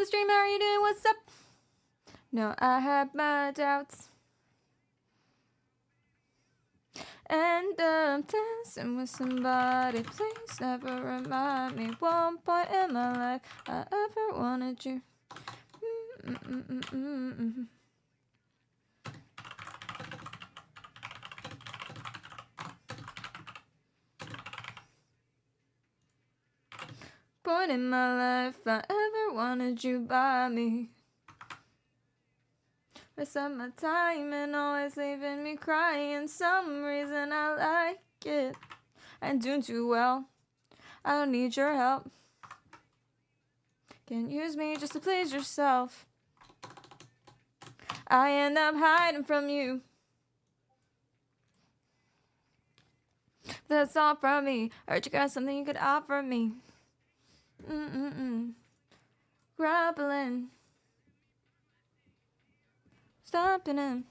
stream. How are you doing? What's up? No, I have my doubts. And I'm dancing with somebody. Please never remind me one point in my life I ever wanted you. Point in my life I ever wanted you by me. Rest of my time and always leaving me crying. Some reason I like it. I'm doing too well. I don't need your help. Can't use me just to please yourself. I end up hiding from you. That's all from me. Heard you got something you could offer me. Grumbling. Stomping in.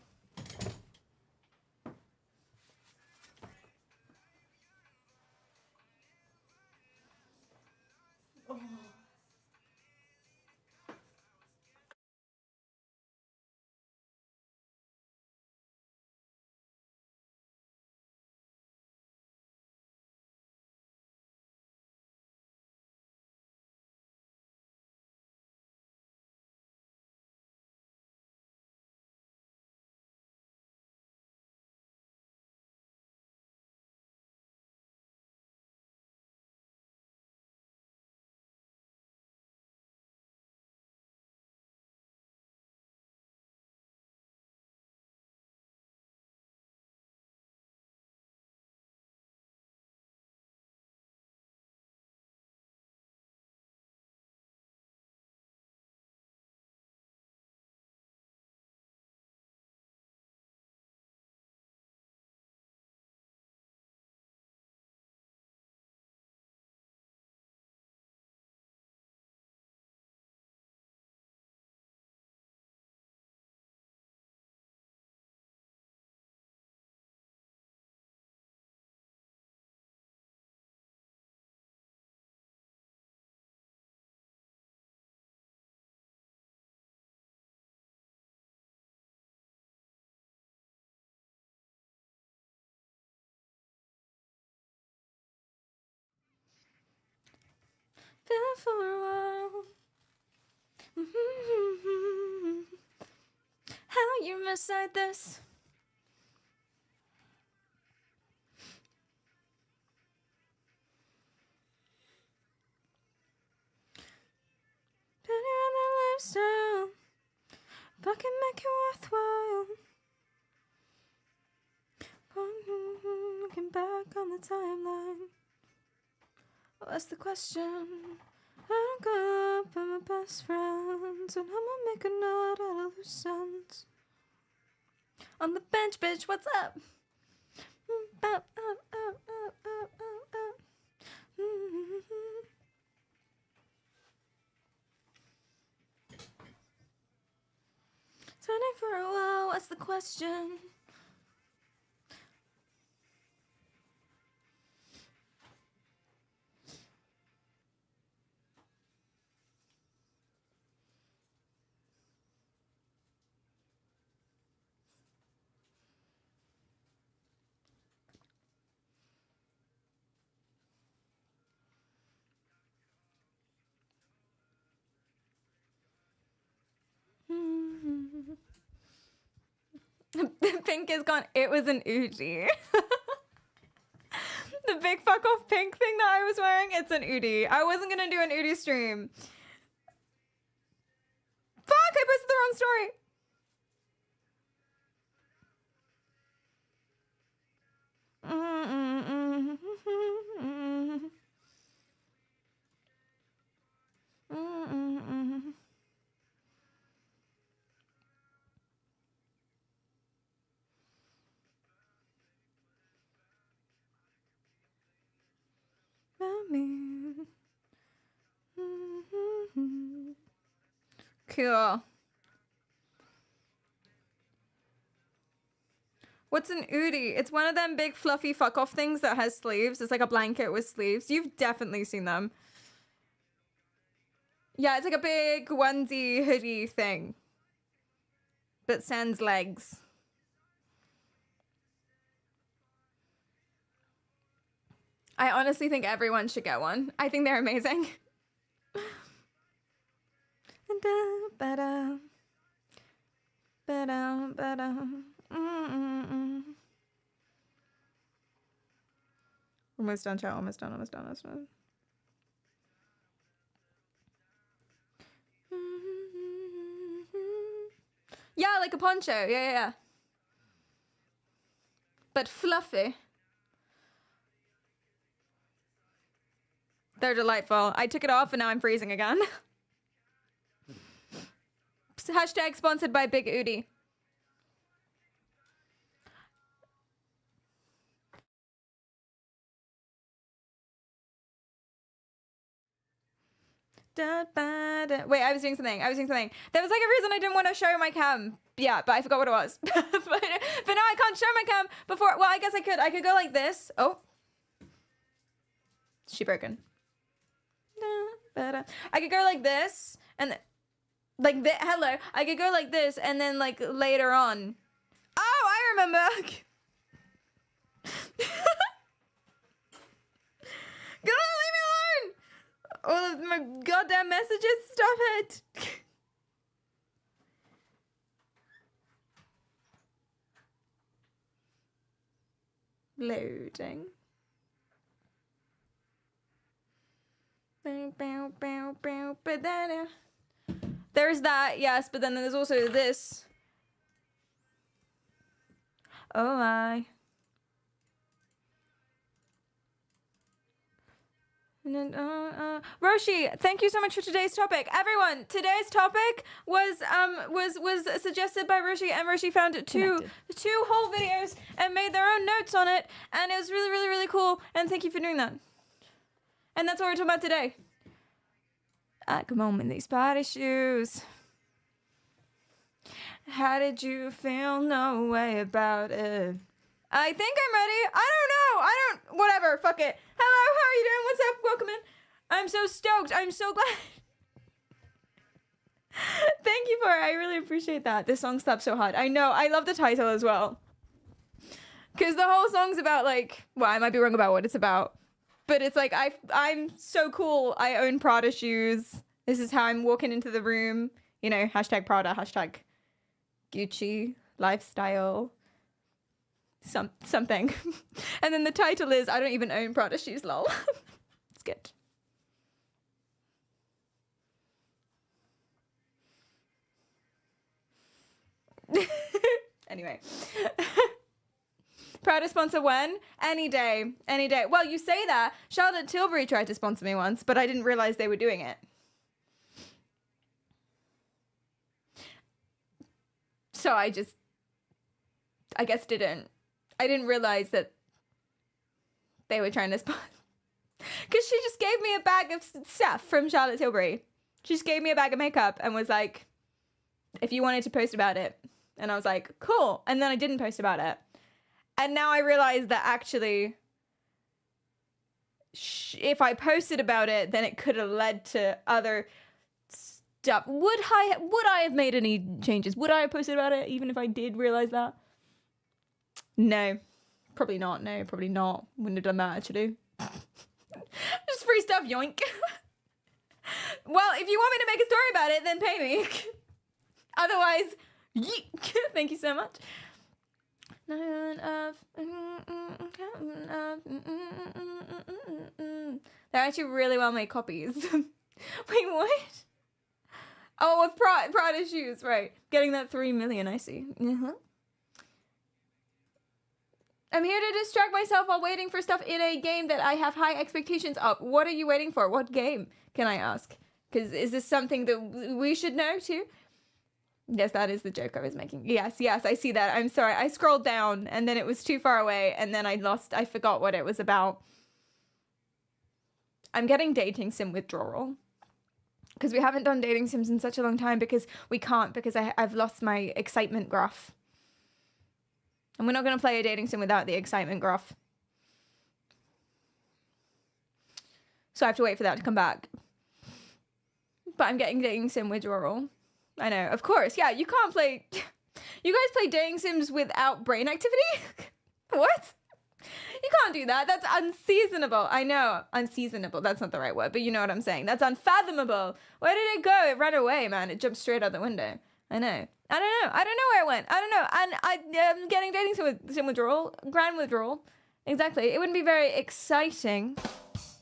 Been for a while. How you mess like this? Been in that lifestyle, but can make it worthwhile. Looking back on the timeline, what's the question? I don't go up with my best friends, and I'ma make a note out of loose ends. On the bench, bitch, what's up? Turning for a while, what's the question? Pink is gone. It was an Uji. The big fuck off pink thing that I was wearing, it's an Udi. I wasn't gonna do an Udi stream. Fuck, I posted the wrong story. Cool. What's an Udi? It's one of them big fluffy fuck off things that has sleeves. It's like a blanket with sleeves. You've definitely seen them. Yeah, it's like a big onesie hoodie thing. But sans legs. I honestly think everyone should get one. I think they're amazing. Almost done, chat. Almost done. Almost done. Almost done. Yeah, like a poncho. Yeah, yeah, yeah. But fluffy. They're delightful. I took it off and now I'm freezing again. Hashtag sponsored by Big Udi. Wait, I was doing something. There was like a reason I didn't want to show my cam. Yeah, but I forgot what it was. but now I can't show my cam before. Well, I guess I could. I could go like this. Oh. She broken. I could go like this and like this. Hello. I could go like this and then like later on. Oh, I remember. Go on, leave me alone. All of my goddamn messages. Stop it. Loading. But then there's that, yes, but then there's also this. Oh my. Roshi, thank you so much for today's topic. Everyone, today's topic was suggested by Roshi, and Roshi found two whole videos and made their own notes on it, and it was really, really, really cool, and thank you for doing that. And that's what we're talking about today. Come on in these party shoes. How did you feel? No way about it. I think I'm ready. Whatever, fuck it. Hello, how are you doing? What's up? Welcome in. I'm so stoked. I'm so glad. Thank you for it. I really appreciate that. This song slaps so hard. I know. I love the title as well. Because the whole song's about like, well, I might be wrong about what it's about. But it's like, I'm so cool. I own Prada shoes. This is how I'm walking into the room. You know, hashtag Prada, hashtag Gucci, lifestyle, something. And then the title is, I don't even own Prada shoes, lol. It's good. Anyway. Prada sponsor when? Any day. Any day. Well, you say that. Charlotte Tilbury tried to sponsor me once, but I didn't realize they were doing it. So I guess didn't. I didn't realize that they were trying to sponsor. Because she just gave me a bag of stuff from Charlotte Tilbury. She just gave me a bag of makeup and was like, if you wanted to post about it. And I was like, cool. And then I didn't post about it. And now I realize that actually, if I posted about it, then it could have led to other stuff. Would I have made any changes? Would I have posted about it even if I did realize that? No, probably not. No, probably not. Wouldn't have done that actually. Just free stuff, yoink. Well, if you want me to make a story about it, then pay me. Otherwise, yeek. Thank you so much. They're actually really well made copies. Wait, what? Oh, with Prada shoes, right. Getting that 3 million, I see. I'm here to distract myself while waiting for stuff in a game that I have high expectations of. What are you waiting for? What game, can I ask? Because is this something that we should know too? Yes, that is the joke I was making. Yes, I see that. I'm sorry. I scrolled down and then it was too far away and then I forgot what it was about. I'm getting dating sim withdrawal. Because we haven't done dating sims in such a long time because we can't because I've lost my excitement graph. And we're not going to play a dating sim without the excitement graph. So I have to wait for that to come back. but I'm getting dating sim withdrawal. I know, of course. Yeah, you can't play. You guys play dating sims without brain activity? What? You can't do that. That's unseasonable. I know. Unseasonable. That's not the right word, but you know what I'm saying. That's unfathomable. Where did it go? It ran away, man. It jumped straight out the window. I know. I don't know. I don't know where it went. I don't know. And I'm getting dating sim withdrawal. Grand withdrawal. Exactly. It wouldn't be very exciting.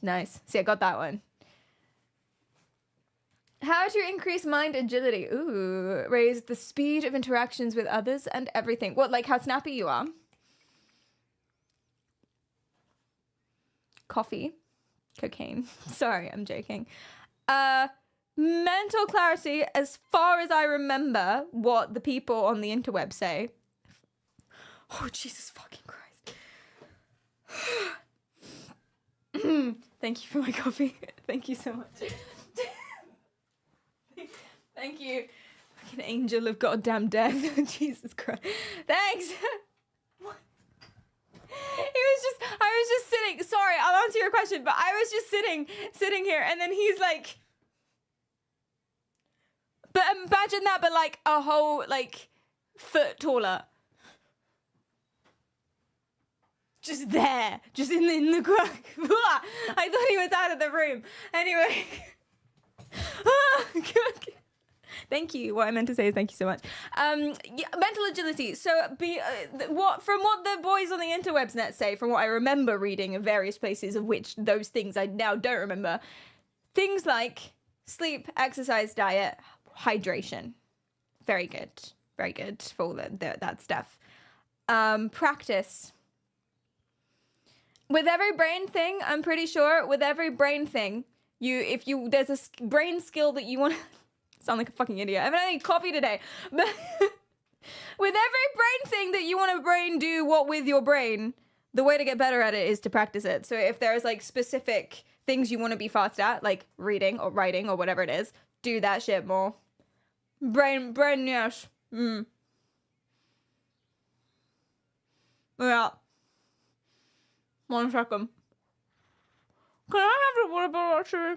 Nice. See, I got that one. How to increase mind agility. Ooh. Raise the speed of interactions with others and everything. What, like how snappy you are? Coffee. Cocaine. Sorry, I'm joking. Mental clarity, as far as I remember what the people on the interweb say. Oh, Jesus fucking Christ. Thank you for my coffee. Thank you so much. Thank you. Fucking angel of goddamn death. Jesus Christ. Thanks. I was just sitting, sorry, I'll answer your question, but I was just sitting here, and then he's like, but imagine that, but like a whole, like, foot taller. Just there, just in the crack. I thought he was out of the room. Anyway. Thank you. What I meant to say is thank you so much. Yeah, mental agility. So from what the boys on the interwebs net say, from what I remember reading in various places, of which those things I now don't remember, things like sleep, exercise, diet, hydration. Very good. Very good for all that stuff. Practice. With every brain thing, I'm pretty sure, with every brain thing, there's a brain skill that you want to sound like a fucking idiot. I haven't had any coffee today. But with every brain thing that you want to brain do what with your brain, the way to get better at it is to practice it. So if there's like specific things you want to be fast at, like reading or writing or whatever it is, do that shit more. Brain, yes. Yeah. 1 second. Can I have the water bottle actually?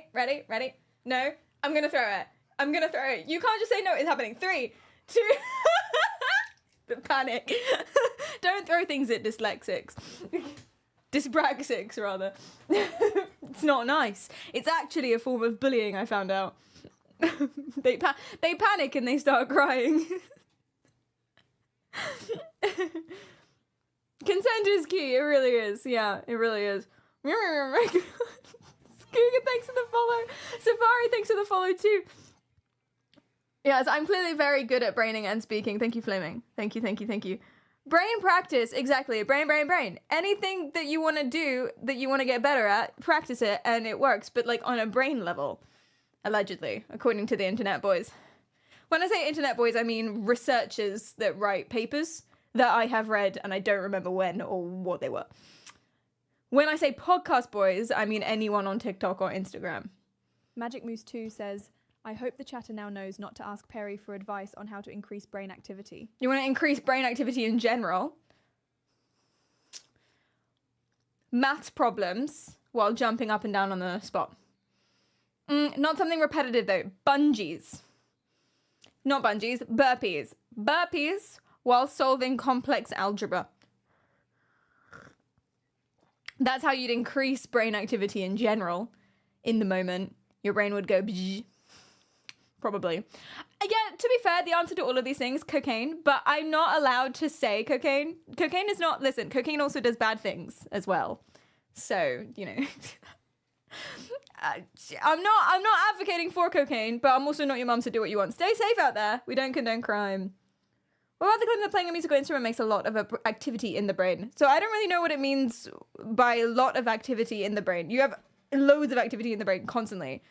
Ready? No, I'm gonna throw it. You can't just say no, it's happening. 3, 2, the panic. Don't throw things at dyslexics. Dyspraxics, rather. It's not nice. It's actually a form of bullying, I found out. They panic and they start crying. Consent is key, it really is. Yeah, it really is. Skuga, thanks for the follow. Safari, thanks for the follow too. Yes, I'm clearly very good at braining and speaking. Thank you, Flaming. Thank you. Brain practice, exactly. Brain. Anything that you want to do, that you want to get better at, practice it, and it works, but like on a brain level. Allegedly, according to the internet boys. When I say internet boys, I mean researchers that write papers that I have read, and I don't remember when or what they were. When I say podcast boys, I mean anyone on TikTok or Instagram. Magic Moose 2 says, I hope the chatter now knows not to ask Perry for advice on how to increase brain activity. You want to increase brain activity in general? Maths problems while jumping up and down on the spot. Not something repetitive though. Bungees. Not bungees, burpees. Burpees while solving complex algebra. That's how you'd increase brain activity in general. In the moment, your brain would go bzz. Probably. Again, to be fair, the answer to all of these things, cocaine, but I'm not allowed to say cocaine. Cocaine is not, listen, cocaine also does bad things as well. So, you know, I'm not advocating for cocaine, but I'm also not your mum, so do what you want. Stay safe out there. We don't condone crime. What about the claim that playing a musical instrument makes a lot of activity in the brain? So I don't really know what it means by a lot of activity in the brain. You have loads of activity in the brain constantly.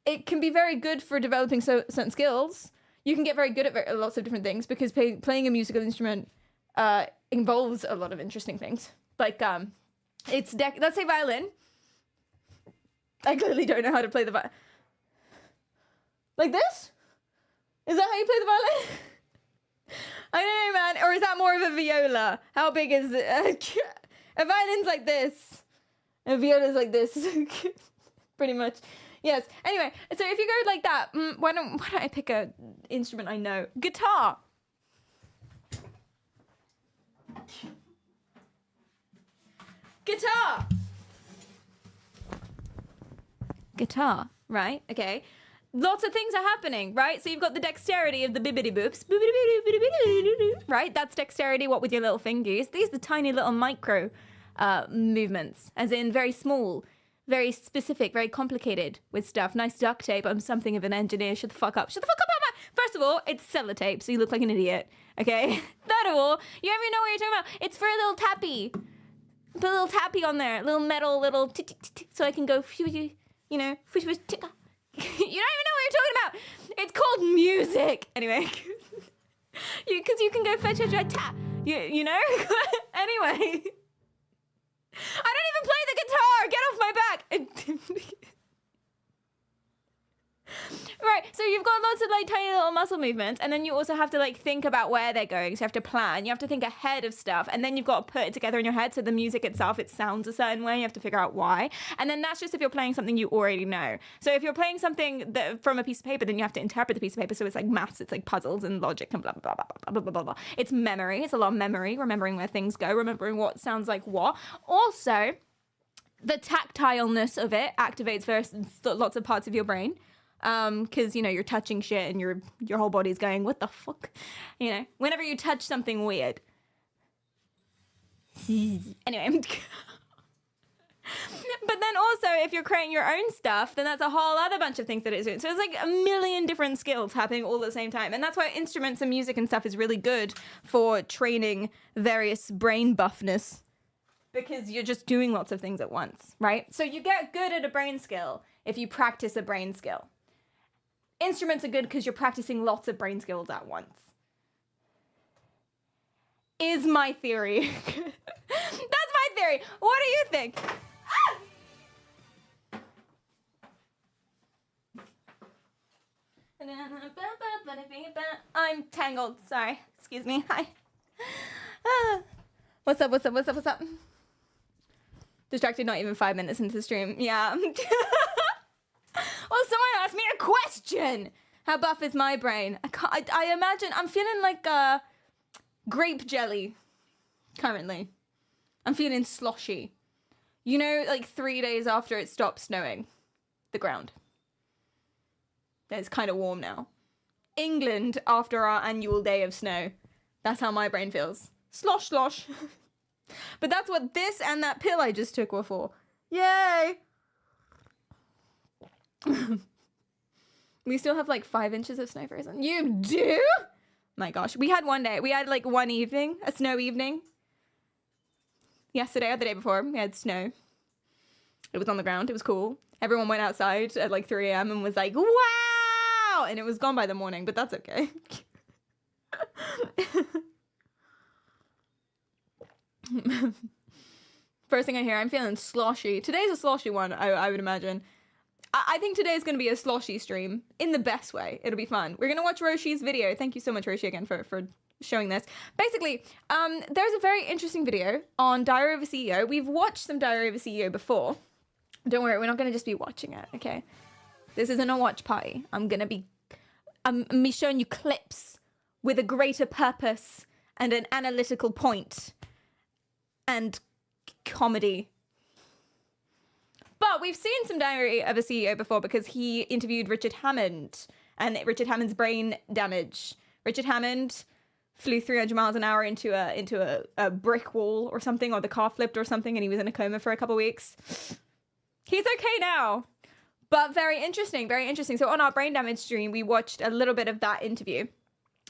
It can be very good for developing certain skills. you can get very good at lots of different things because playing a musical instrument involves a lot of interesting things. Like, let's say violin. I clearly don't know how to play the violin. Like this? Is that how you play the violin? I don't know, man. Or is that more of a viola? How big is it? A violin's like this. A viola's like this. Pretty much. Yes. Anyway, so if you go like that, why don't I pick a instrument I know? Guitar. Guitar. Guitar, right? Okay. Lots of things are happening, right? So you've got the dexterity of the bibbidi boops, right? That's dexterity, what with your little fingers. These are the tiny little micro movements, as in very small, very specific, very complicated with stuff. Nice duct tape. I'm something of an engineer. Shut the fuck up. Shut the fuck up, Emma. First of all, it's sellotape, so you look like an idiot, okay? Third of all, you don't even know what you're talking about. It's for a little tappy. Put a little tappy on there, little metal, little so I can go, you know, you don't even know what you're talking about. It's called music. Anyway, because you can go fetch a tap. You know. Anyway, I don't even play the guitar. Get off my back. Right, so you've got lots of like tiny little muscle movements, and then you also have to like think about where they're going. So you have to plan, you have to think ahead of stuff, and then you've got to put it together in your head. So the music itself, it sounds a certain way. You have to figure out why, and then that's just if you're playing something you already know. So if you're playing something from a piece of paper, then you have to interpret the piece of paper. So it's like maths, it's like puzzles and logic and blah blah blah blah blah blah blah blah. It's memory. It's a lot of memory, remembering where things go, remembering what sounds like what. Also, the tactileness of it activates lots of parts of your brain. Because, you know, you're touching shit and your whole body's going, what the fuck? You know, whenever you touch something weird. Anyway. But then also, if you're creating your own stuff, then that's a whole other bunch of things that it's doing. So it's like a million different skills happening all at the same time. And that's why instruments and music and stuff is really good for training various brain buffness. Because you're just doing lots of things at once, right? So you get good at a brain skill if you practice a brain skill. Instruments are good because you're practicing lots of brain skills at once. Is my theory. That's my theory. What do you think? I'm tangled. Sorry. Excuse me. Hi. What's up? Distracted not even 5 minutes into the stream. Yeah. Well, someone asked me a question. How buff is my brain? I imagine I'm feeling like grape jelly currently. I'm feeling sloshy. You know, like 3 days after it stopped snowing, the ground. It's kind of warm now. England after our annual day of snow. That's how my brain feels. Slosh, slosh. But that's what this and that pill I just took were for. Yay! We still have like 5 inches of snow frozen. You do? My gosh. We had one day. We had like one evening, a snow evening. Yesterday or the day before, we had snow. It was on the ground. It was cool. Everyone went outside at like 3 a.m. and was like, wow! And it was gone by the morning, but that's okay. First thing I hear, I'm feeling sloshy. Today's a sloshy one, I would imagine. I think today's going to be a sloshy stream in the best way. It'll be fun. We're going to watch Roshi's video. Thank you so much, Roshi, again, for showing this. Basically, there's a very interesting video on Diary of a CEO. We've watched some Diary of a CEO before. Don't worry, we're not going to just be watching it, okay? This isn't a watch party. I'm going to be showing you clips with a greater purpose and an analytical point and comedy. But we've seen some Diary of a CEO before because he interviewed Richard Hammond and Richard Hammond's brain damage. Richard Hammond flew 300 miles an hour into a brick wall or something, or the car flipped or something, and he was in a coma for a couple weeks. He's okay now, but very interesting, very interesting. So on our brain damage stream, we watched a little bit of that interview.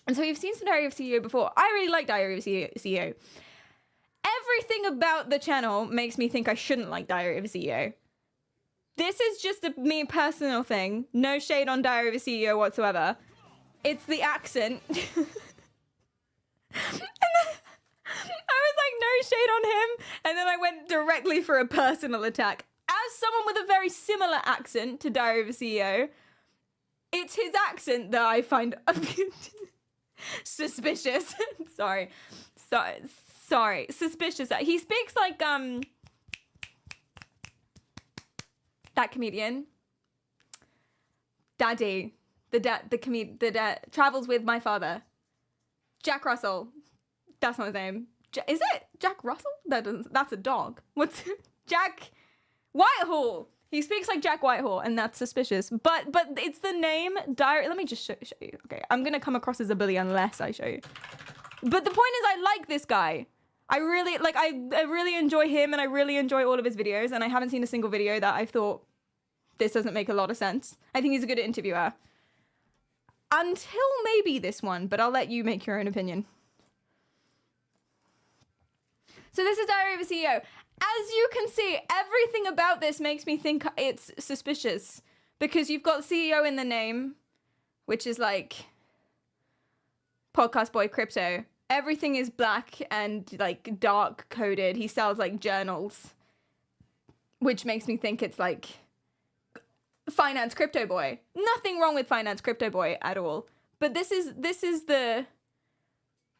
And so we've seen some Diary of a CEO before. I really like Diary of a CEO. Everything about the channel makes me think I shouldn't like Diary of a CEO. This is just a me personal thing. No shade on Diary of a CEO whatsoever. It's the accent. And then I was like, no shade on him. And then I went directly for a personal attack. As someone with a very similar accent to Diary of a CEO, it's his accent that I find suspicious. Sorry. Suspicious. He speaks like that comedian. Daddy. The travels with my father. Jack Russell. That's not his name. Is it Jack Russell? That's a dog. What's Jack Whitehall? He speaks like Jack Whitehall, and that's suspicious. But it's the name Diary. Let me just show you. Okay, I'm gonna come across as a bully unless I show you. But the point is, I like this guy. I really enjoy him, and I really enjoy all of his videos. And I haven't seen a single video that I thought this doesn't make a lot of sense. I think he's a good interviewer. Until maybe this one, but I'll let you make your own opinion. So this is Diary of a CEO. As you can see, everything about this makes me think it's suspicious. Because you've got CEO in the name, which is like Podcast Boy Crypto. Everything is black and like dark coded. He sells like journals, which makes me think it's like Finance Crypto Boy. Nothing wrong with Finance Crypto Boy at all. But this is the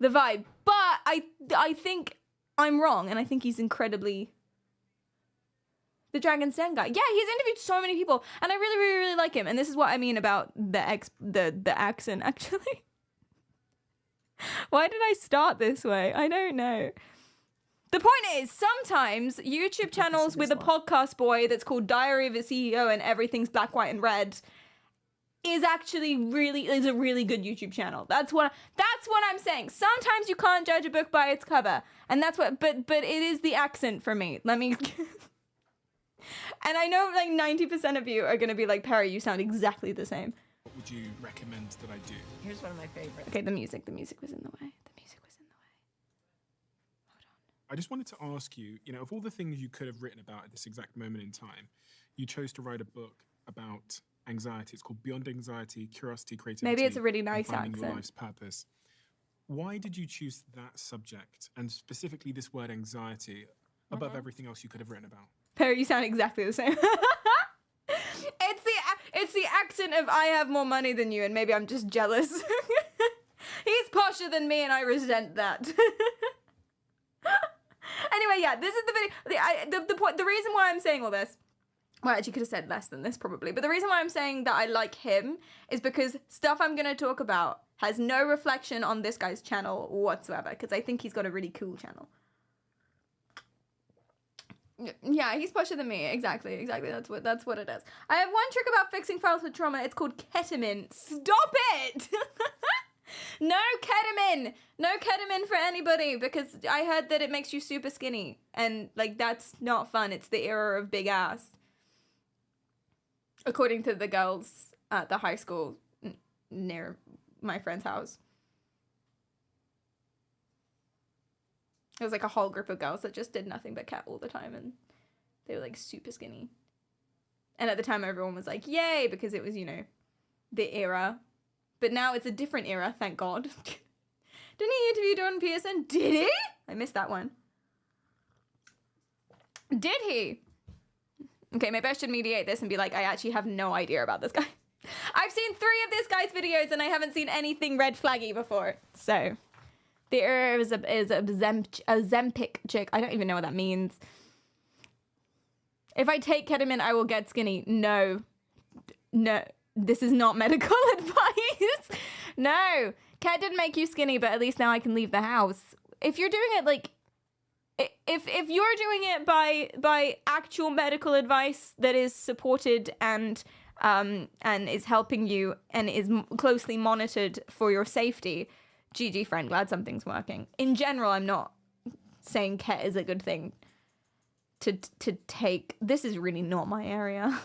vibe. But I think I'm wrong, and I think he's incredibly the Dragon's Den guy. Yeah, he's interviewed so many people, and I really, really, really like him. And this is what I mean about the accent, actually. Why did I start this way? I don't know. The point is, sometimes YouTube channels with a podcast boy that's called Diary of a CEO and everything's black, white, and red is actually is a really good YouTube channel. That's what I'm saying. Sometimes you can't judge a book by its cover, and that's what. But it is the accent for me. Let me. And I know like 90% of you are gonna be like, Perry, you sound exactly the same. What would you recommend that I do? Here's one of my favorites. Okay, the music was in the way. I just wanted to ask you, of all the things you could have written about at this exact moment in time, you chose to write a book about anxiety. It's called Beyond Anxiety, Curiosity, Creativity. Maybe it's a really nice and Finding accent. Your Life's Purpose. Why did you choose that subject, and specifically this word anxiety, above everything else you could have written about? Perry, you sound exactly the same. It's the accent of I have more money than you, and maybe I'm just jealous. He's posher than me, and I resent that. Anyway, yeah, this is the video. The point. The reason why I'm saying all this. Well, I actually could have said less than this probably, but the reason why I'm saying that I like him is because stuff I'm going to talk about has no reflection on this guy's channel whatsoever, because I think he's got a really cool channel. Yeah, he's posher than me. Exactly. That's what it is. I have one trick about fixing files with trauma. It's called ketamine. Stop it! No ketamine for anybody, because I heard that it makes you super skinny, and like that's not fun. It's the era of big ass, according to the girls at the high school near my friend's house. It was like a whole group of girls that just did nothing but cat all the time, and they were like super skinny. And at the time everyone was like, yay, because it was, the era. But now it's a different era, thank God. Didn't he interview Jordan Peterson? Did he? I missed that one. Did he? Okay, maybe I should mediate this and be like, I actually have no idea about this guy. I've seen 3 of this guy's videos and I haven't seen anything red flaggy before. So, the era is a Zempic chick. I don't even know what that means. If I take ketamine, I will get skinny. No. This is not medical advice. No. Ket didn't make you skinny, but at least now I can leave the house. If you're doing it like... If you're doing it by actual medical advice that is supported and is helping you and is closely monitored for your safety, GG friend, glad something's working. In general, I'm not saying Ket is a good thing to take. This is really not my area.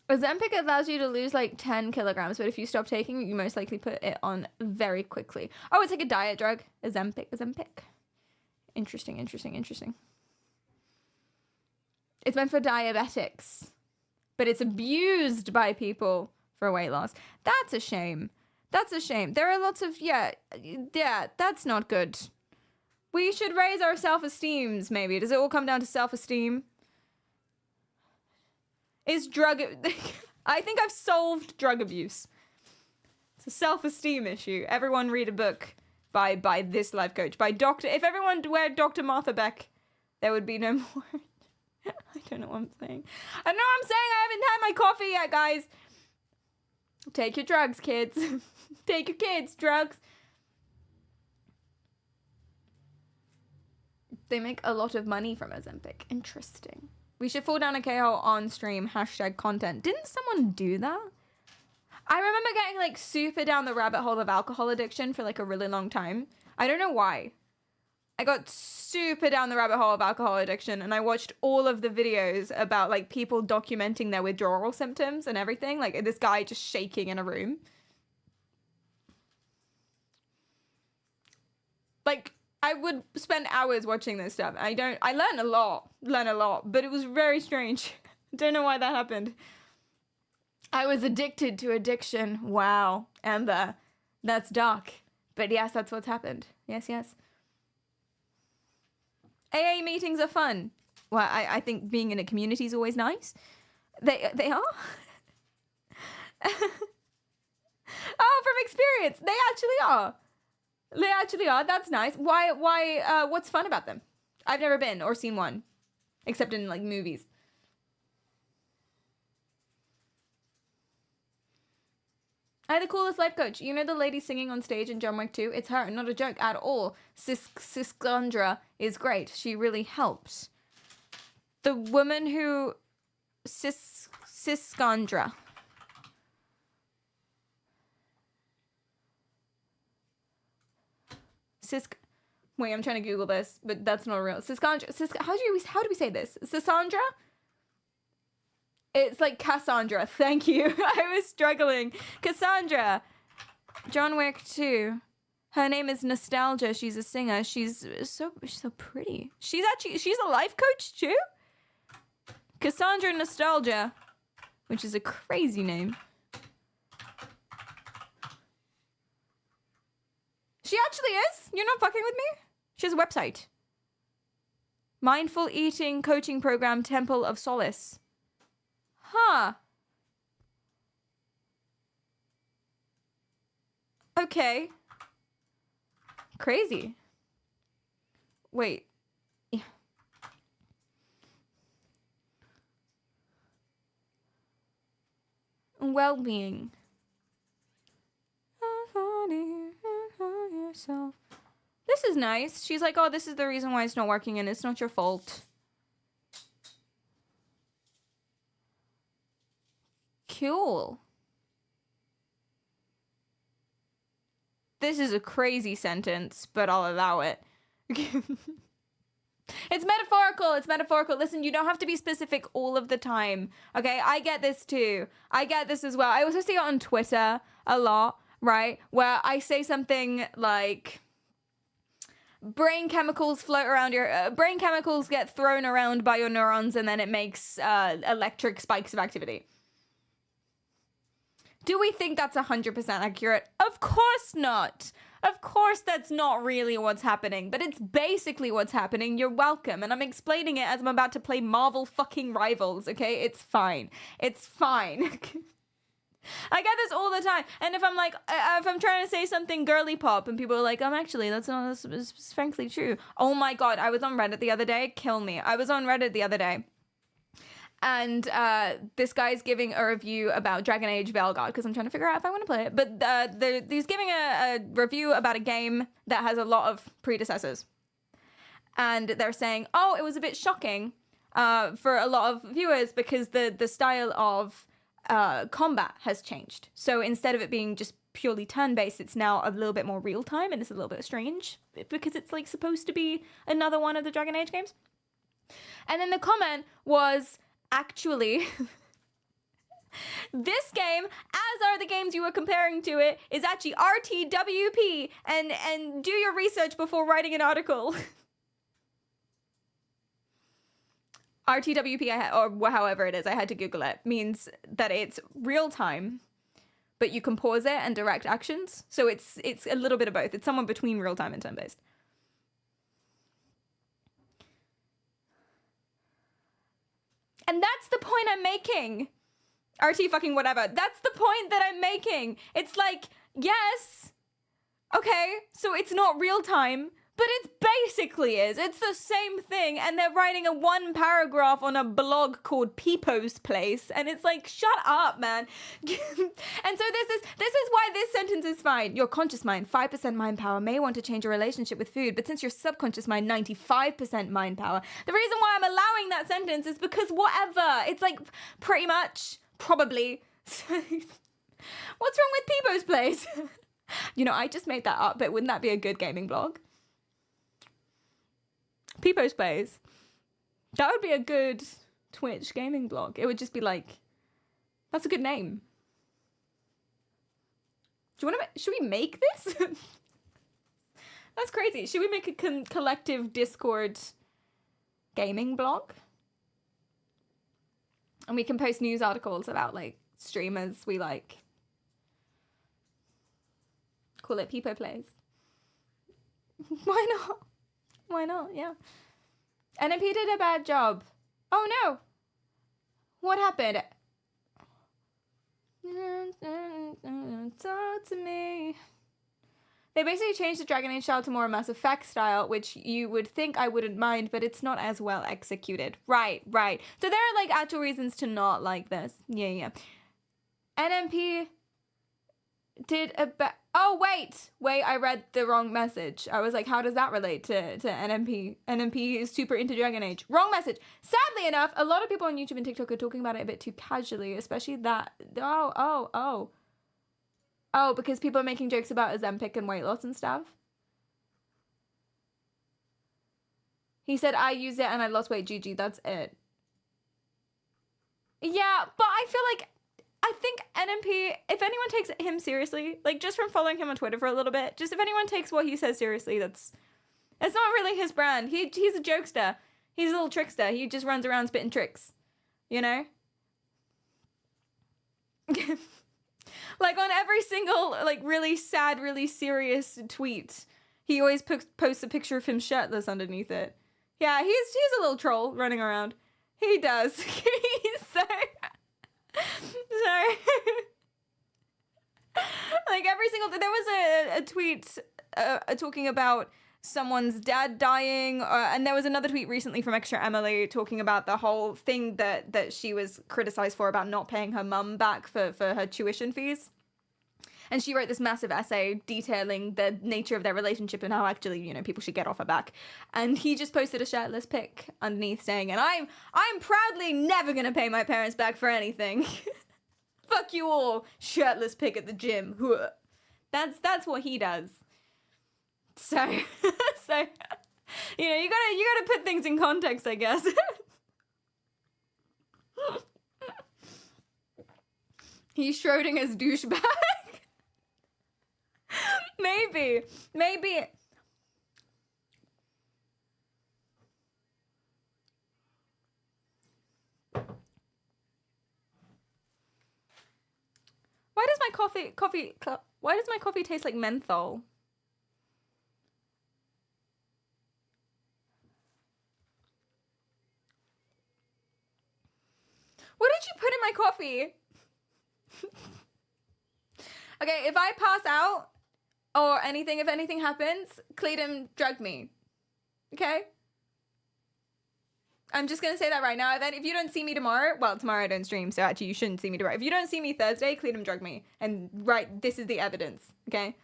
Ozempic allows you to lose like 10 kilograms, but if you stop taking it, you most likely put it on very quickly. Oh, it's like a diet drug. Ozempic. Interesting. It's meant for diabetics. but it's abused by people for weight loss. That's a shame. That's a shame. There are lots of, yeah, that's not good. We should raise our self-esteems, maybe. Does it all come down to self-esteem? Is drug... I think I've solved drug abuse. It's a self-esteem issue. Everyone read a book by this life coach. By Dr... If everyone were Dr. Martha Beck, there would be no more... I don't know what I'm saying. I know what I'm saying. I haven't had my coffee yet, guys. Take your drugs, kids. Take your kids' drugs. They make a lot of money from Ozempic. Interesting. We should fall down a K-hole on stream. #content. Didn't someone do that? I remember getting like super down the rabbit hole of alcohol addiction for like a really long time. I don't know why. I got super down the rabbit hole of alcohol addiction, and I watched all of the videos about like people documenting their withdrawal symptoms and everything. Like this guy just shaking in a room. Like, I would spend hours watching this stuff. I learned a lot, but it was very strange. Don't know why that happened. I was addicted to addiction. Wow, Amber, that's dark. But yes, that's what's happened. Yes. AA meetings are fun. Well, I think being in a community is always nice. They are? Oh, from experience, they actually are. They actually are. That's nice. Why, what's fun about them? I've never been or seen one. Except in, like, movies. I had the coolest life coach. You know the lady singing on stage in John Wick 2? It's her. Not a joke at all. Siskandra is great. She really helps. The woman who... Siskandra. Wait, I'm trying to Google this, but that's not real. Siskandra. How do we say this? Sisandra? It's like Cassandra. Thank you. I was struggling. Cassandra. John Wick 2. Her name is Nostalgia. She's a singer. She's so pretty. She's a life coach too? Cassandra Nostalgia, which is a crazy name. She actually is? You're not fucking with me? She has a website. Mindful Eating Coaching Program, Temple of Solace. Huh. Okay. Crazy. Wait. Yeah. Well-being. Yourself. This is nice. She's like, oh, this is the reason why it's not working and it's not your fault. Cool. This is a crazy sentence, but I'll allow it. It's metaphorical. It's metaphorical. Listen, you don't have to be specific all of the time. Okay, I get this too. I get this as well. I also see it on Twitter a lot. Right, where I say something like brain chemicals float around your brain chemicals get thrown around by your neurons and then it makes electric spikes of activity. Do we think that's 100% accurate? Of course not. Of course that's not really what's happening, but it's basically what's happening. You're welcome. And I'm explaining it as I'm about to play Marvel fucking Rivals, okay? It's fine. It's fine. I get this all the time, and if I'm like, if I'm trying to say something girly pop, and people are like, actually, that's frankly true. Oh my god, I was on Reddit the other day. Kill me. I was on Reddit the other day, and this guy's giving a review about Dragon Age Velgard because I'm trying to figure out if I want to play it. But he's giving a review about a game that has a lot of predecessors, and they're saying, oh, it was a bit shocking for a lot of viewers because the style of combat has changed. So instead of it being just purely turn-based, it's now a little bit more real-time, and it's a little bit strange because it's like supposed to be another one of the Dragon Age games. And then the comment was actually this game, as are the games you were comparing to it, is actually RTWP, and do your research before writing an article. RTWP, or however it is, I had to Google it, means that it's real time, but you can pause it and direct actions. So it's a little bit of both. It's somewhere between real time and turn-based. And that's the point I'm making. RT fucking whatever. That's the point that I'm making. It's like, yes, okay, so it's not real time, but it basically is. It's the same thing, and they're writing a 1 paragraph on a blog called People's Place, and it's like, shut up, man. And so this is why this sentence is fine. Your conscious mind, 5% mind power, may want to change your relationship with food, but since your subconscious mind, 95% mind power. The reason why I'm allowing that sentence is because whatever. It's like, pretty much, probably. What's wrong with People's Place? You know, I just made that up, but wouldn't that be a good gaming blog? People's Place. That would be a good Twitch gaming blog. It would just be like, that's a good name. Do you want to? Should we make this? That's crazy. Should we make a collective Discord gaming blog? And we can post news articles about like streamers we like. Call it People Plays. Why not? Why not? Yeah. NMP did a bad job. Oh no. What happened? Talk to me. They basically changed the Dragon Age style to more Mass Effect style, which you would think I wouldn't mind, but it's not as well executed. Right. So there are like actual reasons to not like this. Yeah. NMP did a bad... Oh, wait, I read the wrong message. I was like, how does that relate to NMP? NMP is super into Dragon Age. Wrong message. Sadly enough, a lot of people on YouTube and TikTok are talking about it a bit too casually, especially that... Oh, because people are making jokes about Ozempic and weight loss and stuff. He said, I use it and I lost weight, GG, that's it. Yeah, but I feel like... I think NMP, if anyone takes him seriously, like just from following him on Twitter for a little bit, just if anyone takes what he says seriously, it's not really his brand. He's a jokester. He's a little trickster. He just runs around spitting tricks, you know? Like on every single like really sad, really serious tweet, he always posts a picture of him shirtless underneath it. Yeah, he's a little troll running around. He does. He's so... Sorry. Like every single... There was a tweet talking about someone's dad dying, and there was another tweet recently from Extra Emily talking about the whole thing that she was criticized for about not paying her mum back for her tuition fees. And she wrote this massive essay detailing the nature of their relationship and how actually, you know, people should get off her back. And he just posted a shirtless pic underneath saying, and I'm proudly never gonna pay my parents back for anything. Fuck you all, shirtless pic at the gym. That's what he does. So, you know, you gotta put things in context, I guess. He's Schrodinger's douchebag. Maybe. Why does my coffee taste like menthol? What did you put in my coffee? Okay, if I pass out or anything, if anything happens, Cleedom drug me. Okay? I'm just going to say that right now. If you don't see me tomorrow, well, tomorrow I don't stream, so actually you shouldn't see me tomorrow. If you don't see me Thursday, Cleedom drug me. And this is the evidence, okay?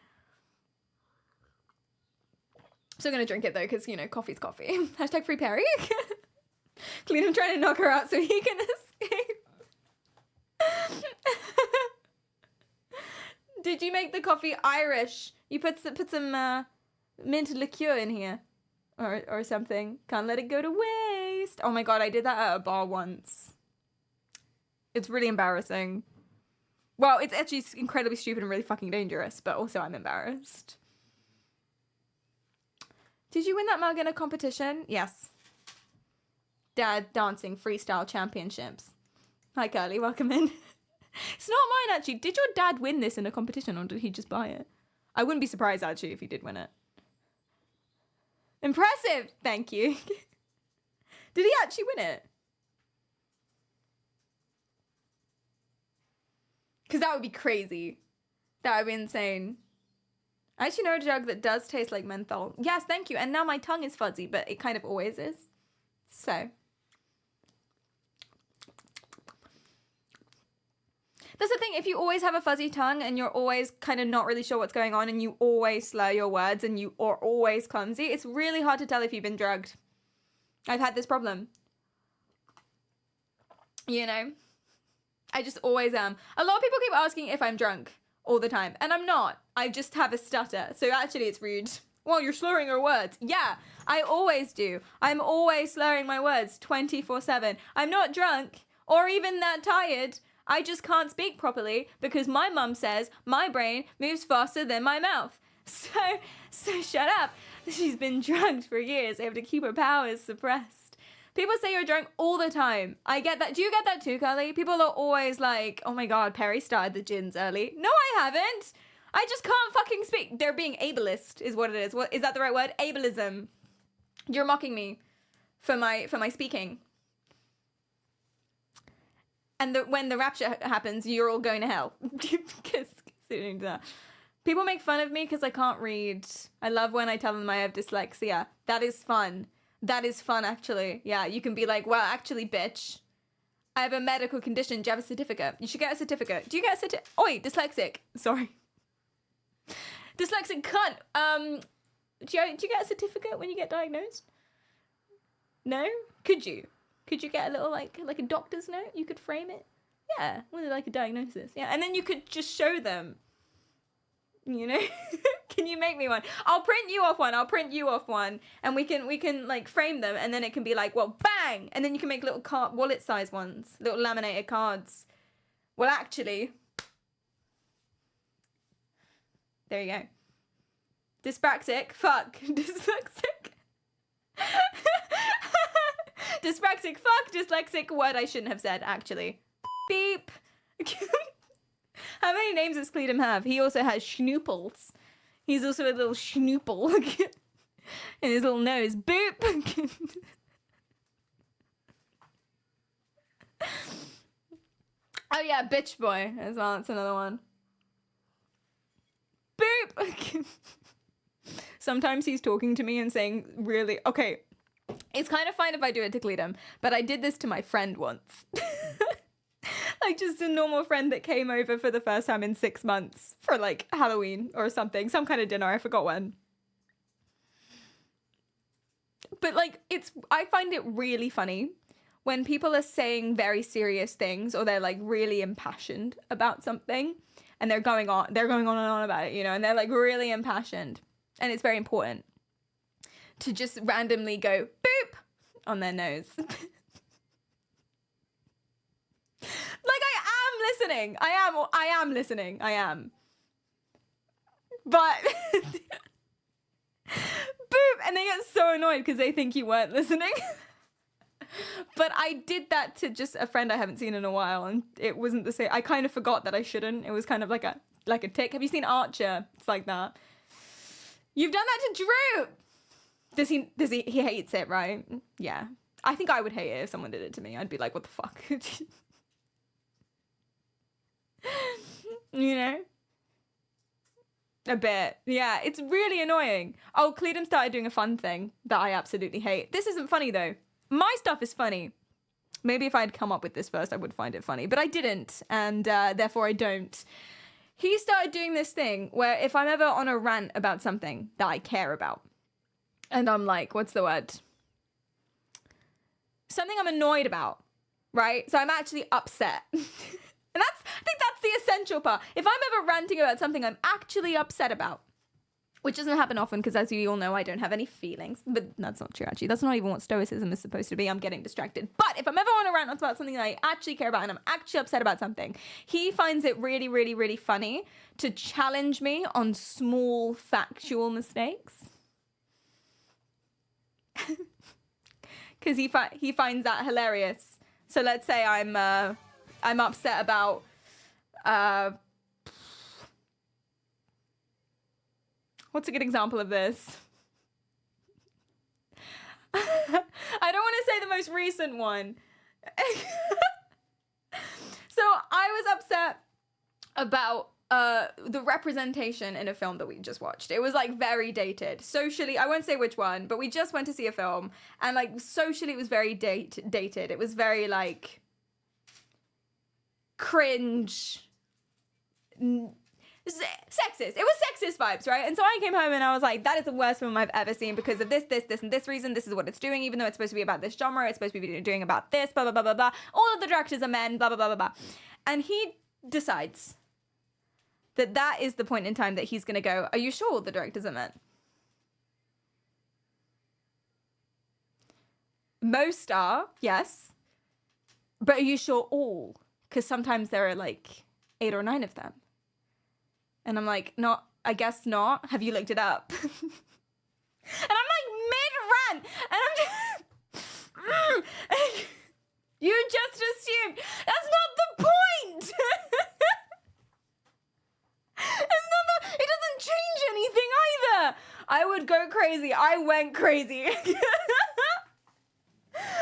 I'm still going to drink it though, because, you know, coffee's coffee. Hashtag free Perry. Cleedom trying to knock her out so he can escape. Did you make the coffee Irish? You put some mint liqueur in here, or something. Can't let it go to waste. Oh my god, I did that at a bar once. It's really embarrassing. Well, it's actually incredibly stupid and really fucking dangerous, but also I'm embarrassed. Did you win that mug in a competition? Yes. Dad Dancing Freestyle Championships. Hi, Curly. Welcome in. It's not mine, actually. Did your dad win this in a competition, or did he just buy it? I wouldn't be surprised, actually, if he did win it. Impressive! Thank you. Did he actually win it? Because that would be crazy. That would be insane. I actually know a drug that does taste like menthol. Yes, thank you. And now my tongue is fuzzy, but it kind of always is. So. That's the thing, if you always have a fuzzy tongue and you're always kind of not really sure what's going on and you always slur your words and you are always clumsy, it's really hard to tell if you've been drugged. I've had this problem. You know? I just always am. A lot of people keep asking if I'm drunk all the time, and I'm not. I just have a stutter, so actually it's rude. Well, you're slurring your words. Yeah, I always do. I'm always slurring my words 24/7. I'm not drunk or even that tired. I just can't speak properly because my mum says my brain moves faster than my mouth. So shut up. She's been drugged for years. I have to keep her powers suppressed. People say you're drunk all the time. I get that. Do you get that too, Carly? People are always like, oh my God, Perry started the gins early. No, I haven't. I just can't fucking speak. They're being ableist is what it is. What is that the right word? Ableism. You're mocking me for my speaking. And when the rapture happens, you're all going to hell. Because people make fun of me because I can't read. I love when I tell them I have dyslexia. That is fun. That is fun, actually. Yeah, you can be like, well, actually, bitch, I have a medical condition. Do you have a certificate? You should get a certificate. Do you get a certificate? Oi, dyslexic. Sorry. Dyslexic cunt. Do you get a certificate when you get diagnosed? No? Could you? Could you get a little, like a doctor's note? You could frame it? Yeah, with like a diagnosis. Yeah, and then you could just show them. You know? Can you make me one? I'll print you off one. And we can like frame them, and then it can be like, well, bang! And then you can make little wallet size ones. Little laminated cards. Well, actually, there you go. Dyspraxic. Fuck. Dyslexic. Dyspraxic. Fuck. Dyslexic. Word I shouldn't have said, actually. Beep. How many names does Cleedum have? He also has schnooples. He's also a little schnoople in his little nose. Boop. Oh yeah, bitch boy as well. That's another one. Boop. Sometimes he's talking to me and saying really, okay, it's kind of fine if I do it to Cleedum, but I did this to my friend once. Like just a normal friend that came over for the first time in 6 months for like Halloween or something, some kind of dinner, I forgot when. But like I find it really funny when people are saying very serious things or they're like really impassioned about something and they're going on and on about it, you know, and they're like really impassioned. And it's very important to just randomly go boop on their nose. Like I am listening. I am. But boop, and they get so annoyed because they think you weren't listening. But I did that to just a friend I haven't seen in a while, and it wasn't the same. I kind of forgot that I shouldn't. It was kind of like a tick. Have you seen Archer? It's like that. You've done that to Drew. Does he hates it, right? Yeah. I think I would hate it if someone did it to me. I'd be like, what the fuck? You know? A bit. Yeah, it's really annoying. Oh, Cleedum started doing a fun thing that I absolutely hate. This isn't funny, though. My stuff is funny. Maybe if I'd come up with this first, I would find it funny. But I didn't, and therefore I don't. He started doing this thing where if I'm ever on a rant about something that I care about, and I'm like, what's the word? Something I'm annoyed about, right? So I'm actually upset. And I think that's the essential part. If I'm ever ranting about something I'm actually upset about, which doesn't happen often because, as you all know, I don't have any feelings. But that's not true, actually. That's not even what stoicism is supposed to be. I'm getting distracted. But if I'm ever on a rant about something that I actually care about and I'm actually upset about something, he finds it really, really, really funny to challenge me on small factual mistakes. because he finds that hilarious. So let's say I'm upset about what's a good example of this? I don't want to say the most recent one. So I was upset about the representation in a film that we just watched. It was like very dated. Socially, I won't say which one, but we just went to see a film, and like socially it was very dated. It was very like cringe, sexist. It was sexist vibes, right? And so I came home and I was like, that is the worst film I've ever seen because of this, and this reason. This is what it's doing, even though it's supposed to be about this genre. It's supposed to be doing about this, blah, blah, blah, blah, blah. All of the directors are men, blah, blah, blah, blah, blah. And he decides that is the point in time that he's going to go, are you sure all the directors are men? Most are, yes. But are you sure all? Because sometimes there are like 8 or 9 of them. And I'm like, not, I guess not. Have you looked it up? And I'm like mid-rant. And I'm just... You just assumed. That's not the point. It doesn't change anything either. I would go crazy. I went crazy.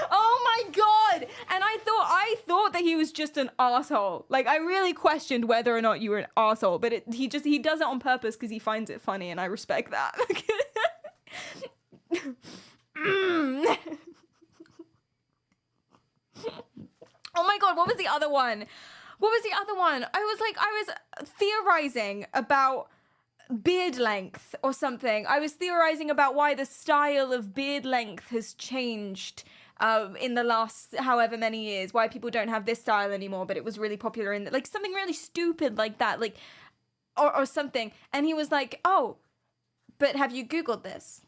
Oh my god! And I thought that he was just an asshole. Like, I really questioned whether or not you were an asshole, but he does it on purpose because he finds it funny, and I respect that. Oh my god, what was the other one? I was theorizing about beard length or something. I was theorizing about why the style of beard length has changed in the last however many years, why people don't have this style anymore, but it was really popular in like something really stupid like that, like or something. And he was like, oh, but have you Googled this?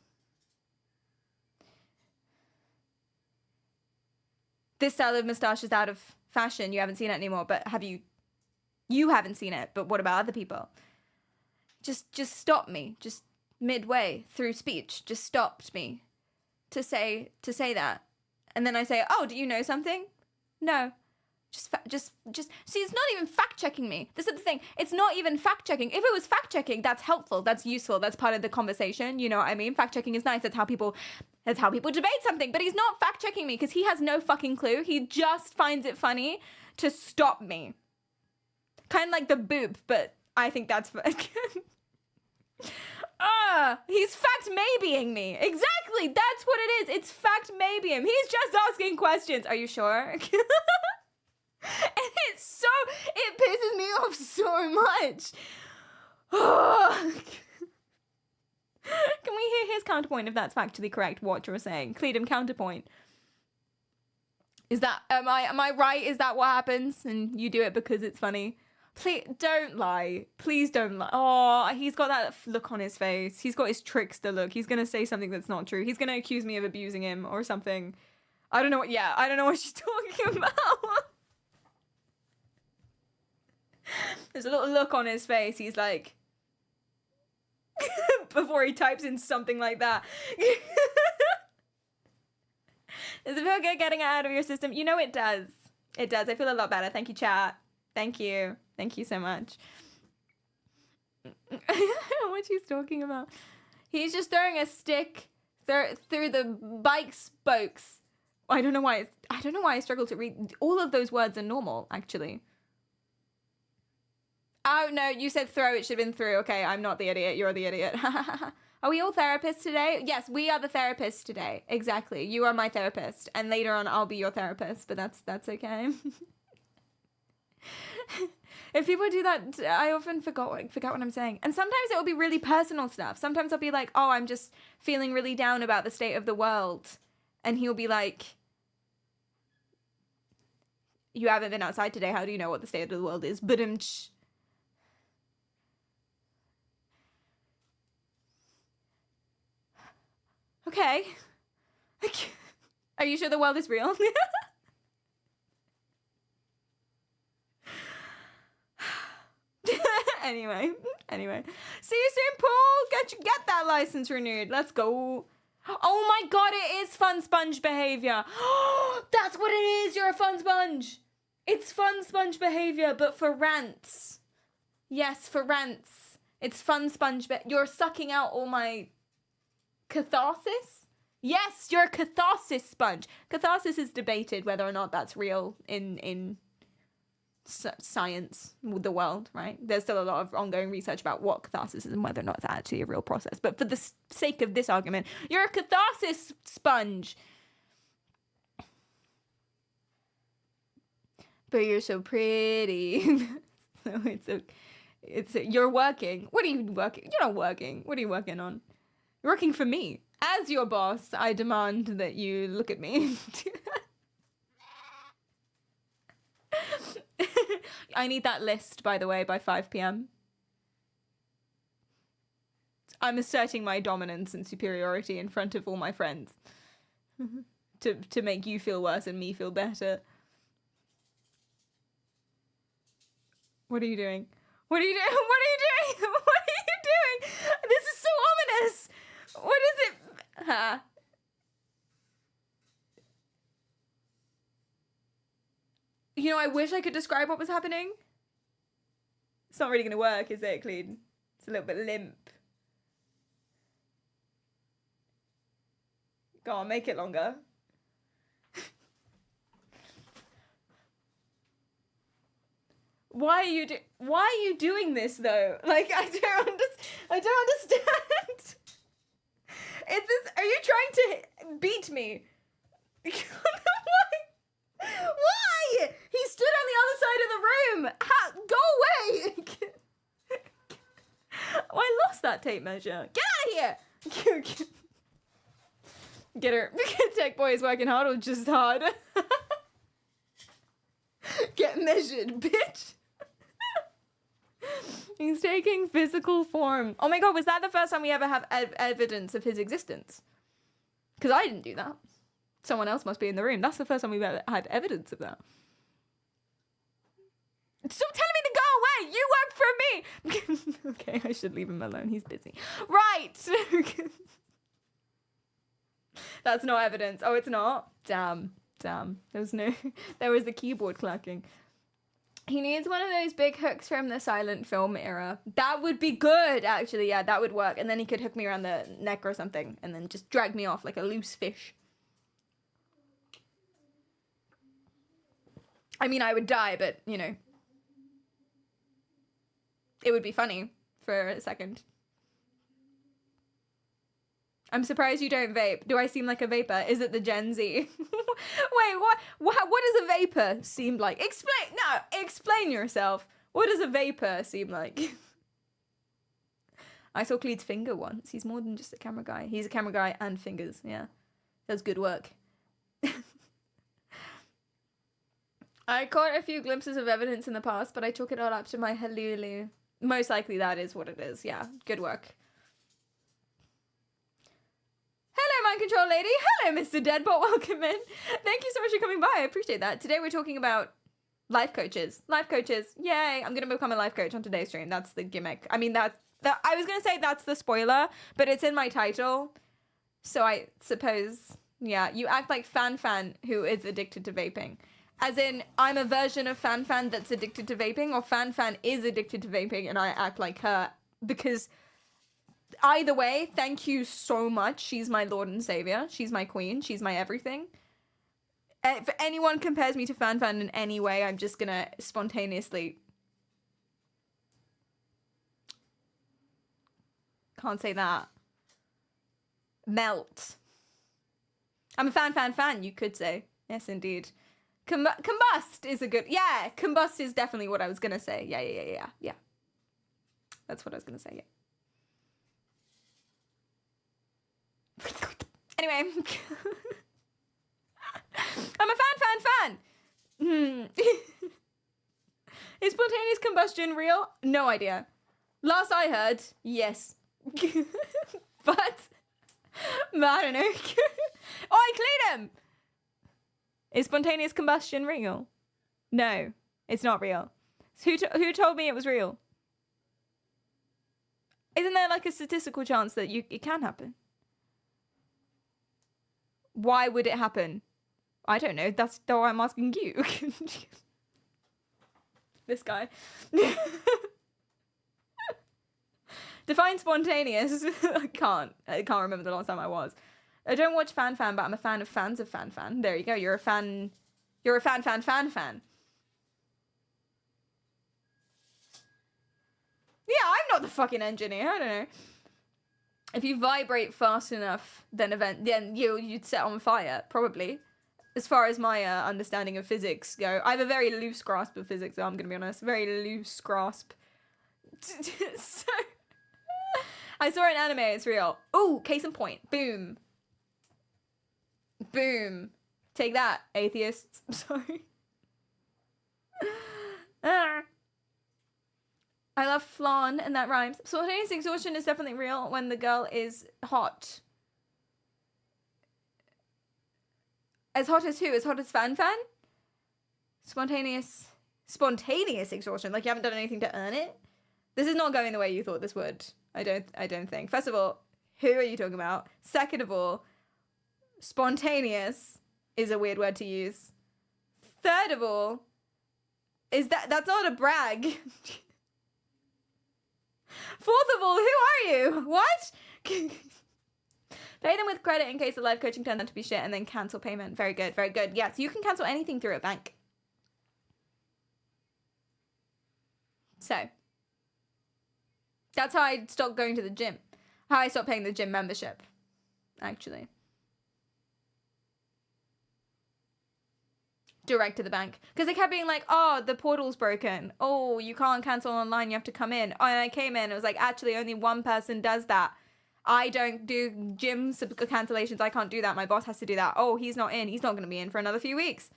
This style of mustache is out of fashion. You haven't seen it anymore, but you haven't seen it, but what about other people? Just stop me, just midway through speech, just stopped me to say that. And then I say, oh, do you know something? No. Just see, it's not even fact-checking me. This is the thing. It's not even fact-checking. If it was fact-checking, that's helpful. That's useful. That's part of the conversation. You know what I mean? Fact-checking is nice. That's how people debate something. But he's not fact-checking me because he has no fucking clue. He just finds it funny to stop me. Kind of like the boop, but I think that's... he's fact-maybeing me. Exactly, that's what it is. It's fact-maybeing. He's just asking questions. Are you sure? And it pisses me off so much. Can we hear his counterpoint if that's factually correct, what you're saying? Cleedom, counterpoint. Is that, am I right? Is that what happens? And you do it because it's funny? Please don't lie. Please don't lie. Oh, he's got that look on his face. He's got his trickster look. He's going to say something that's not true. He's going to accuse me of abusing him or something. I don't know what, I don't know what she's talking about. There's a little look on his face. He's like, before he types in something like that. Does it feel good getting it out of your system? You know it does. It does. I feel a lot better. Thank you, chat. Thank you. Thank you so much. What she's talking about. He's just throwing a stick through the bike spokes. I don't know why I struggle to read. All of those words are normal, actually. Oh, no, you said throw. It should have been through. Okay, I'm not the idiot. You're the idiot. Are we all therapists today? Yes, we are the therapists today. Exactly. You are my therapist. And later on, I'll be your therapist. But that's okay. If people do that, I often forget what I'm saying. And sometimes it will be really personal stuff. Sometimes I'll be like, oh, I'm just feeling really down about the state of the world. And he'll be like, you haven't been outside today. How do you know what the state of the world is? But okay. Are you sure the world is real? Anyway. See you soon, Paul. Get that license renewed. Let's go. Oh my god, it is fun sponge behavior. That's what it is. You're a fun sponge. It's fun sponge behavior, but for rants. Yes, for rants. It's fun sponge. You're sucking out all my catharsis. Yes, you're a catharsis sponge. Catharsis is debated whether or not that's real in science, the world, right? There's still a lot of ongoing research about what catharsis is and whether or not it's actually a real process. But for the sake of this argument, you're a catharsis sponge. But you're so pretty. So you're working. What are you working? You're not working. What are you working on? You're working for me. As your boss, I demand that you look at me. I need that list, by the way, by 5 p.m. I'm asserting my dominance and superiority in front of all my friends. to make you feel worse and me feel better. What are you doing? What are you doing? What are you doing? What are you doing? This is so ominous. What is it? Ha. You know, I wish I could describe what was happening. It's not really going to work, is it, Clean? It's a little bit limp. Go on, make it longer. Why are you doing this though? Like, I don't understand. Is this, are you trying to beat me? Why? Why? He stood on the other side of the room. Go away. Oh, I lost that tape measure. Get out of here. Get her. Tech boy is working hard or just hard. Get measured, bitch. He's taking physical form. Oh my god, was that the first time we ever have evidence of his existence? Because I didn't do that. Someone else must be in the room. That's the first time we've ever had evidence of that. Stop telling me to go away! You work for me! Okay, I should leave him alone. He's busy. Right! That's not evidence. Oh, it's not? Damn. There was the keyboard clacking. He needs one of those big hooks from the silent film era. That would be good, actually. Yeah, that would work. And then he could hook me around the neck or something and then just drag me off like a loose fish. I mean, I would die, but, you know. It would be funny for a second. I'm surprised you don't vape. Do I seem like a vapor? Is it the Gen Z? Wait, what does a vapor seem like? Explain yourself. What does a vapor seem like? I saw Cleed's finger once. He's more than just a camera guy. He's a camera guy and fingers, yeah. Does good work. I caught a few glimpses of evidence in the past, but I took it all up to my Halulu. Most likely that is what it is, yeah. Good work. Hello, Mind Control Lady. Hello, Mr. Deadbot. Welcome in. Thank you so much for coming by. I appreciate that. Today we're talking about life coaches. Life coaches. Yay. I'm going to become a life coach on today's stream. That's the gimmick. I mean, I was going to say that's the spoiler, but it's in my title. So I suppose, yeah, you act like Fan who is addicted to vaping. As in, I'm a version of Fan that's addicted to vaping, or Fan is addicted to vaping and I act like her. Because either way, thank you so much. She's my lord and savior. She's my queen. She's my everything. If anyone compares me to Fan in any way, I'm just gonna spontaneously... Can't say that. Melt. I'm a fan, you could say. Yes, indeed. Combust is a good... Yeah, combust is definitely what I was gonna say. Yeah. That's what I was gonna say, yeah. Anyway. I'm a fan. Is spontaneous combustion real? No idea. Last I heard, yes. But I don't know. Oh, I cleared him! Is spontaneous combustion real? No, it's not real. Who told me it was real? Isn't there like a statistical chance that it can happen? Why would it happen? I don't know. That's why I'm asking you. This guy. Define spontaneous. I can't remember the last time I was. I don't watch Fan, but I'm a fan of fans of Fan. There you go. You're a fan. You're a fan. Yeah, I'm not the fucking engineer. I don't know. If you vibrate fast enough, then you'd set on fire, probably. As far as my understanding of physics go, I have a very loose grasp of physics, though, I'm going to be honest. Very loose grasp. So, I saw an anime, it's real. Ooh, case in point. Boom. Boom. Take that, atheists. Sorry. I love flan, and that rhymes. Spontaneous exhaustion is definitely real when the girl is hot. As hot as who? As hot as Fan? Spontaneous exhaustion. Like you haven't done anything to earn it? This is not going the way you thought this would. I don't think. First of all, who are you talking about? Second of all, spontaneous is a weird word to use. Third of all, that's not a brag. Fourth of all, who are you? What? Pay them with credit in case the life coaching turns out to be shit and then cancel payment. Very good, very good. Yeah, so you can cancel anything through a bank. So, that's how I stopped going to the gym. How I stopped paying the gym membership, actually. Direct to the bank. Because they kept being like, oh, the portal's broken. Oh, you can't cancel online, you have to come in. Oh, and I came in, it was like, actually, only one person does that. I don't do gym cancellations. I can't do that. My boss has to do that. Oh, he's not in. He's not going to be in for another few weeks.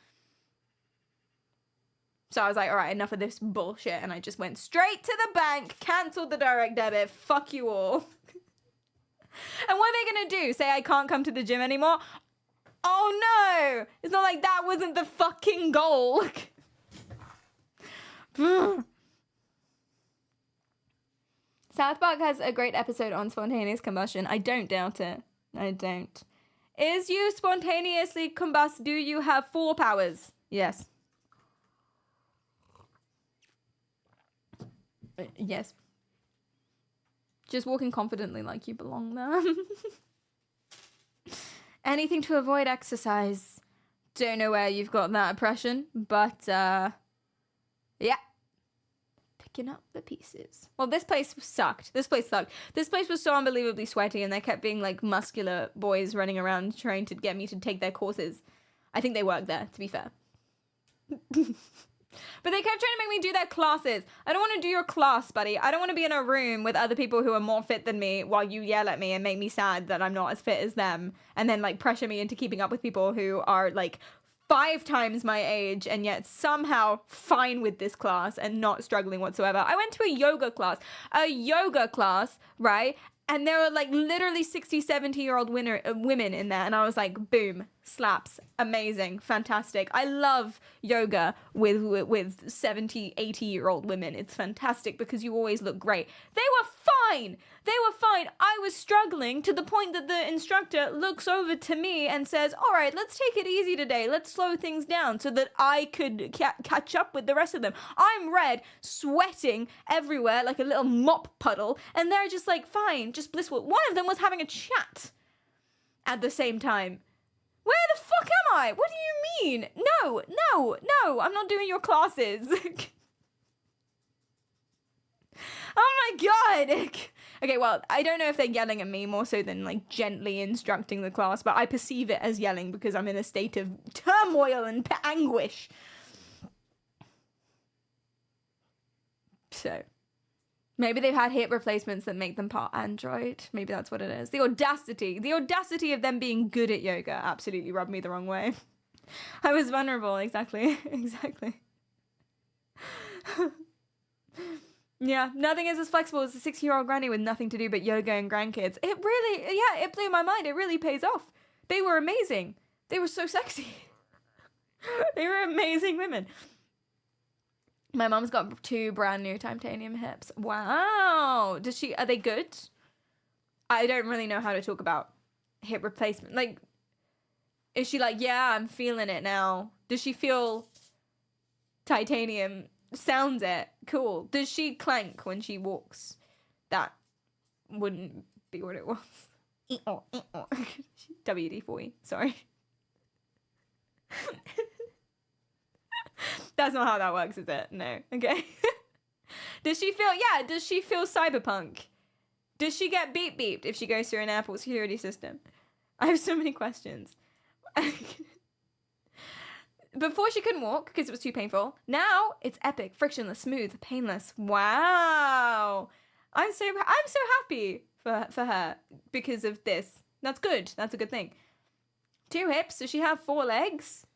So I was like, all right, enough of this bullshit. And I just went straight to the bank, cancelled the direct debit. Fuck you all. And what are they going to do? Say I can't come to the gym anymore? Oh, no. It's not like that wasn't the fucking goal. South Park has a great episode on spontaneous combustion. I don't doubt it. I don't. Is you spontaneously combust? Do you have 4 powers? Yes. Yes. Just walking confidently like you belong there. Anything to avoid exercise. Don't know where you've got that impression, but yeah. Picking up the pieces. Well, this place sucked. This place was so unbelievably sweaty, and they kept being like muscular boys running around trying to get me to take their courses. I think they work there, to be fair. But they kept trying to make me do their classes. I don't want to do your class, buddy. I don't want to be in a room with other people who are more fit than me while you yell at me and make me sad that I'm not as fit as them, and then like pressure me into keeping up with people who are like 5 times my age and yet somehow fine with this class and not struggling whatsoever. I went to a yoga class, right? And there were like literally 60, 70-year-old women in there. And I was like, boom, slaps, amazing, fantastic. I love yoga with 70, 80-year-old women. It's fantastic because you always look great. They were fine. I was struggling to the point that the instructor looks over to me and says, all right, let's take it easy today. Let's slow things down so that I could catch up with the rest of them. I'm red, sweating everywhere like a little mop puddle. And they're just like, fine, just blissful. One of them was having a chat at the same time. Where the fuck am I? What do you mean? No, I'm not doing your classes. Oh my god. Okay, well, I don't know if they're yelling at me more so than like gently instructing the class, but I perceive it as yelling because I'm in a state of turmoil and anguish. So, maybe they've had hip replacements that make them part android. Maybe that's what it is. The audacity of them being good at yoga absolutely rubbed me the wrong way. I was vulnerable, exactly. Yeah, nothing is as flexible as a 60-year-old granny with nothing to do but yoga and grandkids. It blew my mind. It really pays off. They were amazing. They were so sexy. They were amazing women. My mom's got 2 brand new titanium hips. Wow. Are they good? I don't really know how to talk about hip replacement. Like, Is she like, yeah, I'm feeling it now? Does she feel titanium? Sounds it. Cool. Does she clank when she walks? That wouldn't be what it was. WD-40. Sorry. That's not how that works, is it? No. Okay. Does she feel cyberpunk? Does she get beeped if she goes through an airport security system? I have so many questions. Before she couldn't walk because it was too painful. Now it's epic, frictionless, smooth, painless. Wow. I'm so happy for her because of this. That's good. That's a good thing. 2 hips. Does she have 4 legs?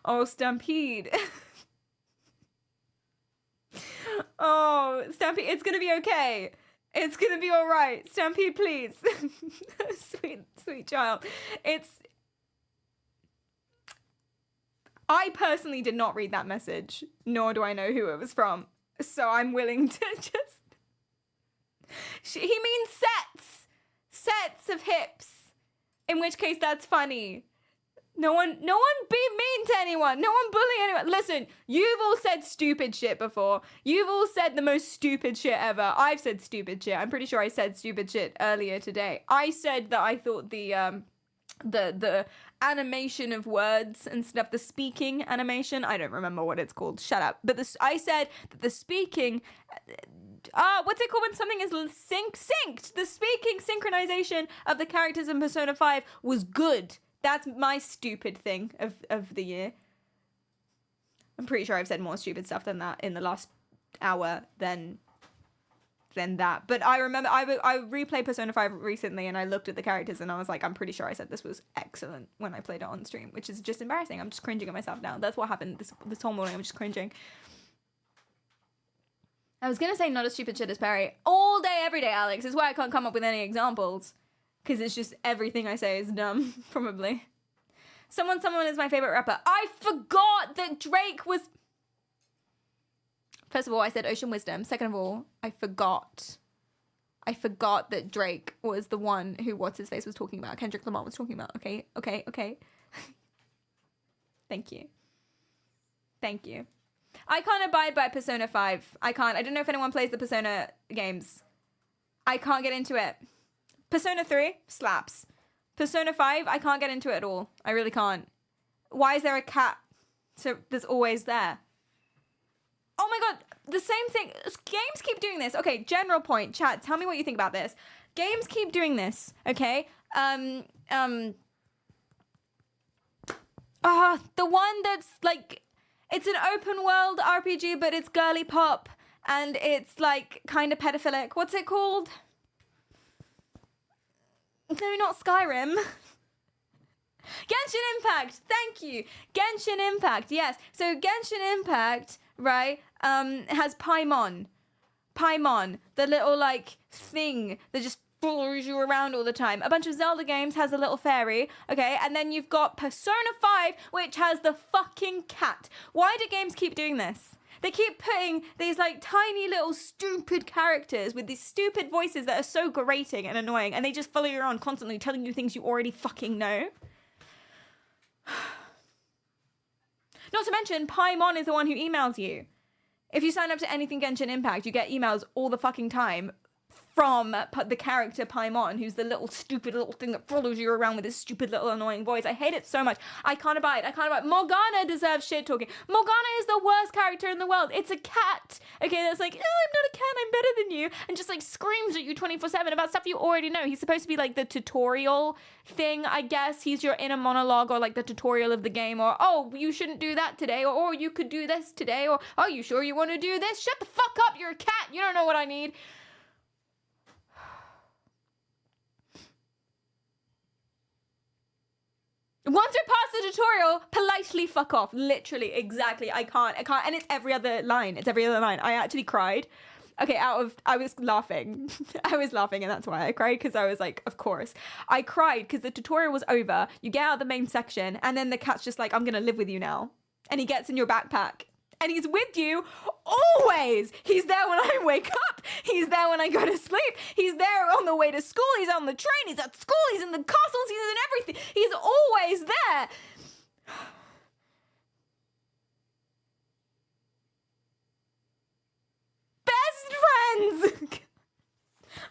Oh, Stampede. Oh, Stampede, it's gonna be okay. It's gonna be all right. Stampede, please. Sweet child. I personally did not read that message, nor do I know who it was from. So I'm willing to just... He means sets. Sets of hips. In which case, that's funny. No one be mean to anyone. No one bully anyone. Listen, you've all said stupid shit before. You've all said the most stupid shit ever. I've said stupid shit. I'm pretty sure I said stupid shit earlier today. I said that I thought the animation of words and stuff, the speaking animation, I don't remember what it's called. Shut up. But I said that the speaking... what's it called when something is synced? The speaking synchronization of the characters in Persona 5 was good. That's my stupid thing of the year. I'm pretty sure I've said more stupid stuff than that in the last hour than that. But I remember I replayed Persona 5 recently and I looked at the characters and I was like, I'm pretty sure I said this was excellent when I played it on stream, which is just embarrassing. I'm just cringing at myself now. That's what happened this whole morning. I'm just cringing. I was gonna say not as stupid shit as Perry. All day, every day, Alex. Is why I can't come up with any examples. Because it's just everything I say is dumb, probably. Someone is my favorite rapper. I forgot that Drake was... First of all, I said Ocean Wisdom. Second of all, I forgot that Drake was the one who What's-His-Face was talking about. Kendrick Lamar was talking about. Okay. Thank you. I can't abide by Persona 5. I can't. I don't know if anyone plays the Persona games. I can't get into it. Persona 3 slaps. Persona 5, I can't get into it at all. I really can't. Why is there a cat that's always there? Oh my god, the same thing. Games keep doing this. Okay, general point. Chat, tell me what you think about this. Games keep doing this, okay? The one that's like, it's an open world RPG, but it's girly pop, and it's like kind of pedophilic. What's it called? No, not Skyrim. Genshin Impact. Thank you. Genshin Impact. Yes. So Genshin Impact, right, has Paimon. Paimon, the little like thing that just follows you around all the time. A bunch of Zelda games has a little fairy, okay? And then you've got Persona 5, which has the fucking cat. Why do games keep doing this? They keep putting these like tiny little stupid characters with these stupid voices that are so grating and annoying, and they just follow you around constantly telling you things you already fucking know. Not to mention, Paimon is the one who emails you. If you sign up to anything Genshin Impact, you get emails all the fucking time from the character Paimon, who's the little stupid little thing that follows you around with his stupid little annoying voice. I hate it so much. I can't abide. Morgana deserves shit talking. Morgana is the worst character in the world. It's a cat. Okay, that's like, oh, I'm not a cat, I'm better than you. And just like screams at you 24/7 about stuff you already know. He's supposed to be like the tutorial thing, I guess. He's your inner monologue or like the tutorial of the game, or, oh, you shouldn't do that today, or, oh, you could do this today, or, oh, you sure you want to do this? Shut the fuck up, you're a cat. You don't know what I need. Once we pass the tutorial, politely fuck off. Literally, exactly. I can't. And it's every other line. I actually cried. Okay, I was laughing. I was laughing, and that's why I cried, because I was like, of course. I cried because the tutorial was over. You get out of the main section, and then the cat's just like, I'm going to live with you now. And he gets in your backpack. and he's with you always. He's there when I wake up. He's there when I go to sleep. He's there on the way to school. He's on the train. He's at school. He's in the castles. He's in everything. He's always there. Best friends.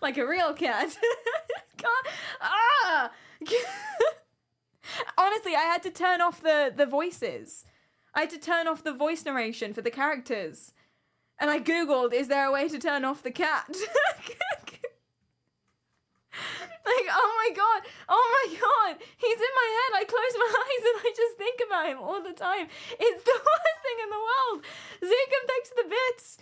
Like a real cat. Honestly, I had to turn off the voices. I had to turn off the voice narration for the characters. And I googled, is there a way to turn off the cat? Like, oh my god, he's in my head. I close my eyes and I just think about him all the time. It's the worst thing in the world. Zekum takes the bits.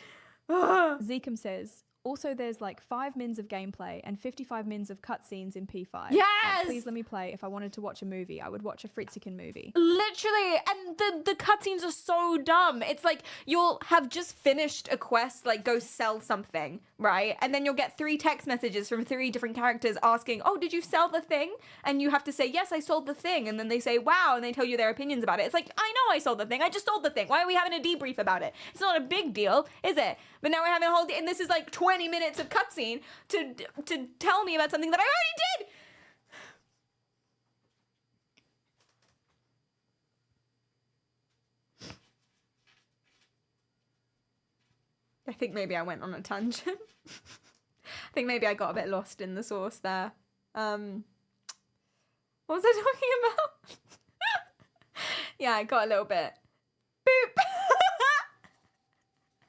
Zekum says, also there's like 5 mins of gameplay and 55 mins of cutscenes in P5. Yes! Please let me play. If I wanted to watch a movie, I would watch a Fritzikin movie. Literally, and the cutscenes are so dumb. It's like you'll have just finished a quest, like go sell something, right? And then you'll get 3 text messages from 3 different characters asking, oh, did you sell the thing? And you have to say, yes, I sold the thing. And then they say, wow, and they tell you their opinions about it. It's like, I know I sold the thing. I just sold the thing. Why are we having a debrief about it? It's not a big deal, is it? But now we're having a whole, and this is like 20 minutes of cutscene to tell me about something that I already did. I think maybe I went on a tangent. I think maybe I got a bit lost in the sauce there. What was I talking about? Yeah, I got a little bit. Boop.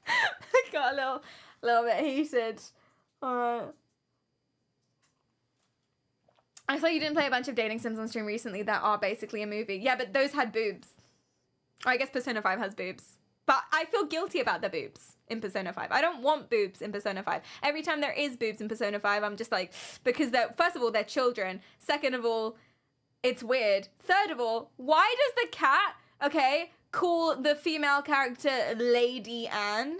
I got a little bit heated. Alright. I thought you didn't play a bunch of dating sims on stream recently that are basically a movie. Yeah, but those had boobs. Or I guess Persona 5 has boobs. But I feel guilty about the boobs in Persona 5. I don't want boobs in Persona 5. Every time there is boobs in Persona 5, I'm just like, because they're, first of all, they're children. Second of all, it's weird. Third of all, why does the cat, okay, call the female character Lady Anne?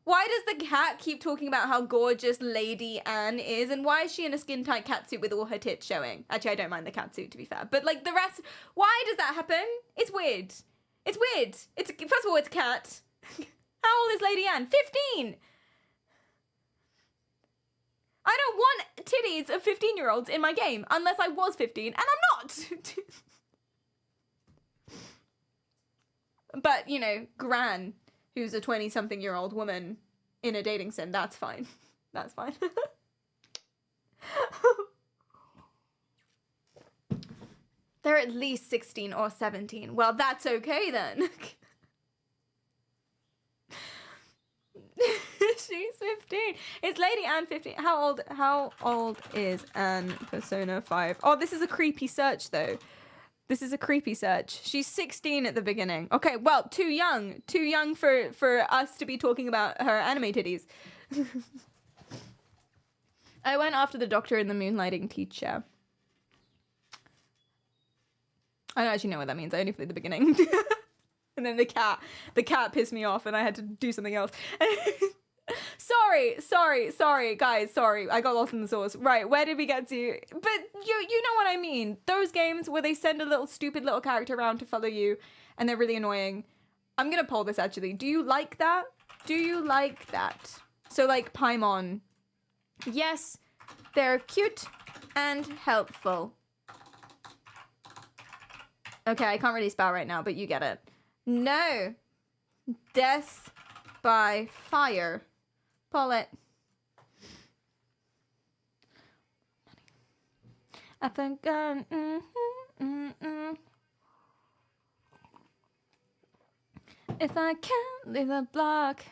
Why does the cat keep talking about how gorgeous Lady Anne is? And why is she in a skin-tight catsuit with all her tits showing? Actually, I don't mind the catsuit, to be fair. But, like, the rest, why does that happen? It's weird. It's weird. It's, first of all, it's a cat. How old is Lady Anne? 15! I don't want titties of 15-year-olds in my game, unless I was 15, and I'm not! But, you know, Gran, who's a 20-something-year-old woman in a dating sim, that's fine. That's fine. They're at least 16 or 17. Well, that's okay then. She's 15. Is Lady Anne 15? How old is Anne Persona 5? Oh, this is a creepy search though. This is a creepy search. She's 16 at the beginning. Okay, well, too young. Too young for us to be talking about her anime titties. I went after the doctor and the moonlighting teacher. I don't actually know what that means. I only played the beginning. And then the cat pissed me off and I had to do something else. Sorry, guys, sorry. I got lost in the sauce. Right, where did we get to? But you know what I mean. Those games where they send a little stupid little character around to follow you and they're really annoying. I'm gonna poll this actually. Do you like that? Do you like that? So like Paimon. Yes, they're cute and helpful. Okay, I can't really spell right now, but you get it. No. Death by fire. Pull it. I think if I can't leave the block.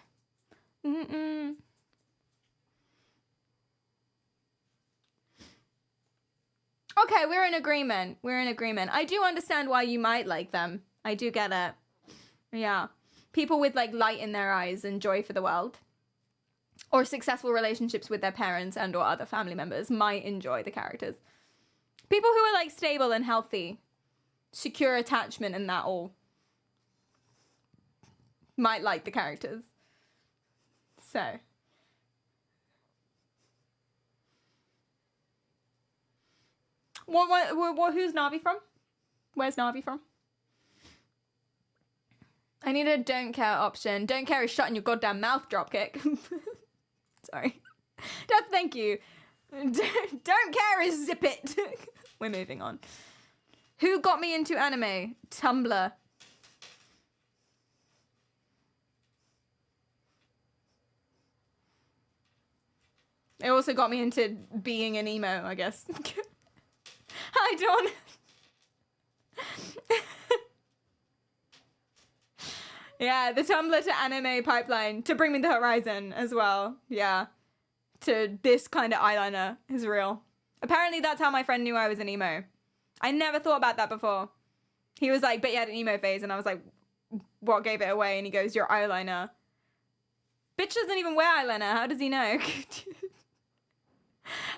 Okay, we're in agreement. We're in agreement. I do understand why you might like them. I do get it. Yeah. People with like light in their eyes and joy for the world. Or successful relationships with their parents and or other family members might enjoy the characters. People who are like stable and healthy, secure attachment and that all might like the characters. So. Who's Navi from? Where's Navi from? I need a don't care option. Don't care is shut in your goddamn mouth, dropkick. Sorry. Dad, thank you. Don't care is zip it. We're moving on. Who got me into anime? Tumblr. It also got me into being an emo, I guess. Hi, Dawn. Yeah, the Tumblr to anime pipeline to bring me the horizon as well. Yeah. To this kind of eyeliner is real. Apparently that's how my friend knew I was an emo. I never thought about that before. He was like, but you had an emo phase. And I was like, what gave it away? And he goes, your eyeliner. Bitch doesn't even wear eyeliner. How does he know?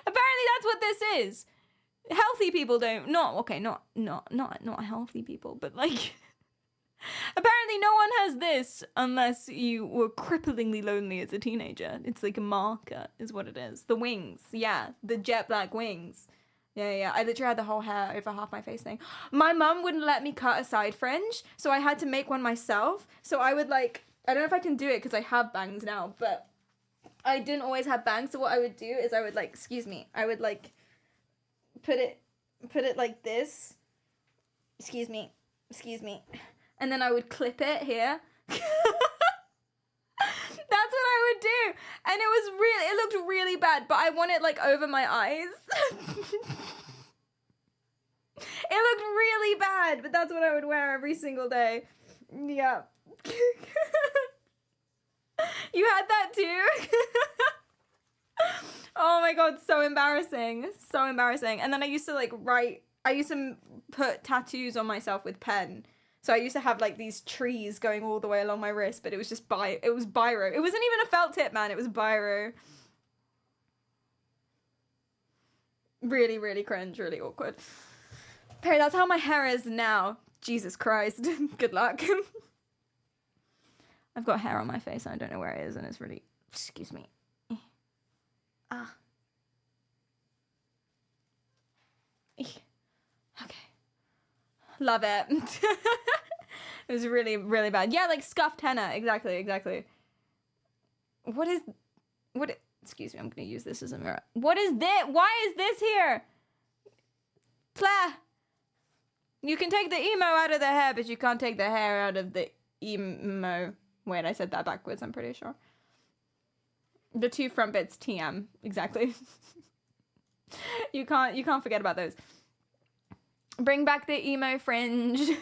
Apparently that's what this is. Healthy people don't, not healthy people, but like, apparently no one has this unless you were cripplingly lonely as a teenager. It's like a marker is what it is. The wings, yeah, the jet black wings. Yeah. I literally had the whole hair over half my face thing. My mum wouldn't let me cut a side fringe, so I had to make one myself. So I would like, I don't know if I can do it because I have bangs now, but I didn't always have bangs. So what I would do is I would like, I would like put it like this. Excuse me. And then I would clip it here. That's what I would do. And it looked really bad, but I want it like over my eyes. It looked really bad, but that's what I would wear every single day. Yeah. You had that too? Oh my god, so embarrassing. So embarrassing. And then I used to put tattoos on myself with pen. So I used to have like these trees going all the way along my wrist, but it was just biro. It wasn't even a felt tip, man. It was biro. Really, really cringe, really awkward. Perry, that's how my hair is now. Jesus Christ. Good luck. I've got hair on my face and I don't know where it is, and it's really, excuse me. Okay. Love it. It was really, really bad. Yeah, like scuffed henna. Exactly. Excuse me, I'm going to use this as a mirror. What is this? Why is this here? Plah. You can take the emo out of the hair, but you can't take the hair out of the emo. Wait, I said that backwards, I'm pretty sure. The two front bits, TM. Exactly. You can't forget about those. Bring back the emo fringe. The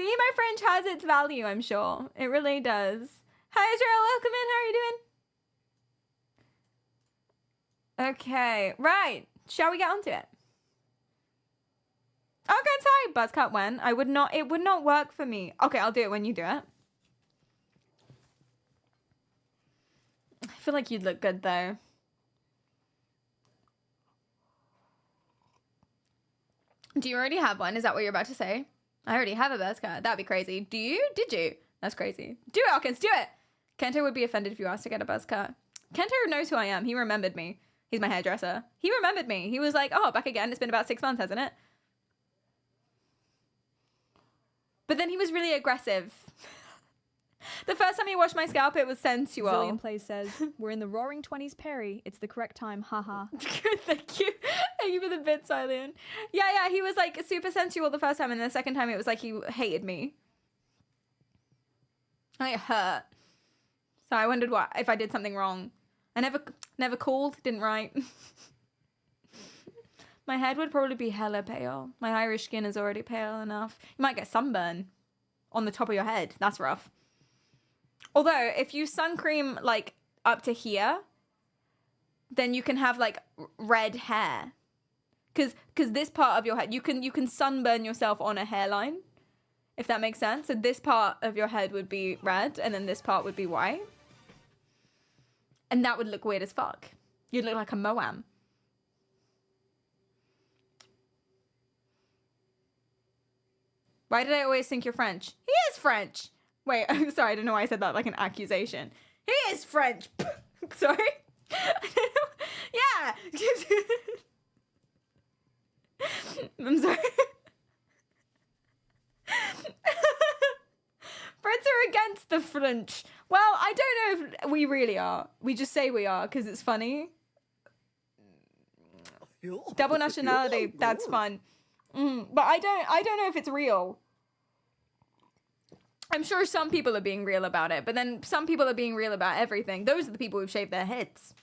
emo fringe has its value, I'm sure. It really does. Hi, Israel. Welcome in. How are you doing? Okay. Right. Shall we get onto it? Okay, sorry. Buzzcut when? It would not work for me. Okay, I'll do it when you do it. I feel like you'd look good though. Do you already have one? Is that what you're about to say? I already have a buzz cut. That'd be crazy. Do you? Did you? That's crazy. Do it, Hawkins. Do it. Kento would be offended if you asked to get a buzz cut. Kento knows who I am. He remembered me. He's my hairdresser. He remembered me. He was like, oh, back again. It's been about 6 months, hasn't it? But then he was really aggressive. The first time he washed my scalp, it was sensual. Zillion Plays says, we're in the roaring 20s, Perry. It's the correct time, haha. Thank you. Thank you for the bit, Silent. Yeah, he was like super sensual the first time, and the second time it was like he hated me. It hurt. So I wondered if I did something wrong. I never called, didn't write. My head would probably be hella pale. My Irish skin is already pale enough. You might get sunburn on the top of your head. That's rough. Although, if you sun cream, like, up to here, then you can have, like, red hair. Because this part of your head, you can sunburn yourself on a hairline, if that makes sense. So this part of your head would be red, and then this part would be white. And that would look weird as fuck. You'd look like a Moam. Why did I always think you're French? He is French! Wait, I'm sorry, I don't know why I said that like an accusation. He is French! Sorry? Yeah! I'm sorry. against the French. Well, I don't know if we really are. We just say we are because it's funny. Double nationality, that's fun. But I don't know if it's real. I'm sure some people are being real about it, but then some people are being real about everything. Those are the people who've shaved their heads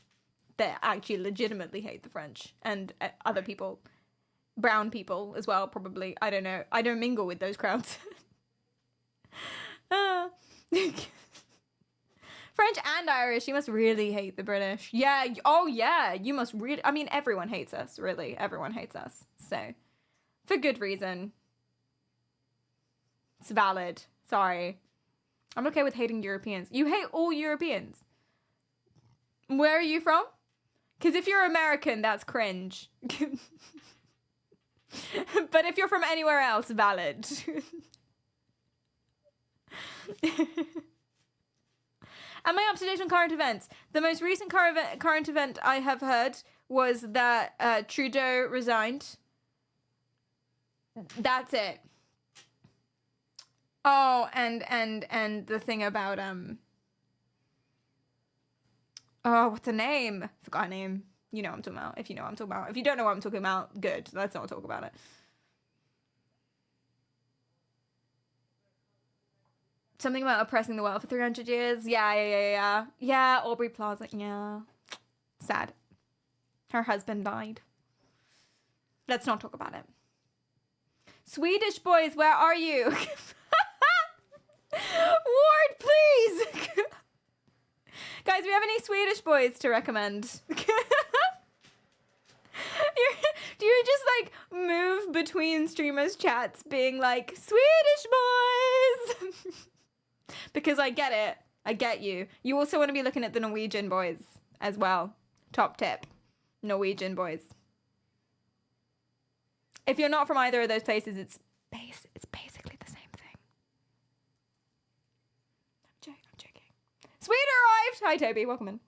that actually legitimately hate the French and other people. Brown people as well, probably. I don't know. I don't mingle with those crowds. French and Irish, you must really hate the British. Yeah, oh yeah, you must really... I mean, everyone hates us, really. Everyone hates us. So, for good reason. It's valid. Sorry. I'm okay with hating Europeans. You hate all Europeans. Where are you from? Because if you're American, that's cringe. But if you're from anywhere else, valid. Am I up to date on current events? The most recent current event I have heard was that Trudeau resigned. That's it. Oh, and the thing about oh, what's the name? Forgot her name. You know what I'm talking about. If you know what I'm talking about. If you don't know what I'm talking about, good. Let's not talk about it. Something about oppressing the world for 300 years. Yeah. Yeah, Aubrey Plaza. Yeah. Sad. Her husband died. Let's not talk about it. Swedish boys, where are you? Ward, please! Guys, we have any Swedish boys to recommend? Do you just like move between streamers' chats being like, Swedish boys? Because I get it. I get you. You also want to be looking at the Norwegian boys as well. Top tip. Norwegian boys. If you're not from either of those places, it's basically the same thing. I'm joking. Sweden arrived! Hi, Toby. Welcome in.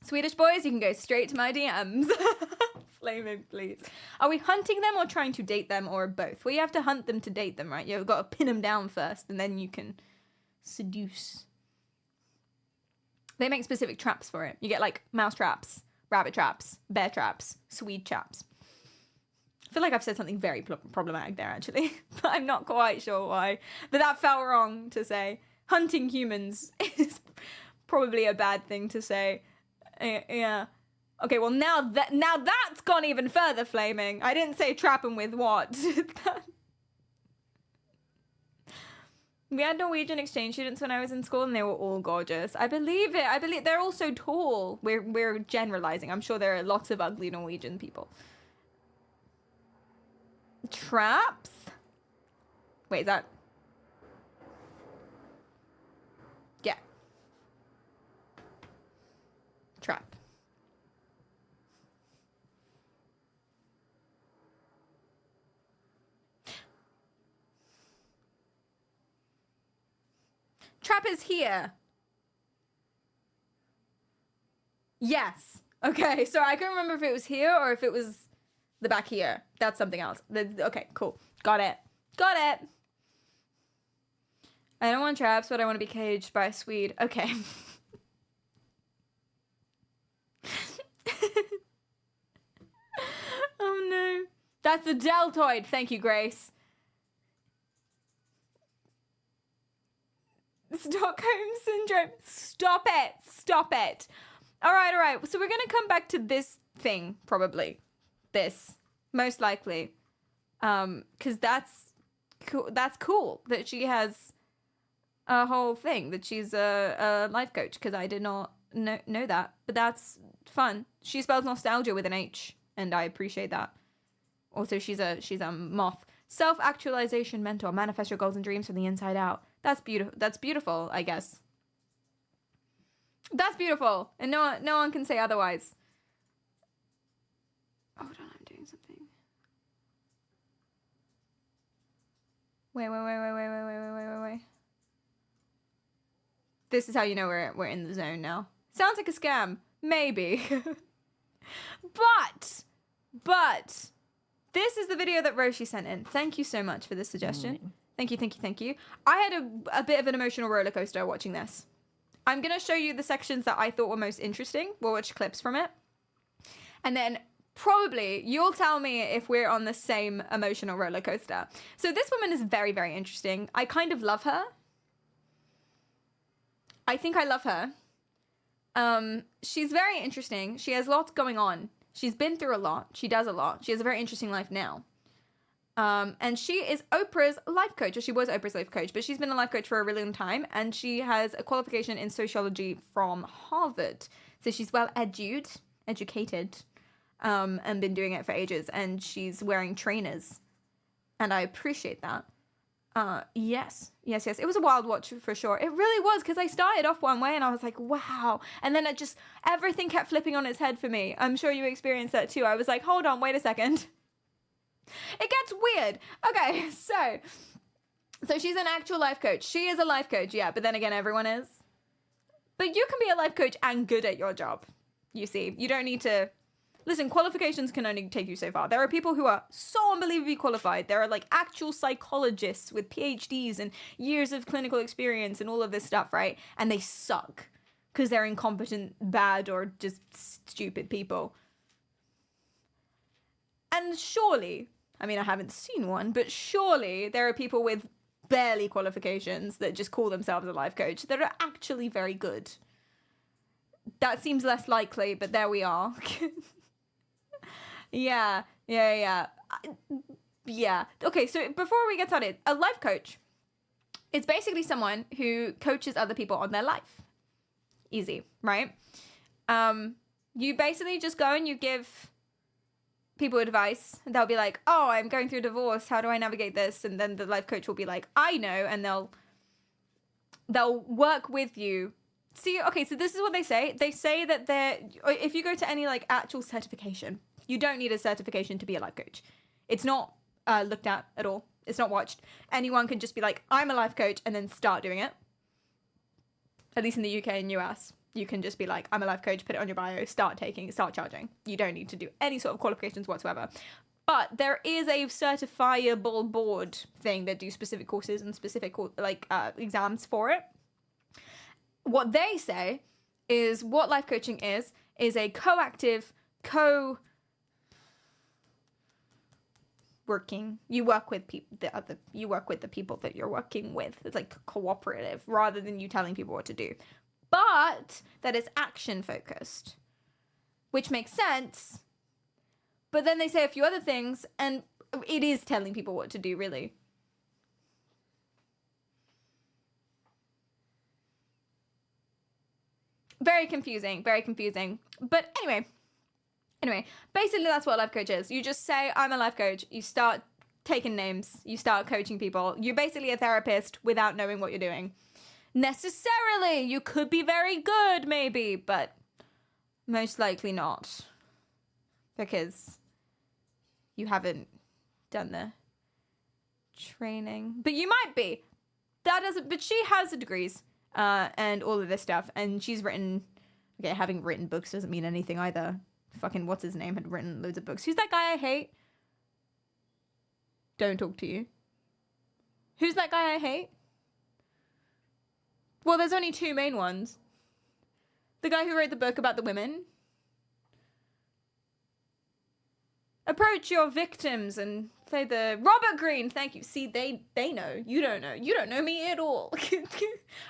Swedish boys, you can go straight to my DMs. Flaming, please. Are we hunting them or trying to date them or both? Well, you have to hunt them to date them, right? You've got to pin them down first and then you can seduce. They make specific traps for it. You get like mouse traps, rabbit traps, bear traps, Swede traps. I feel like I've said something very problematic there, actually. But I'm not quite sure why. But that felt wrong to say. Hunting humans is probably a bad thing to say. Yeah. Okay, well, now that's gone even further, Flaming. I didn't say trap them with what. We had Norwegian exchange students when I was in school, and they were all gorgeous. I believe it. I believe they're all so tall. We're generalizing. I'm sure there are lots of ugly Norwegian people. Traps? Wait, is that... Yeah. Trap. Trap is here. Yes. Okay, so I can't remember if it was here or if it was the back here. That's something else. Okay, cool. Got it. Got it. I don't want traps, but I want to be caged by a Swede. Okay. Oh no. That's the deltoid. Thank you, Grace. Stockholm Syndrome. Stop it. Stop it. All right. So we're going to come back to this thing, probably. This. Most likely. Because that's cool that she has a whole thing, that she's a life coach, because I did not know that. But that's fun. She spells nostalgia with an H, and I appreciate that. Also, she's a moth. Self-actualization mentor. Manifest your goals and dreams from the inside out. That's beautiful. That's beautiful, I guess. That's beautiful. And no one can say otherwise. Hold on, I'm doing something. Wait. This is how you know we're in the zone now. Sounds like a scam. Maybe. But this is the video that Roshi sent in. Thank you so much for this suggestion. Thank you, thank you, thank you. I had a bit of an emotional roller coaster watching this. I'm going to show you the sections that I thought were most interesting. We'll watch clips from it. And then probably you'll tell me if we're on the same emotional roller coaster. So this woman is very, very interesting. I kind of love her. I think I love her. She's very interesting. She has lots going on. She's been through a lot. She does a lot. She has a very interesting life now. And she is Oprah's life coach, or she was Oprah's life coach, but she's been a life coach for a really long time, and she has a qualification in sociology from Harvard. So she's well educated, and been doing it for ages, and she's wearing trainers, and I appreciate that. Yes. It was a wild watch for sure. It really was, because I started off one way and I was like, wow. And then everything kept flipping on its head for me. I'm sure you experienced that too. I was like, hold on, wait a second. It gets weird. Okay, so she's an actual life coach. She is a life coach, yeah, but then again, everyone is. But you can be a life coach and good at your job, you see. You don't need to... Listen, qualifications can only take you so far. There are people who are so unbelievably qualified. There are like actual psychologists with PhDs and years of clinical experience and all of this stuff, right? And they suck because they're incompetent, bad, or just stupid people. And surely, I mean, I haven't seen one, but surely there are people with barely qualifications that just call themselves a life coach that are actually very good. That seems less likely, but there we are. Yeah. Okay, so before we get started, a life coach is basically someone who coaches other people on their life. Easy, right? You basically just go and you give people advice. They'll be like, oh, I'm going through a divorce. How do I navigate this? And then the life coach will be like, I know. And they'll work with you. See, okay, so this is what they say. They say that if you go to any like actual certification, you don't need a certification to be a life coach. It's not looked at all. It's not watched. Anyone can just be like, I'm a life coach, and then start doing it. At least in the UK and US, you can just be like, I'm a life coach, put it on your bio, start charging. You don't need to do any sort of qualifications whatsoever. But there is a certifiable board thing that do specific courses and specific exams for it. What they say is what life coaching is a coactive, working. You work with you work with the people that you're working with. It's like cooperative rather than you telling people what to do. But that is action focused, which makes sense. But then they say a few other things, and it is telling people what to do, really. Very confusing. But anyway, basically that's what a life coach is. You just say, I'm a life coach. You start taking names. You start coaching people. You're basically a therapist without knowing what you're doing. Necessarily, you could be very good, maybe, but most likely not. Because you haven't done the training. But you might be. But she has the degrees. And all of this stuff, and she's written, okay, having written books doesn't mean anything either. Fucking what's his name had written loads of books. Who's that guy I hate? Don't talk to you. Who's that guy I hate? Well, there's only two main ones. The guy who wrote the book about the women. Approach your victims and say the Robert Greene. Thank you. See, they know. You don't know. You don't know me at all.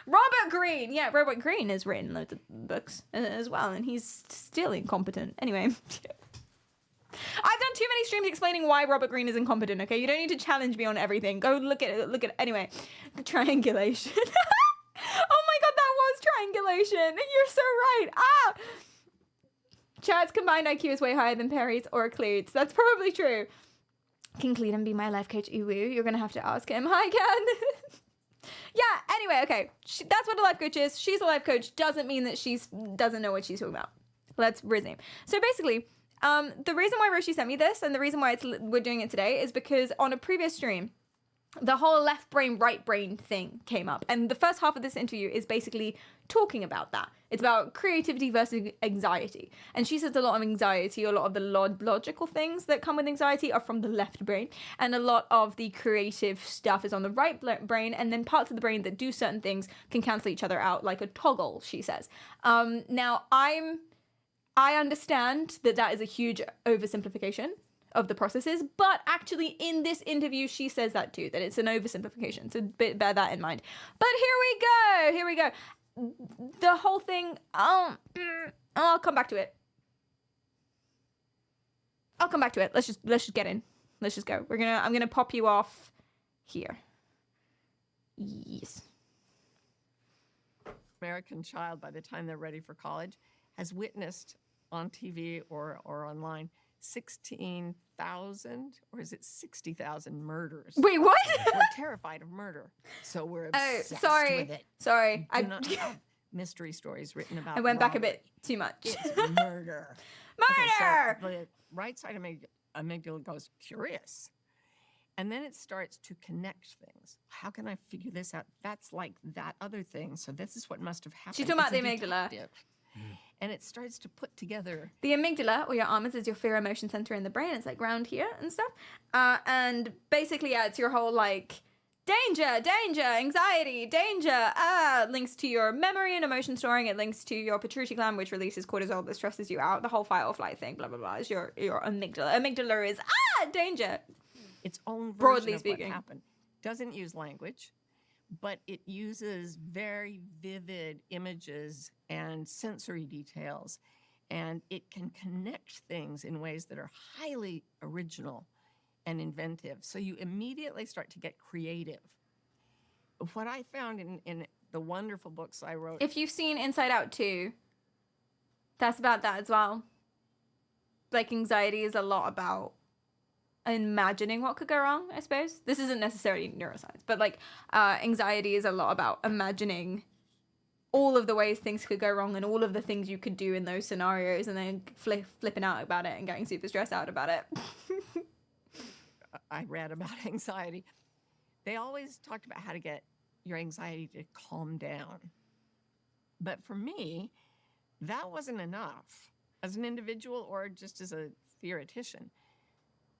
Robert Greene. Yeah, Robert Greene has written loads of books as well, and he's still incompetent. Anyway. I've done too many streams explaining why Robert Greene is incompetent, okay? You don't need to challenge me on everything. Go look at it. Anyway, triangulation. Oh my god, that was triangulation. You're so right. Chad's combined IQ is way higher than Perry's or Cleet's. That's probably true. Can Cleedon be my life coach? Uwu, you're going to have to ask him. Hi, Ken. Yeah, anyway, okay. That's what a life coach is. She's a life coach. Doesn't mean that she doesn't know what she's talking about. Let's resume. So basically, the reason why Roshi sent me this and the reason why we're doing it today is because on a previous stream, the whole left brain, right brain thing came up. And the first half of this interview is basically talking about that. It's about creativity versus anxiety. And she says a lot of anxiety, a lot of the logical things that come with anxiety are from the left brain. And a lot of the creative stuff is on the right brain. And then parts of the brain that do certain things can cancel each other out, like a toggle, she says. Now, I understand that that is a huge oversimplification of the processes, but actually in this interview she says that too, that it's an oversimplification, so bear that in mind. But here we go. The whole thing, I'll come back to it. Let's just get in. Let's just go. I'm gonna pop you off here. Yes. American child, by the time they're ready for college, has witnessed on TV or online 16,000, or is it 60,000 murders? Wait, what? We're terrified of murder, so we're obsessed with it. Sorry. Do not have mystery stories written about. I went back a robbery. bit too much. It's murder. Murder! Okay, so the right side amygdala goes curious. And then it starts to connect things. How can I figure this out? That's like that other thing. So this is what must have happened. She's talking about It's the a amygdala. detective. And it starts to put together. The amygdala, or your almonds, is your fear emotion center in the brain. It's like round here and stuff. And basically, yeah, it's your whole like danger, anxiety, danger. Links to your memory and emotion storing. It links to your pituitary gland, which releases cortisol that stresses you out. The whole fight or flight thing, blah blah blah, is your amygdala. Amygdala is danger. Its own version Broadly of speaking. what happened. Doesn't use language, but it uses very vivid images and sensory details, and it can connect things in ways that are highly original and inventive. So you immediately start to get creative. What I found in the wonderful books I wrote. If you've seen Inside Out 2, that's about that as well. Like, anxiety is a lot about imagining what could go wrong, I suppose. This isn't necessarily neuroscience, but like anxiety is a lot about imagining all of the ways things could go wrong and all of the things you could do in those scenarios, and then flipping out about it and getting super stressed out about it. I read about anxiety. They always talked about how to get your anxiety to calm down. But for me, that wasn't enough as an individual or just as a theoretician.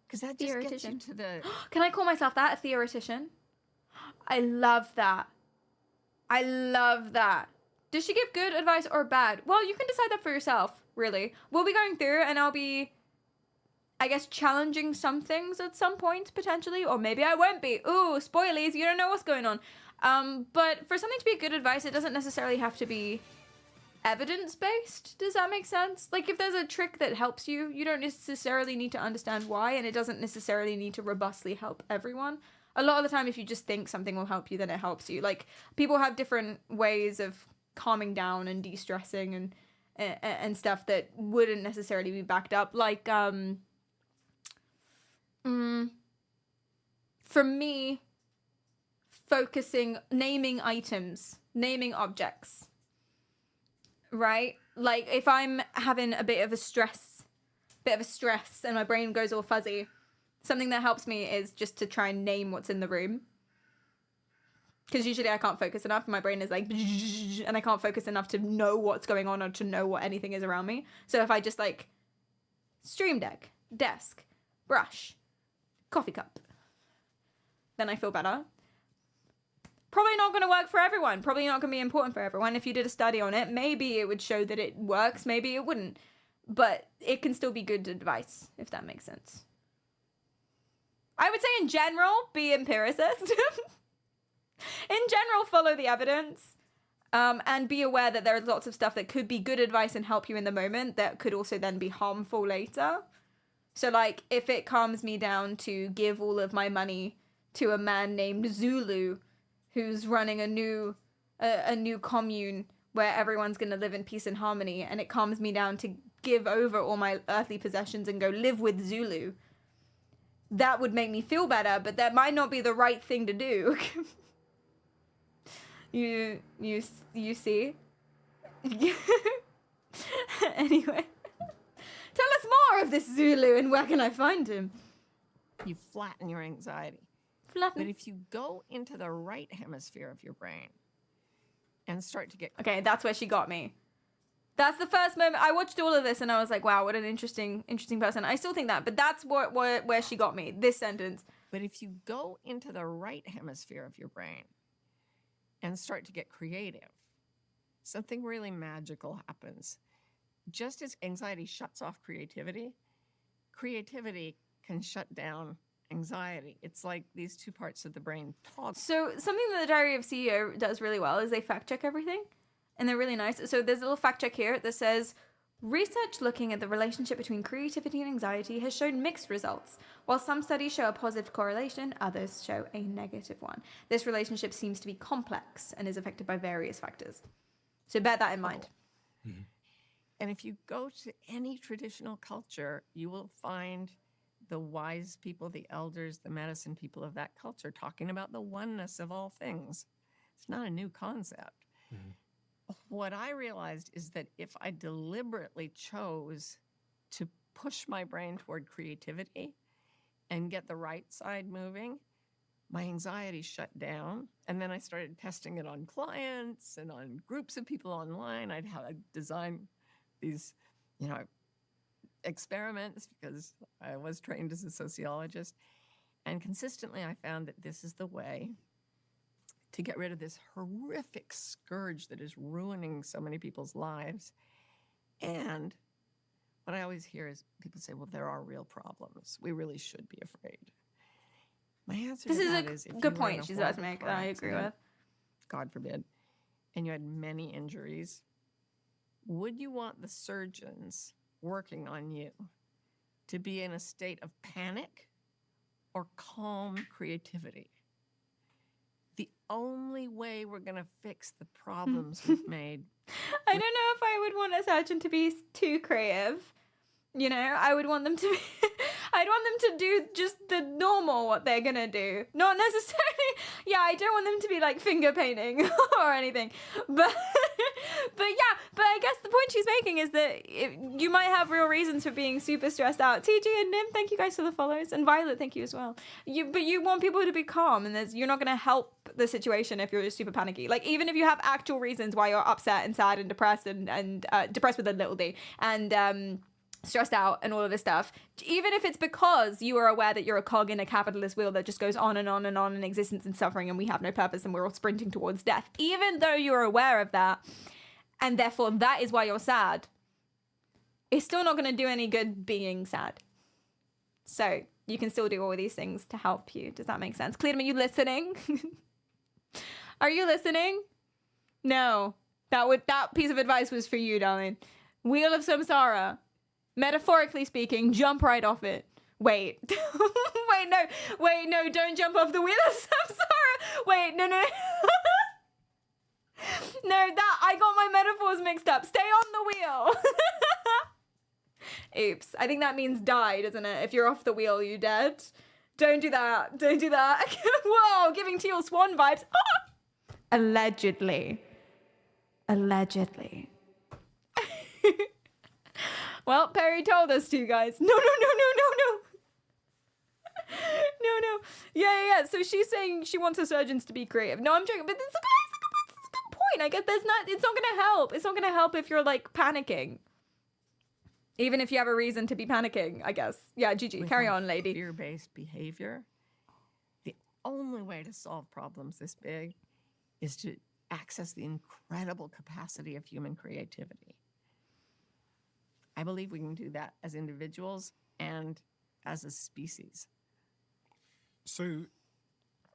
Because that just gets you to the... Can I call myself that? A theoretician? I love that. Does she give good advice or bad? Well, you can decide that for yourself, really. We'll be going through and I'll be, I guess, challenging some things at some point, potentially. Or maybe I won't be. Ooh, spoilies, you don't know what's going on. But for something to be good advice, it doesn't necessarily have to be evidence-based. Does that make sense? Like, if there's a trick that helps you, you don't necessarily need to understand why, and it doesn't necessarily need to robustly help everyone. A lot of the time, if you just think something will help you, then it helps you. Like, people have different ways of calming down and de-stressing and stuff that wouldn't necessarily be backed up. Like, for me, focusing, naming items, naming objects, right? Like, if I'm having a bit of a stress and my brain goes all fuzzy, something that helps me is just to try and name what's in the room. Because usually I can't focus enough. My brain is like, and I can't focus enough to know what's going on or to know what anything is around me. So if I just like, Stream Deck, desk, brush, coffee cup, then I feel better. Probably not going to work for everyone. Probably not going to be important for everyone. If you did a study on it, maybe it would show that it works. Maybe it wouldn't. But it can still be good advice, if that makes sense. I would say in general, be empiricist. In general, follow the evidence. And be aware that there's lots of stuff that could be good advice and help you in the moment that could also then be harmful later. So, like, if it calms me down to give all of my money to a man named Zulu, who's running a new commune where everyone's going to live in peace and harmony, and it calms me down to give over all my earthly possessions and go live with Zulu, that would make me feel better, but that might not be the right thing to do. You see? Anyway. Tell us more of this Zulu and where can I find him? You flatten your anxiety. But Flatten. if you go into the right hemisphere of your brain and start to get Okay, that's where she got me. That's the first moment I watched all of this and I was like, wow, what an interesting person. I still think that, but that's where she got me. This sentence. But if you go into the right hemisphere of your brain and start to get creative, something really magical happens. Just as anxiety shuts off creativity, creativity can shut down anxiety. It's like these two parts of the brain talk. So something that the Diary of CEO does really well is they fact check everything. And they're really nice. So there's a little fact check here that says, research looking at the relationship between creativity and anxiety has shown mixed results. While some studies show a positive correlation, others show a negative one. This relationship seems to be complex and is affected by various factors. So bear that in mind. And if you go to any traditional culture, you will find the wise people, the elders, the medicine people of that culture talking about the oneness of all things. It's not a new concept. What I realized is that if I deliberately chose to push my brain toward creativity and get the right side moving, my anxiety shut down. And then I started testing it on clients and on groups of people online. I'd design these, experiments because I was trained as a sociologist. And consistently, I found that this is the way to get rid of this horrific scourge that is ruining so many people's lives. And what I always hear is people say, well, there are real problems. We really should be afraid. My answer This to is that a is if you good were in point a she's about to horrible make. car I agree accident, with. God forbid, and you had many injuries, would you want the surgeons working on you to be in a state of panic or calm creativity? The only way we're going to fix the problems we've made. I don't know if I would want a surgeon to be too creative. I would want them to be, I'd want them to do just the normal what they're gonna do. Not necessarily, I don't want them to be like finger painting or anything. But I guess the point she's making is that you might have real reasons for being super stressed out. TG and Nim, thank you guys for the follows. And Violet, thank you as well. But you want people to be calm, and you're not gonna help the situation if you're just super panicky. Like, even if you have actual reasons why you're upset and sad and depressed and depressed with a little d, and stressed out and all of this stuff, even if it's because you are aware that you're a cog in a capitalist wheel that just goes on and on and on in existence and suffering, and we have no purpose and we're all sprinting towards death, even though you're aware of that, and therefore that is why you're sad, it's still not going to do any good being sad. So you can still do all of these things to help you. Does that make sense? Cleedom, are you listening? Are you listening? No. That piece of advice was for you, darling. Wheel of Samsara. Metaphorically speaking, jump right off it. Wait. Wait, no, don't jump off the wheel of Samsara. Wait, no. No, I got my metaphors mixed up. Stay on the wheel. Oops. I think that means die, doesn't it? If you're off the wheel, you dead. Don't do that. Whoa, giving Teal Swan vibes. Allegedly. Well, Perry told us to, guys. No. No. Yeah. So she's saying she wants her surgeons to be creative. No, I'm joking, but it's a good point. I guess it's not going to help. It's not going to help if you're like panicking. Even if you have a reason to be panicking, I guess. Yeah, Gigi, carry on, lady. Fear-based behavior. The only way to solve problems this big is to access the incredible capacity of human creativity. I believe we can do that as individuals and as a species. So,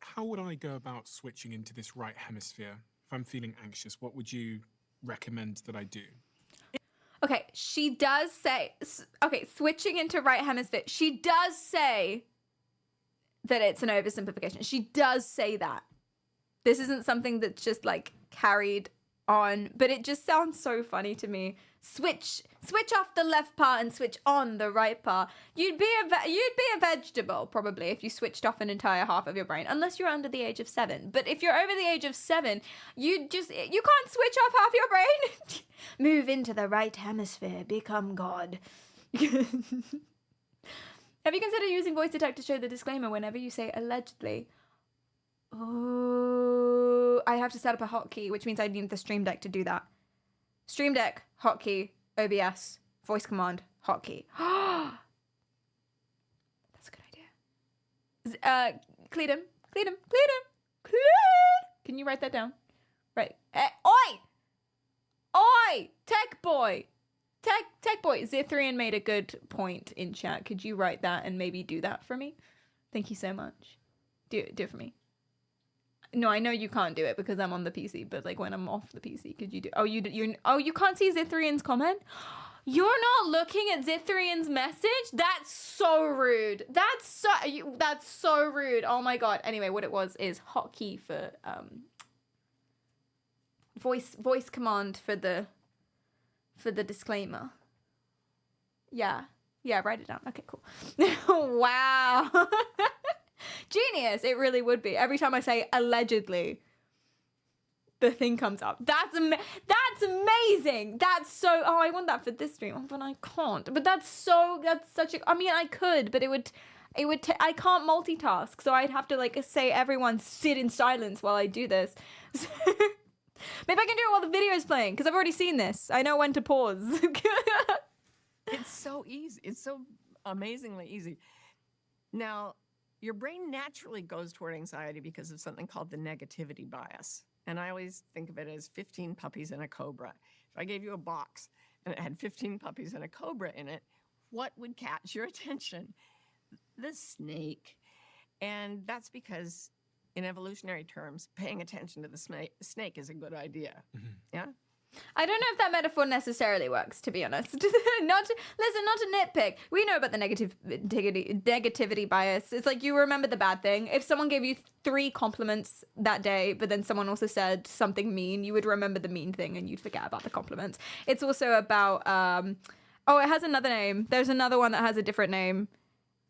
how would I go about switching into this right hemisphere? If I'm feeling anxious, what would you recommend that I do? Okay, she does say, switching into right hemisphere, she does say that it's an oversimplification. She does say that. This isn't something that's just like carried on, but it just sounds so funny to me. Switch off the left part and switch on the right part. You'd be a vegetable probably if you switched off an entire half of your brain, unless you're under the age of 7. But if you're over the age of 7, you can't switch off half your brain. Move into the right hemisphere, become God. Have you considered using voice detect to show the disclaimer whenever you say allegedly? Oh, I have to set up a hotkey, which means I need the Stream Deck to do that. Stream Deck, hotkey, OBS, voice command, hotkey. That's a good idea. Cleedum. Can you write that down? Right. Oi! Tech boy! Tech boy. Zithrian made a good point in chat. Could you write that and maybe do that for me? Thank you so much. Do it for me. No, I know you can't do it because I'm on the PC, but like when I'm off the PC, could you do? Oh, you can't see Zithrian's comment? You're not looking at Zithrian's message? That's so rude. That's so rude. Oh my god. Anyway, what it was is hotkey for voice command for the disclaimer. Yeah, write it down. Okay, cool. Wow. Genius. It really would be. Every time I say allegedly, the thing comes up. That's amazing. That's so. Oh, I want that for this stream, but I can't. But that's such a. I mean, I could, but it would. I can't multitask, so I'd have to like say everyone sit in silence while I do this. Maybe I can do it while the video is playing because I've already seen this. I know when to pause. It's so easy. It's so amazingly easy. Now, your brain naturally goes toward anxiety because of something called the negativity bias. And I always think of it as 15 puppies and a cobra. If I gave you a box and it had 15 puppies and a cobra in it, what would catch your attention? The snake. And that's because, in evolutionary terms, paying attention to the snake is a good idea. Mm-hmm. Yeah? I don't know if that metaphor necessarily works, to be honest. Not to nitpick. We know about the negativity bias. It's like you remember the bad thing. If someone gave you 3 compliments that day, but then someone also said something mean, you would remember the mean thing and you'd forget about the compliments. It's also about, it has another name. There's another one that has a different name.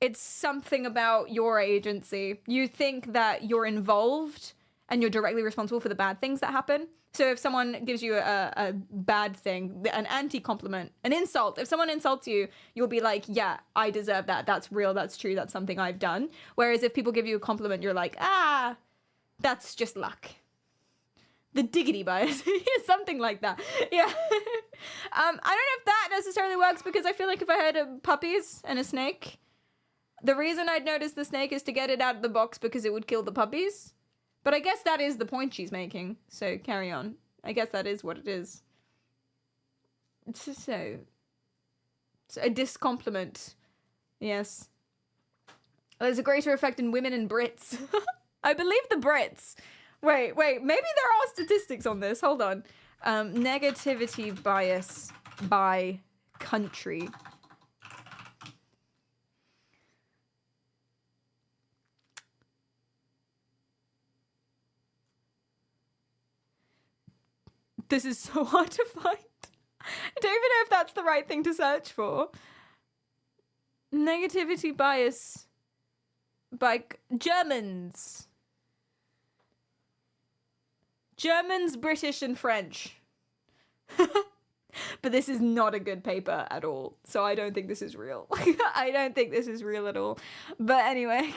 It's something about your agency. You think that you're involved and you're directly responsible for the bad things that happen. So if someone gives you a bad thing, an anti-compliment, an insult, if someone insults you, you'll be like, yeah, I deserve that. That's real. That's true. That's something I've done. Whereas if people give you a compliment, you're like, that's just luck. The diggity bias. Something like that. Yeah. I don't know if that necessarily works because I feel like if I had puppies and a snake, the reason I'd notice the snake is to get it out of the box because it would kill the puppies. But I guess that is the point she's making. So carry on. I guess that is what it is. It's a discompliment. Yes. There's a greater effect in women and Brits. I believe the Brits. Wait. Maybe there are statistics on this. Hold on. Negativity bias by country. This is so hard to find. I don't even know if that's the right thing to search for. Negativity bias by Germans. Germans, British, and French. But this is not a good paper at all. So I don't think this is real. I don't think this is real at all. But anyway.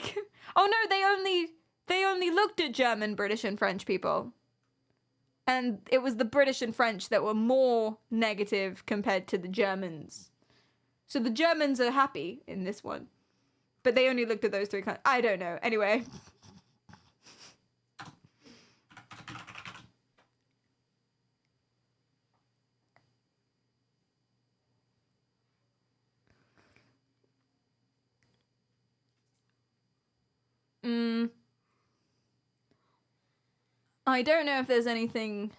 Oh no, they only looked at German, British, and French people. And it was the British and French that were more negative compared to the Germans. So the Germans are happy in this one. But they only looked at those 3 countries. I don't know. Anyway. I don't know if there's anything.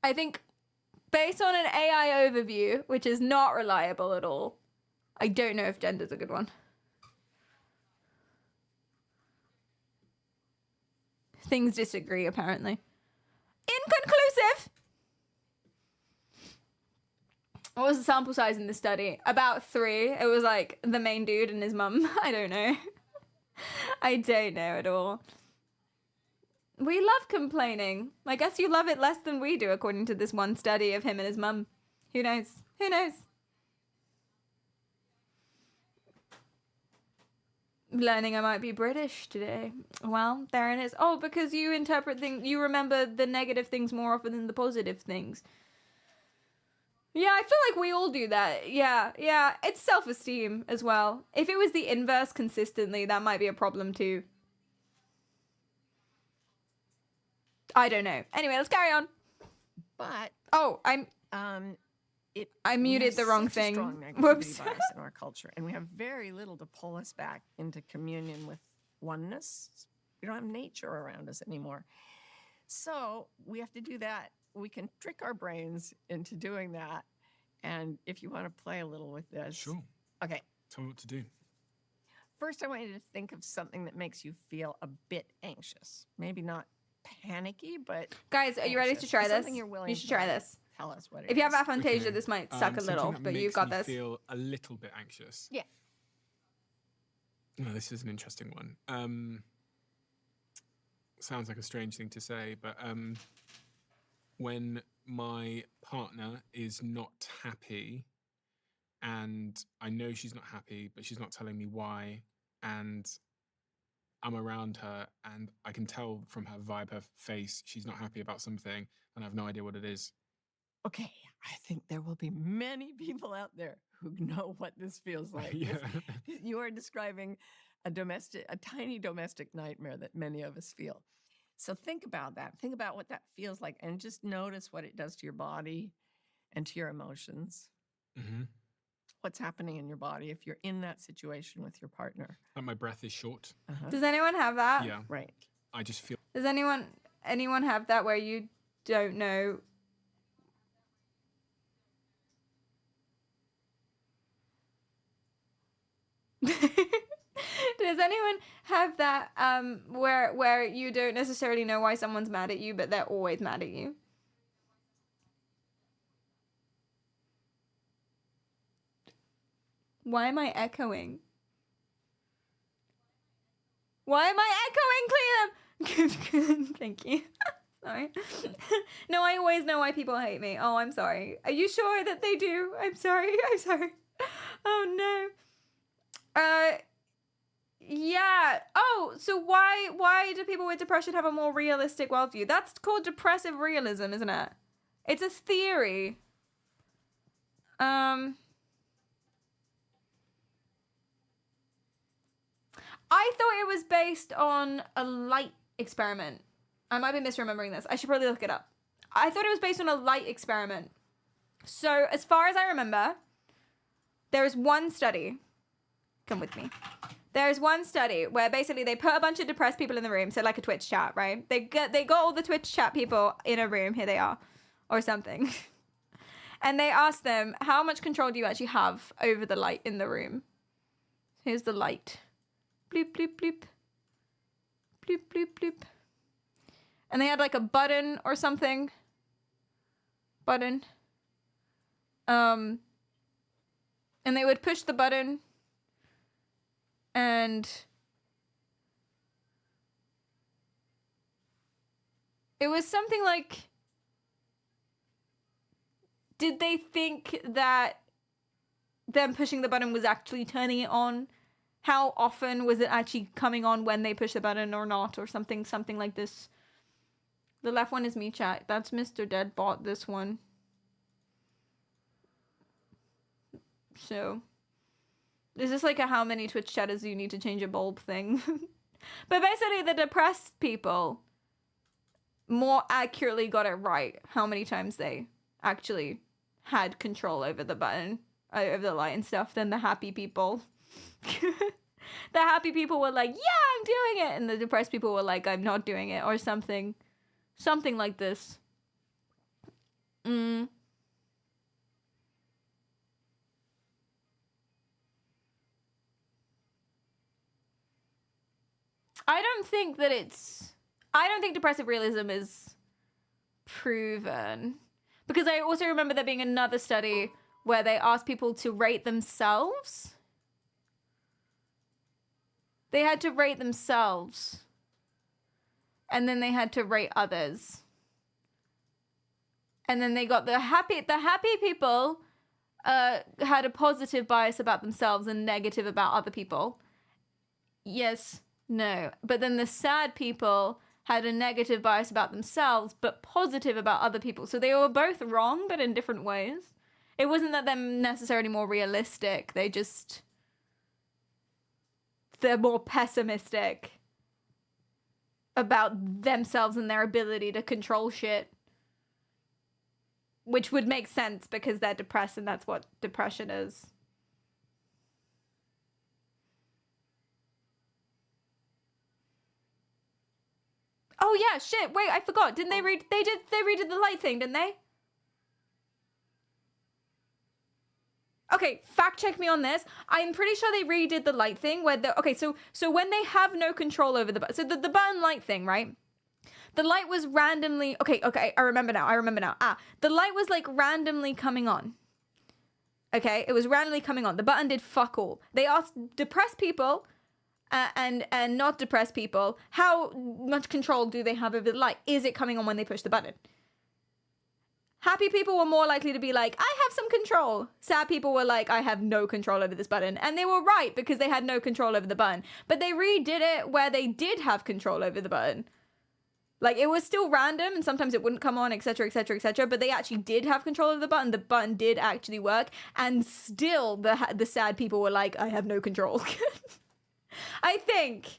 I think based on an AI overview, which is not reliable at all, I don't know if gender's a good one. Things disagree, apparently. Inconclusive! What was the sample size in this study? About 3. It was like the main dude and his mum. I don't know. I don't know at all. We love complaining. I guess you love it less than we do, according to this one study of him and his mum. Who knows? Who knows? learning I might be British today. Well, there it is. Oh, because you interpret things, you remember the negative things more often than the positive things. Yeah, I feel like we all do that. Yeah. It's self-esteem as well. If it was the inverse consistently, that might be a problem too. I don't know. Anyway, let's carry on. But Oh, I muted the wrong thing. Strong negativity Whoops. bias in our culture, and we have very little to pull us back into communion with oneness. We don't have nature around us anymore, so we have to do that. We can trick our brains into doing that. And if you want to play a little with this, Sure. Okay. Tell me what to do. First, I want you to think of something that makes you feel a bit anxious. Maybe not panicky, but Guys, are you ready to anxious. try this? Something you're willing You should try to this. Tell us what it If you have is. aphantasia, Okay, this might suck a something little, that but makes you've got me this. feel a little bit anxious. Yeah. No, this is an interesting one. Sounds like a strange thing to say, but when my partner is not happy, and I know she's not happy, but she's not telling me why, and I'm around her, and I can tell from her vibe, her face, she's not happy about something, and I have no idea what it is. Okay, I think there will be many people out there who know what this feels like. Yeah. You are describing a tiny domestic nightmare that many of us feel. So think about that. Think about what that feels like, and just notice what it does to your body and to your emotions. Hmm. What's happening in your body if you're in that situation with your partner. Like my breath is short. Uh-huh. Does anyone have that? Yeah. Right. I just feel Does anyone have that where you don't know? Does anyone have that where you don't necessarily know why someone's mad at you, but they're always mad at you? Why am I echoing? Why am I echoing, Cleveland? Thank you. Sorry. No, I always know why people hate me. Oh, I'm sorry. Are you sure that they do? I'm sorry. I'm sorry. Oh no. Yeah. Oh, so why do people with depression have a more realistic worldview? That's called depressive realism, isn't it? It's a theory. I thought it was based on a light experiment. I might be misremembering this. I should probably look it up. I thought it was based on a light experiment. So, as far as I remember, there is one study. Come with me. There's one study where basically they put a bunch of depressed people in the room, so like a Twitch chat, right? They got all the Twitch chat people in a room. Here they are, or something. And they asked them, how much control do you actually have over the light in the room? Here's the light. Bloop, bloop, bloop. Bloop, bloop, bloop. And they had like a button or something. Button. And they would push the button. And it was something like, did they think that them pushing the button was actually turning it on? How often was it actually coming on when they push the button or not, or something like this? The left one is me chat. That's Mr. Deadbot, this one. So, is this like a how many Twitch chatters do you need to change a bulb thing? But basically the depressed people more accurately got it right how many times they actually had control over the button, over the light and stuff, than the happy people. The happy people were like, yeah, I'm doing it, and the depressed people were like, I'm not doing it, or something like this. I don't think depressive realism is proven, because I also remember there being another study where they asked people to rate themselves. They had to rate themselves, and then they had to rate others. And then they got the happy people had a positive bias about themselves and negative about other people. yes, no. But then the sad people had a negative bias about themselves, but positive about other people. So they were both wrong, but in different ways. It wasn't that they're necessarily more realistic. They're more pessimistic about themselves and their ability to control shit. Which would make sense because they're depressed and that's what depression is. Oh yeah, shit. Wait, I forgot. Didn't they read? They redid the light thing, didn't they? Okay, fact check me on this. I'm pretty sure they redid the light thing where so when they have no control over the button light thing, right? The light was randomly okay, I remember now. The light was like randomly coming on. Okay, it was randomly coming on. The button did fuck all. They asked depressed people and not depressed people, how much control do they have over the light? Is it coming on when they push the button? Happy people were more likely to be like, I have some control. Sad people were like, I have no control over this button. And they were right because they had no control over the button. But they redid it where they did have control over the button. Like, it was still random and sometimes it wouldn't come on, etc., etc., etc. But they actually did have control of the button. The button did actually work. And still the sad people were like, I have no control. I think.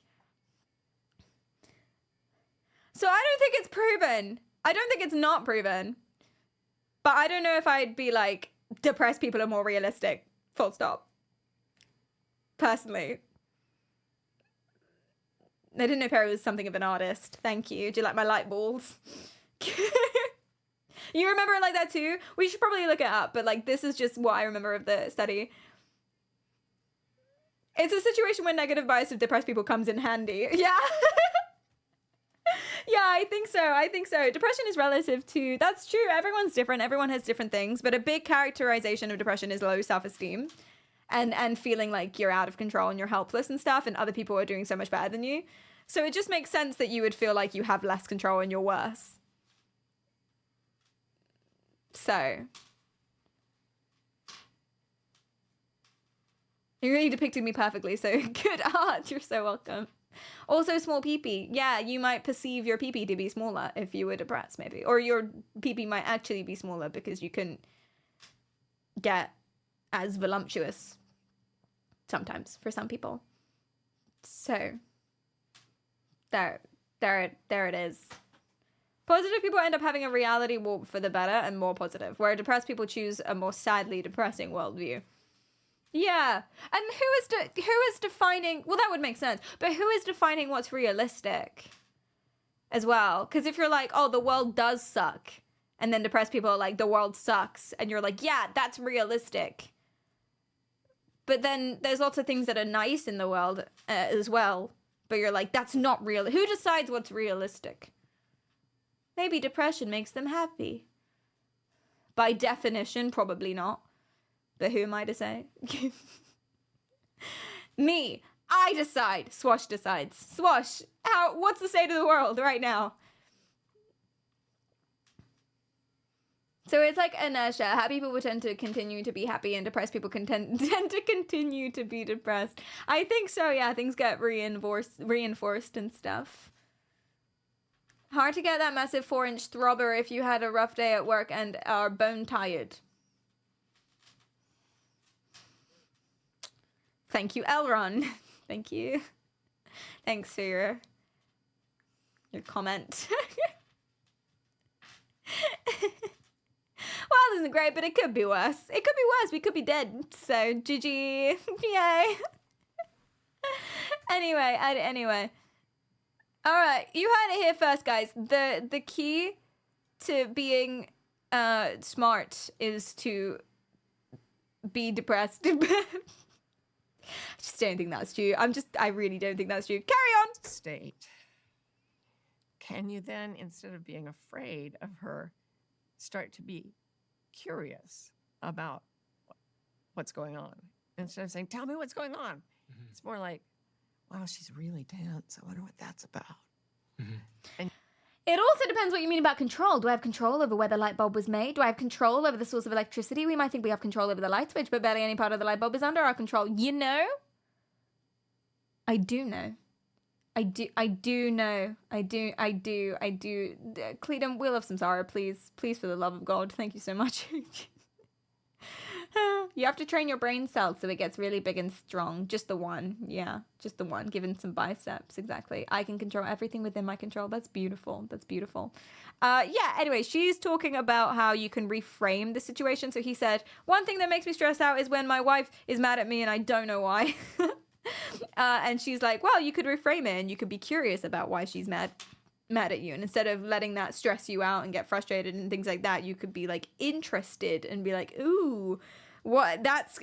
So I don't think it's proven. I don't think it's not proven. But I don't know if I'd be like, depressed people are more realistic. Full stop. Personally. I didn't know Perry was something of an artist. Thank you. Do you like my light balls? You remember it like that too? We should probably look it up, but like this is just what I remember of the study. It's a situation where negative bias of depressed people comes in handy. Yeah. Yeah, I think so. Depression is relative to... That's true. Everyone's different. Everyone has different things. But a big characterization of depression is low self-esteem. And feeling like you're out of control and you're helpless and stuff. And other people are doing so much better than you. So it just makes sense that you would feel like you have less control and you're worse. So... You really depicted me perfectly, so good art. You're so welcome. Also, small pee-pee. Yeah, you might perceive your pee-pee to be smaller if you were depressed, maybe. Or your pee-pee might actually be smaller because you couldn't get as voluptuous sometimes for some people. So, there it is. Positive people end up having a reality warp for the better and more positive, where depressed people choose a more sadly depressing worldview. Yeah, and who is defining... Well, that would make sense. But who is defining what's realistic as well? Because if you're like, oh, the world does suck, and then depressed people are like, the world sucks, and you're like, yeah, that's realistic. But then there's lots of things that are nice in the world as well. But you're like, that's not real. Who decides what's realistic? Maybe depression makes them happy. By definition, probably not. But who am I to say? Me. I decide. Swash decides. Swash. What's the state of the world right now? So it's like inertia. Happy people tend to continue to be happy and depressed people tend to continue to be depressed. I think so, yeah. Things get reinforced and stuff. Hard to get that massive 4-inch throbber if you had a rough day at work and are bone tired. Thank you, Elron. Thank you. Thanks for your comment. Well, this isn't great, but it could be worse. It could be worse. We could be dead. So, GG. Yay. Anyway. All right. You heard it here first, guys. The key to being smart is to be depressed. I just don't think that's true. I really don't think that's true. Carry on. State. Can you then, instead of being afraid of her, start to be curious about what's going on? Instead of saying, tell me what's going on. Mm-hmm. It's more like, wow, she's really tense. I wonder what that's about. Mm-hmm. And it also depends what you mean about control. Do I have control over where the light bulb was made? Do I have control over the source of electricity? We might think we have control over the light switch, but barely any part of the light bulb is under our control. You know? I do know. I do know. I do. Cleedon, Wheel of Samsara, please. Please, for the love of God. Thank you so much. You have to train your brain cells so it gets really big and strong. Just the one. Yeah, just the one. Given some biceps. Exactly. I can control everything within my control. That's beautiful. That's beautiful. Yeah, anyway, she's talking about how you can reframe the situation. So he said, one thing that makes me stressed out is when my wife is mad at me and I don't know why. And she's like, well, you could reframe it and you could be curious about why she's mad at you, and instead of letting that stress you out and get frustrated and things like that, you could be like interested and be like, ooh, what, that's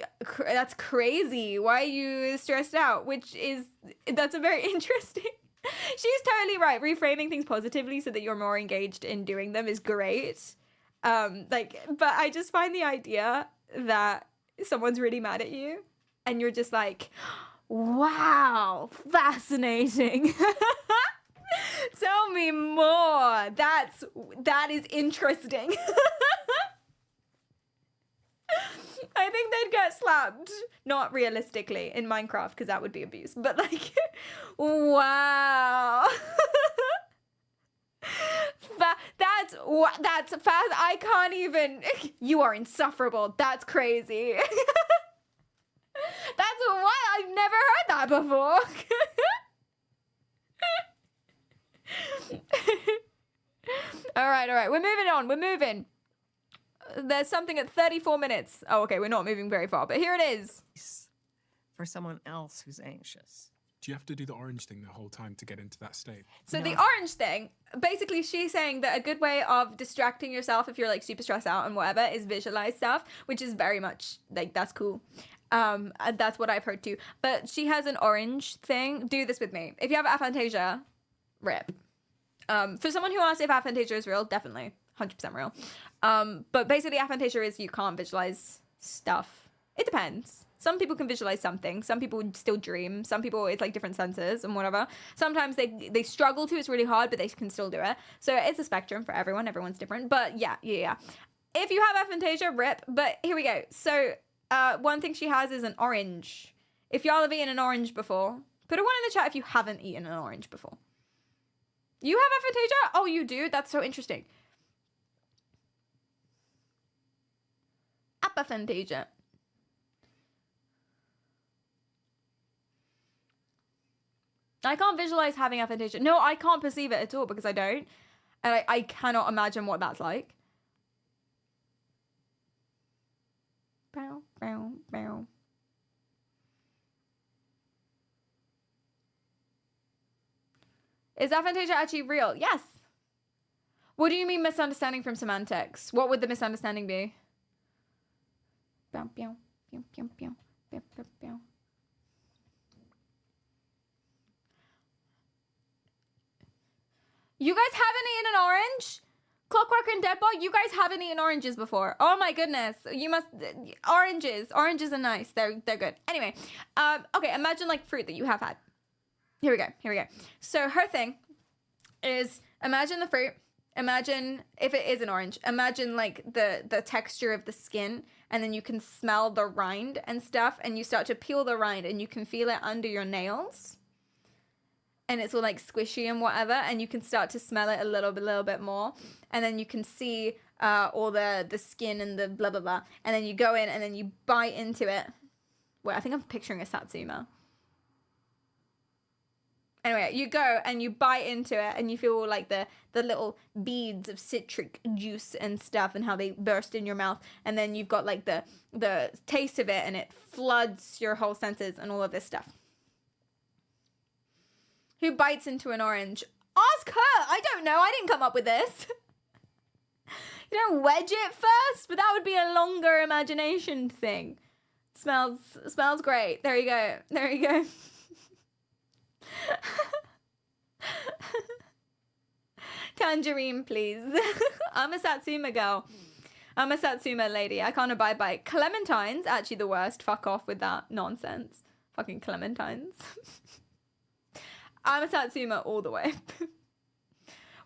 crazy, why are you stressed out? That's a very interesting. She's totally right. Reframing things positively so that you're more engaged in doing them is great. But I just find the idea that someone's really mad at you and you're just like, wow, fascinating. Tell me more. That is interesting. I think they'd get slapped. Not realistically in Minecraft, because that would be abuse. But like, wow. That's fast. I can't even. You are insufferable. That's crazy. That's what? I've never heard that before. All right. We're moving on. There's something at 34 minutes. Oh, okay. We're not moving very far, but here it is. For someone else who's anxious. Do you have to do the orange thing the whole time to get into that state? So the orange thing, basically she's saying that a good way of distracting yourself if you're like super stressed out and whatever is visualize stuff, which is very much like, that's cool. That's what I've heard too. But she has an orange thing. Do this with me. If you have aphantasia, rip. For someone who asks if aphantasia is real, definitely 100% real. But basically aphantasia is you can't visualize stuff. It depends. Some people can visualize something. Some people still dream. Some people, it's like different senses and whatever. Sometimes they struggle to. It's really hard, but they can still do it. So it's a spectrum for everyone. Everyone's different. But yeah. If you have aphantasia, rip. But here we go. So one thing she has is an orange. If y'all have eaten an orange before, put a 1 in the chat if you haven't eaten an orange before. You have aphantasia? Oh, you do? That's so interesting. Aphantasia. I can't visualize having aphantasia. No, I can't perceive it at all because I don't. And I cannot imagine what that's like. Bow, bow, bow. Is aphantasia actually real? Yes. What do you mean misunderstanding from semantics? What would the misunderstanding be? Bow, bow, bow, bow, bow, bow, bow, bow. You guys haven't eaten an orange? Clockwork and Deadbot, you guys haven't eaten oranges before. Oh my goodness. You must... Oranges are nice. They're good. Anyway, okay, imagine like fruit that you have had. Here we go. So her thing is imagine the fruit. Imagine if it is an orange. Imagine like the texture of the skin, and then you can smell the rind and stuff, and you start to peel the rind and you can feel it under your nails. And it's all like squishy and whatever, and you can start to smell it a little bit more, and then you can see all the skin and the blah blah blah, and then you go in and then you bite into it. Wait, I think I'm picturing a satsuma. Anyway, you go and you bite into it and you feel all like the little beads of citric juice and stuff and how they burst in your mouth, and then you've got like the taste of it and it floods your whole senses and all of this stuff. Who bites into an orange? Ask her! I don't know. I didn't come up with this. You don't wedge it first? But that would be a longer imagination thing. Smells great. There you go. Tangerine, please. I'm a Satsuma girl. I'm a Satsuma lady. I can't abide by it. Clementine's actually the worst. Fuck off with that nonsense. Fucking clementines. I'm a Satsuma all the way.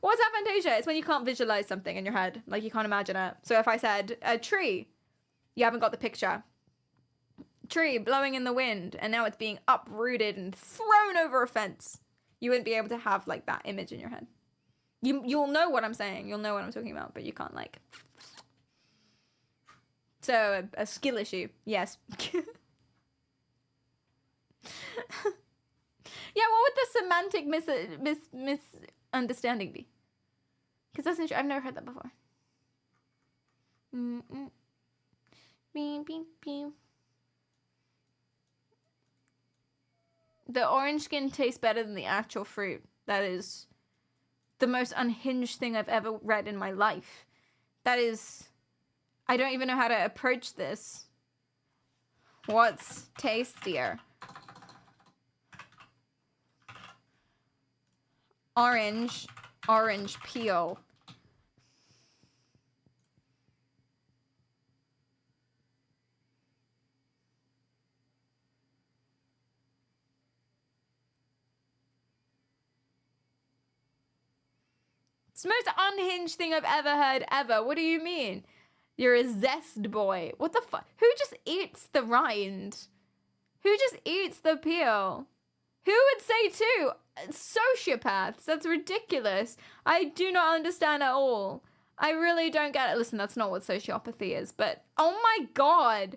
What's aphantasia? It's when you can't visualize something in your head. Like you can't imagine it. So if I said a tree, you haven't got the picture. tree blowing in the wind and now it's being uprooted and thrown over a fence. You wouldn't be able to have like that image in your head. You'll know what I'm saying. You'll know what I'm talking about, but you can't like. So a skill issue, yes. Yeah, what would the semantic misunderstanding be? Because that's interesting. I've never heard that before. Beep, beep, beep. The orange skin tastes better than the actual fruit. That is the most unhinged thing I've ever read in my life. That is... I don't even know how to approach this. What's tastier? Orange peel. It's the most unhinged thing I've ever heard, ever. What do you mean? You're a zest boy. What the fuck? Who just eats the rind? Who just eats the peel? Who would say too? Sociopaths. That's ridiculous. I do not understand at all. I really don't get it. Listen, that's not what sociopathy is, but oh my god.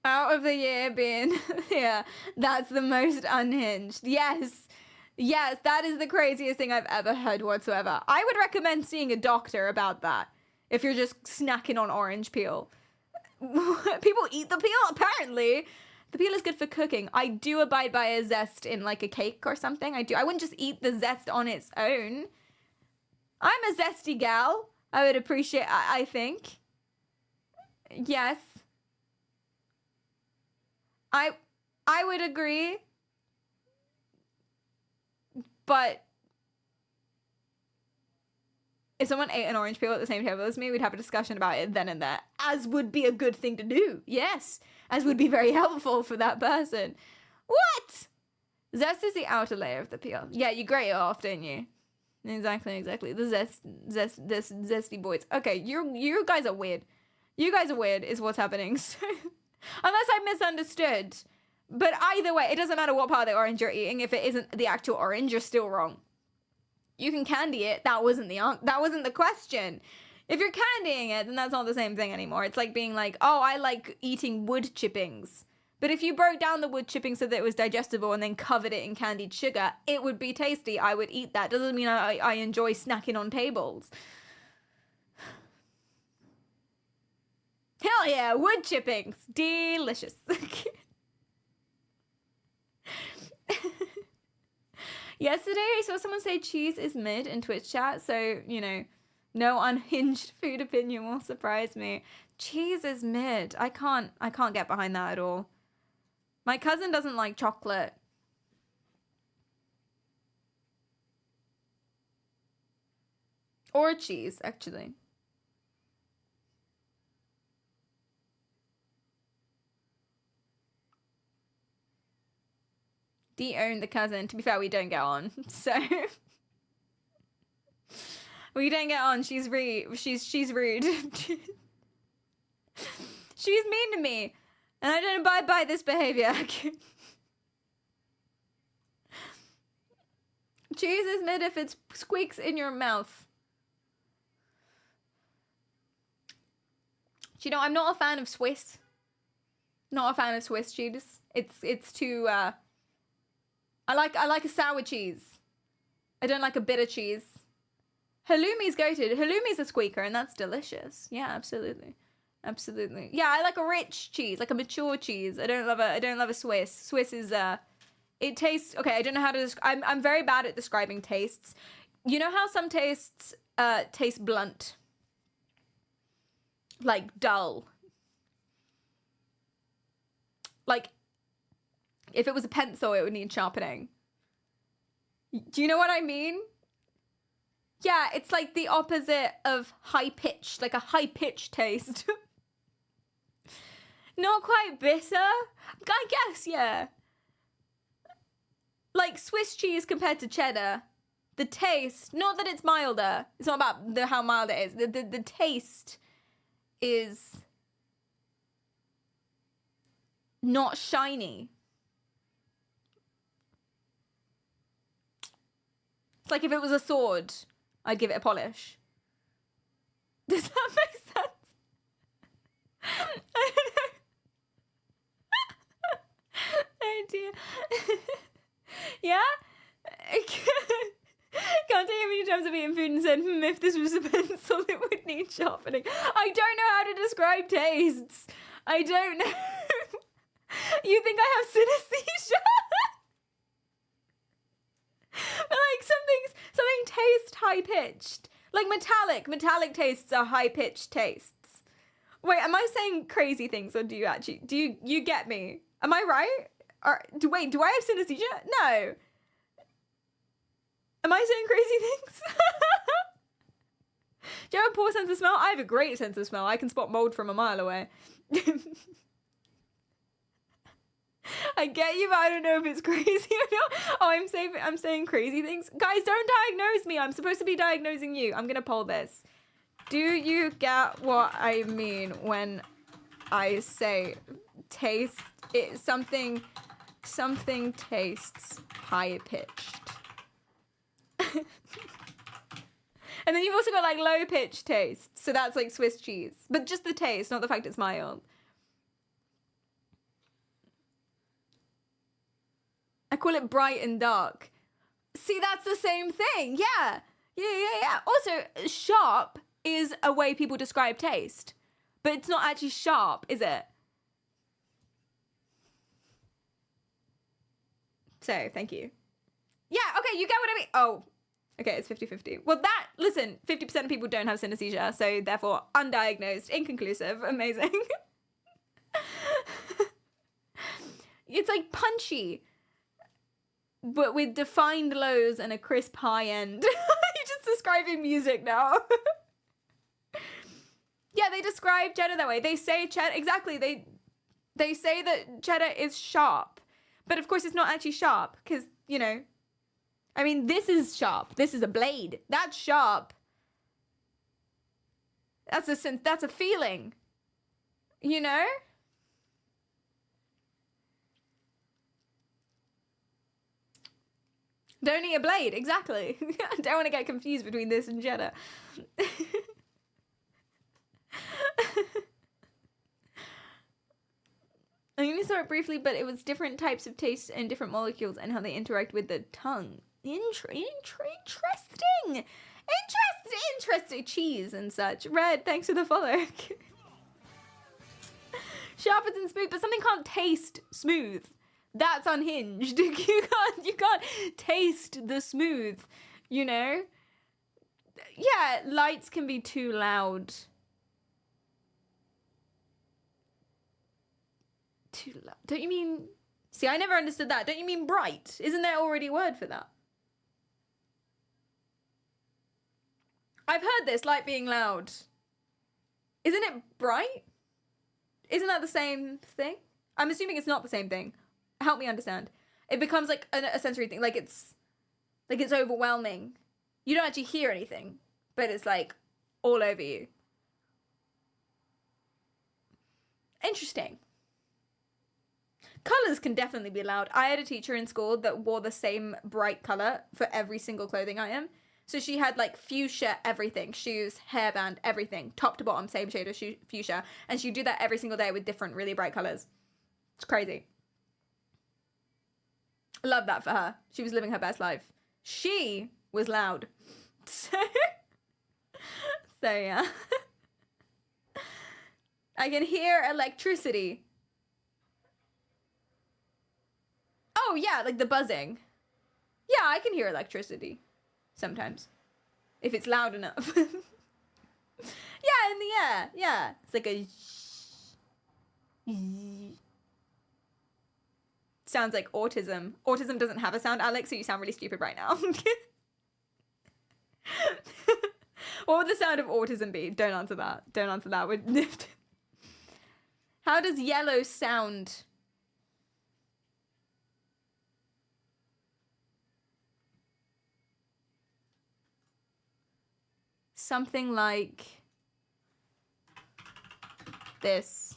Out of the year being, yeah, that's the most unhinged. Yes. Yes, that is the craziest thing I've ever heard whatsoever. I would recommend seeing a doctor about that if you're just snacking on orange peel. People eat the peel, apparently. The peel is good for cooking. I do abide by a zest in like a cake or something. I do. I wouldn't just eat the zest on its own. I'm a zesty gal. I would appreciate, I think. Yes. I would agree. But if someone ate an orange peel at the same table as me, we'd have a discussion about it then and there, as would be a good thing to do. Yes, as would be very helpful for that person. What? Zest is the outer layer of the peel. Yeah, you grate it off, don't you? Exactly. The zesty boys. Okay, you guys are weird. You guys are weird is what's happening. So, unless I misunderstood. But either way, it doesn't matter what part of the orange you're eating. If it isn't the actual orange, you're still wrong. You can candy it. That wasn't the question. If you're candying it, then that's not the same thing anymore. It's like being like, oh, I like eating wood chippings. But if you broke down the wood chipping so that it was digestible and then covered it in candied sugar, it would be tasty. I would eat that. Doesn't mean I enjoy snacking on tables. Hell yeah, wood chippings. Delicious. Yesterday, I saw someone say cheese is mid in Twitch chat, so, you know, no unhinged food opinion will surprise me. Cheese is mid. I can't get behind that at all. My cousin doesn't like chocolate. Or cheese, actually. De-own the cousin. To be fair, we don't get on. So we don't get on. She's rude. She's rude. She's mean to me. And I don't abide by this behavior. Cheese is mid if it squeaks in your mouth. Do you know, I'm not a fan of Swiss. Not a fan of Swiss cheese. It's too I like a sour cheese. I don't like a bitter cheese. Halloumi's goated. Halloumi's a squeaker, and that's delicious. Yeah, absolutely. Absolutely. Yeah, I like a rich cheese, like a mature cheese. I don't love a Swiss. Swiss is it tastes okay, I don't know how to I'm very bad at describing tastes. You know how some tastes taste blunt? Like dull. Like if it was a pencil, it would need sharpening. Do you know what I mean? Yeah, it's like the opposite of high-pitched, like a high-pitched taste. Not quite bitter? I guess, yeah. Like Swiss cheese compared to cheddar. The taste, not that it's milder. It's not about how mild it is. The taste is not shiny. It's like if it was a sword, I'd give it a polish. Does that make sense? I don't know. Oh dear. Yeah? Can't tell you how many times I've eaten food and said, if this was a pencil, it would need sharpening. I don't know how to describe tastes. I don't know. You think I have synesthesia? But like something tastes high pitched. Like metallic tastes are high pitched tastes. Wait, am I saying crazy things or do you get me? Am I right? Or do I have synesthesia? No. Am I saying crazy things? Do you have a poor sense of smell? I have a great sense of smell. I can spot mold from a mile away. I get you, but I don't know if it's crazy or not. Oh, I'm saying crazy things. Guys, don't diagnose me. I'm supposed to be diagnosing you. I'm gonna poll this. Do you get what I mean when I say something tastes high pitched? And then you've also got like low pitched taste. So that's like Swiss cheese. But just the taste, not the fact it's mild. I call it bright and dark. See, that's the same thing. Yeah. Also, sharp is a way people describe taste. But it's not actually sharp, is it? So, thank you. Yeah, okay, you get what I mean. Oh, okay, it's 50-50. Well, listen, 50% of people don't have synesthesia, so therefore undiagnosed, inconclusive, amazing. It's like punchy, but with defined lows and a crisp high end. You're just describing music now. Yeah, they describe cheddar that way. They say cheddar, exactly, they say that cheddar is sharp. But of course it's not actually sharp, because, you know, I mean, this is sharp. This is a blade. That's sharp. That's a feeling. You know? Don't eat a blade, exactly. I don't want to get confused between this and cheddar. I only saw it briefly, but it was different types of tastes and different molecules and how they interact with the tongue. Interesting. Cheese and such. Red, thanks for the follow. Sharp and smooth, but something can't taste smooth. That's unhinged. You can't taste the smooth, you know? Yeah, lights can be too loud. Too loud. Don't you mean... See, I never understood that. Don't you mean bright? Isn't there already a word for that? I've heard this, light being loud. Isn't it bright? Isn't that the same thing? I'm assuming it's not the same thing. Help me understand. It becomes like a sensory thing. Like it's overwhelming. You don't actually hear anything, but it's like all over you. Interesting. Colors can definitely be loud. I had a teacher in school that wore the same bright color for every single clothing item. So she had like fuchsia everything, shoes, hairband, everything, top to bottom, same shade of fuchsia. And she'd do that every single day with different really bright colors. It's crazy. Love that for her. She was living her best life. She was loud. So yeah. I can hear electricity. Oh yeah, like the buzzing. Yeah, I can hear electricity. Sometimes. If it's loud enough. Yeah, in the air. Yeah. It's like a... Sounds like autism. Autism doesn't have a sound, Alex, so you sound really stupid right now. What would the sound of autism be? Don't answer that. Don't answer that. How does yellow sound? Something like this.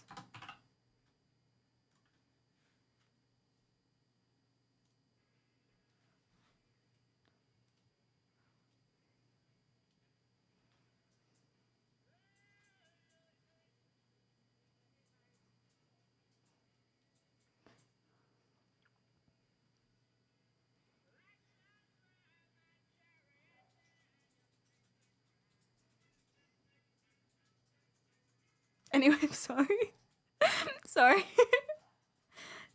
Anyway, I'm sorry. Sorry.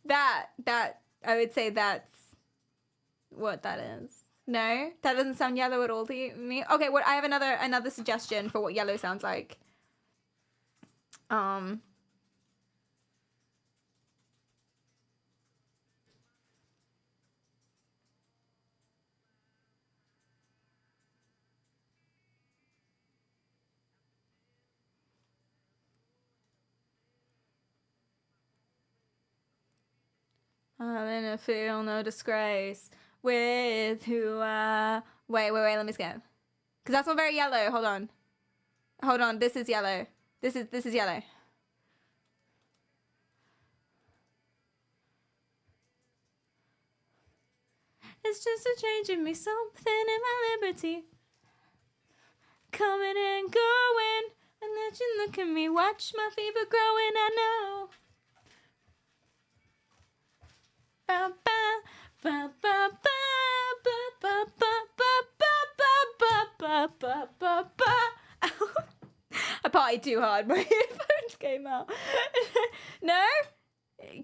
that I would say that's what that is. No, that doesn't sound yellow at all to me. Okay, what I have another suggestion for what yellow sounds like. I'm in a feel no disgrace with who wait, let me skip. Cause that's not very yellow. Hold on, this is yellow. This is yellow. It's just a change in me, something in my liberty. Coming and going, and let you look at me, watch my fever growing, I know. Ba ba ba ba ba ba ba ba ba ba ba ba. I partied too hard. My earphones came out. No?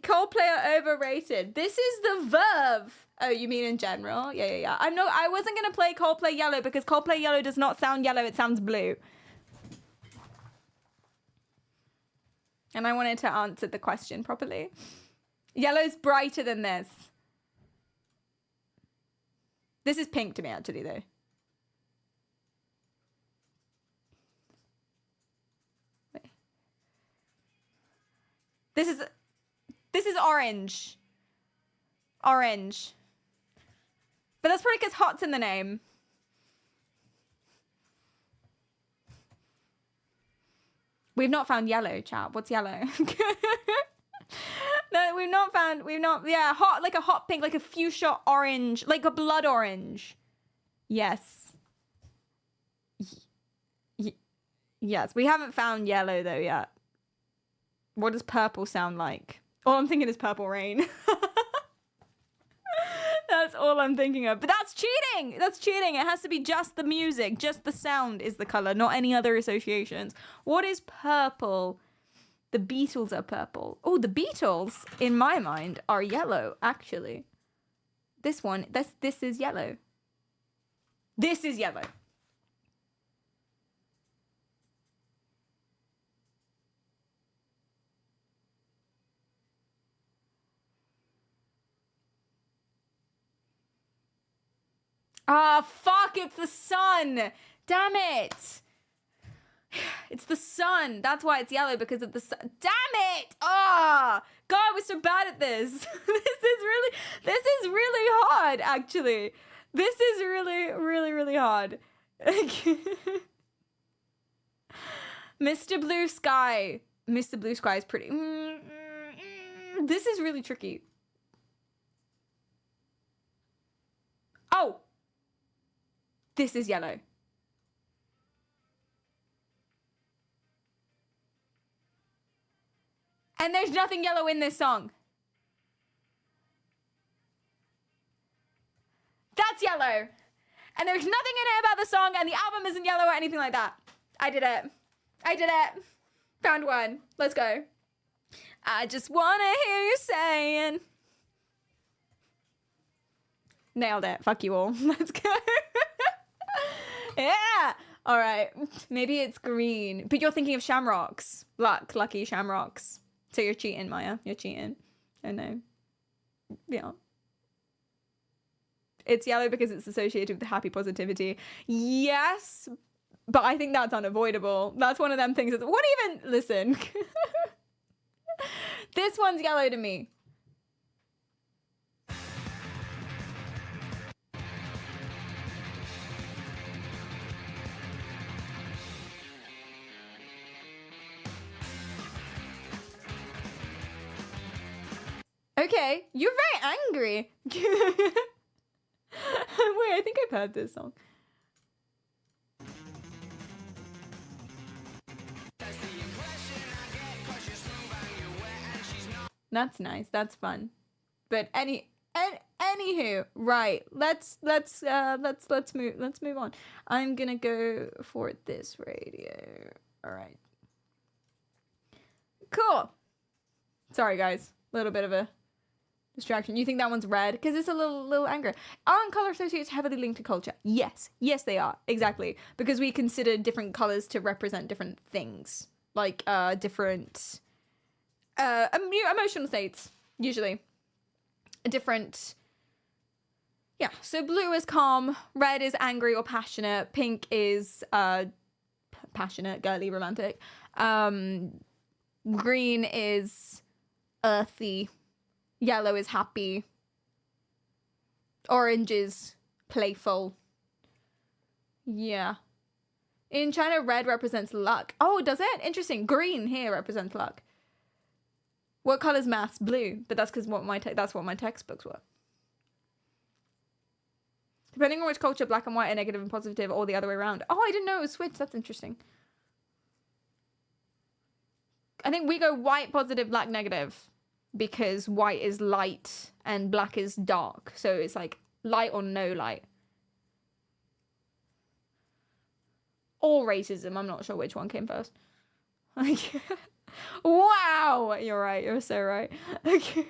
Coldplay are overrated. This is the verb. Oh, you mean in general? Yeah. I wasn't gonna play Coldplay Yellow because Coldplay Yellow does not sound yellow, it sounds blue. And I wanted to answer the question properly. Yellow's brighter than this. This is pink to me, actually, though. Wait. This is orange. Orange. But that's probably because hot's in the name. We've not found yellow, chap. What's yellow? No, yeah, hot, like a hot pink, like a fuchsia orange, like a blood orange. Yes. Yes, we haven't found yellow though yet. What does purple sound like? All I'm thinking is Purple Rain. That's all I'm thinking of. But that's cheating! That's cheating. It has to be just the music, just the sound is the color, not any other associations. What is purple? The Beatles are purple. Oh, the Beatles, in my mind, are yellow, actually. This is yellow. This is yellow. Ah, fuck, it's the sun. Damn it. It's the sun. That's why it's yellow, because of the sun. Damn it! Ah, God, we're so bad at this. This is really hard, actually. This is really hard. Mr. Blue Sky. Mr. Blue Sky is pretty. This is really tricky. Oh! This is yellow. And there's nothing yellow in this song. That's yellow. And there's nothing in it about the song, and the album isn't yellow or anything like that. I did it. Found one. Let's go. I just want to hear you saying. Nailed it. Fuck you all. Let's go. Yeah. All right. Maybe it's green. But you're thinking of shamrocks. Lucky shamrocks. So you're cheating, Maya. You're cheating. Oh no. Yeah. It's yellow because it's associated with happy positivity. Yes. But I think that's unavoidable. That's one of them things. What even? Listen. This one's yellow to me. Okay, you're very angry. Wait, I think I've heard this song. That's nice. That's fun. But anywho, right? Let's move on. I'm gonna go for this radio. All right. Cool. Sorry, guys. A little bit of a distraction. You think that one's red? Because it's a little angry. Aren't color associates heavily linked to culture? Yes. Yes, they are. Exactly. Because we consider different colors to represent different things. Like, different emotional states, usually. Different... Yeah, so blue is calm, red is angry or passionate, pink is passionate, girly, romantic. Green is earthy, yellow is happy, orange is playful. Yeah. In China, red represents luck. Oh, does it? Interesting. Green here represents luck. What color's maths? Blue, but that's because that's what my textbooks were. Depending on which culture, black and white are negative and positive, or the other way around. Oh, I didn't know it was switched. That's interesting. I think we go white, positive, black, negative. Because white is light and black is dark. So it's like light or no light. Or racism. I'm not sure which one came first. Wow! You're right. You're so right. Okay.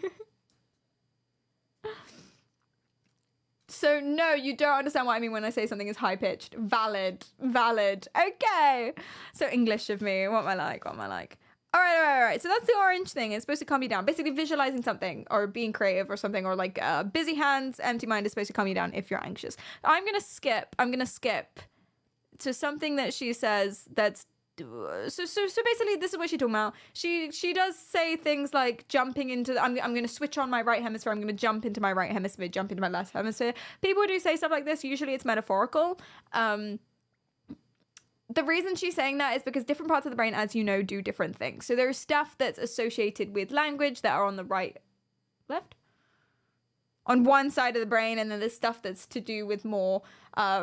So, no, you don't understand what I mean when I say something is high-pitched. Valid. Okay. So English of me. What am I like? All right. So that's the orange thing. It's supposed to calm you down. Basically, visualizing something or being creative or something, or like busy hands, empty mind is supposed to calm you down if you're anxious. I'm going to skip to something that she says that's... So basically, this is what she's talking about. She does say things like jumping into... I'm going to switch on my right hemisphere. I'm going to jump into my right hemisphere, jump into my left hemisphere. People do say stuff like this. Usually it's metaphorical. The reason she's saying that is because different parts of the brain, as you know, do different things. So there's stuff that's associated with language that are on the left? On one side of the brain, and then there's stuff that's to do with more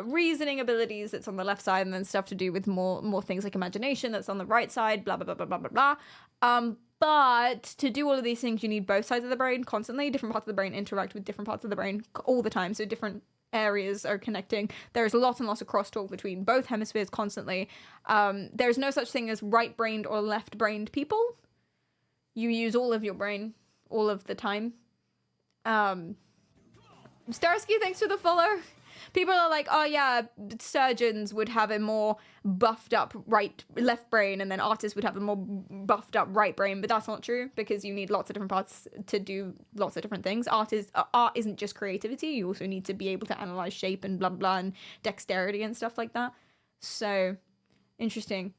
reasoning abilities that's on the left side, and then stuff to do with more things like imagination that's on the right side, blah, blah, blah, blah, blah, blah, blah. But to do all of these things, you need both sides of the brain constantly. Different parts of the brain interact with different parts of the brain all the time, so different areas are connecting. There's lots and lots of crosstalk between both hemispheres constantly. There's no such thing as right-brained or left-brained people. You use all of your brain all of the time. Starsky, thanks for the follow. People are like, oh yeah, surgeons would have a more buffed up left brain, and then artists would have a more buffed up right brain, but that's not true because you need lots of different parts to do lots of different things. Art isn't just creativity. You also need to be able to analyze shape and blah blah and dexterity and stuff like that. So interesting.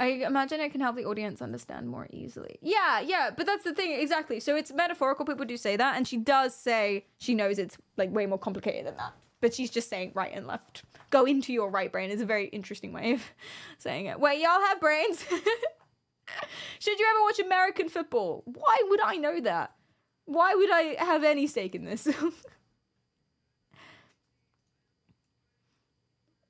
I imagine it can help the audience understand more easily. Yeah, but that's the thing, exactly. So it's metaphorical, people do say that, and she does say she knows it's like way more complicated than that. But she's just saying right and left. Go into your right brain is a very interesting way of saying it. Wait, y'all have brains? Should you ever watch American football? Why would I know that? Why would I have any stake in this?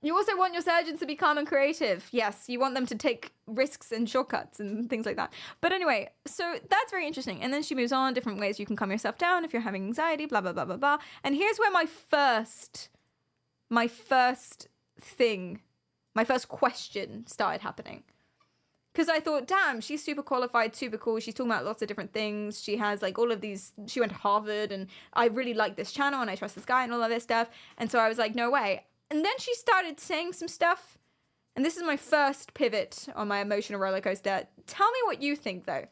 You also want your surgeons to be calm and creative. Yes, you want them to take risks and shortcuts and things like that. But anyway, so that's very interesting. And then she moves on, different ways you can calm yourself down if you're having anxiety, blah, blah, blah, blah, blah. And here's where my first question started happening. Because I thought, damn, she's super qualified, super cool. She's talking about lots of different things. She has like all of these, she went to Harvard, and I really like this channel and I trust this guy and all of this stuff. And so I was like, no way. And then she started saying some stuff. And this is my first pivot on my emotional roller coaster. Tell me what you think, though.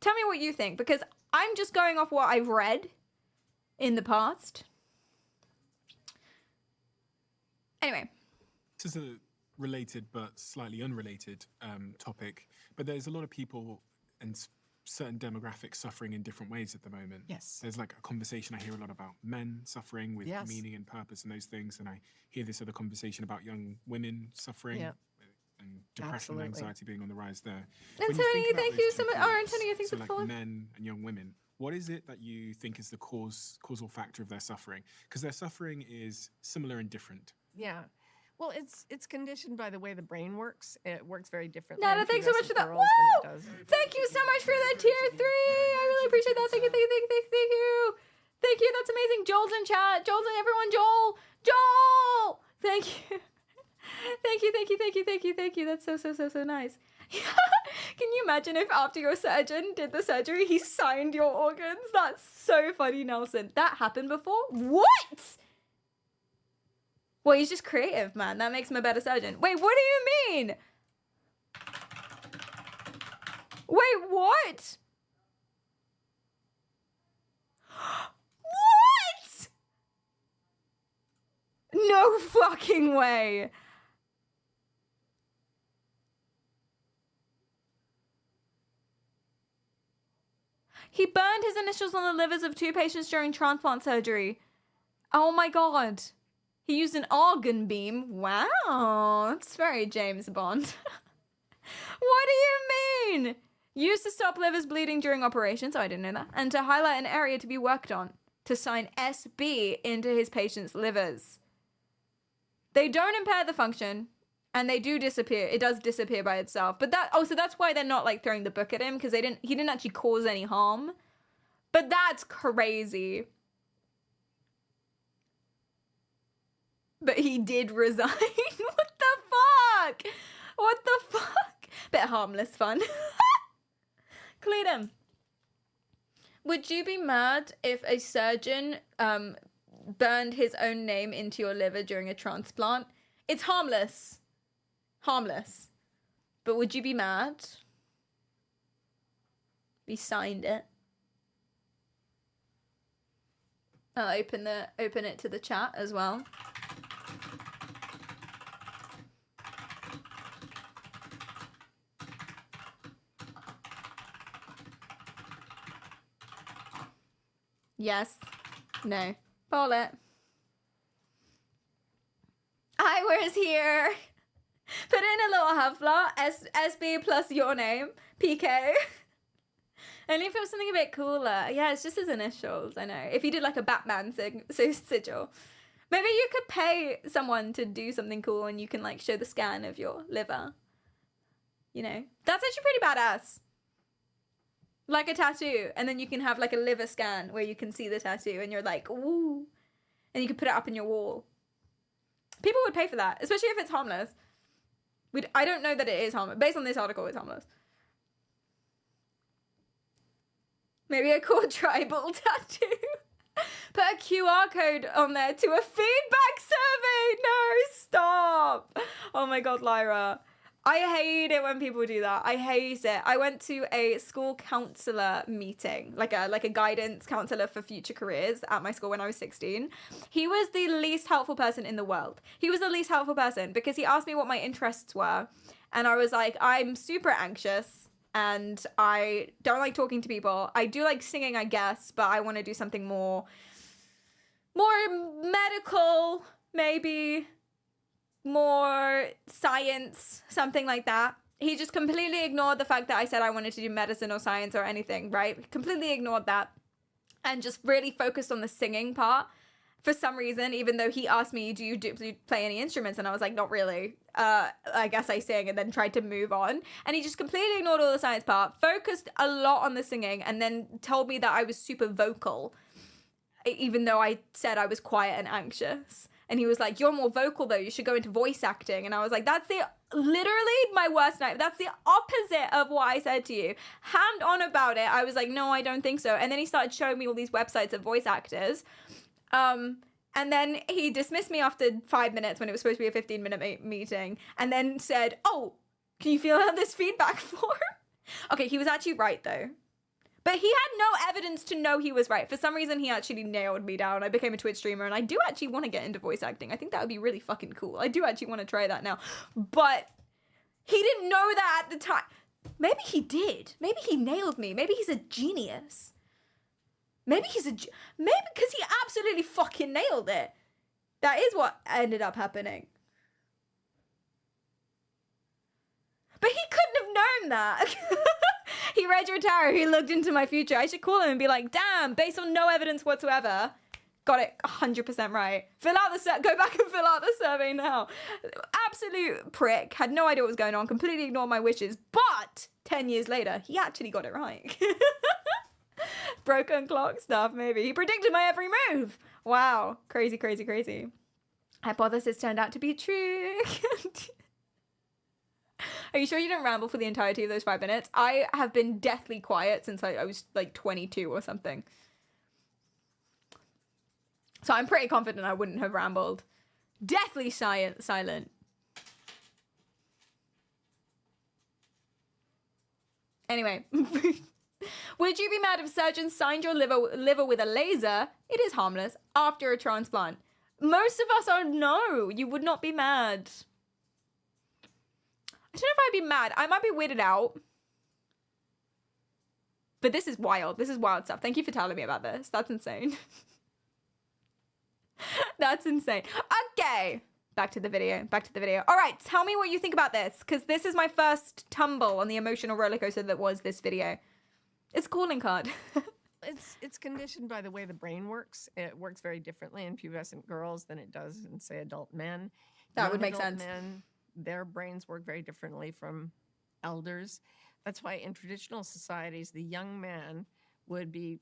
Tell me what you think, because I'm just going off what I've read in the past. Anyway. This is a related but slightly unrelated topic. But there's a lot of people and certain demographics suffering in different ways at the moment. Yes. There's like a conversation I hear a lot about men suffering with Yes. meaning and purpose and those things. And I hear this other conversation about young women suffering Yep. and depression Absolutely. and anxiety being on the rise there. When you Antonio, think about thank those you two so much. groups, Oh, Antonio, thanks so for the like follow. men and young women, what is it that you think is the causal factor of their suffering? Because their suffering is similar and different. Yeah. Well, it's conditioned by the way the brain works. It works very differently. Nada, in thanks so much pubescent for that. girls than it Woo! does in Thank you so much for that tier 3. I really appreciate that. Thank you. Thank you. That's amazing. Joel's in chat. Joel's in everyone. Joel. Thank you. Thank you. That's so nice. Can you imagine if after your surgeon did the surgery, he signed your organs? That's so funny, Nelson. That happened before? What? Well, he's just creative, man. That makes him a better surgeon. Wait, what do you mean? Wait, what? What? No fucking way. He burned his initials on the livers of 2 patients during transplant surgery. Oh my god. He used an organ beam. Wow. That's very James Bond. What do you mean? Used to stop livers bleeding during operations. Oh, I didn't know that. And to highlight an area to be worked on. To sign SB into his patients' livers. They don't impair the function. And they do disappear. It does disappear by itself. But that, oh, so that's why they're not like throwing the book at him, because he didn't actually cause any harm. But that's crazy. But he did resign. What the fuck? What the fuck? Bit harmless fun. Cleedum. Would you be mad if a surgeon burned his own name into your liver during a transplant? It's harmless. Harmless. But would you be mad? He signed it. I'll open it to the chat as well. Yes. No. Pull it. I was here. Put in a little Havla, SB plus your name, PK. Only if it was something a bit cooler. Yeah, it's just his initials, I know. If you did like a Batman sigil. Maybe you could pay someone to do something cool and you can like show the scan of your liver. You know? That's actually pretty badass. Like a tattoo. And then you can have like a liver scan where you can see the tattoo and you're like, ooh. And you can put it up in your wall. People would pay for that, especially if it's harmless. I don't know that it is harmless. Based on this article, it's harmless. Maybe a cool tribal tattoo. Put a QR code on there to a feedback survey. No, stop. Oh my God, Lyra. I hate it when people do that. I hate it. I went to a school counselor meeting, like a guidance counselor for future careers at my school when I was 16. He was the least helpful person in the world. He was the least helpful person because he asked me what my interests were. And I was like, I'm super anxious and I don't like talking to people. I do like singing, I guess, but I want to do something more medical, maybe. More science, something like that. He just completely ignored the fact that I said I wanted to do medicine or science or anything, right? Completely ignored that and just really focused on the singing part for some reason, even though he asked me, do you play any instruments? And I was like, not really. I guess I sing, and then tried to move on. And he just completely ignored all the science part, focused a lot on the singing, and then told me that I was super vocal, even though I said I was quiet and anxious. And he was like, you're more vocal though. You should go into voice acting. And I was like, that's literally my worst nightmare. That's the opposite of what I said to you. Hand on about it. I was like, no, I don't think so. And then he started showing me all these websites of voice actors. And then he dismissed me after 5 minutes when it was supposed to be a 15-minute meeting. And then said, oh, can you fill out this feedback form? Okay, he was actually right though. But he had no evidence to know he was right. For some reason, he actually nailed me down. I became a Twitch streamer, and I do actually want to get into voice acting. I think that would be really fucking cool. I do actually want to try that now. But he didn't know that at the time. Maybe he did. Maybe he nailed me. Maybe he's a genius. Maybe because he absolutely fucking nailed it. That is what ended up happening. But he couldn't have known that. He read your tarot. He looked into my future. I should call him and be like, damn, based on no evidence whatsoever, got it 100% right. Go back and fill out the survey now. Absolute prick. Had no idea what was going on. Completely ignored my wishes. But 10 years later, he actually got it right. Broken clock stuff, maybe. He predicted my every move. Wow. Crazy, crazy, crazy. Hypothesis turned out to be true. Are you sure you didn't ramble for the entirety of those 5 minutes? I have been deathly quiet since I was like 22 or something. So I'm pretty confident I wouldn't have rambled. Deathly silent. Anyway. Would you be mad if surgeons signed your liver with a laser? It is harmless after a transplant. Most of us are no. You would not be mad. I don't know if I'd be mad. I might be weirded out. But this is wild. This is wild stuff. Thank you for telling me about this. That's insane. That's insane. Okay. Back to the video. All right. Tell me what you think about this. Because this is my first tumble on the emotional roller coaster that was this video. It's a calling card. It's conditioned by the way the brain works. It works very differently in pubescent girls than it does in, say, adult men. That would Young make adult sense. Men, their brains work very differently from elders. That's why in traditional societies, the young men would be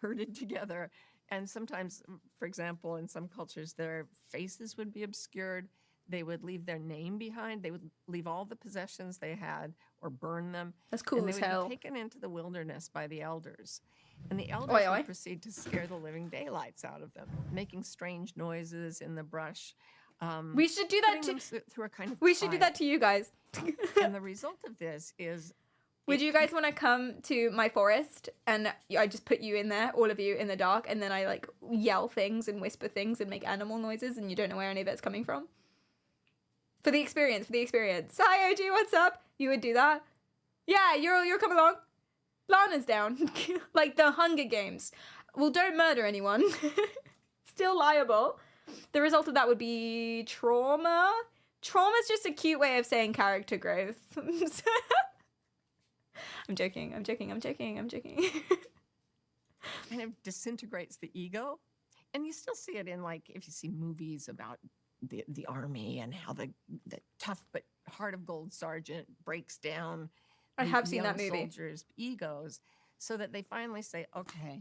herded together. And sometimes, for example, in some cultures, their faces would be obscured. They would leave their name behind. They would leave all the possessions they had or burn them. That's cool and as they would hell. be taken into the wilderness by the elders. And the elders Oi, oi. would proceed to scare the living daylights out of them, making strange noises in the brush. We should do that putting to. them through a kind of We should do that to you guys. And the result of this is Would you guys want to come to my forest and I just put you in there, all of you in the dark, and then I like yell things and whisper things and make animal noises and you don't know where any of it's coming from? For the experience. Hi OG, what's up? You would do that? Yeah, you'll come along. Lana's down. Like the Hunger Games. Well, don't murder anyone. Still liable. The result of that would be trauma. Trauma's just a cute way of saying character growth. I'm joking. kind of disintegrates the ego. And you still see it in, like, if you see movies about the army and how the tough but heart of gold sergeant breaks down I have seen young that movie. soldiers' egos so that they finally say, okay,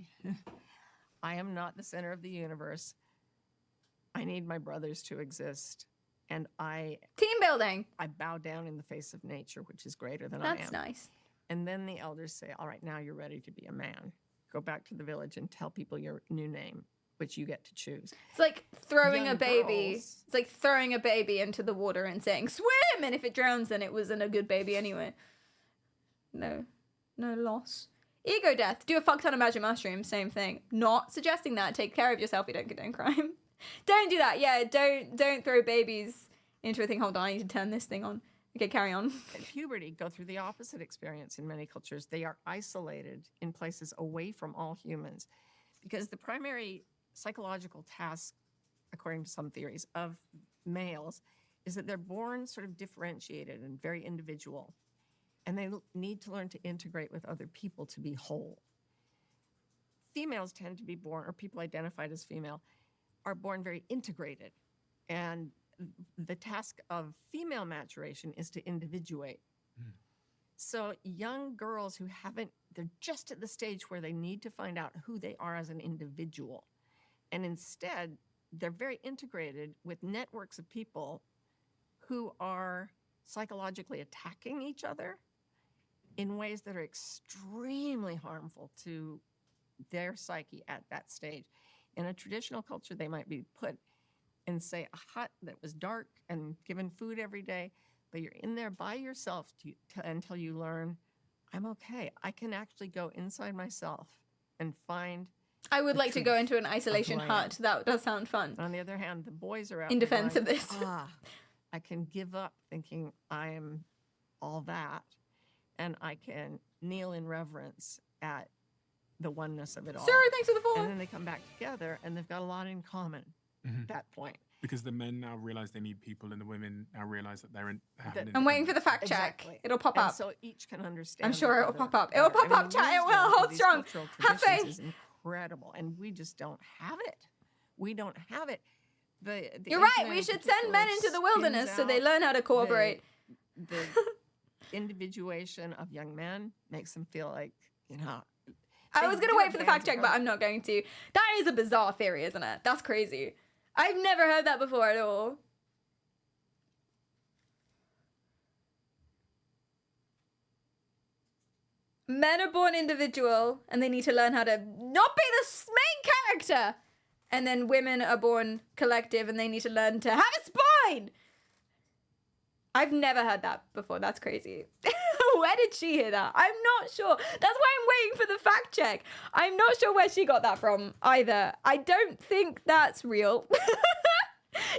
I am not the center of the universe. I need my brothers to exist. And I Team building. bow down in the face of nature, which is greater than I am. That's nice. And then the elders say, all right, now you're ready to be a man. Go back to the village and tell people your new name, which you get to choose. It's like throwing Young a baby. girls- It's like throwing a baby into the water and saying, swim! And if it drowns, then it wasn't a good baby anyway. No loss. Ego death. Do a fuck ton of magic mushrooms. Same thing. Not suggesting that. Take care of yourself. You don't condone crime. Don't do that. Yeah, don't throw babies into a thing. Hold on, I need to turn this thing on. Okay, carry on. At puberty go through the opposite experience in many cultures. They are isolated in places away from all humans because the primary psychological task, according to some theories, of males is that they're born sort of differentiated and very individual, and they need to learn to integrate with other people to be whole. Females tend to be born, or people identified as female, are born very integrated, and the task of female maturation is to individuate. So young girls who they're just at the stage where they need to find out who they are as an individual. And instead, they're very integrated with networks of people who are psychologically attacking each other in ways that are extremely harmful to their psyche at that stage. In a traditional culture, they might be put in, say, a hut that was dark and given food every day, but you're in there by yourself until you learn, I'm okay. I can actually go inside myself and find. I would The like to go truth into an isolation I am. hut. That does sound fun. On the other hand, the boys are out In there defense going, of this. I can give up thinking I am all that, and I can kneel in reverence at the oneness of it all. Sorry, thanks for the And follow. then they come back together, and they've got a lot in common Mhm. at that point. Because the men now realize they need people, and the women now realize that they're in. I'm waiting for the fact check. Exactly. It'll pop And up. so each can understand. I'm sure the it'll other pop up. It will better. pop up, chat. It will. wisdom of Hold these strong. cultural Have traditions faith. is incredible, and we just don't have it. We don't have it. The You're right. internet We in should particular send men into the spins wilderness so they out learn how to cooperate. The individuation of young men makes them feel like, I they was going to do wait for the fact advance check, but of- I'm not going to. That is a bizarre theory, isn't it? That's crazy. I've never heard that before at all. men are born individual and they need to learn how to not be the main character. And then women are born collective and they need to learn to have a spine. I've never heard that before. That's crazy. Where did she hear that? I'm not sure. That's why I'm waiting for the fact check. I'm not sure where she got that from either. I don't think that's real.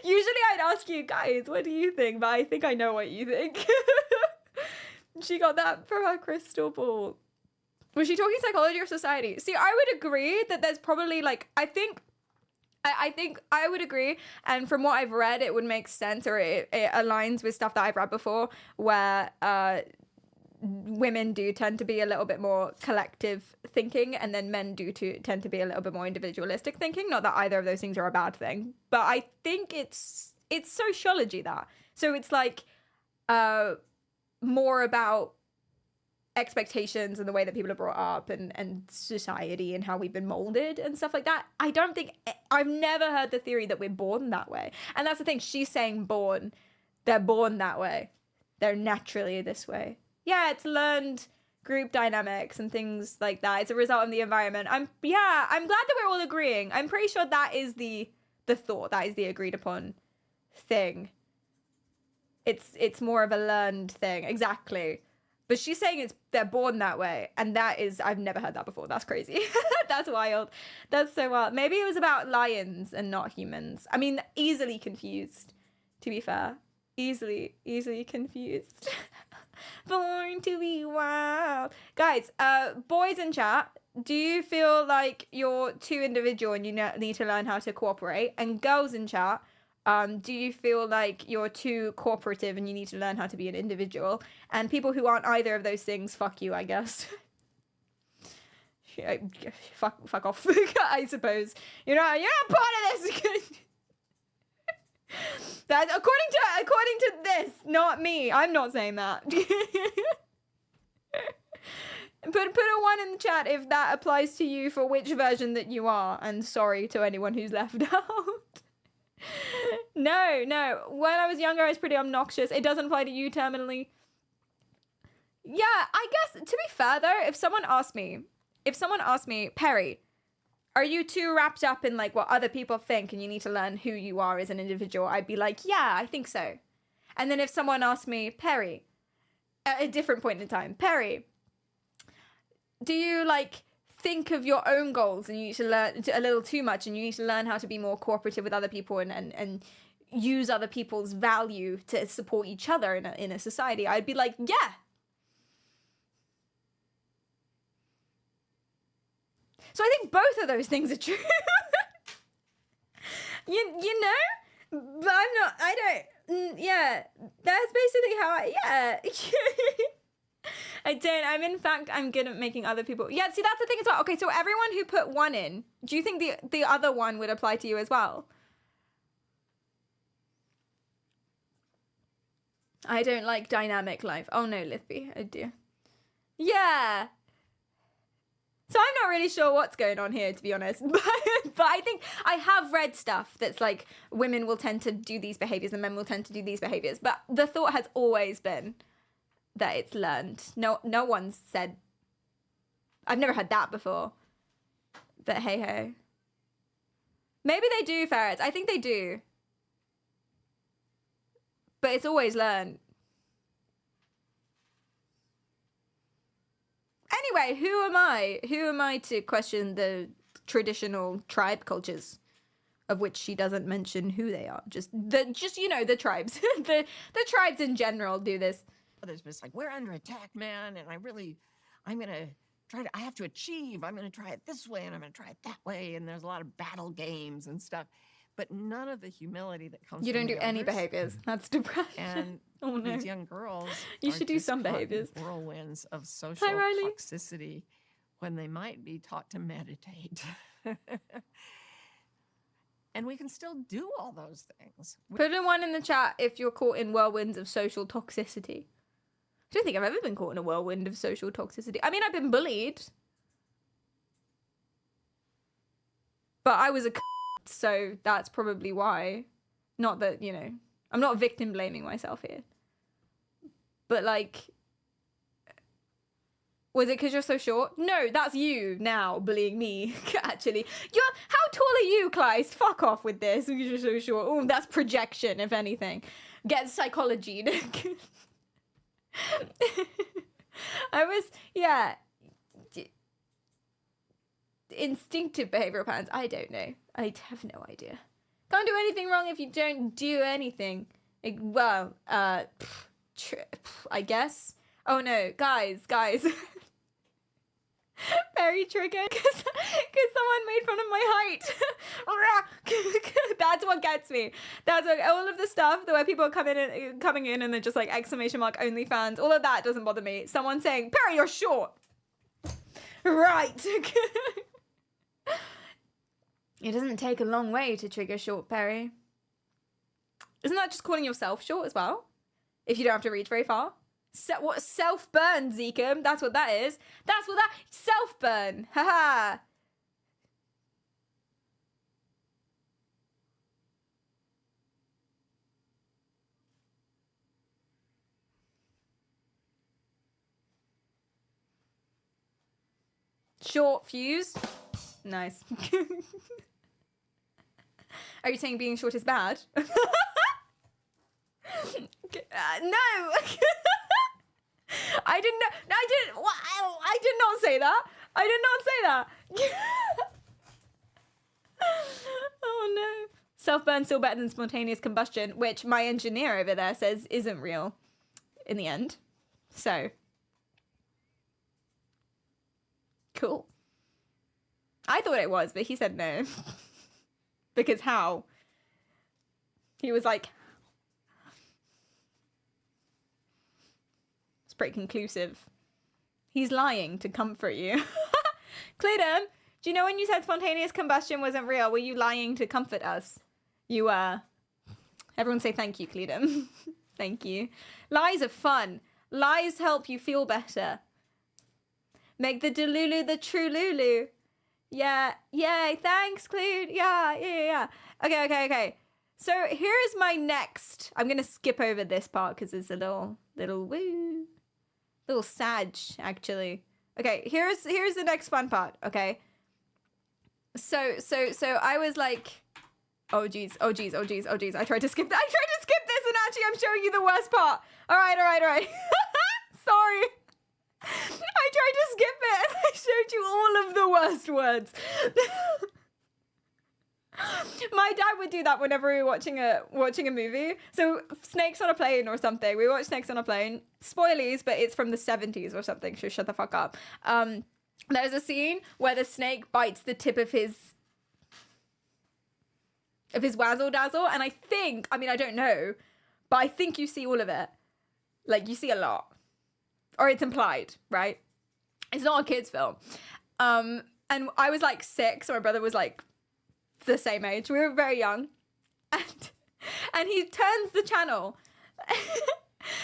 Usually I'd ask you guys, what do you think? But I think I know what you think. She got that from her crystal ball. Was she talking psychology or society? See, I would agree that there's probably like, I think I would agree. And from what I've read, it would make sense, or it aligns with stuff that I've read before, where women do tend to be a little bit more collective thinking, and then men do tend to be a little bit more individualistic thinking. Not that either of those things are a bad thing, but I think it's sociology that. So it's like more about expectations and the way that people are brought up and society and how we've been molded and stuff like that. I've never heard the theory that we're born that way. And that's the thing. She's saying born. They're born that way. They're naturally this way. Yeah, it's learned group dynamics and things like that. It's a result of the environment. I'm glad that we're all agreeing. I'm pretty sure that is the thought. That is the agreed upon thing. It's more of a learned thing. Exactly. But she's saying they're born that way. And that is, I've never heard that before. That's crazy. That's wild. That's so wild. Maybe it was about lions and not humans. I mean, easily confused, to be fair. Easily confused. Born to be wild. Guys, boys in chat, do you feel like you're too individual and you need to learn how to cooperate? And girls in chat, do you feel like you're too cooperative and you need to learn how to be an individual? And people who aren't either of those things, fuck you, I guess. Fuck off, I suppose. You're not part of this. That's according to this, not me. I'm not saying that. Put a 1 in the chat if that applies to you for which version that you are. And sorry to anyone who's left out. No. When I was younger, I was pretty obnoxious. It doesn't apply to you terminally. Yeah, I guess, to be fair though, if someone asked me, Perry, are you too wrapped up in like what other people think and you need to learn who you are as an individual? I'd be like, yeah, I think so. And then if someone asked me, Perry, at a different point in time, Perry, do you like think of your own goals and you need to learn a little too much and you need to learn how to be more cooperative with other people and use other people's value to support each other in a society? I'd be like, yeah. So I think both of those things are true. you know? But yeah. That's basically how I'm good at making other people. Yeah, see, that's the thing as well. Okay, so everyone who put 1 in, do you think the other one would apply to you as well? I don't like dynamic life. Oh no, Lithby, I do. Yeah. So I'm not really sure what's going on here, to be honest. But I think I have read stuff that's like women will tend to do these behaviors and men will tend to do these behaviors. But the thought has always been that it's learned. No one's said. I've never heard that before. But hey ho. Maybe they do, ferrets. I think they do. But it's always learned. Anyway, who am I? Who am I to question the traditional tribe cultures, of which she doesn't mention who they are? Just the tribes. the tribes in general do this. Others, but it's like, we're under attack, man, and I have to achieve. I'm gonna try it this way, and I'm gonna try it that way, and there's a lot of battle games and stuff, but none of the humility that comes. You from don't do the any elders. behaviors. That's depression. And oh no, these young girls. You are should do just some caught in behaviors. Whirlwinds of social Hi, Riley. toxicity when they might be taught to meditate. And we can still do all those things. Put a 1 in the chat if you're caught in whirlwinds of social toxicity. I don't think I've ever been caught in a whirlwind of social toxicity. I mean, I've been bullied. But I was a so that's probably why. Not that, I'm not victim blaming myself here. But like, Was it because you're so short? No, that's you now bullying me, actually. How tall are you, Kleist? Fuck off with this. You're so short. Oh, that's projection, if anything. Get psychology. Yeah. Instinctive behavioral patterns. I don't know. I have no idea. Can't do anything wrong if you don't do anything. I guess. Oh no, guys. Very triggered because someone made fun of my height. That's what gets me. That's what, all of the stuff where people are coming in and they're just like exclamation mark OnlyFans. All of that doesn't bother me. Someone saying, Perry, you're short. Right. It doesn't take a long way to trigger short, Perry. Isn't that just calling yourself short as well? If you don't have to reach very far? What self-burn, Zekum? That's what that is. That's what that self-burn. Haha. Short fuse. Nice. Are you saying being short is bad? No. I didn't know. No, I didn't. I did not say that. I did not say that. Oh no. Self-burn still better than spontaneous combustion, which my engineer over there says isn't real in the end. So. Cool. I thought it was, but he said no. Because how? He was like, it's pretty conclusive. He's lying to comfort you. Cleedum, do you know when you said spontaneous combustion wasn't real, were you lying to comfort us? You were. Everyone say thank you, Cleedum. Thank you. Lies are fun. Lies help you feel better. Make the Delulu the true Lulu. Yeah, yay, thanks, Clued. Yeah. Okay. So here's my next. I'm gonna skip over this part because it's a little sag, actually. Okay, here's the next fun part. Okay. So I was like, oh geez. I tried to skip this, and actually I'm showing you the worst part. All right. Sorry. I tried to skip it and I showed you all of the worst words. My dad would do that whenever we were watching a movie. So Snakes on a Plane or something. We watched Snakes on a Plane. Spoilies, but it's from the 70s or something, so shut the fuck up. There's a scene where the snake bites the tip of his wazzle dazzle, and I don't know, but I think you see all of it. Like, you see a lot. Or it's implied, right? It's not a kid's film. And I was like 6, so my brother was like the same age. We were very young. And he turns the channel.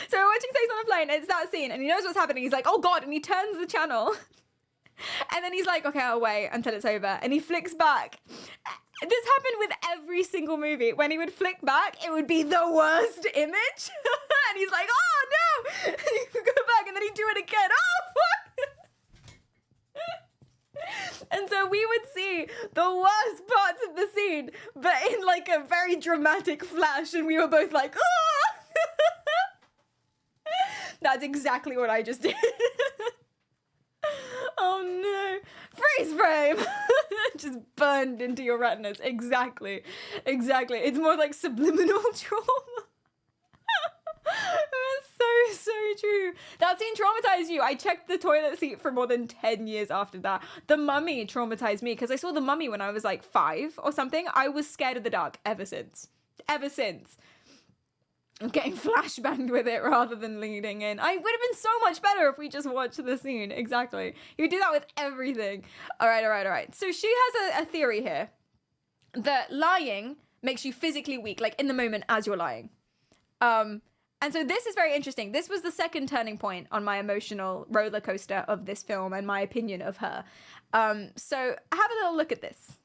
So we're watching Snakes on a Plane, and it's that scene, and he knows what's happening. He's like, oh God, and he turns the channel. And then he's like, okay, I'll wait until it's over. And he flicks back. This happened with every single movie. When he would flick back, it would be the worst image. And he's like, oh no! And he would go back, and then he'd do it again. Oh, fuck! And so we would see the worst parts of the scene, but in like a very dramatic flash, and we were both like, oh! That's exactly what I just did. Oh no. Freeze frame! Just burned into your retinas. Exactly. It's more like subliminal trauma. That's so true. That scene traumatized you. I checked the toilet seat for more than 10 years after that. The Mummy traumatized me because I saw The Mummy when I was like 5 or something. I was scared of the dark ever since. I'm getting flashbanged with it rather than leading in. I would have been so much better if we just watched the scene. Exactly. You do that with everything. All right. So she has a theory here that lying makes you physically weak, like in the moment as you're lying. And so this is very interesting. This was the second turning point on my emotional roller coaster of this film and my opinion of her. So have a little look at this.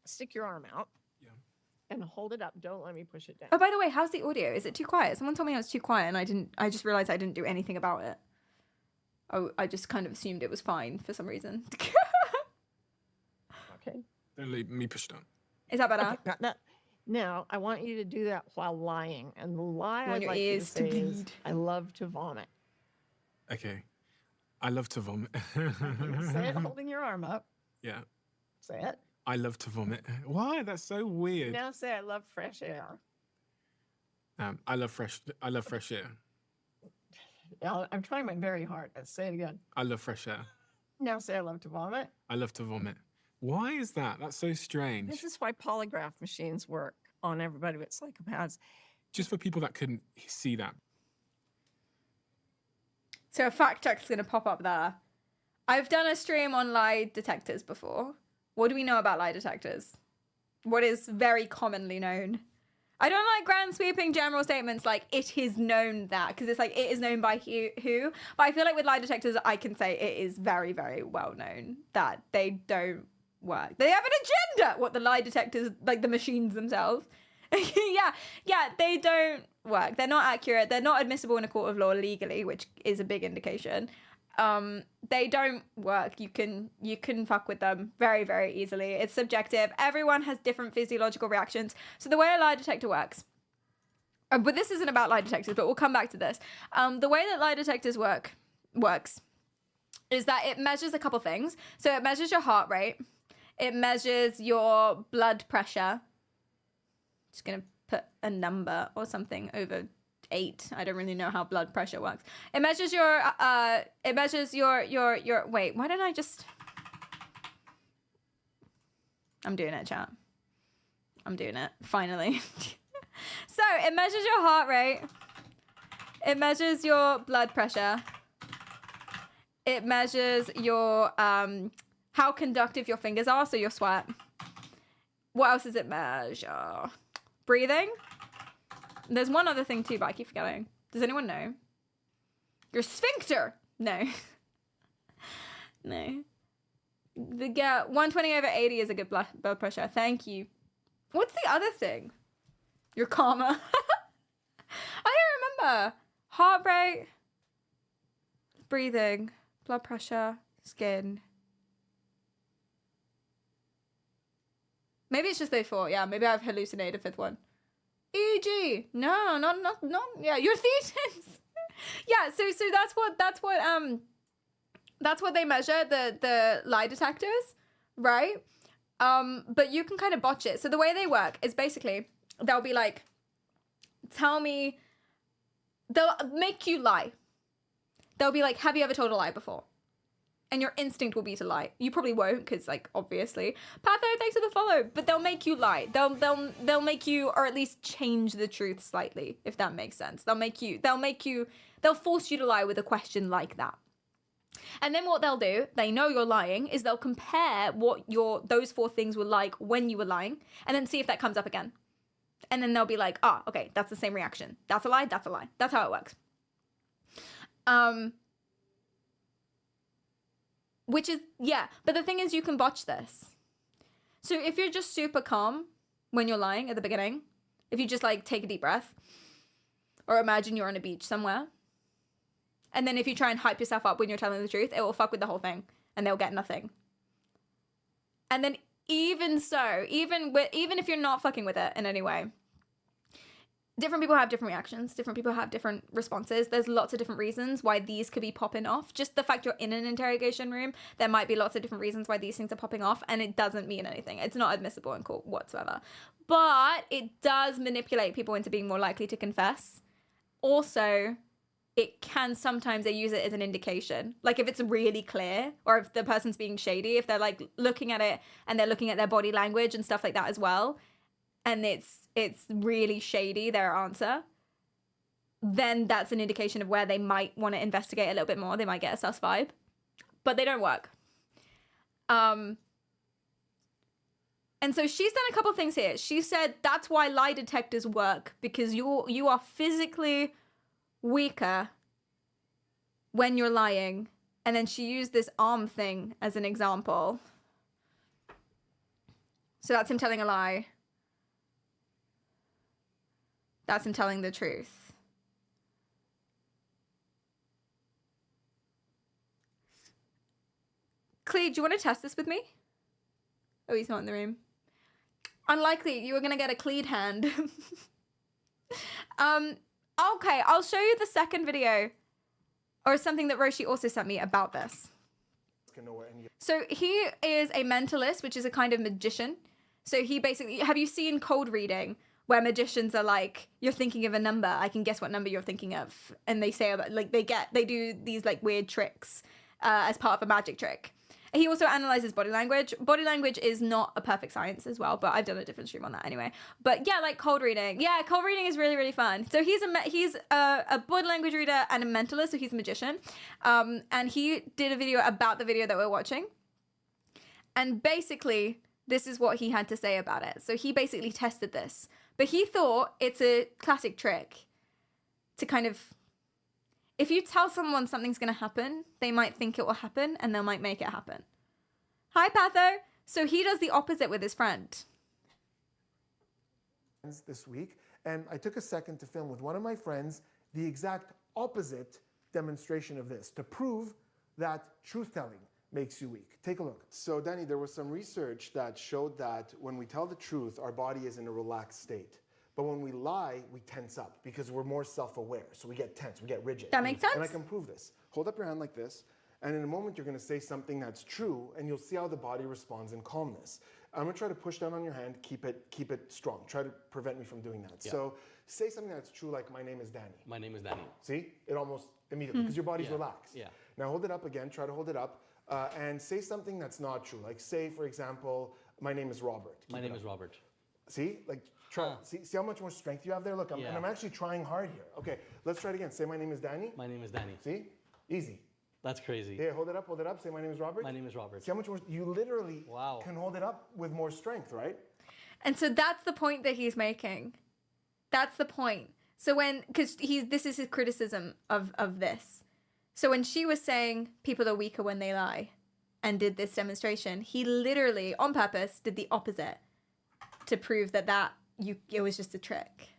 Stick your arm out. And hold it up. Don't let me push it down. Oh, by the way, how's the audio? Is it too quiet? Someone told me it was too quiet, and I just realized I didn't do anything about it. I just kind of assumed it was fine for some reason. Okay. Don't leave me push it on. Is that better? Okay, now, I want you to do that while lying. And the lie You want I'd your like you to ears to say is, bleed. I love to vomit. Okay. I love to vomit. Say it holding your arm up. Yeah. Say it. I love to vomit. Why? That's so weird. Now say, I love fresh air. I love fresh air. Now, I'm trying my very hard. Let's say it again. I love fresh air. Now say, I love to vomit. I love to vomit. Why is that? That's so strange. This is why polygraph machines work on everybody with psychopaths. Just for people that couldn't see that. So a fact check's going to pop up there. I've done a stream on lie detectors before. What do we know about lie detectors? What is very commonly known? I don't like grand sweeping general statements like it is known that, because it's like it is known by who. But I feel like with lie detectors, I can say it is very, very well known that they don't work. They have an agenda. What the lie detectors, like the machines themselves. yeah, they don't work. They're not accurate. They're not admissible in a court of law legally, which is a big indication. They don't work. You can fuck with them very, very easily. It's subjective. Everyone has different physiological reactions. So the way a lie detector works, but this isn't about lie detectors, but we'll come back to this. The way that lie detectors works is that it measures a couple things. So it measures your heart rate. It measures your blood pressure. Just gonna put a number or something over 8. I don't really know how blood pressure works. It measures your wait, why don't I just I'm doing it, chat. I'm doing it, finally. So it measures your heart rate. It measures your blood pressure. It measures your how conductive your fingers are, so your sweat. What else does it measure? Breathing. There's one other thing too, but I keep forgetting. Does anyone know? Your sphincter. No. No. The 120/80 is a good blood pressure. Thank you. What's the other thing? Your karma. I don't remember. Heart rate, breathing, blood pressure, skin. Maybe it's just those 4. Yeah, maybe I've hallucinated a 5th one. EEG. No, not. Yeah, your thetans. Yeah, so that's what they measure, the lie detectors, right? But you can kind of botch it. So the way they work is basically they'll be like, they'll make you lie. They'll be like, have you ever told a lie before? And your instinct will be to lie. You probably won't, because like obviously, Patho, thanks for the follow. But they'll make you lie. They'll make you, or at least change the truth slightly, if that makes sense. They'll force you to lie with a question like that. And then what they'll do, they know you're lying, is they'll compare what those 4 things were like when you were lying, and then see if that comes up again. And then they'll be like, okay, that's the same reaction. That's a lie. That's a lie. That's how it works. Which is, yeah. But the thing is, you can botch this. So if you're just super calm when you're lying at the beginning, if you just like take a deep breath, or imagine you're on a beach somewhere, and then if you try and hype yourself up when you're telling the truth, it will fuck with the whole thing, and they'll get nothing. And then even so, even if you're not fucking with it in any way, different people have different reactions. Different people have different responses. There's lots of different reasons why these could be popping off. Just the fact you're in an interrogation room, there might be lots of different reasons why these things are popping off, and it doesn't mean anything. It's not admissible in court whatsoever. But it does manipulate people into being more likely to confess. Also, it can sometimes, they use it as an indication. Like if it's really clear, or if the person's being shady, if they're like looking at it and they're looking at their body language and stuff like that as well, and it's really shady, their answer, then that's an indication of where they might want to investigate a little bit more. They might get a sus vibe, but they don't work. And so she's done a couple things here. She said that's why lie detectors work, because you are physically weaker when you're lying. And then she used this arm thing as an example. So that's him telling a lie. That's him telling the truth. Clee, do you want to test this with me? Oh, he's not in the room. Unlikely. You were going to get a Cleed hand. Okay, I'll show you the second video. Or something that Roshi also sent me about this. So he is a mentalist, which is a kind of magician. So he basically, have you seen cold reading? Where magicians are like, you're thinking of a number, I can guess what number you're thinking of. And they say, about, like, they do these like weird tricks as part of a magic trick. He also analyzes body language. Body language is not a perfect science as well, but I've done a different stream on that anyway. But yeah, like cold reading. Yeah, cold reading is really, really fun. So he's a body language reader and a mentalist, so he's a magician. And he did a video about the video that we're watching. And basically, this is what he had to say about it. So he basically tested this. But he thought it's a classic trick to kind of... If you tell someone something's going to happen, they might think it will happen and they might make it happen. Hi, Patho. So he does the opposite with his friend. This week, and I took a second to film with one of my friends the exact opposite demonstration of this to prove that truth-telling makes you weak. Take a look. So, Danny, there was some research that showed that when we tell the truth, our body is in a relaxed state. But when we lie, we tense up because we're more self-aware. So we get tense, we get rigid. That makes sense. And I can prove this. Hold up your hand like this, and in a moment you're going to say something that's true, and you'll see how the body responds in calmness. I'm going to try to push down on your hand, keep it strong. Try to prevent me from doing that. Yeah. So say something that's true, like my name is Danny. My name is Danny. See? It almost immediately, because your body's relaxed. Yeah. Now hold it up again, try to hold it up, and say something that's not true. Like say, for example, my name is Robert. My name is Robert. See? Like, try. See how much more strength you have there? Look, and I'm actually trying hard here. Okay, let's try it again. Say, my name is Danny. My name is Danny. See? Easy. That's crazy. Yeah, hold it up, hold it up. Say, my name is Robert. My name is Robert. See how much more, you literally Wow. can hold it up with more strength, right? And so that's the point that he's making. That's the point. So because this is his criticism of this. So when she was saying people are weaker when they lie and did this demonstration, he literally, on purpose, did the opposite to prove that it was just a trick.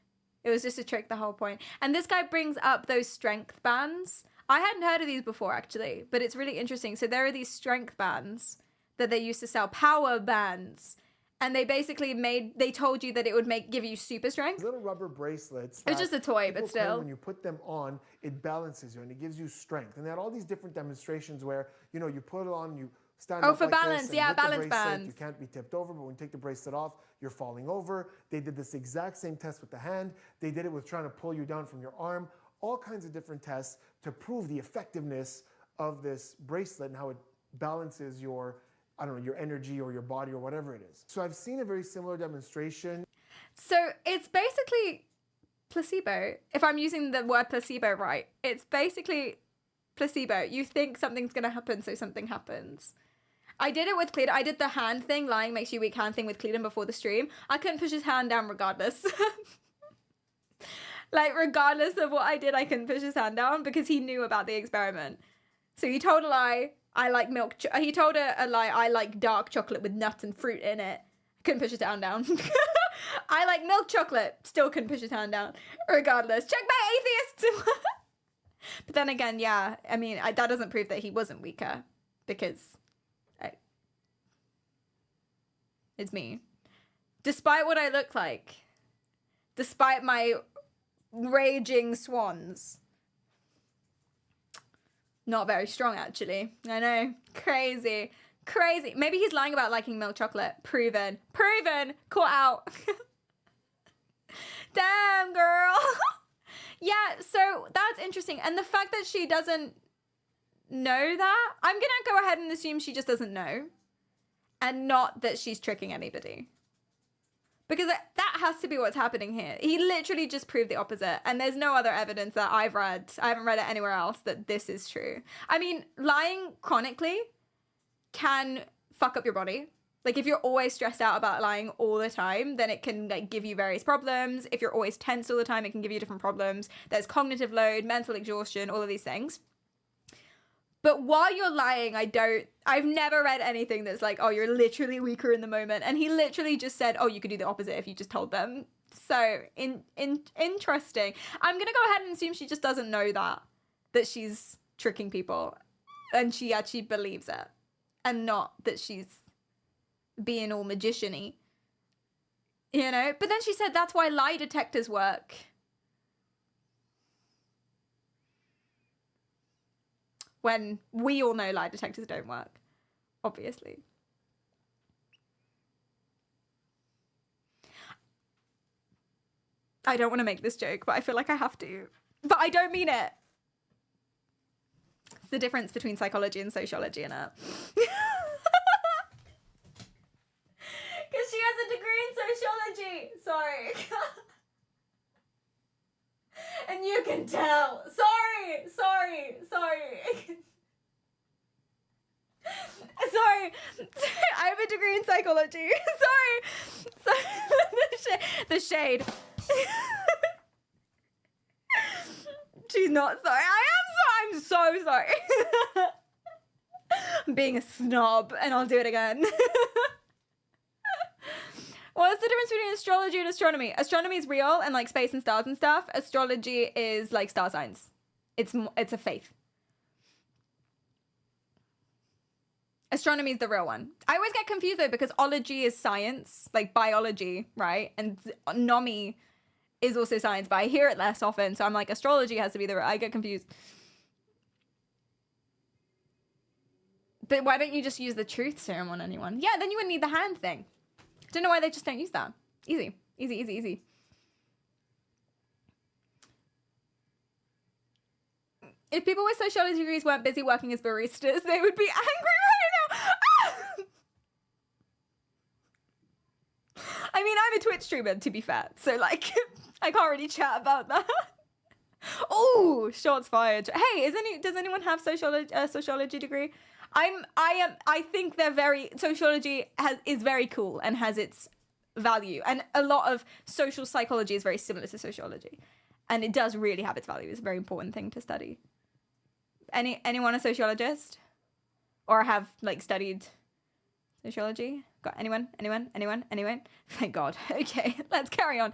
It was just a trick the whole point. And this guy brings up those strength bands. I hadn't heard of these before, actually, but it's really interesting. So there are these strength bands that they used to sell, power bands. And they basically they told you that it would give you super strength. Little rubber bracelets. It's just a toy, but people still. claim when you put them on, it balances you and it gives you strength. And they had all these different demonstrations where, you put it on, you stand up for like balance, this, and yeah, with the balance bracelet, bands. You can't be tipped over, but when you take the bracelet off, you're falling over. They did this exact same test with the hand. They did it with trying to pull you down from your arm. All kinds of different tests to prove the effectiveness of this bracelet and how it balances your energy or your body or whatever it is. So I've seen a very similar demonstration. So it's basically placebo. If I'm using the word placebo right, it's basically placebo. You think something's going to happen, so something happens. I did it with Cleedon. I did the hand thing, lying makes you weak hand thing with Cleedon before the stream. I couldn't push his hand down regardless. Like, regardless of what I did, I couldn't push his hand down because he knew about the experiment. So he told a lie, I like milk. He told a lie, I like dark chocolate with nuts and fruit in it. Couldn't push his hand down. I like milk chocolate. Still couldn't push his hand down. Regardless. Checkmate, atheist! But then again, yeah, I mean, that doesn't prove that he wasn't weaker because it's me. Despite what I look like, despite my raging swans, not very strong, actually. I know. Crazy. Crazy. Maybe he's lying about liking milk chocolate. Proven. Proven. Caught out. Damn, girl. Yeah, so that's interesting. And the fact that she doesn't know that, I'm going to go ahead and assume she just doesn't know. And not that she's tricking anybody. Because that has to be what's happening here. He literally just proved the opposite. And there's no other evidence that I've read. I haven't read it anywhere else that this is true. I mean, lying chronically can fuck up your body. Like, if you're always stressed out about lying all the time, then it can give you various problems. If you're always tense all the time, it can give you different problems. There's cognitive load, mental exhaustion, all of these things. But while you're lying, I've never read anything that's like, oh, you're literally weaker in the moment. And he literally just said, oh, you could do the opposite if you just told them. So interesting. I'm going to go ahead and assume she just doesn't know that she's tricking people. And she actually believes it. and not that she's being all magician-y. You know? But then she said that's why lie detectors work. When we all know lie detectors don't work, obviously. I don't want to make this joke, but I feel like I have to. But I don't mean it. It's the difference between psychology and sociology, innit? Because she has a degree in sociology. Sorry. And you can tell. Sorry. Sorry. I have a degree in psychology. Sorry. The shade. She's not sorry. I'm so sorry. I'm being a snob, and I'll do it again. What's the difference between astrology and astronomy? Astronomy is real and like space and stars and stuff. Astrology is like star signs. It's a faith. Astronomy is the real one. I always get confused though because ology is science, like biology, right? And nomi is also science, but I hear it less often. So I'm like, astrology has to be the real. I get confused. But why don't you just use the truth serum on anyone? Yeah, then you wouldn't need the hand thing. Don't know why they just don't use that. Easy. If people with sociology degrees weren't busy working as baristas, they would be angry right now. I mean, I'm a Twitch streamer, to be fair. So, like, I can't really chat about that. Oh, shots fired. Hey, does anyone have sociology degree? I think they're sociology is very cool and has its value. And a lot of social psychology is very similar to sociology. And it does really have its value. It's a very important thing to study. Anyone a sociologist? Or have, like, studied sociology? Got anyone? Thank God. Okay, let's carry on.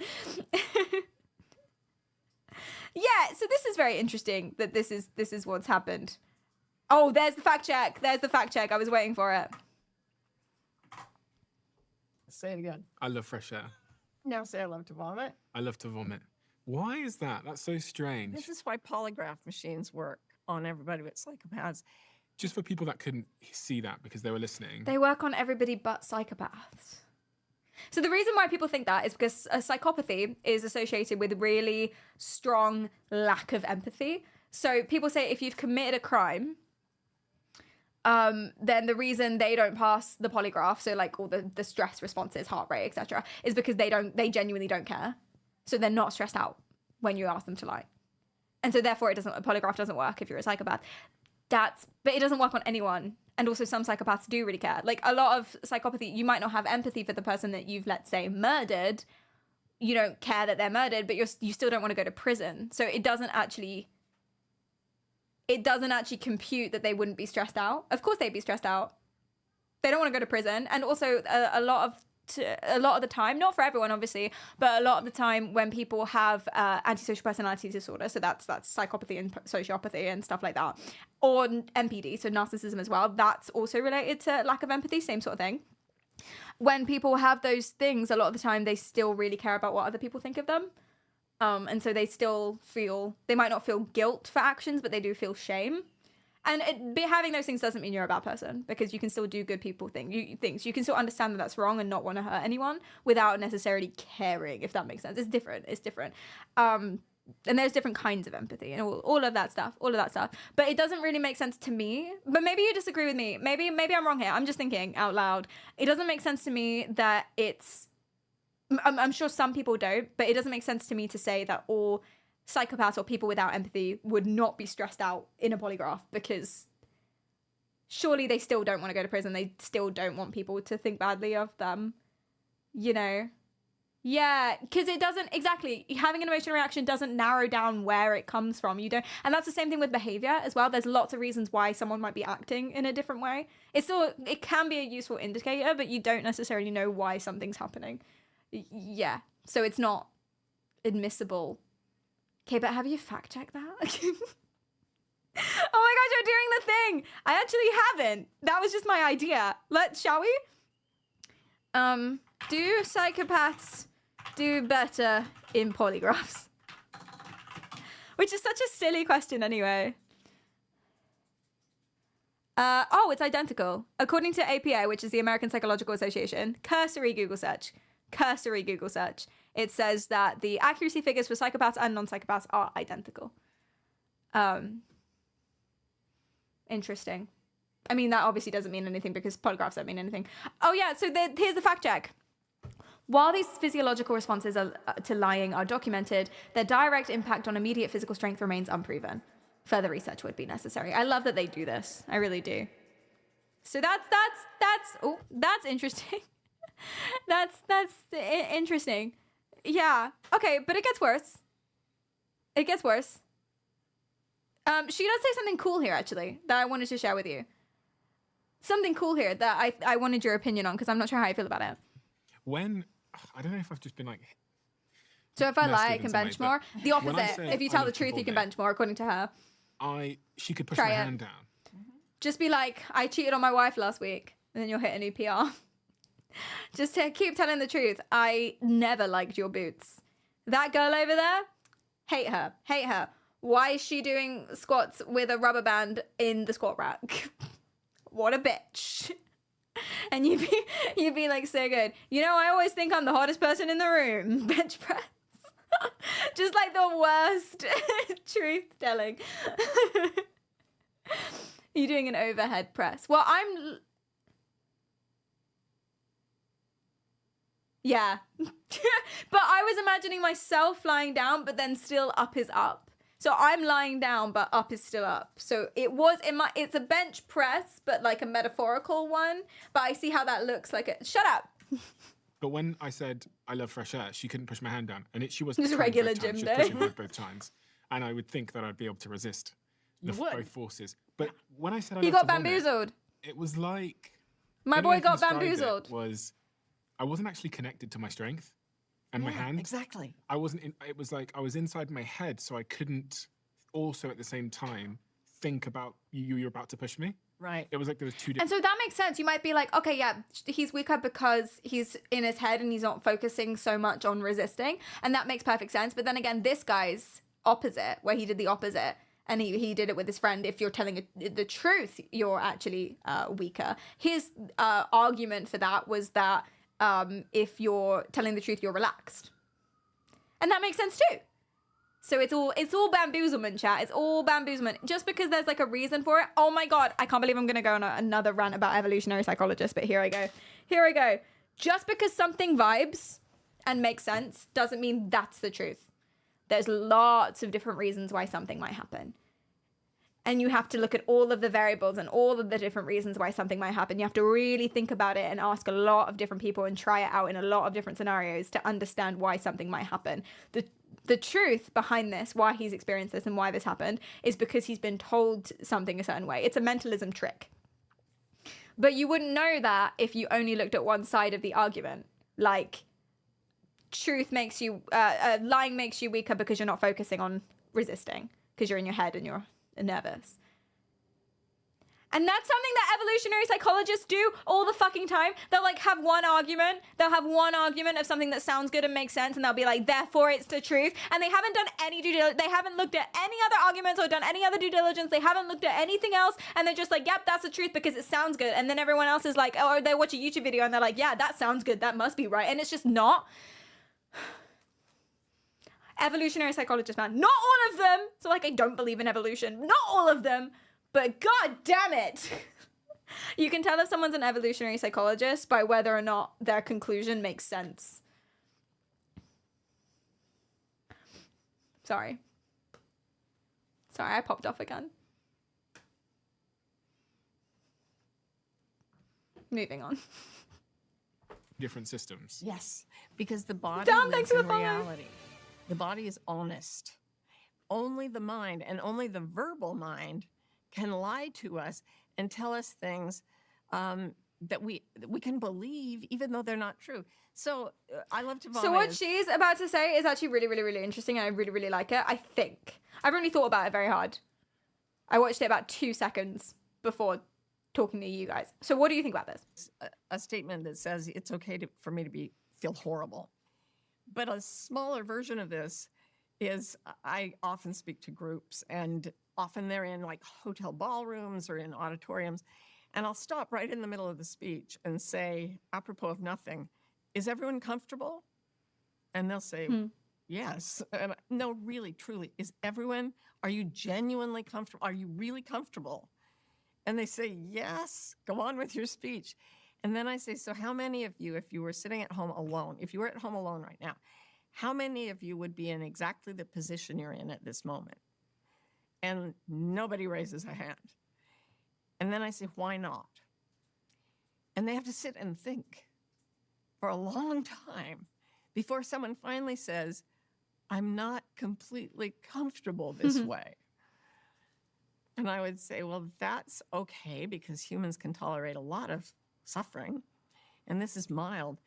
Yeah, so this is very interesting that this is what's happened. Oh, there's the fact check. I was waiting for it. Say it again. I love fresh air. Now say I love to vomit. I love to vomit. Why is that? That's so strange. This is why polygraph machines work on everybody with psychopaths. Just for people that couldn't see that because they were listening. They work on everybody but psychopaths. So the reason why people think that is because psychopathy is associated with really strong lack of empathy. So people say if you've committed a crime, then the reason they don't pass the polygraph, so like all the stress responses, heart rate, etc., is because they genuinely don't care. So they're not stressed out when you ask them to lie. And so therefore a polygraph doesn't work if you're a psychopath. But it doesn't work on anyone. And also some psychopaths do really care. Like a lot of psychopathy, you might not have empathy for the person that you've, let's say, murdered. You don't care that they're murdered, but you still don't want to go to prison. So it doesn't actually compute that they wouldn't be stressed out. Of course they'd be stressed out. They don't want to go to prison. And also a lot of the time, not for everyone obviously, but a lot of the time when people have antisocial personality disorder, so that's psychopathy and sociopathy and stuff like that, or NPD, so narcissism as well, that's also related to lack of empathy, same sort of thing. When people have those things, a lot of the time they still really care about what other people think of them. And so they might not feel guilt for actions, but they do feel shame. And having those things doesn't mean you're a bad person, because you can still do good people things. You can still understand that that's wrong and not want to hurt anyone without necessarily caring, if that makes sense. It's different. And there's different kinds of empathy and all of that stuff. But it doesn't really make sense to me. But maybe you disagree with me. Maybe I'm wrong here. I'm just thinking out loud. It doesn't make sense to me that I'm sure some people don't, but it doesn't make sense to me to say that all psychopaths or people without empathy would not be stressed out in a polygraph, because surely they still don't want to go to prison. They still don't want people to think badly of them, you know? Yeah, because it doesn't, exactly, having an emotional reaction doesn't narrow down where it comes from. You don't, and that's the same thing with behavior as well. There's lots of reasons why someone might be acting in a different way. It can be a useful indicator, but you don't necessarily know why something's happening. Yeah, so it's not admissible. Okay, but have you fact-checked that? Oh my gosh, doing the thing. I actually haven't. That was just my idea. Shall we? Do psychopaths do better in polygraphs? Which is such a silly question anyway. It's identical. According to APA, which is the American Psychological Association, cursory Google search, it says that the accuracy figures for psychopaths and non-psychopaths are identical. Interesting. I mean, that obviously doesn't mean anything because polygraphs don't mean anything. Oh yeah, so here's the fact check. While these physiological responses to lying are documented, their direct impact on immediate physical strength remains unproven. Further research would be necessary. I love that they do this. I really do. So that's interesting. that's interesting. Yeah. Okay, but it gets worse. She does say something cool here, actually, that I wanted to share with you. Something cool here that I wanted your opinion on because I'm not sure how I feel about it. I don't know if I've just been like. So if I messed lie, I with in can some bench ways, more. but The when I opposite. say If you I tell the live to truth, you can Bombay, bench more, according to her. She could push Try my it. hand down. Just be like, I cheated on my wife last week, and then you'll hit a new PR. Just keep telling the truth. I never liked your boots. That girl over there, hate her. Why is she doing squats with a rubber band in the squat rack? What a bitch. And you'd be like so good. I always think I'm the hottest person in the room. Bench press. Just like the worst truth telling. You're doing an overhead press. Well, yeah. But I was imagining myself lying down, but then still up is up. So I'm lying down, but up is still up. So it's a bench press, but like a metaphorical one. But I see how that looks like shut up. But when I said I love fresh air, she couldn't push my hand down, and she wasn't Just a trying regular both times, gym she was day. pushing hard both times, and I would think that I'd be able to resist both forces. But when I said I He love got to vomit, bamboozled. it was like My the only boy way I can got describe it bamboozled. Was I wasn't actually connected to my strength and my Yeah, hand. Exactly. I wasn't. It was like I was inside my head, so I couldn't also at the same time think about you're about to push me. Right. It was like there was two And different. so that makes sense. You might be like, okay, yeah, he's weaker because he's in his head and he's not focusing so much on resisting. And that makes perfect sense. But then again, this guy's opposite, where he did the opposite. And he did it with his friend. If you're telling the truth, you're actually weaker. His argument for that was that if you're telling the truth, you're relaxed. And that makes sense too. So it's all bamboozlement, chat. It's all bamboozlement. Just because there's like a reason for it. Oh my God. I can't believe I'm going to go on another rant about evolutionary psychologists, but here I go. Just because something vibes and makes sense doesn't mean that's the truth. There's lots of different reasons why something might happen. And you have to look at all of the variables and all of the different reasons why something might happen. You have to really think about it and ask a lot of different people and try it out in a lot of different scenarios to understand why something might happen. The truth behind this, why he's experienced this and why this happened, is because he's been told something a certain way. It's a mentalism trick. But you wouldn't know that if you only looked at one side of the argument. Like, lying makes you weaker because you're not focusing on resisting, because you're in your head and you're nervous. And that's something that evolutionary psychologists do all the fucking time. They'll like have one argument. They'll have one argument of something that sounds good and makes sense, and they'll be like, therefore it's the truth. And they haven't done any they haven't looked at any other arguments or done any other due diligence. They haven't looked at anything else, and they're just like, yep, that's the truth because it sounds good. And then everyone else is like, oh, they watch a YouTube video and they're like, yeah, that sounds good. That must be right. And it's just not. Evolutionary psychologists, man. Not all of them. So like, I don't believe in evolution. Not all of them. But god damn it. You can tell if someone's an evolutionary psychologist by whether or not their conclusion makes sense. Sorry, I popped off again. Moving on. different systems. Yes, because the body Dom, lives thanks for in the follow. reality. The body is honest. Only the mind and only the verbal mind can lie to us and tell us things that we can believe, even though they're not true. So I love to vomit. So what she's about to say is actually really, really, really interesting, and I really, really like it. I think I've really thought about it very hard. I watched it about 2 seconds before talking to you guys. So what do you think about this? A statement that says it's okay for me to feel horrible. But a smaller version of this is I often speak to groups, and often they're in like hotel ballrooms or in auditoriums. And I'll stop right in the middle of the speech and say, apropos of nothing, is everyone comfortable? And they'll say, yes. And no, really, truly, are you genuinely comfortable? Are you really comfortable? And they say, yes, go on with your speech. And then I say, so how many of you, if you were sitting at home alone, if you were at home alone right now, how many of you would be in exactly the position you're in at this moment? And nobody raises a hand. And then I say, why not? And they have to sit and think for a long time before someone finally says, I'm not completely comfortable this way. And I would say, well, that's okay, because humans can tolerate a lot of suffering, and this is mild.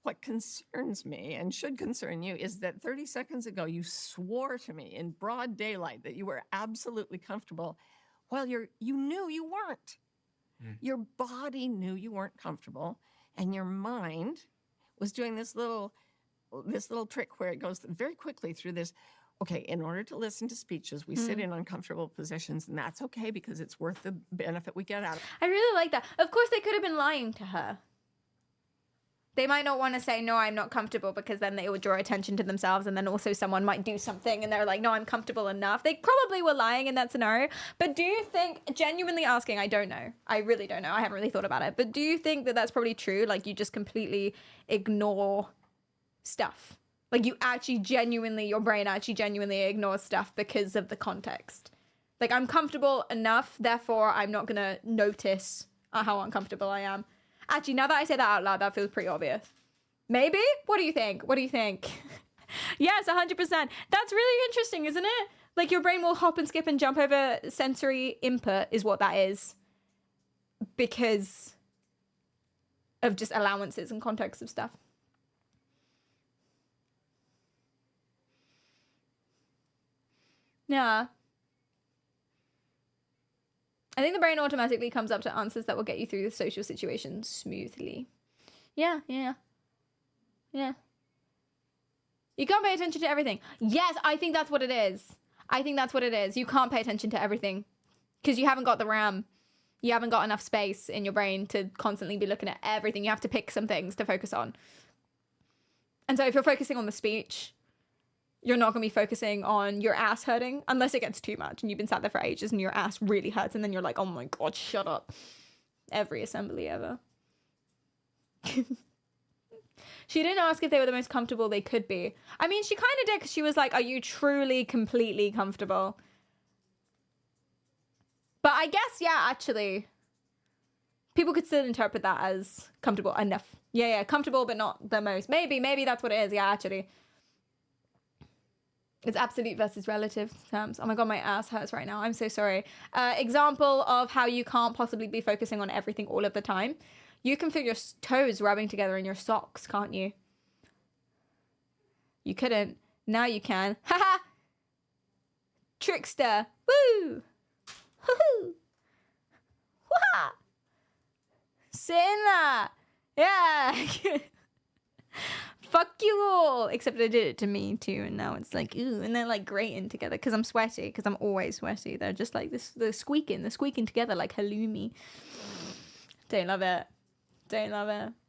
What concerns me, and should concern you, is that 30 seconds ago you swore to me in broad daylight that you were absolutely comfortable, while you knew you weren't. Your body knew you weren't comfortable, and your mind was doing this little trick where it goes very quickly through this. Okay, in order to listen to speeches, we sit in uncomfortable positions, and that's okay because it's worth the benefit we get out of it. I really like that. Of course, they could have been lying to her. They might not want to say, no, I'm not comfortable, because then they would draw attention to themselves, and then also someone might do something and they're like, no, I'm comfortable enough. They probably were lying in that scenario. But do you think, genuinely asking, I don't know. I really don't know. I haven't really thought about it. But do you think that that's probably true? Like, you just completely ignore stuff? Like, you actually genuinely, your brain actually genuinely ignores stuff because of the context. Like, I'm comfortable enough, therefore I'm not going to notice how uncomfortable I am. Actually, now that I say that out loud, that feels pretty obvious. Maybe? What do you think? What do you think? Yes, 100%. That's really interesting, isn't it? Like, your brain will hop and skip and jump over sensory input is what that is. Because of just allowances and context of stuff. Yeah. I think the brain automatically comes up to answers that will get you through the social situation smoothly. Yeah. You can't pay attention to everything. Yes, I think that's what it is. You can't pay attention to everything because you haven't got the RAM. You haven't got enough space in your brain to constantly be looking at everything. You have to pick some things to focus on. And so if you're focusing on the speech, you're not going to be focusing on your ass hurting unless it gets too much and you've been sat there for ages and your ass really hurts and then you're like, oh my God, shut up. Every assembly ever. She didn't ask if they were the most comfortable they could be. I mean, she kind of did, because she was like, are you truly completely comfortable? But I guess, yeah, actually, people could still interpret that as comfortable enough. Yeah, comfortable, but not the most. Maybe that's what it is. Yeah, actually. It's absolute versus relative terms. Oh my God, my ass hurts right now. I'm so sorry. Example of how you can't possibly be focusing on everything all of the time. You can feel your toes rubbing together in your socks, can't you? You couldn't. Now you can. Haha! Trickster. Woo! Woohoo! Wah! Sit in that. Yeah! Fuck you all! Except I did it to me too, and now it's like, ooh, and they're like grating together because I'm sweaty, because I'm always sweaty. They're just like this, they're squeaking together like halloumi. Don't love it. Is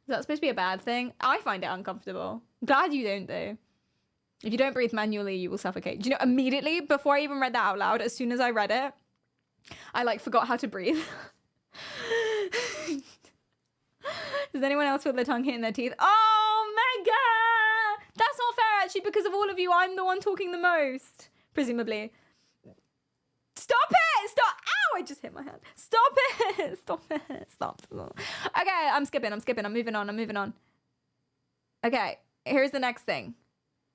that supposed to be a bad thing? I find it uncomfortable. Glad you don't though. If you don't breathe manually, you will suffocate. Do you know, immediately before I even read that out loud, as soon as I read it, I like forgot how to breathe. Does anyone else feel their tongue hitting their teeth? Oh my God! That's not fair actually, because of all of you, I'm the one talking the most. Presumably. Stop it! Stop! Ow! I just hit my hand. Stop it! Stop. Okay, I'm skipping. I'm moving on. Okay, here's the next thing.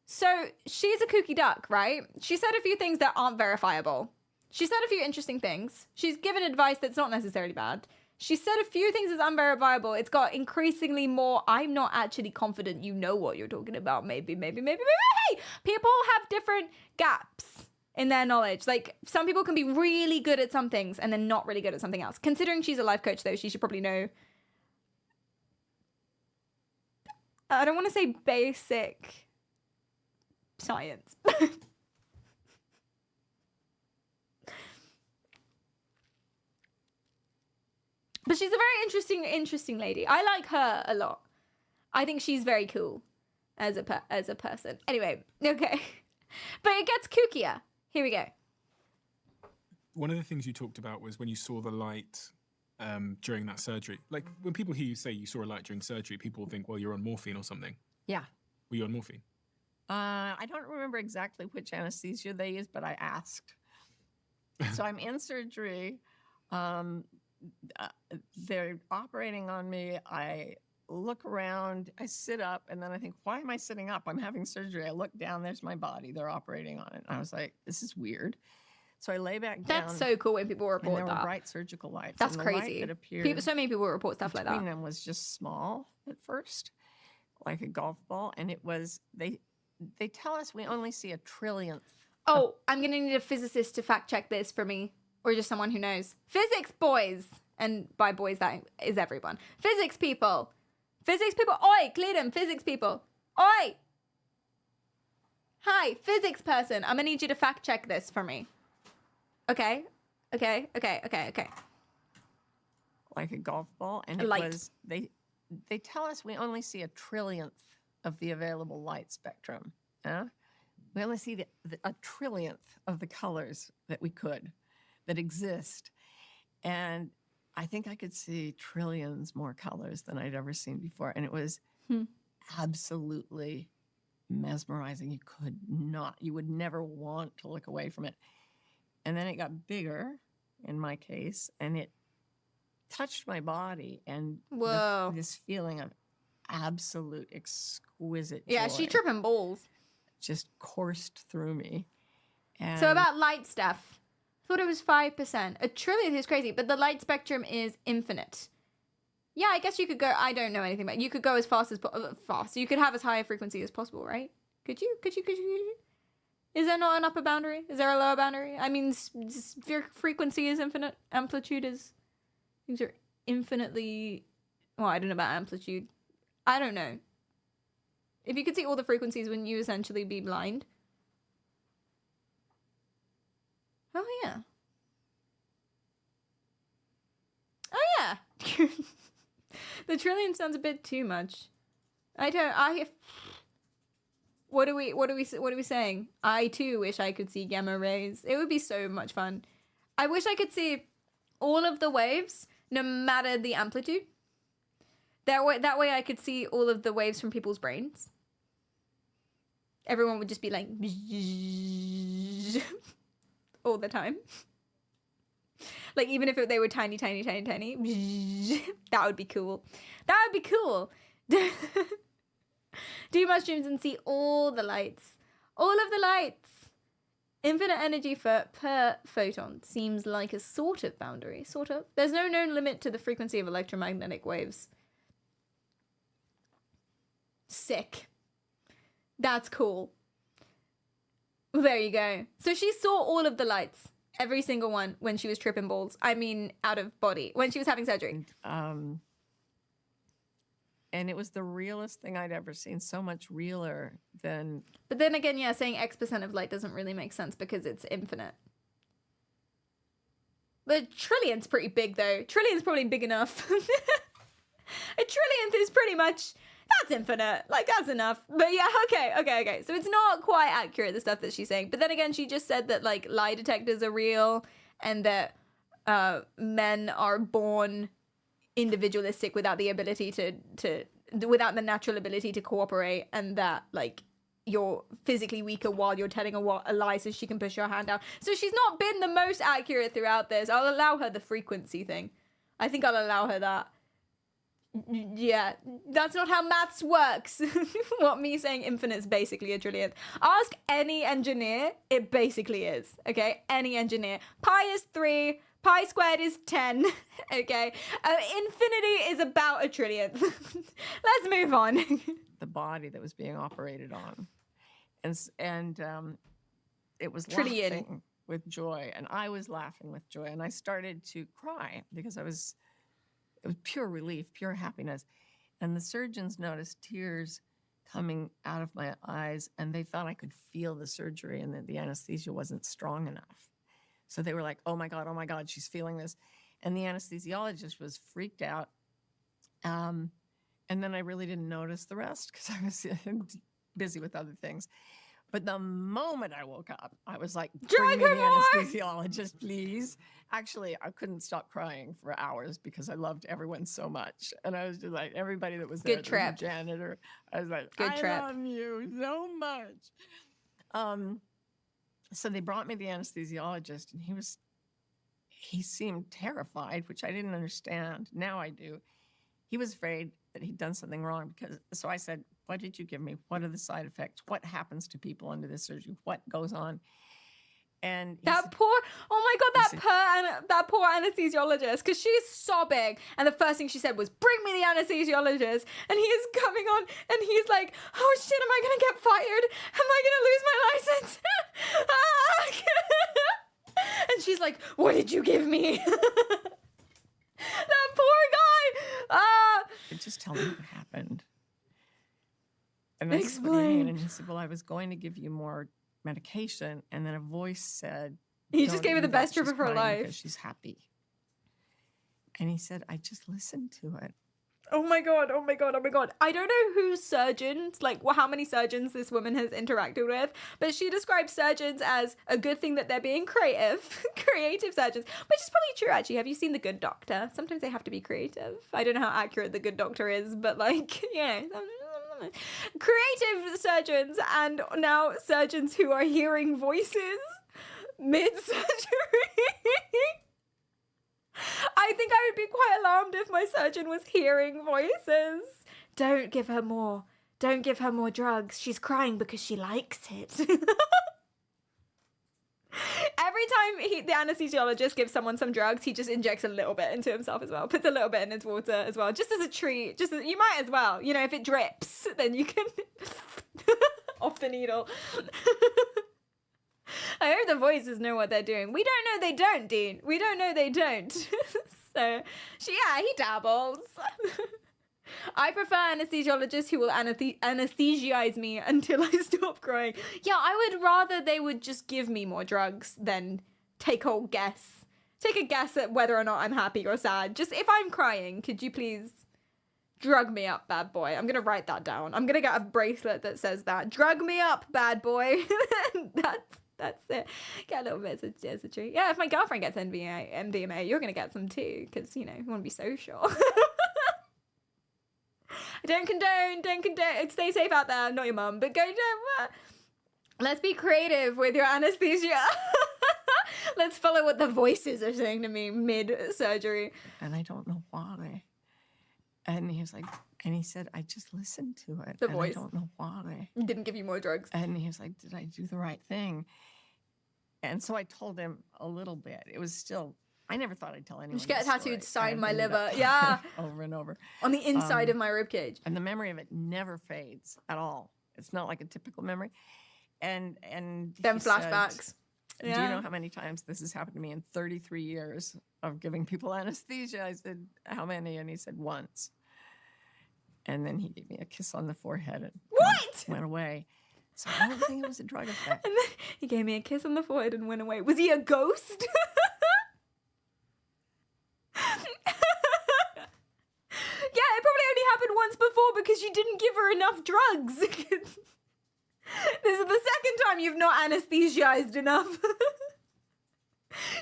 So, she's a kooky duck, right? She said a few things that aren't verifiable. She said a few interesting things. She's given advice that's not necessarily bad. She said a few things that's unverifiable. It's got increasingly more, I'm not actually confident you know what you're talking about. Maybe. Hey, people have different gaps. in their knowledge. Like, some people can be really good at some things and then not really good at something else. Considering she's a life coach, though, she should probably know. I don't want to say basic science. But she's a very interesting lady. I like her a lot. I think she's very cool as a person. Anyway, okay. But it gets kookier. Here we go. One of the things you talked about was when you saw the light during that surgery. Like, when people hear you say you saw a light during surgery, people think, well, you're on morphine or something. Yeah. Were you on morphine? I don't remember exactly which anesthesia they used, but I asked. So I'm in surgery. They're operating on me. I look around, I sit up, and then I think, why am I sitting up? I'm having surgery. I look down, there's my body. They're operating on it. And I was like, this is weird. So I lay back down. That's so cool when people and report there were that. bright surgical lights. That's and the light crazy. that appeared So many people report stuff like between that. them was just small at first, like a golf ball. And it was, they tell us we only see a trillionth. Oh, I'm going to need a physicist to fact check this for me, or just someone who knows. Physics boys. And by boys, that is everyone. Physics people. Physics people. Oi, Cleedham, physics people. Oi. Hi, physics person. I'm going to need you to fact check this for me. Okay. Okay. Like a golf ball. And A it light. was, they tell us we only see a trillionth of the available light spectrum. Yeah? We only see a trillionth of the colors that we could, that exist. And I think I could see trillions more colors than I'd ever seen before. And it was absolutely mesmerizing. You would never want to look away from it. And then it got bigger, in my case, and it touched my body. And Whoa. this feeling of absolute exquisite Yeah, joy she tripping balls. just coursed through me. And So about light stuff. Thought it was 5%. A trillion is crazy, but the light spectrum is infinite. Yeah, I guess you could go. I don't know anything about. You could go as fast as fast. You could have as high a frequency as possible, right? Could you? Is there not an upper boundary? Is there a lower boundary? I mean, frequency is infinite. Amplitude is. Things are infinitely. Well, I don't know about amplitude. I don't know. If you could see all the frequencies, wouldn't you essentially be blind? Oh, yeah. Oh, yeah. The trillion sounds a bit too much. What are we saying? I too wish I could see gamma rays. It would be so much fun. I wish I could see all of the waves, no matter the amplitude. That way I could see all of the waves from people's brains. Everyone would just be like all the time. Like, even if they were tiny, that would be cool. That would be cool. Do mushrooms and see all the lights. All of the lights. Infinite energy per photon seems like a sort of boundary. Sort of. There's no known limit to the frequency of electromagnetic waves. Sick. That's cool. There you go. So she saw all of the lights. Every single one when she was tripping balls. I mean, out of body. When she was having surgery. And it was the realest thing I'd ever seen. So much realer than... But then again, yeah, saying X% of light doesn't really make sense because it's infinite. The trillion's pretty big, though. Trillion's probably big enough. A trillionth is pretty much... That's infinite. Like, that's enough. But yeah, okay. So it's not quite accurate, the stuff that she's saying. But then again, she just said that, like, lie detectors are real and that men are born individualistic without the ability without the natural ability to cooperate, and that, like, you're physically weaker while you're telling a lie so she can push your hand down. So she's not been the most accurate throughout this. I'll allow her the frequency thing. I think I'll allow her that. Yeah, that's not how maths works. What me saying infinite is basically a trillionth. Ask any engineer, it basically is. Okay, any engineer. Pi is 3, pi squared is 10. Okay, infinity is about a trillionth. Let's move on. the body that was being operated on. And it was Trillion. laughing with joy, and I was laughing with joy, and I started to cry because it was pure relief, pure happiness. And the surgeons noticed tears coming out of my eyes, and they thought I could feel the surgery and that the anesthesia wasn't strong enough. So they were like, oh my God, she's feeling this. And the anesthesiologist was freaked out. And then I really didn't notice the rest because I was busy with other things. But the moment I woke up, I was like, bring me the anesthesiologist, please. Actually, I couldn't stop crying for hours because I loved everyone so much. And I was just like, everybody that was there, Good there was a trip. janitor, I was like, Good trip. I love you so much. So they brought me the anesthesiologist, and he seemed terrified, which I didn't understand. Now I do. He was afraid that he'd done something wrong so I said, what did you give me? What are the side effects? What happens to people under this surgery? What goes on? And he said, oh my God, that poor anesthesiologist, because she's sobbing. And the first thing she said was, bring me the anesthesiologist. And he is coming on and he's like, oh shit, am I going to get fired? Am I going to lose my license? And she's like, what did you give me? That poor guy. just tell me what happened. And I said, what do you mean? Explain. And he said, well, I was going to give you more medication. And then a voice said, He just "Don't gave her do the that. best trip She's of her crying life." because she's happy. And he said, I just listened to it. Oh my god, oh my god, oh my god. I don't know whose surgeons, like how many surgeons this woman has interacted with, but she describes surgeons as a good thing that they're being creative. Creative surgeons, which is probably true actually. Have you seen The Good Doctor? Sometimes they have to be creative. I don't know how accurate The Good Doctor is, but like, yeah. Creative surgeons and now surgeons who are hearing voices mid-surgery. I think I would be quite alarmed if my surgeon was hearing voices. Don't give her more. Don't give her more drugs. She's crying because she likes it. Every time the anesthesiologist gives someone some drugs, he just injects a little bit into himself as well. Puts a little bit in his water as well, just as a treat. You might as well. You know, if it drips, then you can off the needle. I hope the voices know what they're doing. We don't know they don't, Dean. We don't know they don't. So, he dabbles. I prefer anesthesiologists who will anesthesize me until I stop crying. Yeah, I would rather they would just give me more drugs than take a guess. Take a guess at whether or not I'm happy or sad. Just if I'm crying, could you please drug me up, bad boy? I'm going to write that down. I'm going to get a bracelet that says that. Drug me up, bad boy. That's it. Get a little bit as a treat. Yeah, if my girlfriend gets MDMA, you're going to get some too, because, you know, you want to be social. Don't condone. Stay safe out there. Not your mum, but let's be creative with your anesthesia. Let's follow what the voices are saying to me mid-surgery. And I don't know why. And he was like, and he said, I just listened to it. The and voice. I don't know why. Didn't give you more drugs. And he was like, did I do the right thing? And so I told him a little bit. It was still, I never thought I'd tell anyone. You should get a this tattooed, story. sign And my ended liver. up Yeah. over and over. On the inside of my ribcage. And the memory of it never fades at all. It's not like a typical memory. And Them he said, flashbacks. do you know how many times this has happened to me in 33 years of giving people anesthesia? I said, how many? And he said, once. And then he gave me a kiss on the forehead and What? went away. So I don't think it was a drug effect. And then he gave me a kiss on the forehead and went away. Was he a ghost? Yeah, it probably only happened once before because you didn't give her enough drugs. This is the second time you've not anesthetized enough.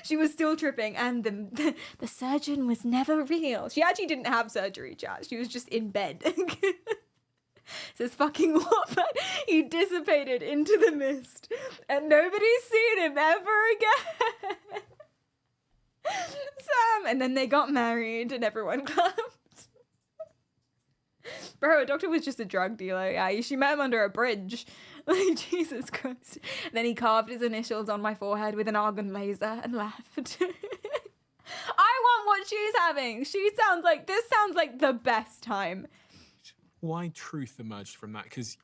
She was still tripping, and the surgeon was never real. She actually didn't have surgery, chat. She was just in bed. Says fucking what? He dissipated into the mist, and nobody's seen him ever again. Sam, and then they got married, and everyone clapped. Bro, a doctor was just a drug dealer. Yeah, she met him under a bridge. Like, Jesus Christ. Then he carved his initials on my forehead with an argon laser and laughed. I want what she's having. This sounds like the best time. Why truth emerged from that? Because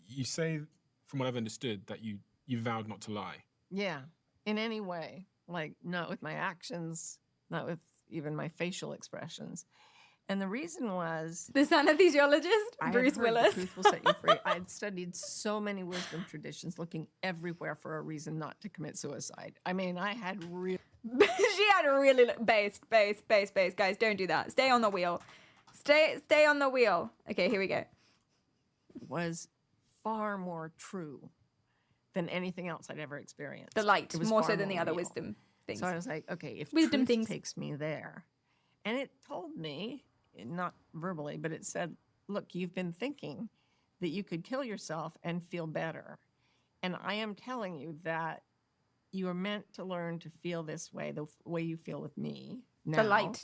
you say, from what I've understood, that you vowed not to lie. Yeah, in any way, like not with my actions, not with even my facial expressions. And the reason was The anesthesiologist, I had Bruce heard Willis. the truth will set you free. I had studied so many wisdom traditions, looking everywhere for a reason not to commit suicide. I mean, I had real She had a really base. Guys, don't do that. Stay on the wheel. Stay on the wheel. Okay, here we go. was far more true than anything else I'd ever experienced. The light, It was more far so than the other real. wisdom things. So I was like, okay, if Wisdom truth things. takes me there, and it told me, not verbally, but it said, look, you've been thinking that you could kill yourself and feel better. And I am telling you that you are meant to learn to feel this way, the way you feel with me now. The light.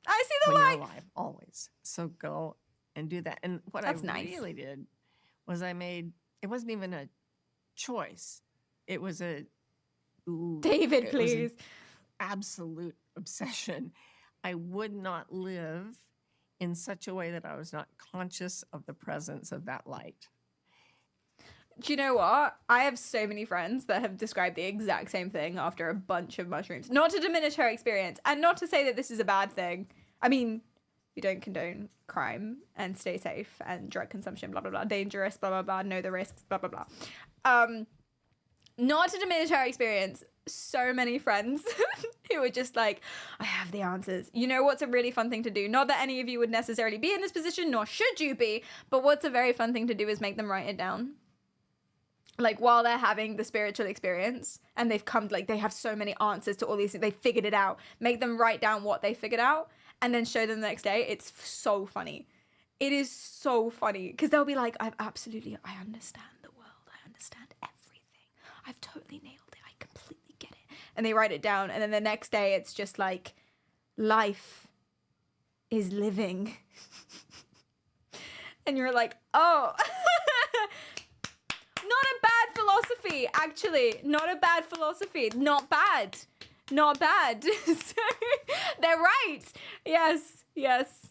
I see the When light. you're alive, always. So go and do that. And what That's I nice. really did was it wasn't even a choice. It was a David, it was an please. absolute obsession. I would not live in such a way that I was not conscious of the presence of that light. Do you know what? I have so many friends that have described the exact same thing after a bunch of mushrooms. Not to diminish her experience and not to say that this is a bad thing. I mean, we don't condone crime and stay safe and drug consumption, blah, blah, blah. Dangerous, blah, blah, blah. Know the risks, blah, blah, blah. Not to diminish her experience, so many friends who were just like, I have the answers. You know what's a really fun thing to do? Not that any of you would necessarily be in this position, nor should you be, but what's a very fun thing to do is make them write it down. Like while they're having the spiritual experience and they've come, like they have so many answers to all these things, they figured it out, make them write down what they figured out and then show them the next day. It's so funny. It is so funny because they'll be like, I understand the world. I understand everything. I've totally nailed it. I completely get it. And they write it down. And then the next day it's just like, life is living. And you're like, oh, not a bad philosophy, actually. Not a bad philosophy. Not bad. Not bad. So they're right. Yes.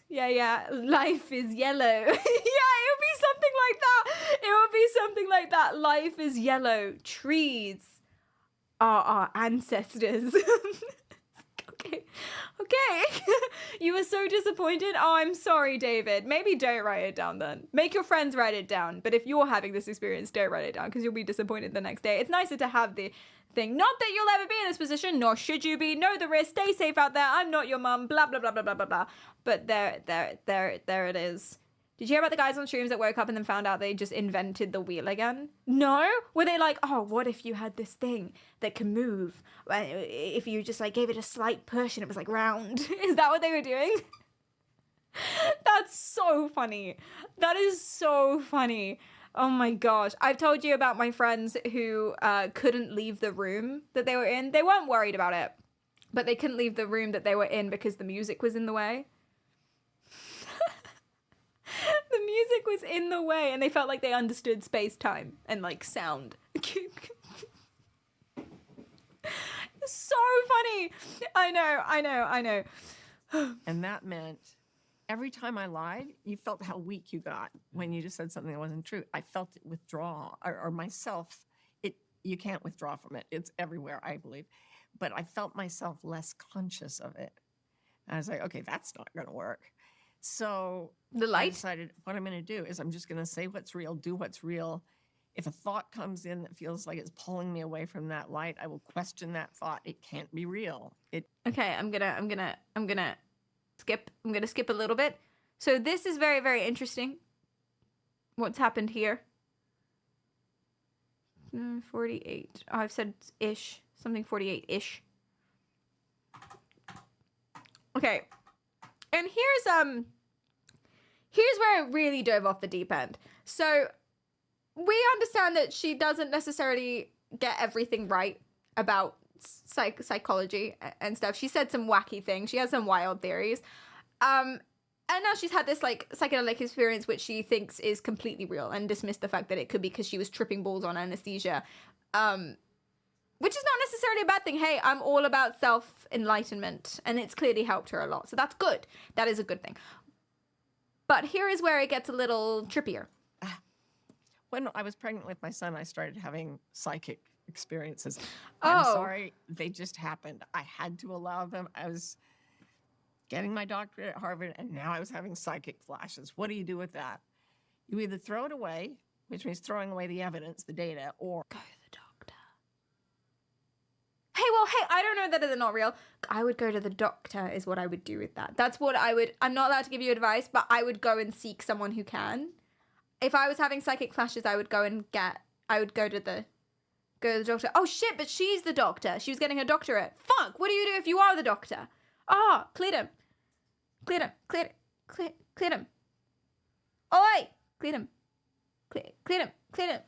Yeah. Life is yellow. Yeah, it would be something like that. It would be something like that. Life is yellow. Trees are our ancestors. Okay. You were so disappointed. Oh, I'm sorry, David. Maybe don't write it down then. Make your friends write it down. But if you're having this experience, don't write it down because you'll be disappointed the next day. It's nicer to have the thing. Not that you'll ever be in this position, nor should you be. Know the risk. Stay safe out there. I'm not your mum. Blah, blah, blah, blah, blah, blah, blah. But there it is. Did you hear about the guys on streams that woke up and then found out they just invented the wheel again? No? Were they like, oh, what if you had this thing that can move? If you just like gave it a slight push and it was like round. Is that what they were doing? That's so funny. That is so funny. Oh my gosh. I've told you about my friends who couldn't leave the room that they were in. They weren't worried about it, but they couldn't leave the room that they were in because the music was in the way. The music was in the way and they felt like they understood space-time and like sound. It's so funny. I know. And that meant every time I lied, you felt how weak you got when you just said something that wasn't true. I felt it withdraw, or myself. You can't withdraw from it. It's everywhere, I believe. But I felt myself less conscious of it. And I was like, okay, that's not going to work. So The I light? decided what I'm going to do is I'm just going to say what's real, do what's real. If a thought comes in that feels like it's pulling me away from that light, I will question that thought. It can't be real. Okay, I'm gonna skip. I'm gonna skip a little bit. So this is very, very interesting. What's happened here? 48. Oh, I've said ish. Something 48-ish. Okay. And here's where it really dove off the deep end. So we understand that she doesn't necessarily get everything right about psychology and stuff. She said some wacky things. She has some wild theories. And now she's had this like psychedelic experience which she thinks is completely real and dismissed the fact that it could be because she was tripping balls on anesthesia. Which is not necessarily a bad thing. Hey, I'm all about self-enlightenment and it's clearly helped her a lot. So that's good. That is a good thing. But here is where it gets a little trippier. When I was pregnant with my son, I started having psychic experiences. Oh. I'm sorry, they just happened. I had to allow them. I was getting my doctorate at Harvard, and now I was having psychic flashes. What do you do with that? You either throw it away, which means throwing away the evidence, the data, or Go to the doctor. Hey, I don't know that it's not real. I would go to the doctor is what I would do with that. That's what I would. I'm not allowed to give you advice, but I would go and seek someone who can. If I was having psychic flashes, I would go to the doctor. Oh shit, but she's the doctor. She was getting her doctorate. Fuck, what do you do if you are the doctor? Ah, cleared him. Cleared him. Cleared him. Oi! Cleared him. Cleared him.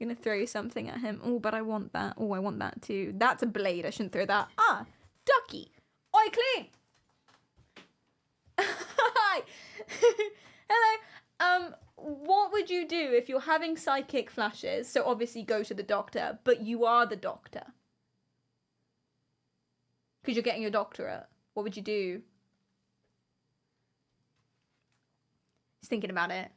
I'm gonna throw something at him. Oh, but I want that. Oh, I want that too. That's a blade. I shouldn't throw that. Ah, ducky. Oi, clean. Hi. Hello. What would you do if you're having psychic flashes? So obviously go to the doctor, but you are the doctor. Because you're getting your doctorate. What would you do? He's thinking about it.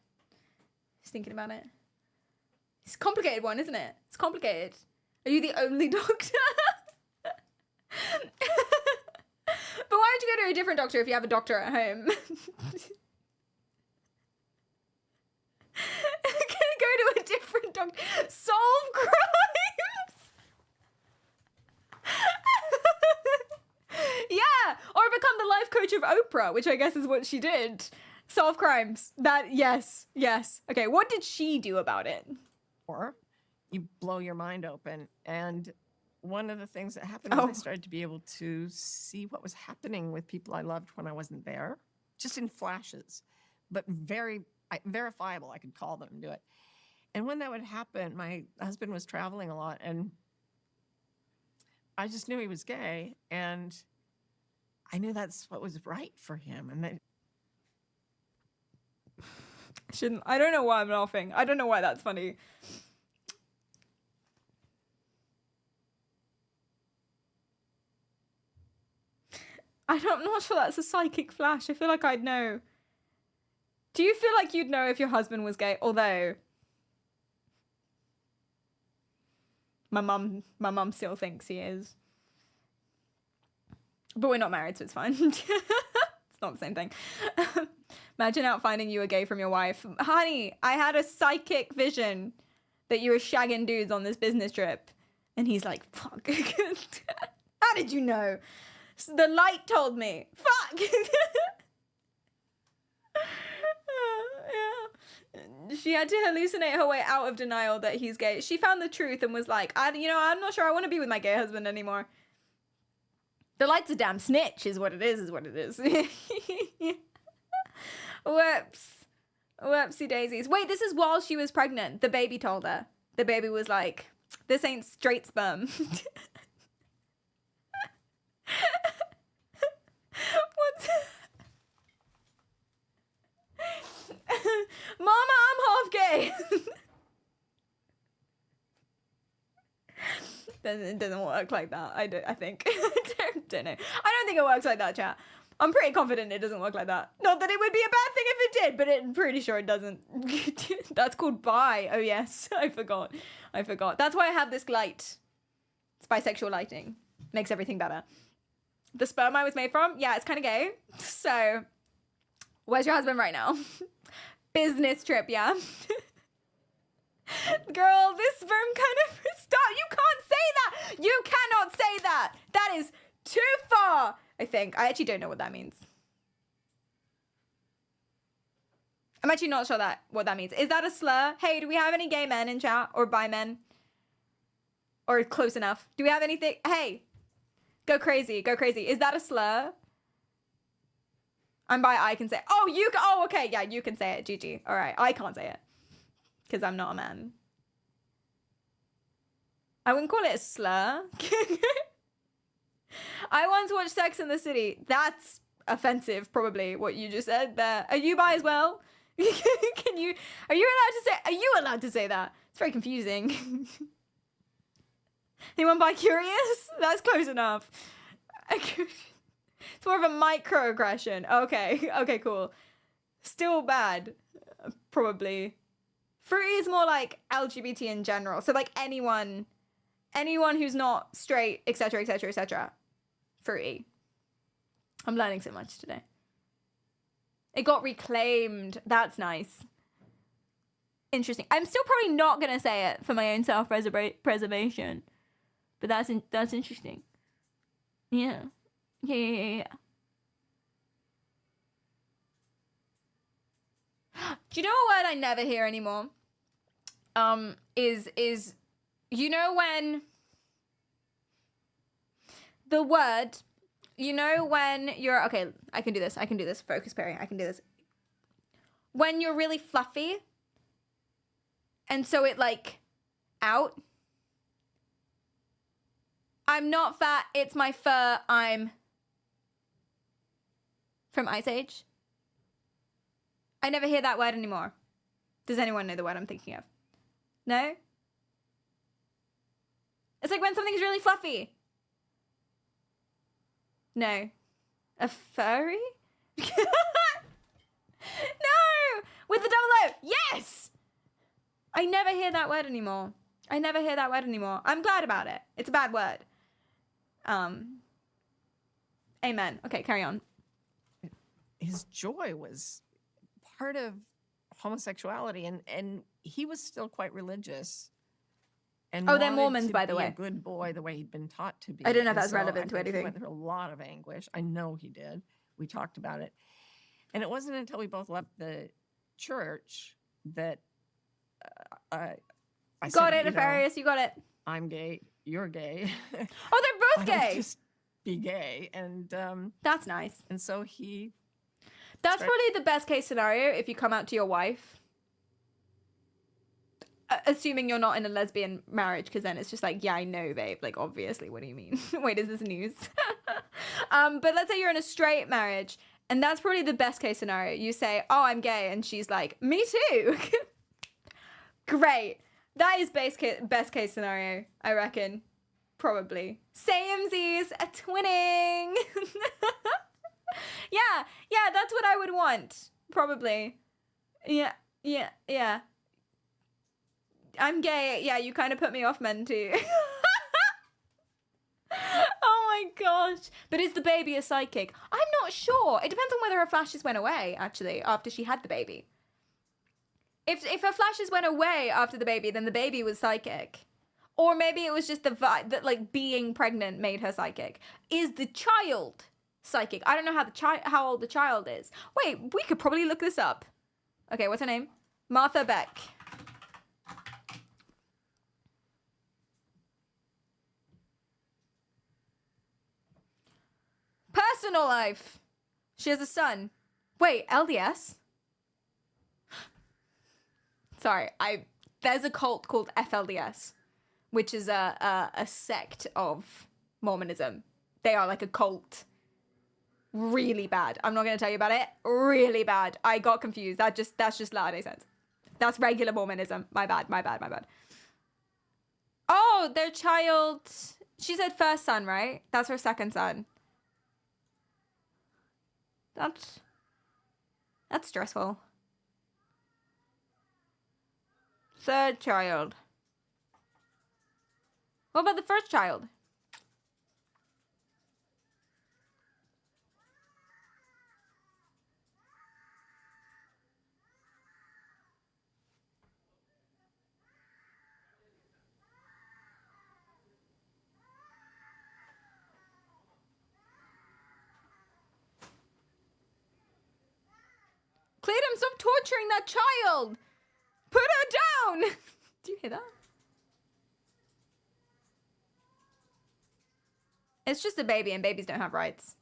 It's a complicated one, isn't it? It's complicated. Are you the only doctor? But why don't you go to a different doctor if you have a doctor at home? Go to a different doctor. Solve crimes! Yeah! Or become the life coach of Oprah, which I guess is what she did. Solve crimes. Yes. Okay, what did she do about it? you blow your mind open. And one of the things that happened was I started to be able to see what was happening with people I loved when I wasn't there, just in flashes, but very verifiable. I could call them and do it. And when that would happen, my husband was traveling a lot, and I just knew he was gay, and I knew that's what was right for him. And that I don't know why I'm laughing. I don't know why that's funny. I'm not sure that's a psychic flash. I feel like I'd know. Do you feel like you'd know if your husband was gay? Although my mum still thinks he is. But we're not married, so it's fine. It's not the same thing. Imagine out finding you were gay from your wife. Honey, I had a psychic vision that you were shagging dudes on this business trip. And he's like, fuck. How did you know? The light told me. Fuck. Yeah. She had to hallucinate her way out of denial that he's gay. She found the truth and was like, I'm not sure I want to be with my gay husband anymore. The light's a damn snitch is what it is. Whoops. Whoopsie daisies. Wait, this is while she was pregnant. The baby told her. The baby was like, this ain't straight sperm. What's... Mama, I'm half gay. It doesn't work like that. I think. I don't know. I don't think it works like that, chat. I'm pretty confident it doesn't work like that. Not that it would be a bad thing if it did, but I'm pretty sure it doesn't. That's called bi. Oh, yes. I forgot. That's why I have this light. It's bisexual lighting. Makes everything better. The sperm I was made from? Yeah, it's kind of gay. So, where's your husband right now? Business trip, yeah? Girl, this sperm kind of... Stop! You can't say that! You cannot say that! That is too far, I think. I actually don't know what that means. I'm actually not sure what that means. Is that a slur? Hey, do we have any gay men in chat? Or bi men? Or close enough? Do we have anything? Hey! Go crazy. Is that a slur? I'm bi, I can say it. Oh, okay. Yeah, you can say it. GG. All right. I can't say it. Because I'm not a man. I wouldn't call it a slur. I once watched Sex and the City. That's offensive, probably, what you just said there. Are you bi as well? Are you allowed to say that? It's very confusing. Anyone bi-curious? That's close enough. It's more of a microaggression. Okay, cool. Still bad. Probably. Fruity is more like LGBT in general. So like anyone who's not straight, etc., etc., etc. Fruity. I'm learning so much today. It got reclaimed. That's nice. Interesting. I'm still probably not gonna say it for my own self-preservation, but that's interesting. Yeah. Yeah. Do you know a word I never hear anymore? Is you know when the word, you know when you're okay, I can do this. Focus pairing. I can do this. When you're really fluffy and so it like out. I'm not fat, it's my fur, I'm from Ice Age. I never hear that word anymore. Does anyone know the word I'm thinking of? No? It's like when something's really fluffy. No. A furry? No! With the double O! Yes! I never hear that word anymore. I'm glad about it. It's a bad word. Amen. Okay, carry on. His joy was part of homosexuality, and he was still quite religious. And Oh, they're wanted Mormons, to by the be way. a good boy, the way he'd been taught to be. I don't know if And that's relevant to I think anything. He went through a lot of anguish. I know he did. We talked about it, and it wasn't until we both left the church that I Got said, it, you know, Nefarious, you got it. I'm gay. You're gay. Oh, they're Why both don't we gay. just be gay, and That's nice. so he. That's probably the best case scenario if you come out to your wife. Assuming you're not in a lesbian marriage, because then it's just like, yeah, I know, babe. Like, obviously, what do you mean? Wait, is this news? But let's say you're in a straight marriage, and that's probably the best case scenario. You say, oh, I'm gay, and she's like, me too. Great. That is best case scenario, I reckon. Probably. Samesies, a twinning. Yeah, that's what I would want. Probably. Yeah. I'm gay. Yeah, you kind of put me off, men too. Oh my gosh. But is the baby a psychic? I'm not sure. It depends on whether her flashes went away, actually, after she had the baby. If her flashes went away after the baby, then the baby was psychic. Or maybe it was just the vibe that, like, being pregnant made her psychic. Is the child psychic? I don't know how old the child is. Wait, we could probably look this up. Okay, what's her name? Martha Beck. Personal life. She has a son. Wait, LDS? Sorry, there's a cult called FLDS, which is a sect of Mormonism. They are like a cult. Really bad. I'm not going to tell you about it. Really bad. I got confused. That's just Latter-day Saints. That's regular Mormonism. My bad. Oh, their child. She said first son, right? That's her second son. That's stressful. Third child. What about the first child? Cletum, stop torturing that child! Put her down! Do you hear that? It's just a baby, and babies don't have rights.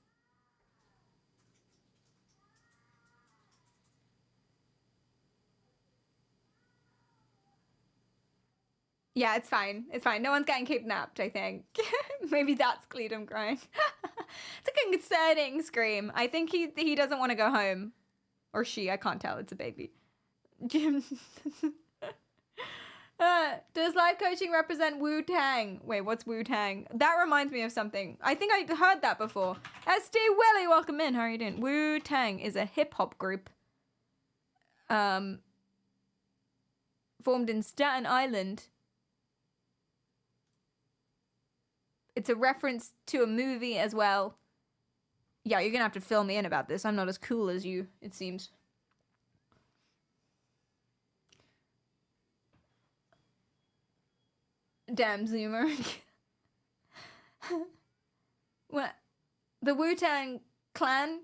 Yeah, it's fine. It's fine. No one's getting kidnapped, I think. Maybe that's Cletum crying. It's a concerning scream. I think he doesn't want to go home. Or she, I can't tell. It's a baby. Does life coaching represent Wu-Tang? Wait, what's Wu-Tang? That reminds me of something. I think I heard that before. SD Willie, welcome in. How are you doing? Wu-Tang is a hip-hop group formed in Staten Island. It's a reference to a movie as well. Yeah, you're gonna have to fill me in about this. I'm not as cool as you, it seems. Damn, Zoomer. What? The Wu-Tang Clan?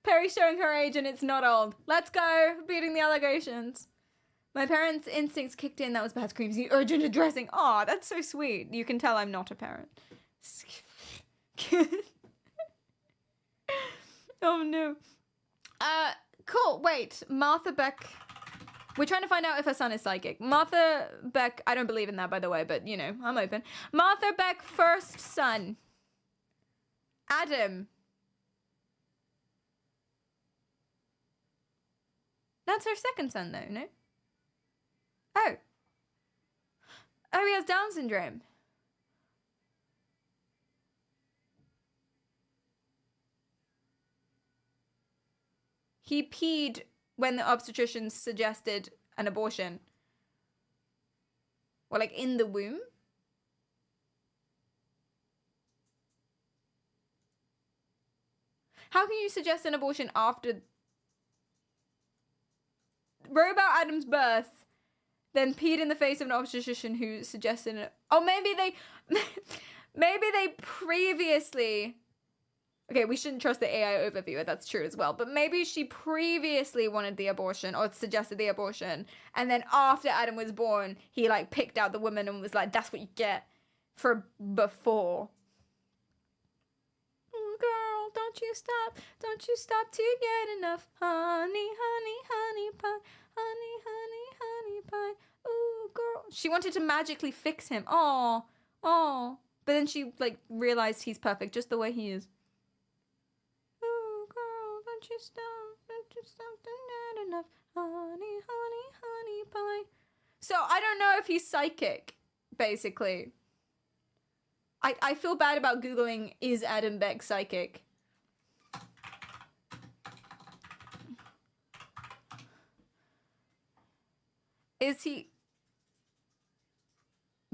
Perry's showing her age and it's not old. Let's go, beating the allegations. My parents' instincts kicked in. That was bad screams. The urgent addressing. Aw, that's so sweet. You can tell I'm not a parent. Oh no. Cool. Wait, Martha Beck. We're trying to find out if her son is psychic. Martha Beck. I don't believe in that, by the way, but you know, I'm open. Martha Beck, first son. Adam. That's her second son, though, no? Oh. Oh, he has Down syndrome. He peed when the obstetrician suggested an abortion. Or like in the womb? How can you suggest an abortion after... Wrote about Adam's birth, then peed in the face of an obstetrician who suggested it. Oh, maybe they previously... Okay, we shouldn't trust the AI overviewer, that's true as well. But maybe she previously wanted the abortion or suggested the abortion. And then after Adam was born, he like picked out the woman and was like, that's what you get for before. Oh, girl, don't you stop to get enough. Honey, honey, honey pie. Honey, honey, honey pie. Ooh, girl. She wanted to magically fix him. Oh. But then she like realized he's perfect just the way he is. Don't you stop, not enough. Honey, honey, honey pie. So I don't know if he's psychic, basically. I feel bad about Googling, is Adam Beck psychic? Is he...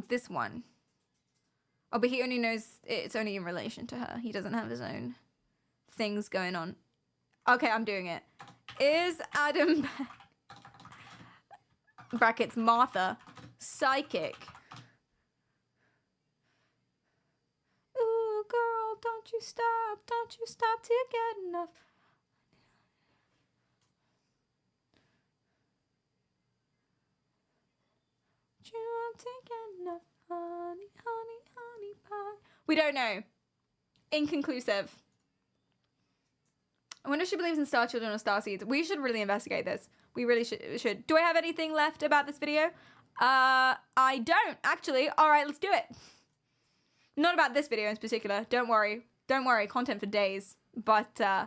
This one. Oh, but he only knows it's only in relation to her. He doesn't have his own things going on. Okay, I'm doing it. Is Adam brackets Martha psychic? Ooh, girl, don't you stop to get enough. You want to get enough, honey, honey, honey pie. We don't know. Inconclusive. I wonder if she believes in star children or star seeds. We should really investigate this. We really should. Do I have anything left about this video? I don't, actually. All right, let's do it. Not about this video in particular. Don't worry. Don't worry. Content for days. But, yeah,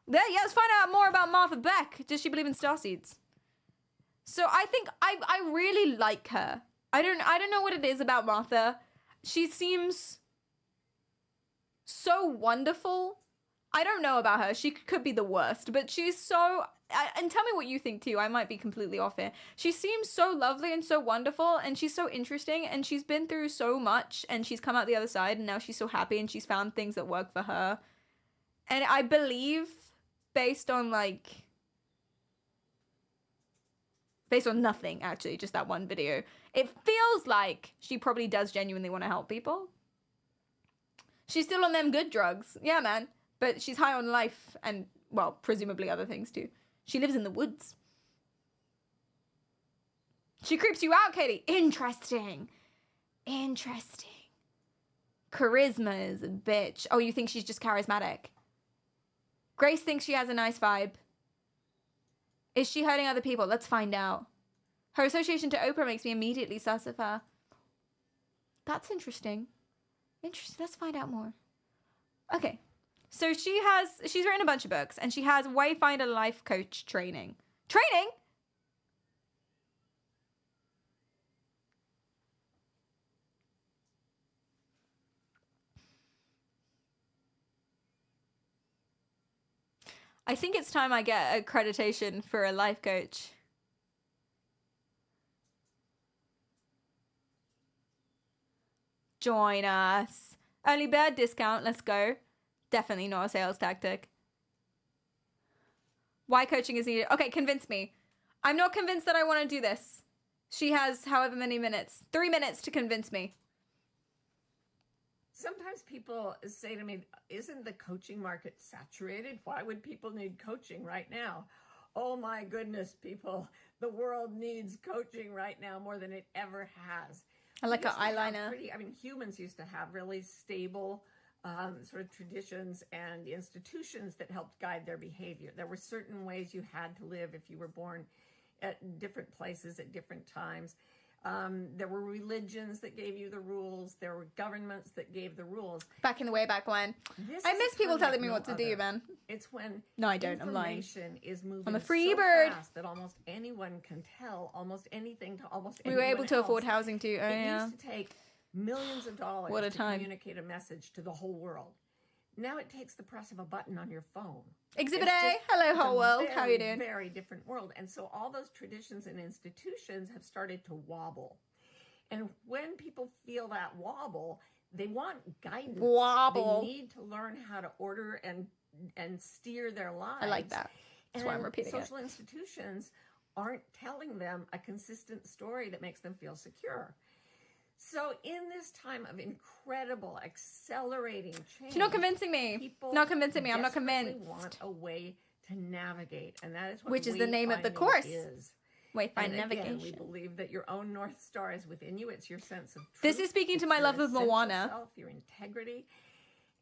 let's find out more about Martha Beck. Does she believe in star seeds? So I think I really like her. I don't know what it is about Martha. She seems so wonderful. I don't know about her. She could be the worst, but she's so... and tell me what you think too. I might be completely off here. She seems so lovely and so wonderful, and she's so interesting, and she's been through so much, and she's come out the other side, and now she's so happy, and she's found things that work for her. And I believe, based on nothing, actually, just that one video, it feels like she probably does genuinely want to help people. She's still on them good drugs. Yeah, man. But she's high on life and, well, presumably other things too. She lives in the woods. She creeps you out, Katie. Interesting. Interesting. Charisma is a bitch. Oh, you think she's just charismatic? Grace thinks she has a nice vibe. Is she hurting other people? Let's find out. Her association to Oprah makes me immediately sus of her. That's interesting. Interesting. Let's find out more. Okay. So she's written a bunch of books, and she has Wayfinder life coach training. Training? I think it's time I get accreditation for a life coach. Join us. Early bird discount. Let's go. Definitely not a sales tactic. Why coaching is needed. Okay, convince me. I'm not convinced that I want to do this. She has however many minutes. 3 minutes to convince me. Sometimes people say to me, isn't the coaching market saturated? Why would people need coaching right now? Oh my goodness, people. The world needs coaching right now more than it ever has. I like We an used to have eyeliner. humans used to have really stable sort of traditions and institutions that helped guide their behavior. There were certain ways you had to live if you were born at different places at different times. There were religions that gave you the rules. There were governments that gave the rules. Back in the way back when. This I is miss a people time telling me like what to no do, other. man. It's when No, I don't. I'm lying. information is moving I'm a free so bird. fast that almost anyone can tell almost anything to almost We were anyone able to afford else. housing too. Oh, It yeah. used to take millions of dollars What a to time. communicate a message to the whole world. Now it takes the press of a button on your phone. Exhibit It's A. just- Hello, it's a whole world. How you very, doing? Very different world. And so all those traditions and institutions have started to wobble. And when people feel that wobble, they want guidance. Wobble. They need to learn how to order and steer their lives. I like that. That's why I'm And repeating it. social institutions aren't telling them a consistent story that makes them feel secure. So in this time of incredible, accelerating change, She's not convincing me. people Not convincing me. I'm not desperately convinced. want a way to navigate, and that is what Which is the name of the wayfinding course. is. Wayfind And again, navigation. we believe that your own North Star is within you. It's your sense of truth. This is speaking to It's my your love of essential Moana. self, your integrity.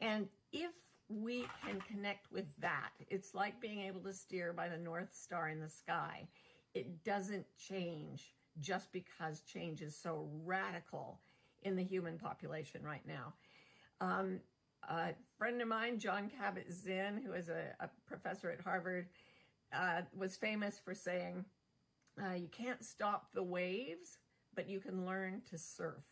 And if we can connect with that, it's like being able to steer by the North Star in the sky. It doesn't change just because change is so radical in the human population right now. A friend of mine, John Kabat-Zinn, who is a professor at Harvard, was famous for saying, you can't stop the waves, but you can learn to surf.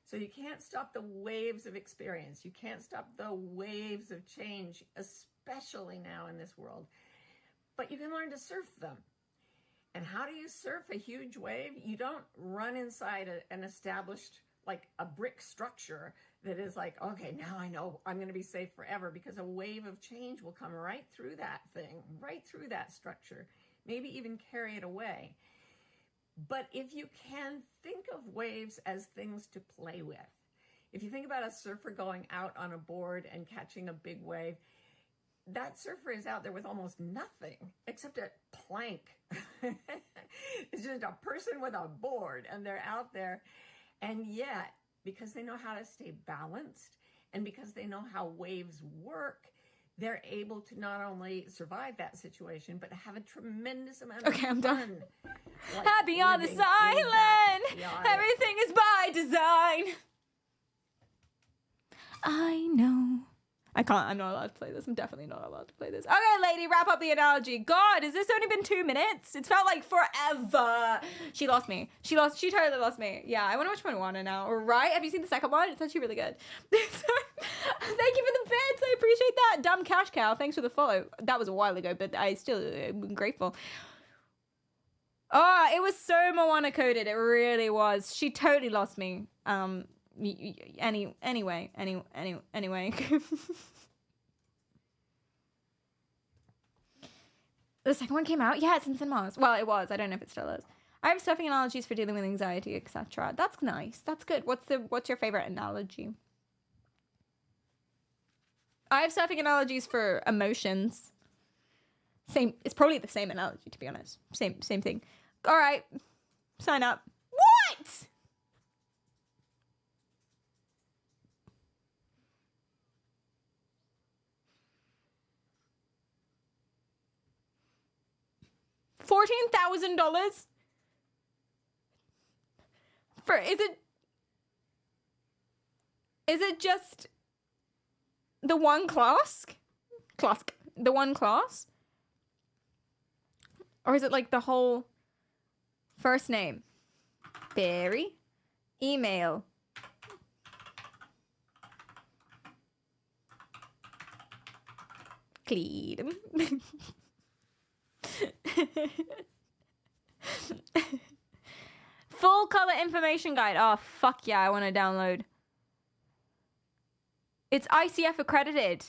So you can't stop the waves of experience. You can't stop the waves of change, especially now in this world. But you can learn to surf them. And how do you surf a huge wave? You don't run inside an established, like a brick structure that is like, okay, now I know I'm going to be safe forever, because a wave of change will come right through that thing, right through that structure, maybe even carry it away. But if you can think of waves as things to play with, if you think about a surfer going out on a board and catching a big wave, that surfer is out there with almost nothing except a plank. It's just a person with a board, and they're out there. And yet, because they know how to stay balanced and because they know how waves work, they're able to not only survive that situation, but have a tremendous amount of Okay, I'm fun. done. Like Happy on this living in that island. chaotic- Everything is by design. I know. I can't. I'm not allowed to play this. I'm definitely not allowed to play this. Okay, lady, wrap up the analogy. God, has this only been 2 minutes? It's felt like forever. She lost me. She totally lost me. Yeah, I want to watch Moana now. Right? Have you seen the second one? It's actually really good. Thank you for the bits. I appreciate that. Dumb cash cow. Thanks for the follow. That was a while ago, but I still am grateful. Oh, it was so Moana coded. It really was. She totally lost me. Anyway. The second one came out? Yeah, it's in cinemas. Well, it was. I don't know if it still is. I have surfing analogies for dealing with anxiety, etc. That's nice. That's good. What's your favorite analogy? I have surfing analogies for emotions. Same. It's probably the same analogy, to be honest. Same thing. All right. Sign up. What? $14,000 for is it just the one class, the one class, or is it like the whole first name, Barry, email, Cleed. Full color information guide. Oh, fuck yeah, I want to download. It's ICF accredited.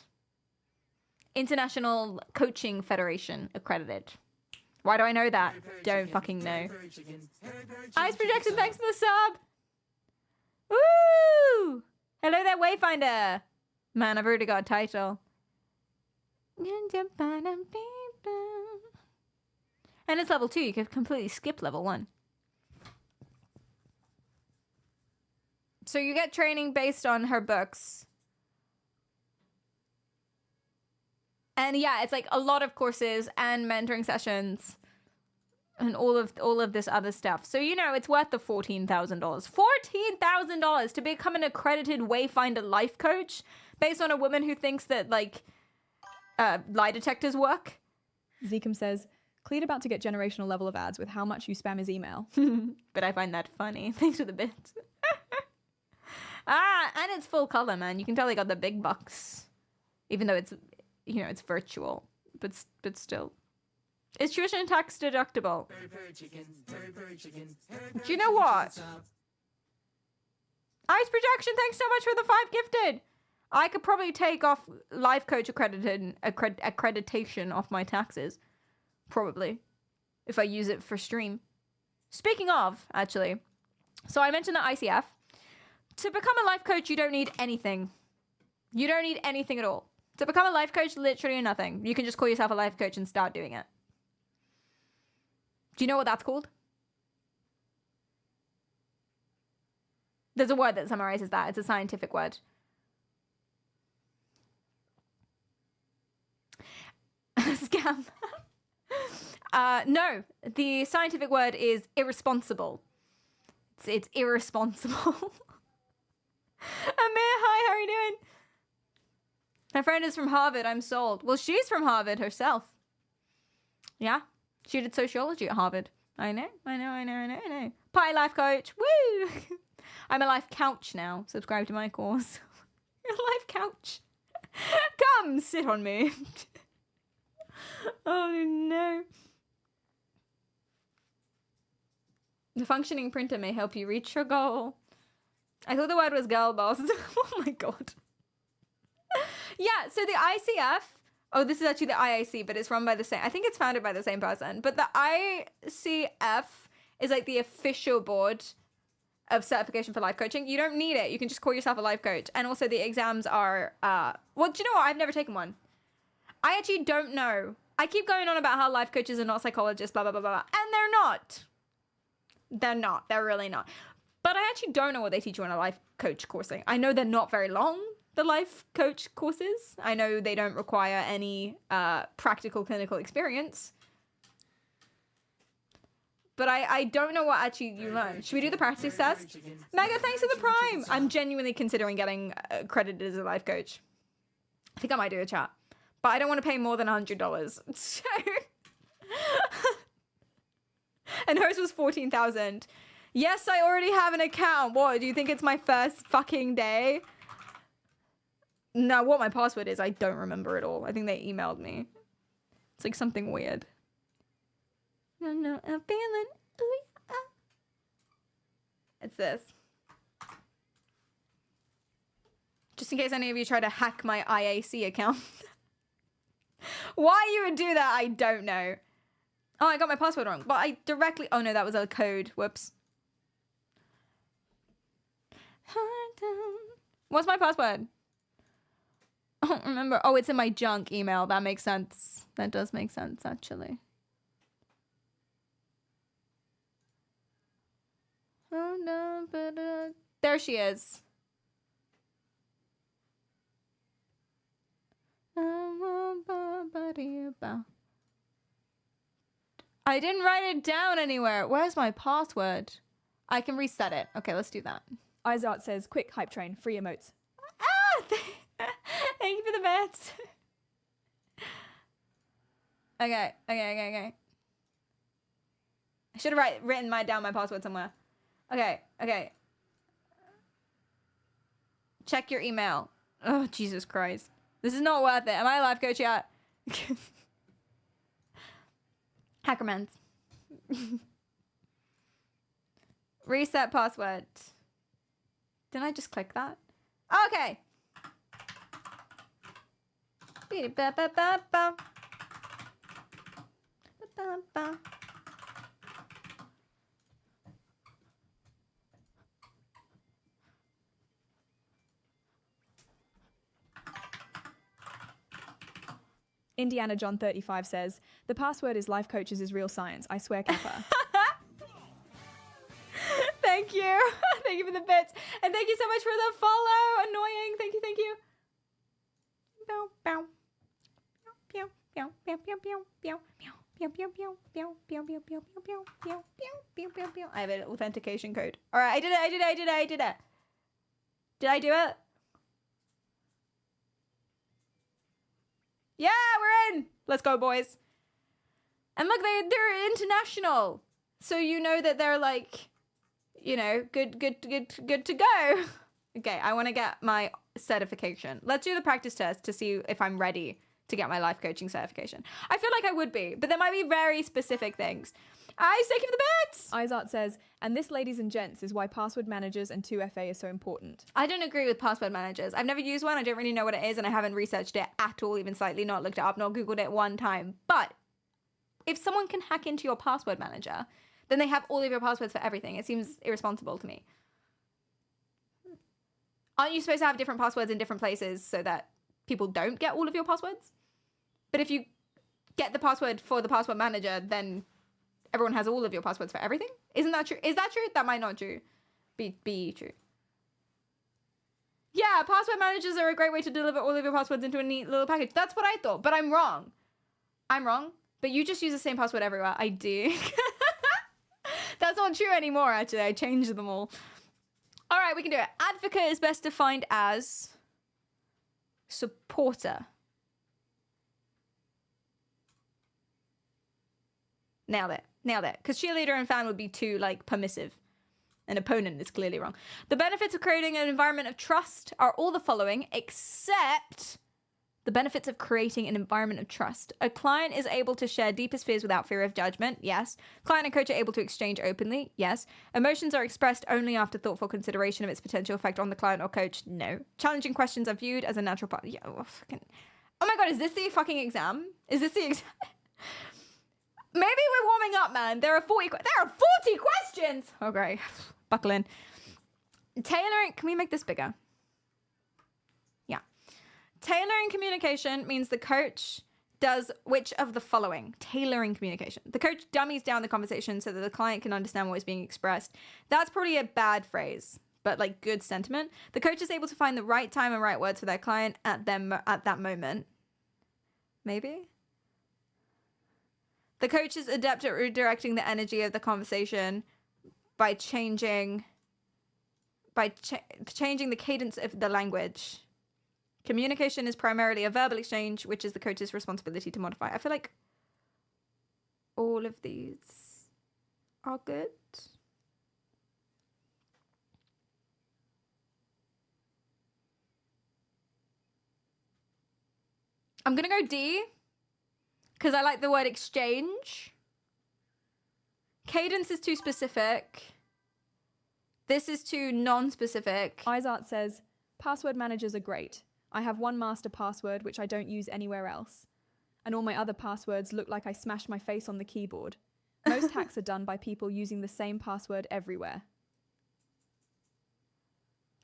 International Coaching Federation accredited. Why do I know that? Don't fucking know. Ice Projection, thanks for the sub. Woo! Hello there, Wayfinder. Man, I've already got a title. And it's level 2. You could completely skip level 1. So you get training based on her books. And yeah, it's like a lot of courses and mentoring sessions and all of this other stuff. So, you know, it's worth the $14,000. $14,000 to become an accredited Wayfinder life coach based on a woman who thinks that, like, lie detectors work. Zekum says, Cleed about to get generational level of ads with how much you spam his email. But I find that funny. Thanks for the bit. And it's full color, man. You can tell they got the big bucks. Even though it's, you know, it's virtual. But still. Is tuition tax deductible? Do you know what? Ice Projection, thanks so much for the 5 gifted. I could probably take off life coach accreditation off my taxes. Probably. If I use it for stream. Speaking of, actually. So I mentioned the ICF. To become a life coach, you don't need anything. You don't need anything at all. To become a life coach, literally nothing. You can just call yourself a life coach and start doing it. Do you know what that's called? There's a word that summarizes that. It's a scientific word. Scam. No, the scientific word is irresponsible. It's irresponsible. Amir, hi, how are you doing? My friend is from Harvard. I'm sold. Well, she's from Harvard herself. Yeah, she did sociology at Harvard. I know. Pie life coach. Woo! I'm a life couch now. Subscribe to my course. You're a life couch. Come sit on me. Oh no. The functioning printer may help you reach your goal. I thought the word was girl boss. Oh my god. Yeah, so the ICF, oh, this is actually the IAC, but it's run by the same, I think it's founded by the same person, but the ICF is like the official board of certification for life coaching. You don't need it. You can just call yourself a life coach. And also the exams are, well, do you know what? I've never taken one. I actually don't know. I keep going on about how life coaches are not psychologists, blah, blah, blah, blah, blah. And they're not. They're not. They're really not. But I actually don't know what they teach you in a life coach coursing. I know they're not very long, the life coach courses. I know they don't require any practical clinical experience. But I don't know what actually you learn. Should we do the practice test? Mega, thanks for the prime. I'm genuinely considering getting accredited as a life coach. I think I might do a chat. But I don't want to pay more than $100. So... And hers was 14,000. Yes, I already have an account. What, do you think it's my first fucking day? No, what my password is, I don't remember at all. I think they emailed me. It's like something weird. No, I'm feeling. Ooh, ah. It's this. Just in case any of you try to hack my IAC account. Why you would do that, I don't know. Oh, I got my password wrong. But I directly... Oh, no, that was a code. Whoops. What's my password? I don't remember. Oh, it's in my junk email. That makes sense. That does make sense, actually. Oh, no, but... There she is. I didn't write it down anywhere. Where's my password? I can reset it. Okay, let's do that. Izart says, quick hype train, free emotes. Ah! Thank you for the bets. Okay. I should have written down my password somewhere. Okay. Check your email. Oh, Jesus Christ. This is not worth it. Am I a life coach yet? Hackermans. Reset password. Didn't I just click that? Okay. Ba-ba-ba-ba-ba. Ba-ba-ba. Indiana John 35 says, the password is life coaches is real science. I swear, Kappa. Thank you. Thank you for the bits. And thank you so much for the follow. Annoying. Thank you, thank you. Bow, bow. Pew, pew, pew, pew, pew, pew, pew, pew, pew, pew, pew, pew, pew, pew, pew, pew, pew, pew, pew, pew. I have an authentication code. All right, I did it. Did I do it? Yeah, we're in. Let's go, boys. And look, they're international. So you know that they're like, you know, good to go. Okay, I want to get my certification. Let's do the practice test to see if I'm ready to get my life coaching certification. I feel like I would be, but there might be very specific things. Thank you for the bits. Izart says, and this, ladies and gents, is why password managers and 2FA are so important. I don't agree with password managers. I've never used one. I don't really know what it is, and I haven't researched it at all, even slightly, not looked it up, not Googled it one time. But if someone can hack into your password manager, then they have all of your passwords for everything. It seems irresponsible to me. Aren't you supposed to have different passwords in different places so that people don't get all of your passwords? But if you get the password for the password manager, then everyone has all of your passwords for everything? Isn't that true? Is that true? That might not be true. Yeah, password managers are a great way to deliver all of your passwords into a neat little package. That's what I thought, but I'm wrong. I'm wrong, but you just use the same password everywhere. I do. That's not true anymore, actually. I changed them all. All right, we can do it. Advocate is best defined as supporter. Nailed it. Because cheerleader and fan would be too, like, permissive. An opponent is clearly wrong. The benefits of creating an environment of trust are all the following, except the benefits of creating an environment of trust. A client is able to share deepest fears without fear of judgment. Yes. Client and coach are able to exchange openly. Yes. Emotions are expressed only after thoughtful consideration of its potential effect on the client or coach. No. Challenging questions are viewed as a natural part. Yeah, oh my God, is this the fucking exam? Is this the exam? Maybe we're warming up, man. There are 40 questions. Oh, great. Buckle in. Tailoring. Can we make this bigger? Yeah. Tailoring communication means the coach does which of the following? Tailoring communication. The coach dummies down the conversation so that the client can understand what is being expressed. That's probably a bad phrase, but like good sentiment. The coach is able to find the right time and right words for their client at that moment. Maybe? The coach is adept at redirecting the energy of the conversation by changing the cadence of the language. Communication is primarily a verbal exchange, which is the coach's responsibility to modify. I feel like all of these are good. I'm going to go D. Because I like the word exchange. Cadence is too specific. This is too non-specific. Izart says, password managers are great. I have one master password which I don't use anywhere else. And all my other passwords look like I smashed my face on the keyboard. Most hacks are done by people using the same password everywhere.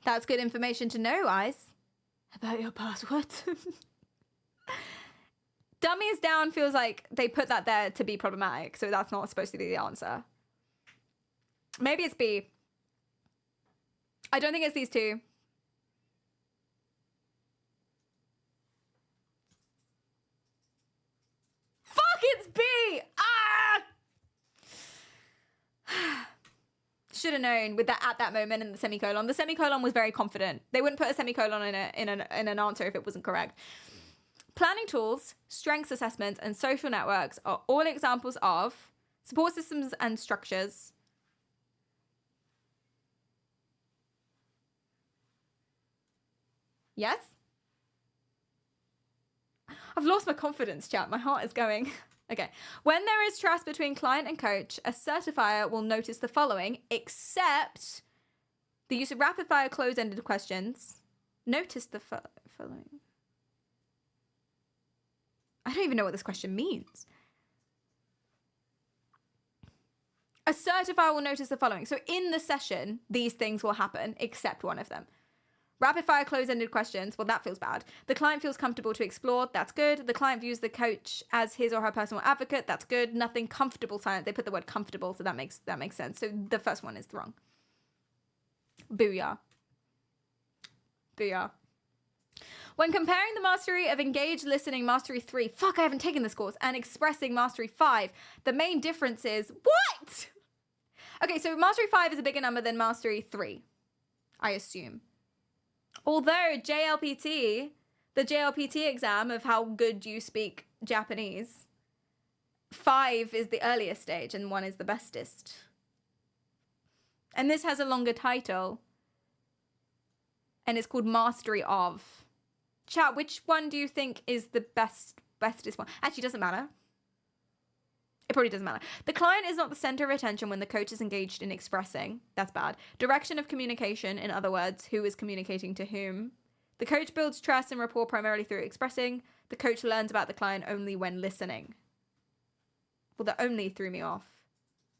That's good information to know, Ice. About your passwords. Dummies down feels like they put that there to be problematic, so that's not supposed to be the answer. Maybe it's B. I don't think it's these two. Fuck, it's B! Ah! Should have known with that at that moment in the semicolon. The semicolon was very confident. They wouldn't put a semicolon in an answer if it wasn't correct. Planning tools, strengths assessments, and social networks are all examples of support systems and structures. Yes? I've lost my confidence, chat. My heart is going. Okay. When there is trust between client and coach, a certifier will notice the following, except the use of rapid fire close-ended questions. Notice the following. I don't even know what this question means. A certifier will notice the following. So in the session, these things will happen, except one of them. Rapid fire close-ended questions. Well, that feels bad. The client feels comfortable to explore. That's good. The client views the coach as his or her personal advocate. That's good. Nothing comfortable silence. They put the word comfortable, so that makes sense. So the first one is wrong. Booyah. Booyah. When comparing the mastery of engaged listening, mastery 3, fuck, I haven't taken this course, and expressing mastery 5, the main difference is, what? Okay, so mastery 5 is a bigger number than mastery 3, I assume. Although JLPT, the JLPT exam of how good you speak Japanese, 5 is the earliest stage and 1 is the bestest. And this has a longer title. And it's called Mastery of. Chat, which one do you think is the bestest one? Actually, doesn't matter. It probably doesn't matter. The client is not the center of attention when the coach is engaged in expressing. That's bad. Direction of communication, in other words, who is communicating to whom. The coach builds trust and rapport primarily through expressing. The coach learns about the client only when listening. Well, the only threw me off.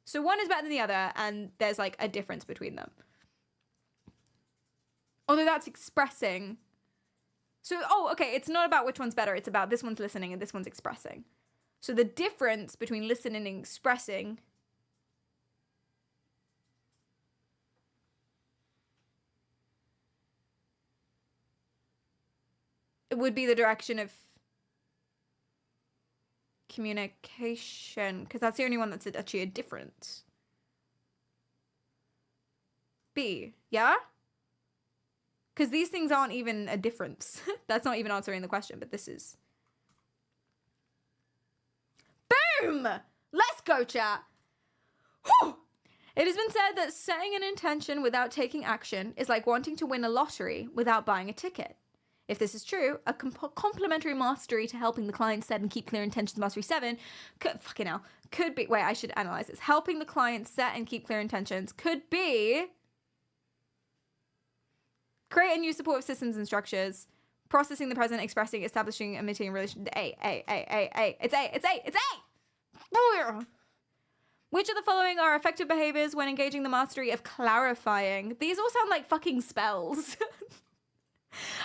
So one is better than the other, and there's like a difference between them. Although that's expressing. So, okay, it's not about which one's better. It's about this one's listening and this one's expressing. So the difference between listening and expressing it would be the direction of communication, because that's the only one that's actually a difference. B, yeah? Because these things aren't even a difference. That's not even answering the question, but this is. Boom! Let's go, chat. Whew! It has been said that setting an intention without taking action is like wanting to win a lottery without buying a ticket. If this is true, a complementary mastery to helping the client set and keep clear intentions, mastery 7, could be, wait, I should analyze this. Helping the client set and keep clear intentions could be create and use supportive systems and structures, processing the present, expressing, establishing, and maintaining relation. It's A. Which of the following are effective behaviors when engaging the mastery of clarifying? These all sound like fucking spells.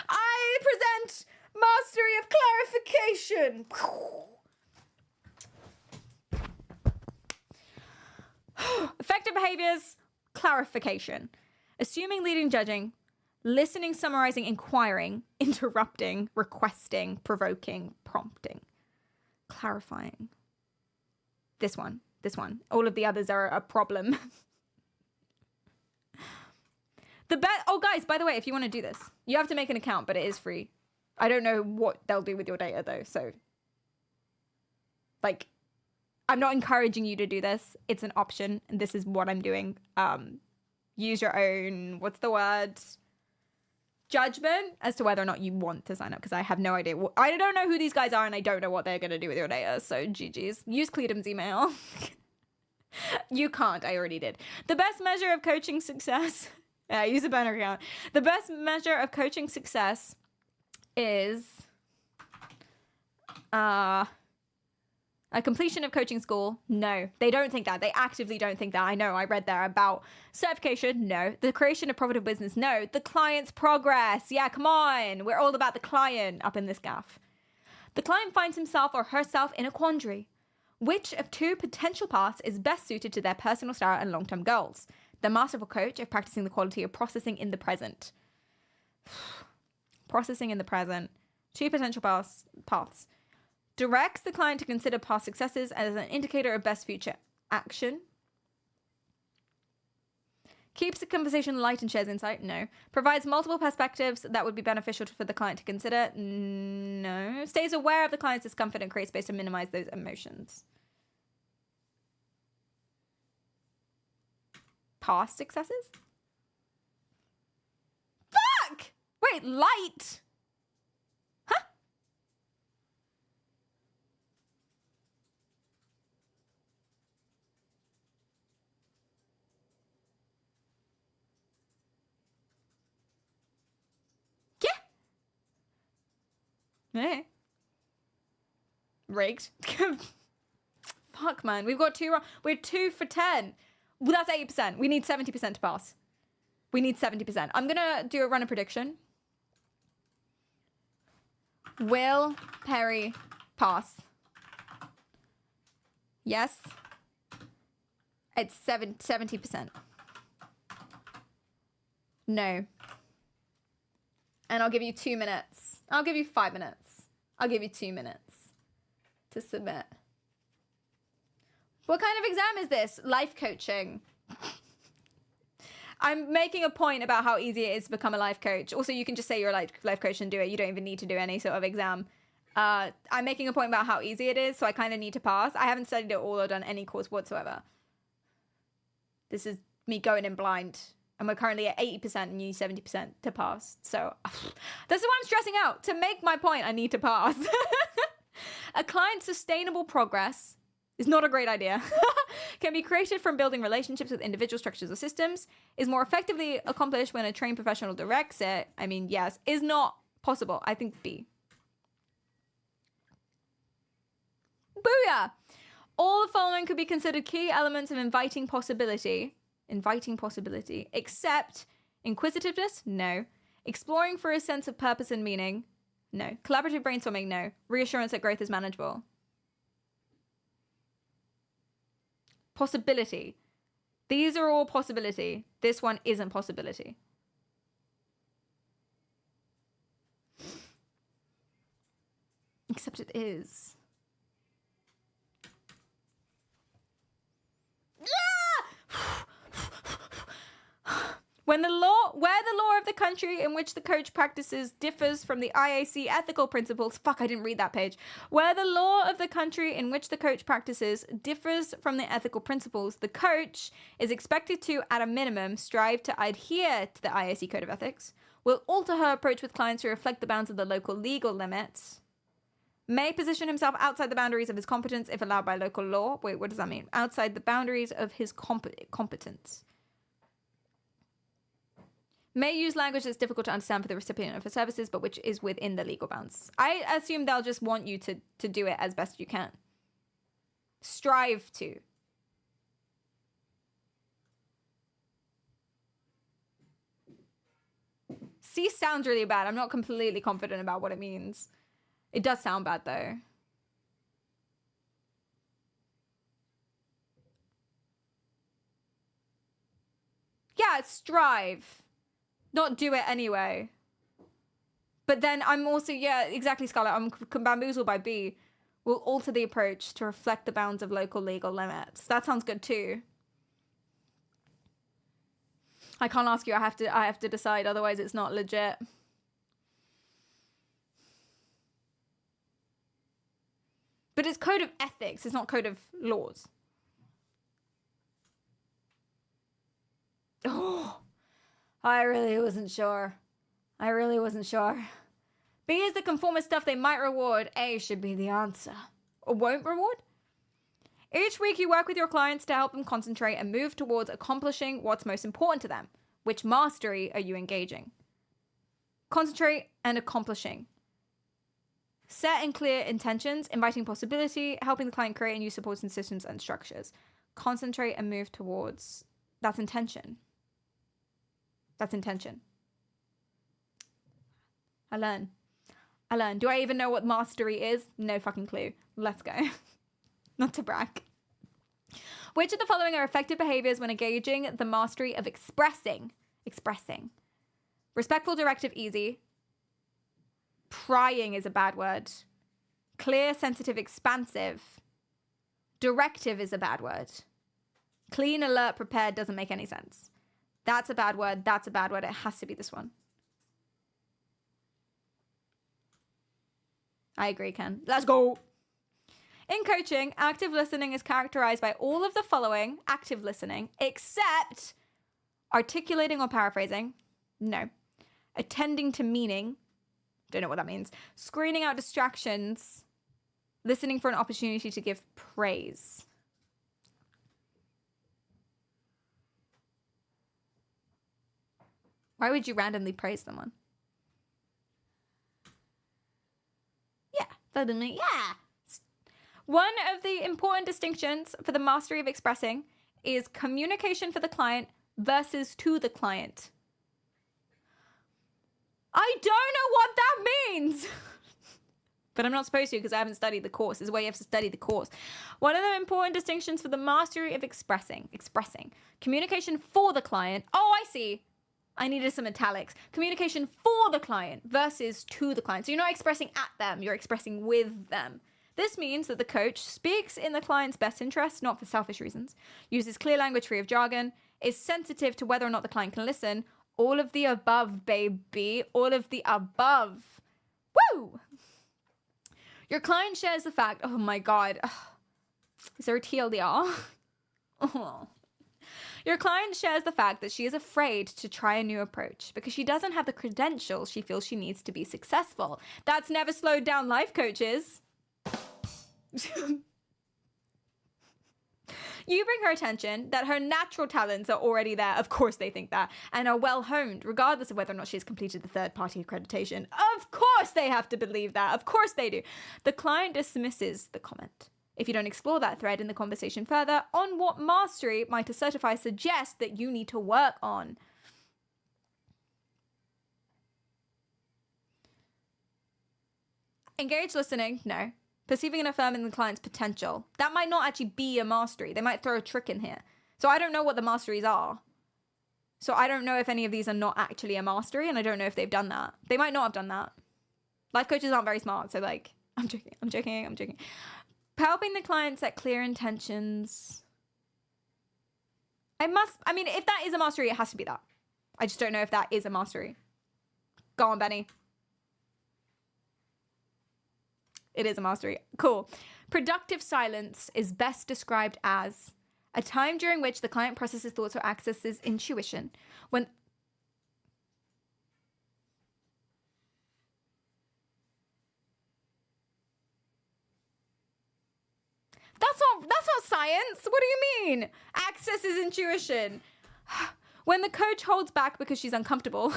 I present mastery of clarification. Effective behaviors, clarification. Assuming, leading, judging. Listening, summarizing, inquiring, interrupting, requesting, provoking, prompting, clarifying. This one. All of the others are a problem. Oh, guys, by the way, if you want to do this, you have to make an account, but it is free. I don't know what they'll do with your data, though, so. Like, I'm not encouraging you to do this. It's an option, and this is what I'm doing. Use your own, what's the word? Judgment as to whether or not you want to sign up, because I have no idea. I don't know who these guys are, and I don't know what they're going to do with your data, so GG's. Use Cleedum's email. You can't. I already did. The best measure of coaching success... use a burner account. The best measure of coaching success is... a completion of coaching school? No, they don't think that. They actively don't think that. I know, I read there about certification. No. The creation of profitable business? No. The client's progress? Yeah, come on. We're all about the client up in this gaff. The client finds himself or herself in a quandary. Which of two potential paths is best suited to their personal style and long-term goals? The masterful coach of practicing the quality of processing in the present. Processing in the present. Two potential paths. Directs the client to consider past successes as an indicator of best future action. Keeps the conversation light and shares insight. No. Provides multiple perspectives that would be beneficial for the client to consider. No. Stays aware of the client's discomfort and creates space to minimize those emotions. Past successes? Fuck! Wait, light? Huh? Eh. Rigged. Fuck, man. We've got 2 wrong. We're 2 for 10. Well, that's 80%. We need 70% to pass. We need 70%. I'm going to do a runner prediction. Will Perry pass? Yes. It's 70%. No. And I'll give you 2 minutes. I'll give you 5 minutes. I'll give you 2 minutes to submit. What kind of exam is this? Life coaching. I'm making a point about how easy it is to become a life coach. Also, you can just say you're a life coach and do it. You don't even need to do any sort of exam. I'm making a point about how easy it is, so I kind of need to pass. I haven't studied it all or done any course whatsoever. This is me going in blind. And we're currently at 80% and you need 70% to pass. So this is why I'm stressing out. To make my point, I need to pass. A client's sustainable progress is not a great idea. Can be created from building relationships with individual structures or systems. Is more effectively accomplished when a trained professional directs it. I mean, yes. Is not possible. I think B. Booyah! All the following could be considered key elements of inviting possibility. Inviting possibility. Except inquisitiveness? No. Exploring for a sense of purpose and meaning? No. Collaborative brainstorming? No. Reassurance that growth is manageable? Possibility. These are all possibility. This one isn't possibility. Except it is. Where the law of the country in which the coach practices differs from the IAC ethical principles. Fuck, I didn't read that page. Where the law of the country in which the coach practices differs from the ethical principles, the coach is expected to, at a minimum, strive to adhere to the IAC code of ethics, will alter her approach with clients to reflect the bounds of the local legal limits, may position himself outside the boundaries of his competence if allowed by local law. Wait, what does that mean? Outside the boundaries of his competence. May use language that's difficult to understand for the recipient of her services, but which is within the legal bounds. I assume they'll just want you to do it as best you can. Strive to. C sounds really bad. I'm not completely confident about what it means. It does sound bad, though. Yeah, strive. Not do it anyway. But then I'm also, yeah, exactly, Scarlett. I'm bamboozled by B. Will alter the approach to reflect the bounds of local legal limits. That sounds good too. I can't ask you. I have to decide. Otherwise, it's not legit. But it's code of ethics. It's not code of laws. Oh. I really wasn't sure. B is the conformist stuff they might reward. A should be the answer. Or won't reward? Each week you work with your clients to help them concentrate and move towards accomplishing what's most important to them. Which mastery are you engaging? Concentrate and accomplishing. Set and clear intentions, inviting possibility, helping the client create and use supports and systems and structures. Concentrate and move towards. That's intention. That's intention. I learn. Do I even know what mastery is? No fucking clue. Let's go. Not to brag. Which of the following are effective behaviors when engaging the mastery of expressing? Respectful, directive, easy. Prying is a bad word. Clear, sensitive, expansive. Directive is a bad word. Clean, alert, prepared doesn't make any sense. That's a bad word. It has to be this one. I agree, Ken. Let's go. In coaching, active listening is characterized by all of the following. Active listening, except articulating or paraphrasing. No. Attending to meaning. Don't know what that means. Screening out distractions. Listening for an opportunity to give praise. Why would you randomly praise someone? slower than me. Yeah. One of the important distinctions for the mastery of expressing is communication for the client versus to the client. I don't know what that means. But I'm not supposed to because I haven't studied the course. This is why you have to study the course. One of the important distinctions for the mastery of expressing. Communication for the client. Oh, I see. I needed some italics. Communication for the client versus to the client. So you're not expressing at them, you're expressing with them. This means that the coach speaks in the client's best interest, not for selfish reasons, uses clear language free of jargon, is sensitive to whether or not the client can listen. All of the above, baby. All of the above. Woo! Your client shares the fact, oh my God. Is there a TLDR? Oh. Your client shares the fact that she is afraid to try a new approach because she doesn't have the credentials she feels she needs to be successful. That's never slowed down life coaches. You bring her attention that her natural talents are already there. Of course they think that. And are well honed, regardless of whether or not she's completed the third-party accreditation. Of course they have to believe that. Of course they do. The client dismisses the comment. If you don't explore that thread in the conversation further on what mastery might a certifier suggest that you need to work on. Engaged listening, no. Perceiving and affirming the client's potential. That might not actually be a mastery. They might throw a trick in here. So I don't know what the masteries are. So I don't know if any of these are not actually a mastery, and I don't know if they've done that. They might not have done that. Life coaches aren't very smart, so like, I'm joking. Helping the client set clear intentions. I mean, if that is a mastery, it has to be that. I just don't know if that is a mastery. Go on, Benny. It is a mastery. Cool. Productive silence is best described as a time during which the client processes thoughts or accesses intuition. When That's not science. What do you mean? Accesses intuition. When the coach holds back because she's uncomfortable.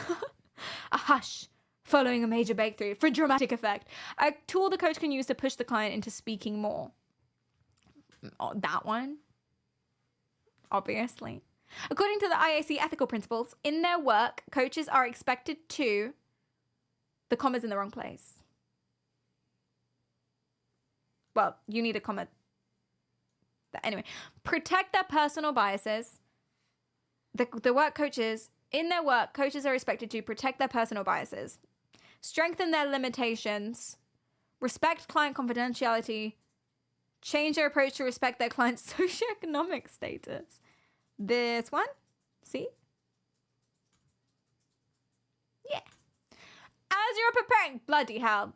A hush. Following a major breakthrough for dramatic effect. A tool the coach can use to push the client into speaking more. Oh, that one? Obviously. According to the IAC ethical principles, in their work, coaches are expected to... The comma's in the wrong place. Well, you need a comma. Anyway, protect their personal biases. The work coaches... In their work, coaches are expected to protect their personal biases, strengthen their limitations, respect client confidentiality, change their approach to respect their client's socioeconomic status. This one? See? Yeah. As you're preparing... Bloody hell.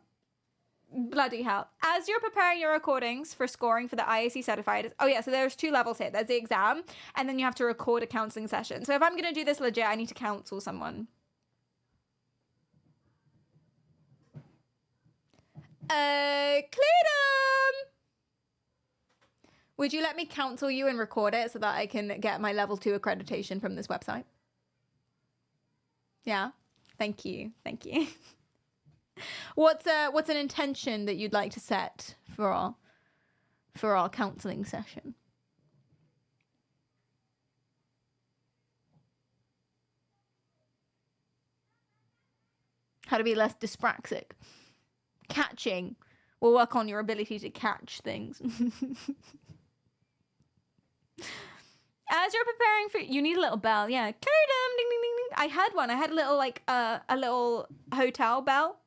As you're preparing your recordings for scoring for the IAC certified... Oh yeah, so there's 2 levels here. There's the exam, and then you have to record a counseling session. So if I'm going to do this legit, I need to counsel someone. Cleared 'em! Would you let me counsel you and record it so that I can get my level 2 accreditation from this website? Yeah? Thank you. What's an intention that you'd like to set for our counseling session? How to be less dyspraxic. Catching. We'll work on your ability to catch things. As you're preparing for... You need a little bell. Yeah. Carry them. Ding, ding, ding, ding. I had one. I had a little, like, a little hotel bell.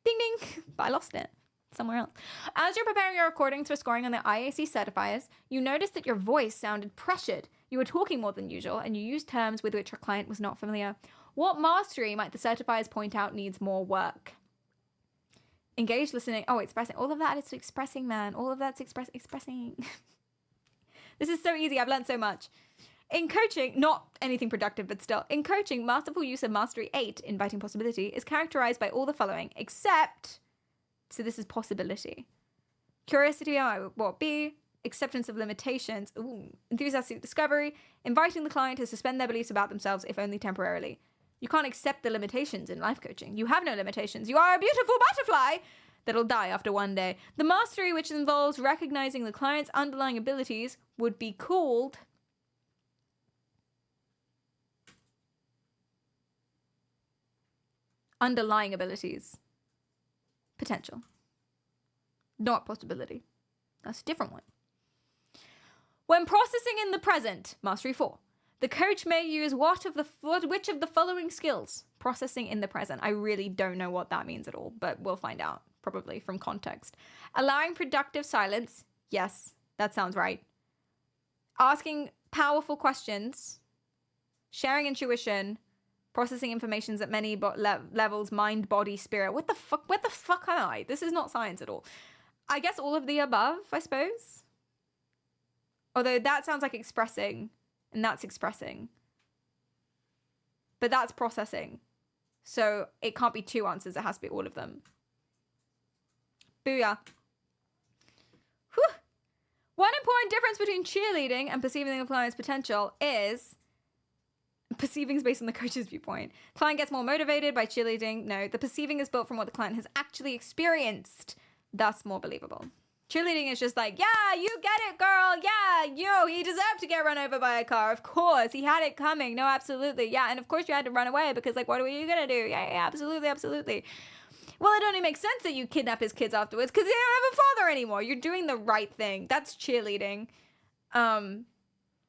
Ding, ding. But I lost it somewhere else. As you're preparing your recordings for scoring on the IAC certifiers, you noticed that your voice sounded pressured. You were talking more than usual, and you used terms with which your client was not familiar. What mastery might the certifiers point out needs more work? Engaged listening. Oh, expressing. All of that is expressing, man. All of that's expressing. This is so easy. I've learned so much. In coaching, not anything productive, but still, in coaching, masterful use of Mastery 8, inviting possibility, is characterized by all the following, except, so this is possibility. Curiosity about what be, acceptance of limitations, enthusiastic discovery, inviting the client to suspend their beliefs about themselves, if only temporarily. You can't accept the limitations in life coaching. You have no limitations. You are a beautiful butterfly. that'll die after one day. The mastery, which involves recognizing the client's underlying abilities, would be called underlying abilities. Potential. Not possibility. That's a different one. When processing in the present, Mastery 4, the coach may use which of the following skills? Processing in the present. I really don't know what that means at all, but we'll find out, probably from context. Allowing productive silence. Yes, that sounds right. Asking powerful questions. Sharing intuition. Processing informations at many levels, mind, body, spirit. What the fuck? Where the fuck am I? This is not science at all. I guess all of the above, I suppose. Although that sounds like expressing, and that's expressing. But that's processing. So it can't be two answers, it has to be all of them. Booyah. Whew. One important difference between cheerleading and perceiving the client's potential is perceiving is based on the coach's viewpoint. Client gets more motivated by cheerleading. No, the perceiving is built from what the client has actually experienced, thus more believable. Cheerleading is just like, yeah, you get it, girl. Yeah, he deserved to get run over by a car. Of course, he had it coming. No, absolutely. Yeah, and of course you had to run away because, like, what are you going to do? Yeah, absolutely. Well, it only makes sense that you kidnap his kids afterwards because they don't have a father anymore. You're doing the right thing. That's cheerleading.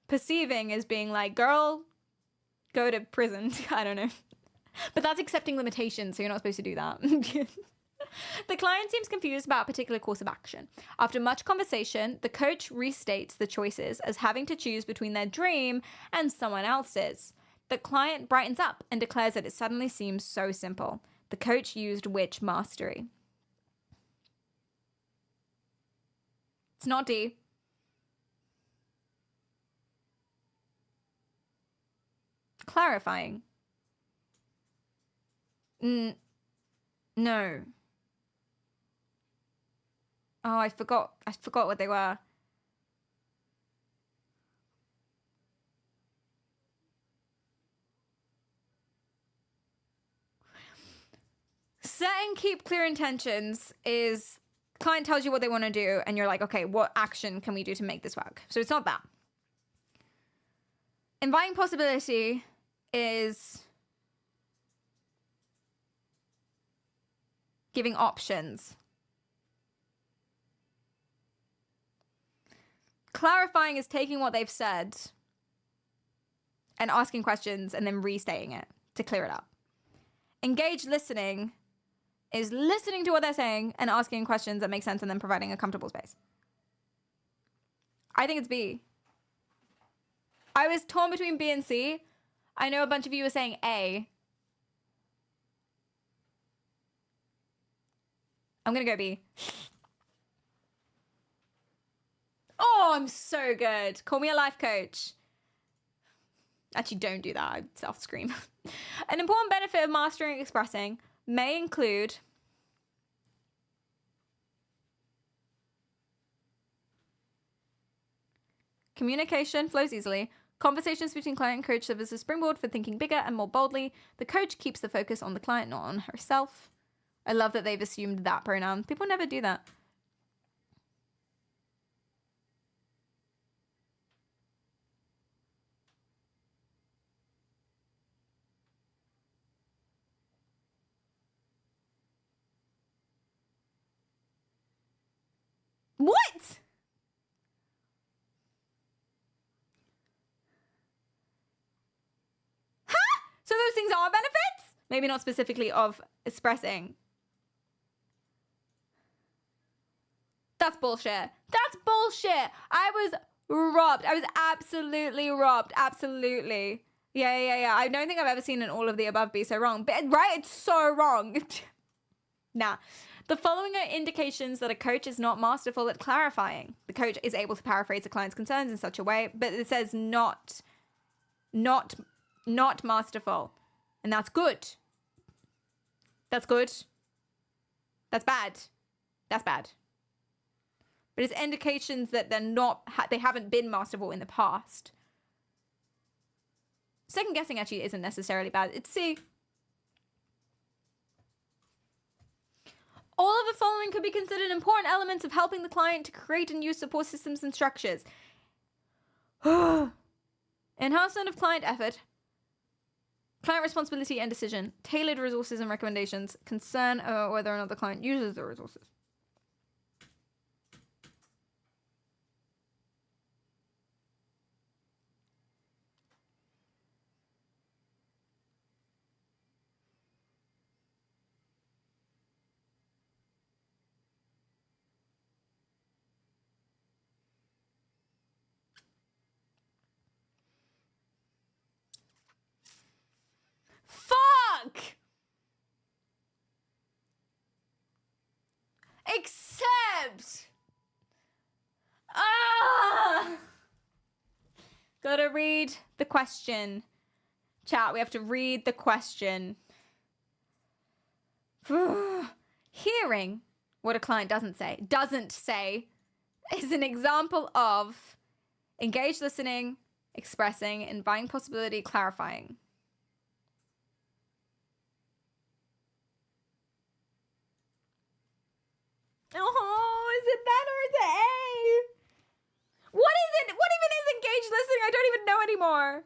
Perceiving is being like, girl, go to prison. I don't know. But that's accepting limitations, so you're not supposed to do that. The client seems confused about a particular course of action. After much conversation, the coach restates the choices as having to choose between their dream and someone else's. The client brightens up and declares that it suddenly seems so simple. The coach used which mastery? It's not D. Clarifying. No. Oh, I forgot what they were. Set and keep clear intentions is client tells you what they want to do and you're like, okay, what action can we do to make this work? So it's not that. Inviting possibility is giving options. Clarifying is taking what they've said and asking questions and then restating it to clear it up. Engaged listening is listening to what they're saying and asking questions that make sense and then providing a comfortable space. I think it's B. I was torn between B and C. I know a bunch of you were saying A. I'm going to go B. Oh, I'm so good. Call me a life coach. Actually, don't do that. I'd self-scream. An important benefit of mastering and expressing may include communication flows easily. Conversations between client and coach serve as a springboard for thinking bigger and more boldly. The coach keeps the focus on the client, not on herself. I love that they've assumed that pronoun. People never do that. What? Huh? So those things are benefits? Maybe not specifically of expressing. That's bullshit. That's bullshit. I was robbed. I was absolutely robbed. Absolutely. Yeah. I don't think I've ever seen an all of the above be so wrong. But, right? It's so wrong. Nah. The following are indications that a coach is not masterful at clarifying. The coach is able to paraphrase the client's concerns in such a way, but it says not masterful. And that's good. That's good. That's bad. That's bad. But it's indications that they haven't been masterful in the past. Second guessing actually isn't necessarily bad. It's C. All of the following could be considered important elements of helping the client to create and use support systems and structures. Enhancement of client effort, client responsibility and decision, tailored resources and recommendations, concern about whether or not the client uses the resources. Fuck! Except... Gotta read the question. Chat, we have to read the question. Hearing what a client doesn't say is an example of engaged listening, expressing, inviting possibility, clarifying. Oh, is it that or is it A? What is it? What even is engaged listening? I don't even know anymore.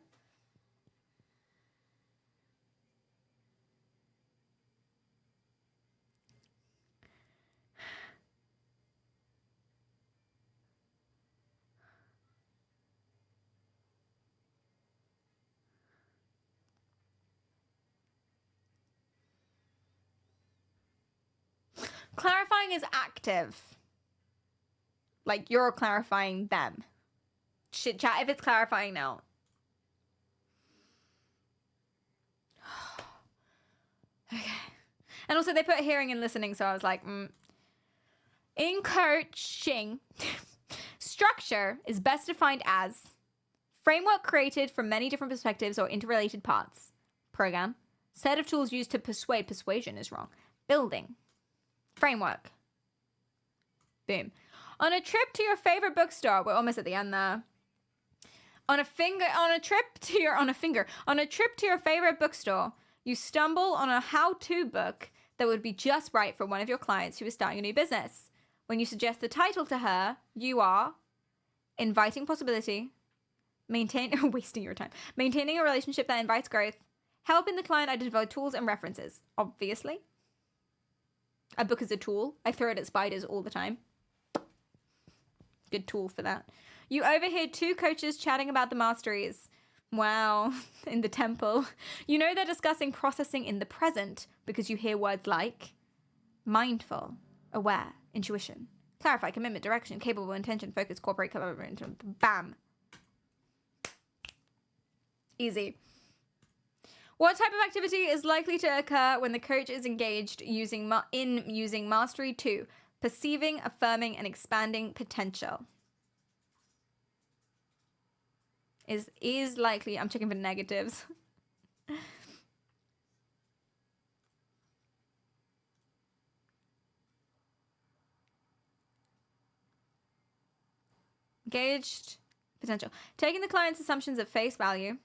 Clarifying is active. Like, you're clarifying them. Shit, chat, if it's clarifying now. Okay. And also, they put hearing and listening, so I was like, In coaching, structure is best defined as framework created from many different perspectives or interrelated parts. Program. Set of tools used to persuade. Persuasion is wrong. Building. Framework. Boom. On a trip to your favorite bookstore, we're almost at the end there. On a trip to your favorite bookstore, you stumble on a how-to book that would be just right for one of your clients who is starting a new business. When you suggest the title to her, you are inviting possibility, wasting your time, maintaining a relationship that invites growth, helping the client identify tools and references. Obviously. A book is a tool. I throw it at spiders all the time. Good tool for that. You overhear two coaches chatting about the masteries. Wow, in the temple. You know they're discussing processing in the present because you hear words like mindful, aware, intuition, clarify, commitment, direction, capable, intention, focus, cooperate, collaborate, bam. Easy. What type of activity is likely to occur when the coach is engaged using Mastery 2? Perceiving, affirming, and expanding potential. Is likely. I'm checking for negatives. Engaged potential. Taking the client's assumptions at face value.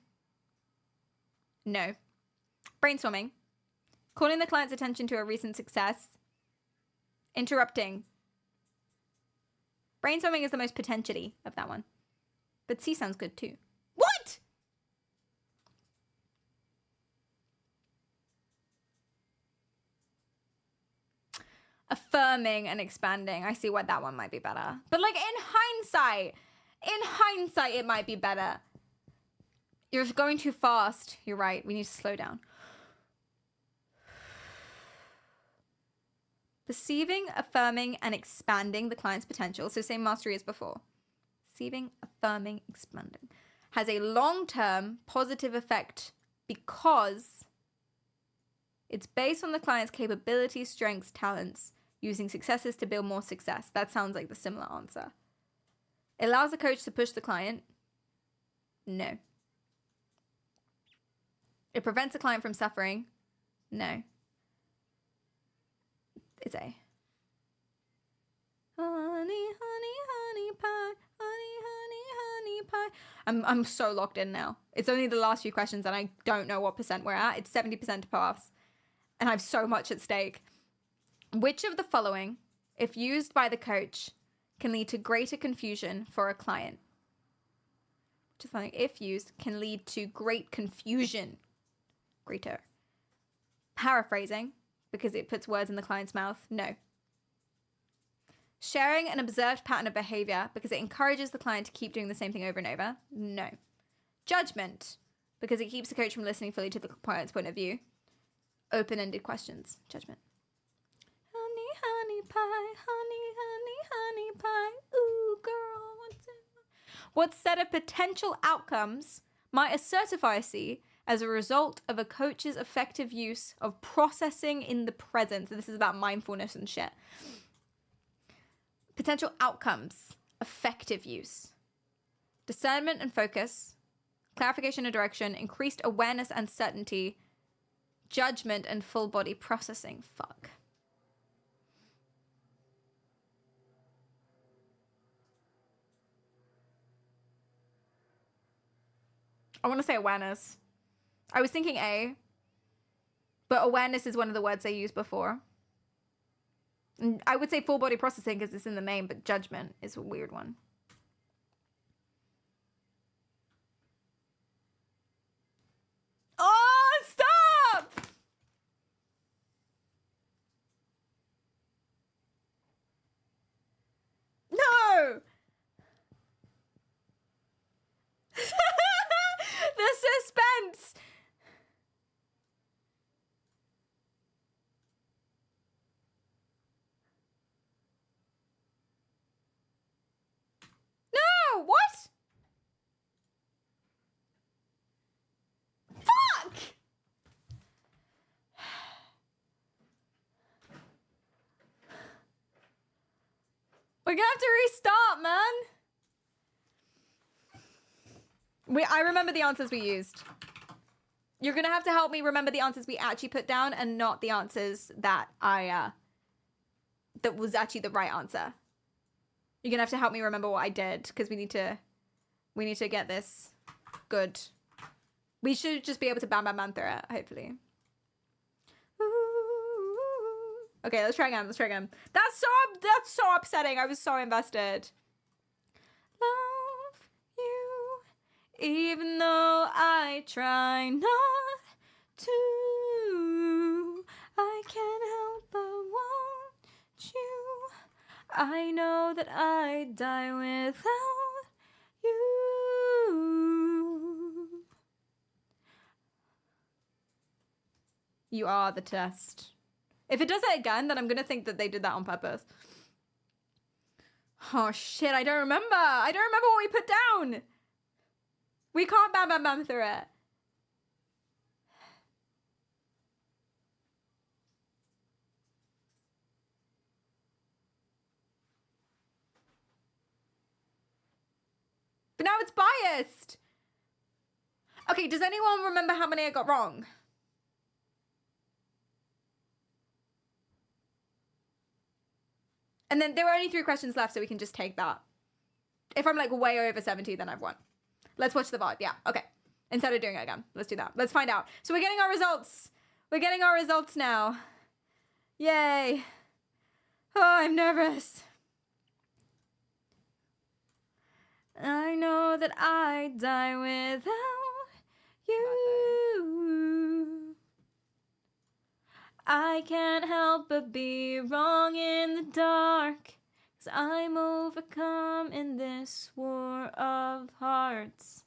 No. Brainstorming. Calling the client's attention to a recent success. Interrupting. Brainstorming is the most potentially of that one. But C sounds good too. What? Affirming and expanding. I see why that one might be better. But like in hindsight, it might be better. You're going too fast. You're right. We need to slow down. Perceiving, affirming, and expanding the client's potential. So same mastery as before. Perceiving, affirming, expanding. Has a long-term positive effect because it's based on the client's capabilities, strengths, talents, using successes to build more success. That sounds like the similar answer. It allows the coach to push the client. No. It prevents the client from suffering. No. It's A. Honey, honey, honey pie. Honey, honey, honey pie. I'm so locked in now. It's only the last few questions and I don't know what percent we're at. It's 70% to pass. And I have so much at stake. Which of the following, if used by the coach, can lead to greater confusion for a client? Which of the following, if used, can lead to great confusion? Greater. Paraphrasing, because it puts words in the client's mouth? No. Sharing an observed pattern of behavior because it encourages the client to keep doing the same thing over and over? No. Judgment, because it keeps the coach from listening fully to the client's point of view? Open-ended questions. Judgment. Honey, honey pie, honey, honey, honey pie. Ooh, girl, what's it? What set of potential outcomes might a certifier see as a result of a coach's effective use of processing in the present? So this is about mindfulness and shit. Potential outcomes, effective use. Discernment and focus, clarification and direction, increased awareness and certainty, judgment and full body processing. Fuck. I want to say awareness. I was thinking A, but awareness is one of the words I used before. And I would say full body processing because it's in the name, but judgment is a weird one. Oh, stop! No! The suspense! No! What? Fuck! We're gonna have to restart, man. I remember the answers we used. You're gonna have to help me remember the answers we actually put down and not the answers that that was actually the right answer. You're gonna have to help me remember what I did because we need to get this good. We should just be able to bam bam bam through it, hopefully. Okay, let's try again. That's so upsetting. I was so invested. Love you, even though I try not to. I can't help but want you. I know that I die without you. You are the test. If it does it again, then I'm gonna think that they did that on purpose. Oh shit, I don't remember. I don't remember what we put down. We can't bam bam bam through it. But now it's biased. Okay, does anyone remember how many I got wrong? And then there were only 3 questions left, so we can just take that. If I'm like way over 70, then I've won. Let's watch the VOD. Yeah, okay. Instead of doing it again, let's do that. Let's find out. So we're getting our results. We're getting our results now. Yay. Oh, I'm nervous. I know that I die without you. I can't help but be wrong in the dark, 'cause I'm overcome in this war of hearts.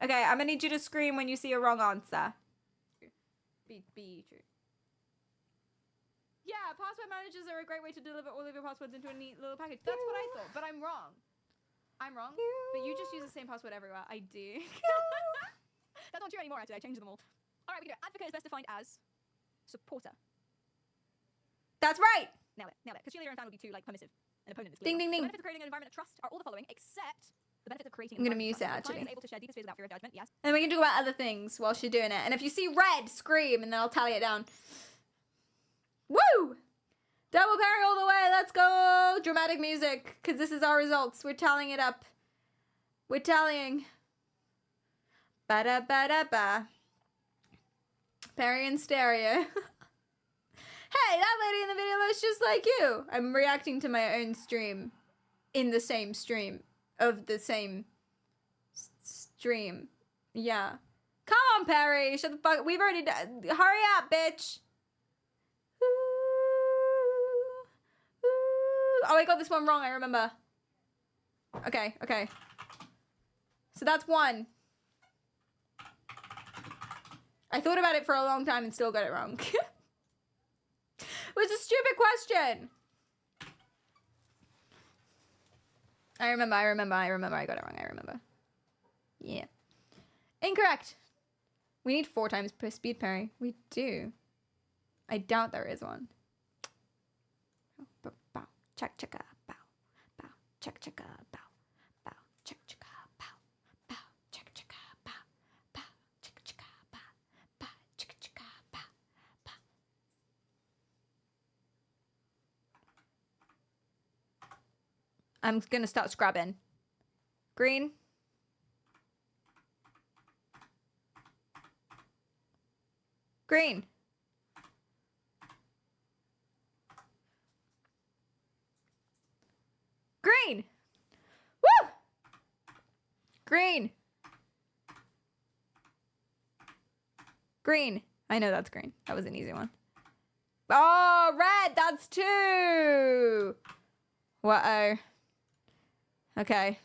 Okay, I'm gonna need you to scream when you see a wrong answer. Be true. Yeah, password managers are a great way to deliver all of your passwords into a neat little package. That's what I thought, but I'm wrong. I'm wrong, but you just use the same password everywhere. I do. That's not true anymore, actually. I changed them all. All right, we can do it. Advocate is best defined as supporter. That's right. Nailed it. Because cheerleader and fan would be too like permissive. An opponent is clear. Ding, ding, ding. The benefits of creating an environment of trust are all the following, except the benefits of creating. I'm gonna mute it actually. Is able to share deepest fears without fear of judgment. Yes. And we can talk about other things while she's doing it. And if you see red, scream, and then I'll tally it down. Woo! Double parry all the way. Let's go. Dramatic music, because this is our results. We're tallying it up. We're tallying. Ba da ba da ba. Parry in stereo. hey, that lady in the video looks just like you. I'm reacting to my own stream in the same stream of the same stream. Yeah. Come on, Perry. Shut the fuck. We've already done. Hurry up, bitch. Ooh, ooh. Oh, I got this one wrong. I remember. Okay, okay. So that's one. I thought about it for a long time and still got it wrong. It was a stupid question. I remember. I got it wrong. I remember. Yeah. Incorrect. We need 4 times per speed parry. We do. I doubt there is one. Bow. Check, check, bow. Bow. Check, check, bow. Bow. Check, check, bow. Bow. Check, check, bow. Bow. Check, check, bow. Bow. Check, check, bow. Bow. I'm gonna start scrubbing. Green. Green. Green. Woo! Green. Green. I know that's green. That was an easy one. Oh, red. That's 2. Uh-oh. Okay.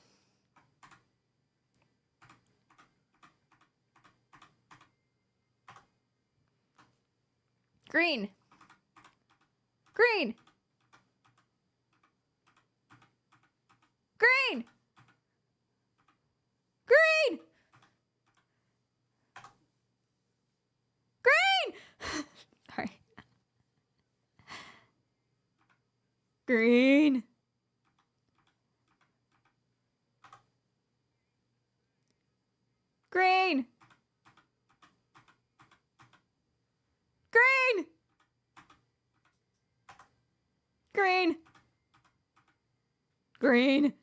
Green. Green. Green. Green. Green. Sorry. Green. Green. Green. Green. Green.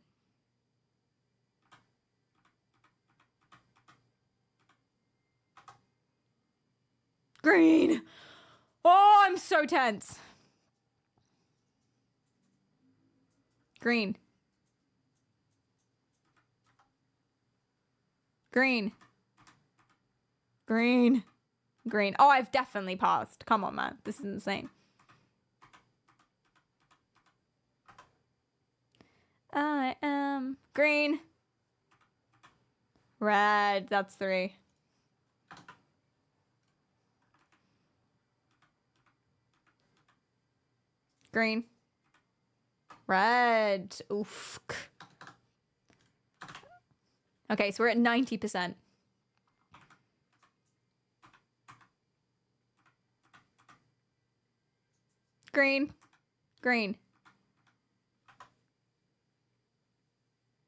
Green. Oh, I'm so tense. Green. Green. Green. Green. Oh, I've definitely passed. Come on, man. This is insane. I am green. Red. That's 3. Green. Red. Oof. Okay, so we're at 90%. Green. Green.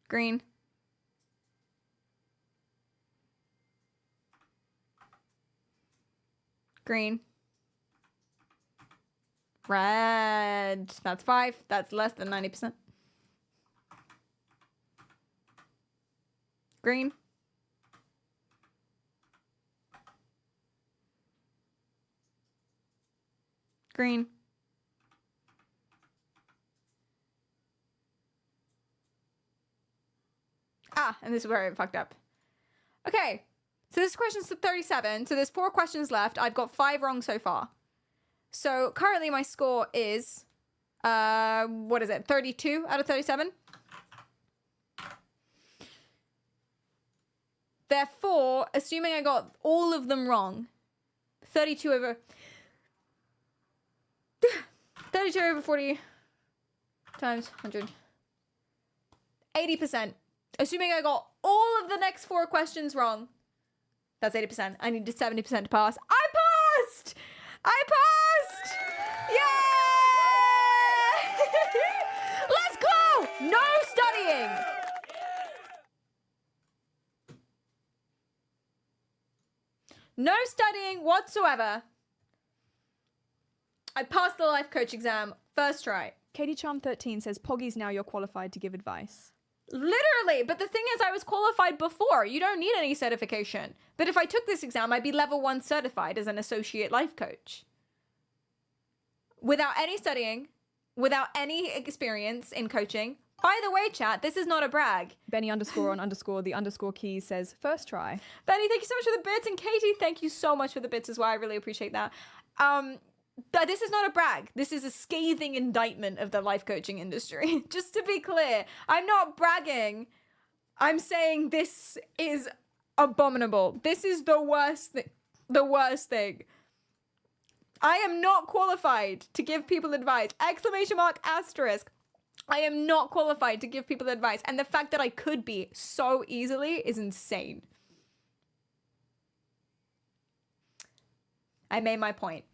Green. Green. Red. That's 5. That's less than 90%. Green. Green. Ah, and this is where I fucked up. Okay, so this question's to 37. So there's 4 questions left. I've got 5 wrong so far. So currently my score is, what is it? 32 out of 37. Therefore, assuming I got all of them wrong, 32 over 40 times 100. 80%. Assuming I got all of the next 4 questions wrong, that's 80%. I needed 70% to pass. I passed! I passed! Yay! Let's go! No studying! No studying whatsoever. I passed the life coach exam first try. Katie Charm 13 says, Poggy's now you're qualified to give advice. Literally, but the thing is I was qualified before. You don't need any certification. But if I took this exam, I'd be level 1 certified as an associate life coach. without any studying, without any experience in coaching. By the way, chat, this is not a brag. Benny underscore on underscore the underscore key says first try. Benny, thank you so much for the bits, and Katie, thank you so much for the bits as well. I really appreciate that. This is not a brag. This is a scathing indictment of the life coaching industry. Just to be clear, I'm not bragging. I'm saying this is abominable. This is the worst thing. The worst thing. I am not qualified to give people advice. Exclamation mark asterisk. I am not qualified to give people advice. And the fact that I could be so easily is insane. I made my point.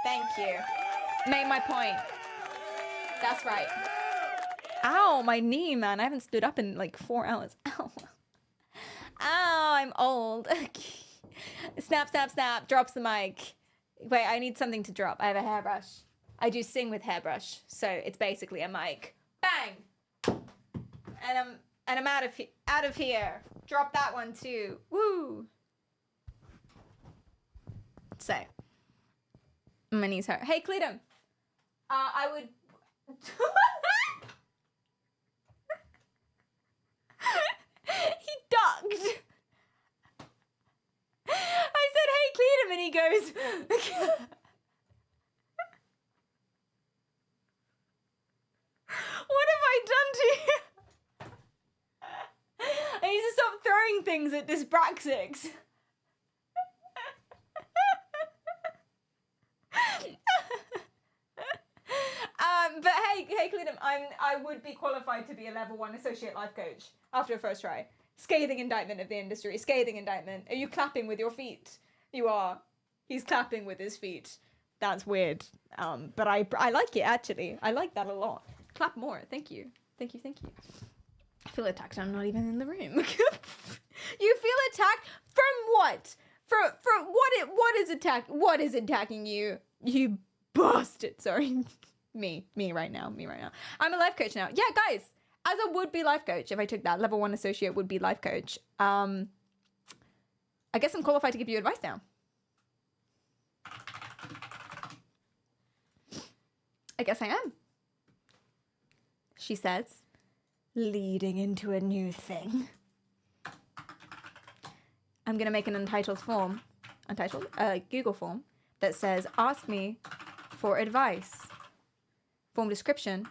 Thank you. Made my point. That's right. Ow, my knee, man. I haven't stood up in like 4 hours. Ow. Ow, I'm old. Snap, snap, snap. Drops the mic. Wait, I need something to drop. I have a hairbrush. I do sing with hairbrush, so it's basically a mic. Bang! And I'm out of here. Drop that one too. Woo! So, my knees hurt. Hey, Cletum. I would. He ducked. I said, hey, Cletum, and he goes. What have I done to you? I need to stop throwing things at dyspraxics. But hey, Cletum, I would be qualified to be a level 1 associate life coach after a first try. Scathing indictment of the industry. Scathing indictment. Are you clapping with your feet? You are. He's clapping with his feet. That's weird. But I like it, actually. I like that a lot. Clap more. Thank you. Thank you, thank you. I feel attacked. I'm not even in the room. You feel attacked? From what? From what is attack? What is attacking you? You bastard. Sorry. Me right now. I'm a life coach now. Yeah, guys. As a would-be life coach, if I took that level 1 associate would-be life coach, I guess I'm qualified to give you advice now. I guess I am. She says, leading into a new thing. I'm going to make an untitled Google form that says, ask me for advice. Form description.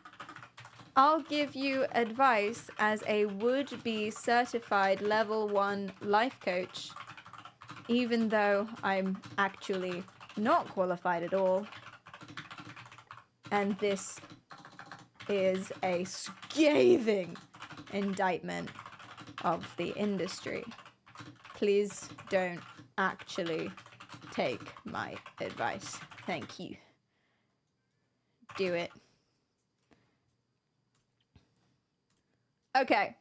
I'll give you advice as a would-be certified level 1 life coach, even though I'm actually not qualified at all. And this is a scathing indictment of the industry. Please don't actually take my advice. Thank you. Do it. Okay.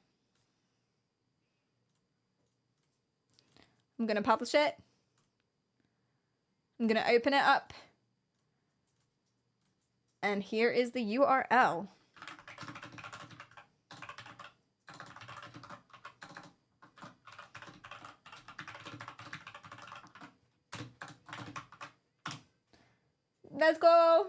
I'm gonna publish it. I'm gonna open it up. And here is the URL. Let's go.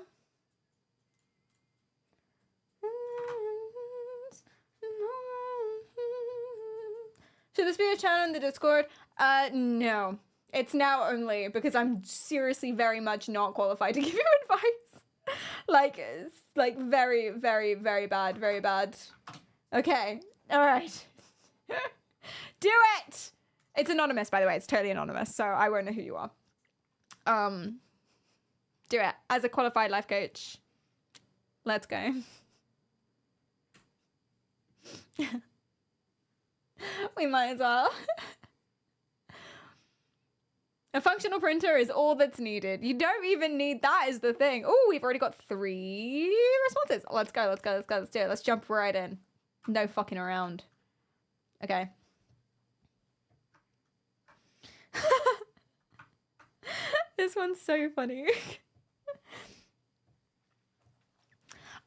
Should this be a chat on the Discord? No. It's now only because I'm seriously very much not qualified to give you advice. like very, very, very bad, very bad. Okay. All right. Do it! It's anonymous, by the way. It's totally anonymous, so I won't know who you are. Do it. As a qualified life coach. Let's go. We might as well. A functional printer is all that's needed. You don't even need that is the thing. Oh, we've already got 3 responses. Let's go, let's do it. Let's jump right in. No fucking around. Okay. This one's so funny.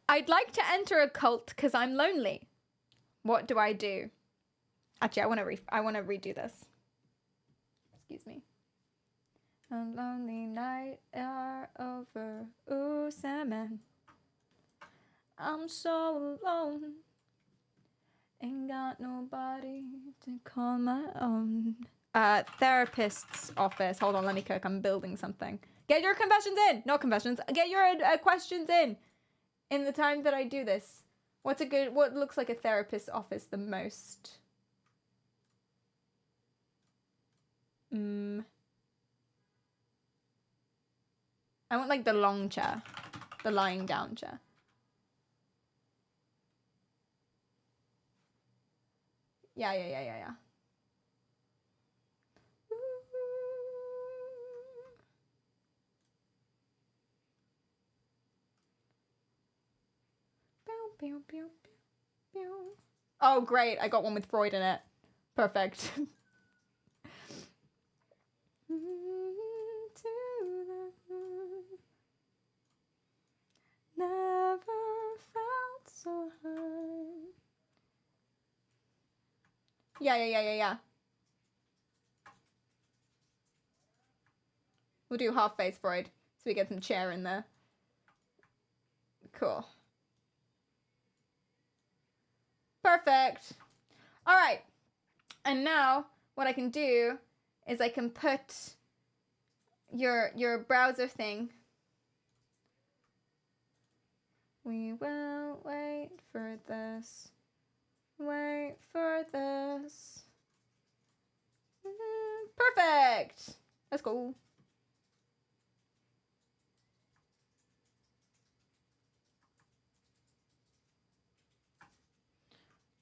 I'd like to enter a cult because I'm lonely. What do I do? Actually, I want to redo this. Excuse me. A lonely night are over. Ooh, Sandman. I'm so alone. Ain't got nobody to call my own. Therapist's office. Hold on, let me cook. I'm building something. Get your confessions in. Not confessions. Get your questions in the time that I do this. What looks like a therapist's office the most? I want like the long chair. The lying down chair. Yeah. Oh, great. I got one with Freud in it. Perfect. Never felt so high. Yeah. We'll do half face Freud so we get some chair in there. Cool. Perfect. All right. And now what I can do is I can put your browser thing. We will wait for this. Wait for this. Perfect. Let's go.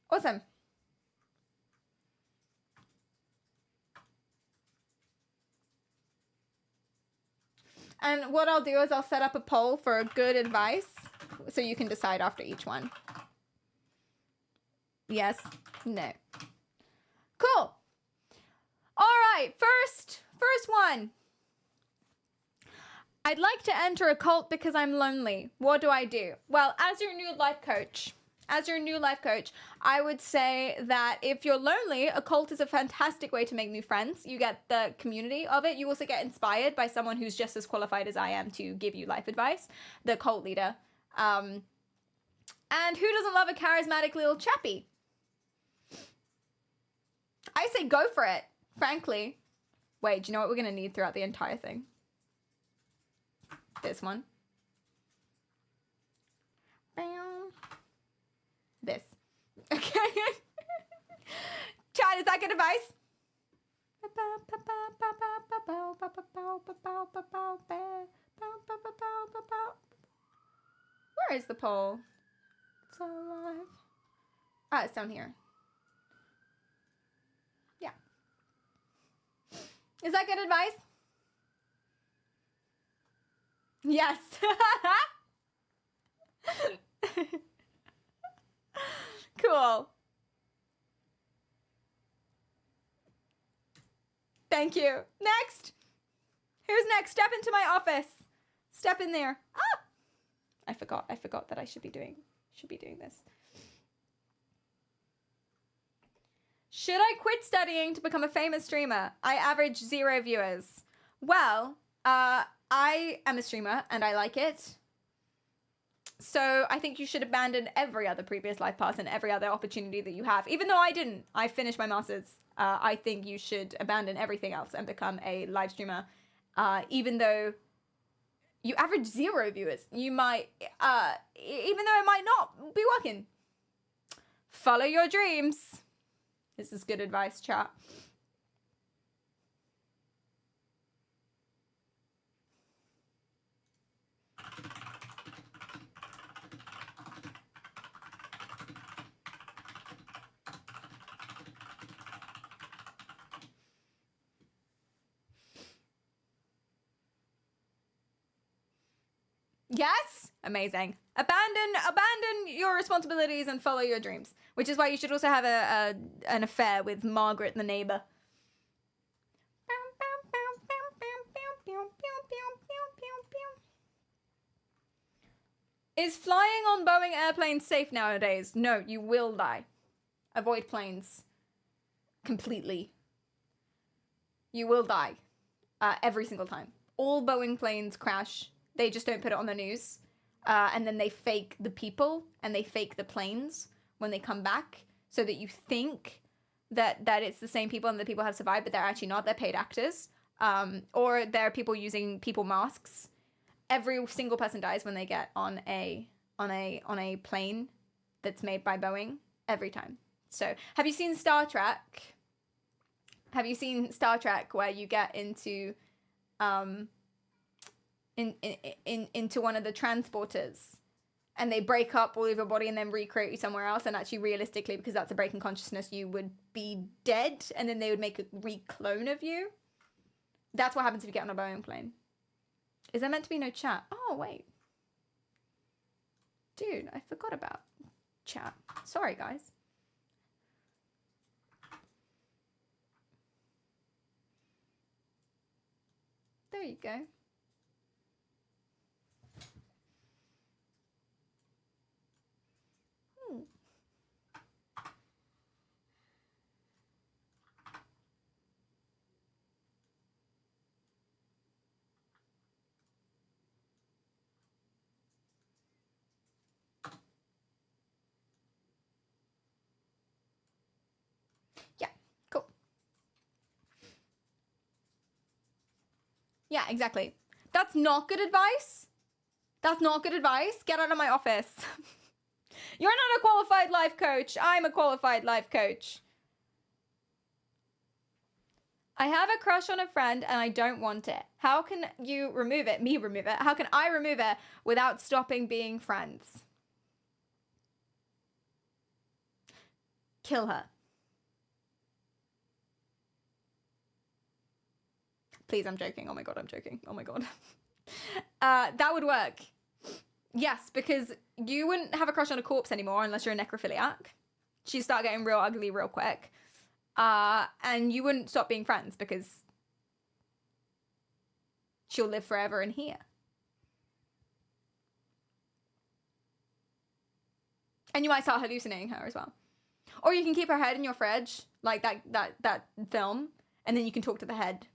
Awesome. And what I'll do is I'll set up a poll for good advice so you can decide after each one. Yes, no. Cool. All right, first one. I'd like to enter a cult because I'm lonely. What do I do? Well, as your new life coach, I would say that if you're lonely, a cult is a fantastic way to make new friends. You get the community of it. You also get inspired by someone who's just as qualified as I am to give you life advice, the cult leader. And who doesn't love a charismatic little chappy? I say go for it, frankly. Wait, do you know what we're going to need throughout the entire thing? This one. This. Okay. Chad, is that good advice? Where is the poll? It's alive. Ah, it's down here. Yeah. Is that good advice? Yes. Cool. Thank you. Next. Who's next? Step into my office. Step in there. Ah! I forgot that I should be doing this. Should I quit studying to become a famous streamer? I average 0 viewers. Well, I am a streamer and I like it. So I think you should abandon every other previous life path and every other opportunity that you have. Even though I didn't. I finished my master's. I think you should abandon everything else and become a live streamer. Even though you average 0 viewers. You might, even though it might not be working. Follow your dreams. This is good advice, chat. Yes? Amazing. Abandon your responsibilities and follow your dreams. Which is why you should also have an affair with Margaret, the neighbor. Is flying on Boeing airplanes safe nowadays? No, you will die. Avoid planes. Completely. You will die. every single time. All Boeing planes crash. They just don't put it on the news. And then they fake the people and they fake the planes when they come back so that you think that it's the same people and the people have survived, but they're actually not. They're paid actors. Or there are people using people masks. Every single person dies when they get on a plane that's made by Boeing every time. So, have you seen Star Trek? Have you seen Star Trek where you get into into one of the transporters and they break up all of your body and then recreate you somewhere else, and actually realistically, because that's a break in consciousness, you would be dead and then they would make a reclone of you? That's what happens if you get on a Boeing plane. Is there meant to be no chat? Oh, wait. Dude, I forgot about chat. Sorry, guys. There you go. Yeah, cool. Yeah, exactly. That's not good advice. That's not good advice. Get out of my office. You're not a qualified life coach. I'm a qualified life coach. I have a crush on a friend and I don't want it. How can you remove it? Me remove it. How can I remove it without stopping being friends? Kill her. Please, I'm joking. Oh my god, I'm joking. Oh my god. That would work. Yes, because you wouldn't have a crush on a corpse anymore unless you're a necrophiliac. She'd start getting real ugly real quick. And you wouldn't stop being friends because she'll live forever in here. And you might start hallucinating her as well. Or you can keep her head in your fridge, like that film, and then you can talk to the head.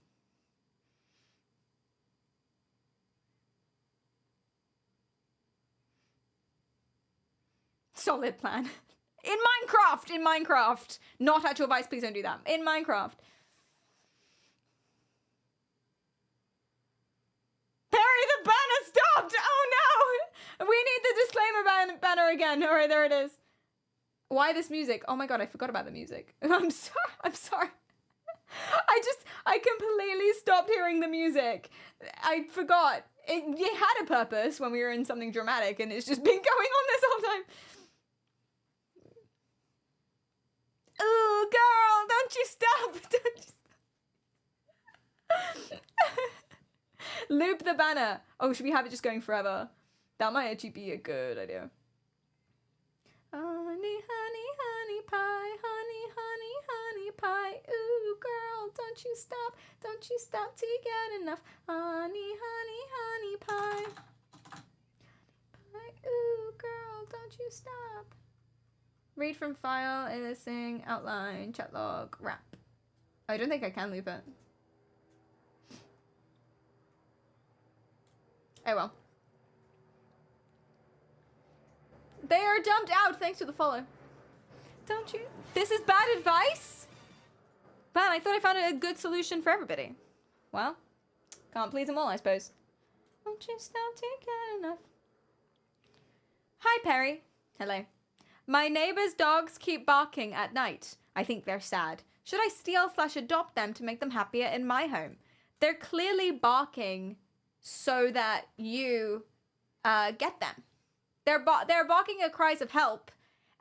Solid plan. In Minecraft. Not actual Vice, please don't do that. In Minecraft. Perry, the banner stopped! Oh no! We need the disclaimer banner again. Alright, there it is. Why this music? Oh my god, I forgot about the music. I'm sorry. I completely stopped hearing the music. I forgot. It had a purpose when we were in something dramatic, and it's just been going on this whole time. Ooh, girl, don't you stop. Don't you stop. Loop the banner. Oh, should we have it just going forever? That might actually be a good idea. Honey, honey, honey pie. Honey, honey, honey pie. Ooh, girl, don't you stop. Don't you stop till you get enough. Honey, honey, honey pie. Pie. Ooh, girl, don't you stop. Read from file, editing, outline, chat log, wrap. I don't think I can loop it. Oh well. They are dumped out thanks to the follow. Don't you? This is bad advice? Man, I thought I found a good solution for everybody. Well, can't please them all, I suppose. Won't you stop to get enough? Hi, Perry. Hello. My neighbor's dogs keep barking at night. I think they're sad. Should I steal/adopt them to make them happier in my home? They're clearly barking so that you get them. They're barking at cries of help,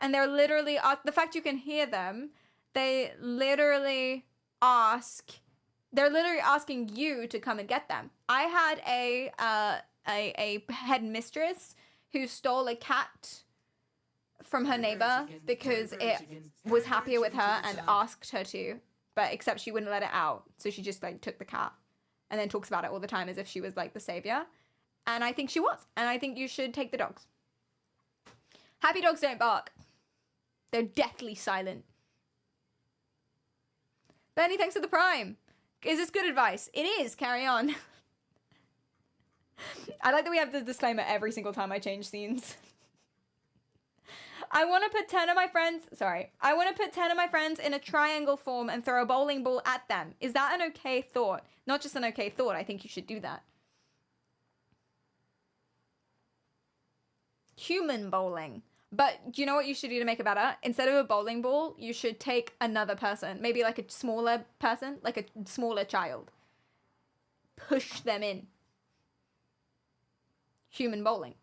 and they're literally the fact you can hear them. They're literally asking you to come and get them. I had a headmistress who stole a cat from her neighbor because it was happier with her and asked her to, but except she wouldn't let it out, so she just like took the cat and then talks about it all the time as if she was like the savior. And I think she was, and I think you should take the dogs. Happy dogs don't bark. They're deathly silent. Bernie, thanks for the prime. Is this good advice? It is. Carry on. I like that we have the disclaimer every single time I change scenes. I want to put 10 of my friends... Sorry. I want to put 10 of my friends in a triangle form and throw a bowling ball at them. Is that an okay thought? Not just an okay thought. I think you should do that. Human bowling. But do you know what you should do to make it better? Instead of a bowling ball, you should take another person. Maybe like a smaller person, like a smaller child. Push them in. Human bowling.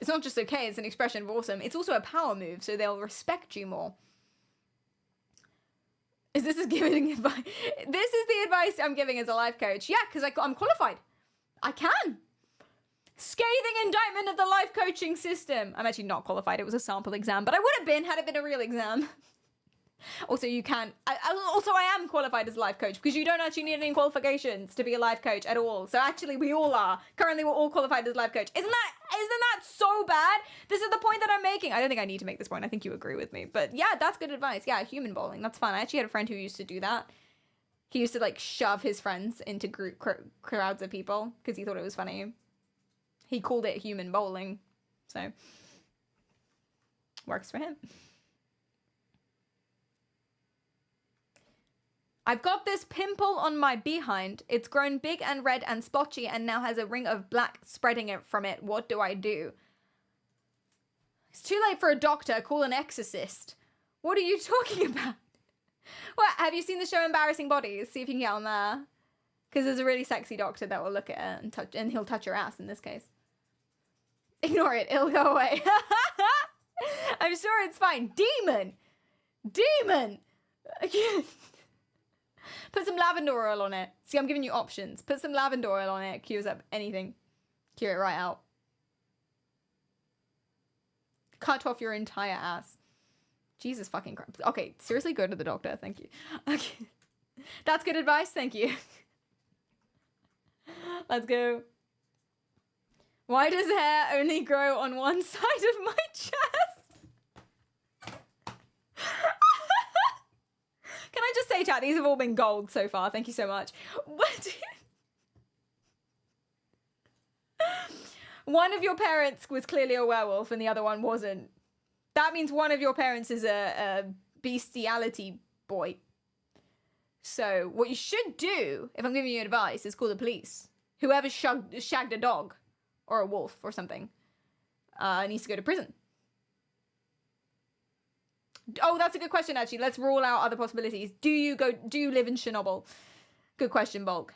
It's not just okay, it's an expression of awesome. It's also a power move, so they'll respect you more. Is this giving advice? This is the advice I'm giving as a life coach. Yeah, because I'm qualified. I can. Scathing indictment of the life coaching system. I'm actually not qualified. It was a sample exam, but I would have been had it been a real exam. Also, you can. I am qualified as a life coach because you don't actually need any qualifications to be a life coach at all. So actually, we all are. Currently, we're all qualified as life coach. Isn't that so bad? This is the point that I'm making. I don't think I need to make this point. I think you agree with me. But yeah, that's good advice. Yeah, human bowling. That's fun. I actually had a friend who used to do that. He used to like shove his friends into group crowds of people because he thought it was funny. He called it human bowling. So works for him. I've got this pimple on my behind. It's grown big and red and splotchy and now has a ring of black spreading it from it. What do I do? It's too late for a doctor. Call an exorcist. What are you talking about? What? Have you seen the show Embarrassing Bodies? See if you can get on there. Because there's a really sexy doctor that will look at it and touch, and he'll touch your ass in this case. Ignore it. It'll go away. I'm sure it's fine. Demon. Demon. Put some lavender oil on it. See, I'm giving you options. Put some lavender oil on it. Cures up anything. Cure it right out. Cut off your entire ass. Jesus fucking Christ. Okay, seriously, go to the doctor. Thank you. Okay. That's good advice. Thank you. Let's go. Why does hair only grow on one side of my chest? Can I just say, chat, these have all been gold so far. Thank you so much. What? One of your parents was clearly a werewolf and the other one wasn't. That means one of your parents is a bestiality boy. So what you should do, if I'm giving you advice, is call the police. Whoever shagged a dog or a wolf or something needs to go to prison. Oh, that's a good question, actually. Let's rule out other possibilities. Do you live in Chernobyl? Good question, Bulk.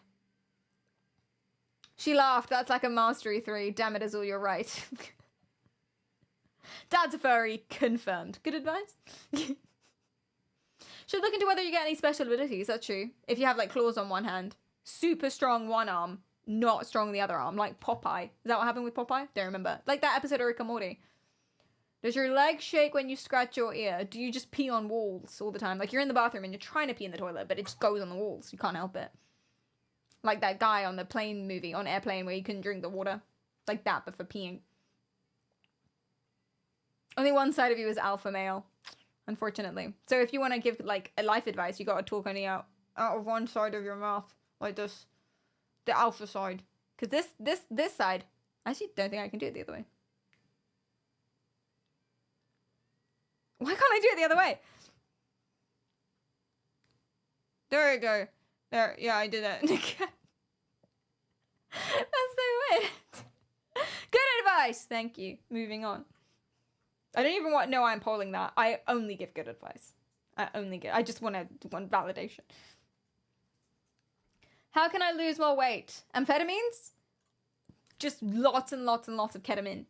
She laughed. That's like a Mastery 3. Damn it, Azul, you're right. Dad's a furry. Confirmed. Good advice. Should look into whether you get any special abilities. That's true. If you have, like, claws on one hand. Super strong one arm. Not strong the other arm. Like Popeye. Is that what happened with Popeye? Don't remember. Like that episode of Rick and Morty. Does your leg shake when you scratch your ear? Do you just pee on walls all the time? Like you're in the bathroom and you're trying to pee in the toilet, but it just goes on the walls. You can't help it. Like that guy on the plane movie, on Airplane, where you couldn't drink the water. Like that, but for peeing. Only one side of you is alpha male, unfortunately. So if you want to give like a life advice, you got to talk only out of one side of your mouth. Like this. The alpha side. Because this side, I actually don't think I can do it the other way. Why can't I do it the other way? There we go. There, yeah, I did it. That's so weird. Good advice. Thank you. Moving on. I don't even know why I'm polling that. I only give good advice. I just want validation. How can I lose more weight? Amphetamines? Just lots and lots and lots of ketamine.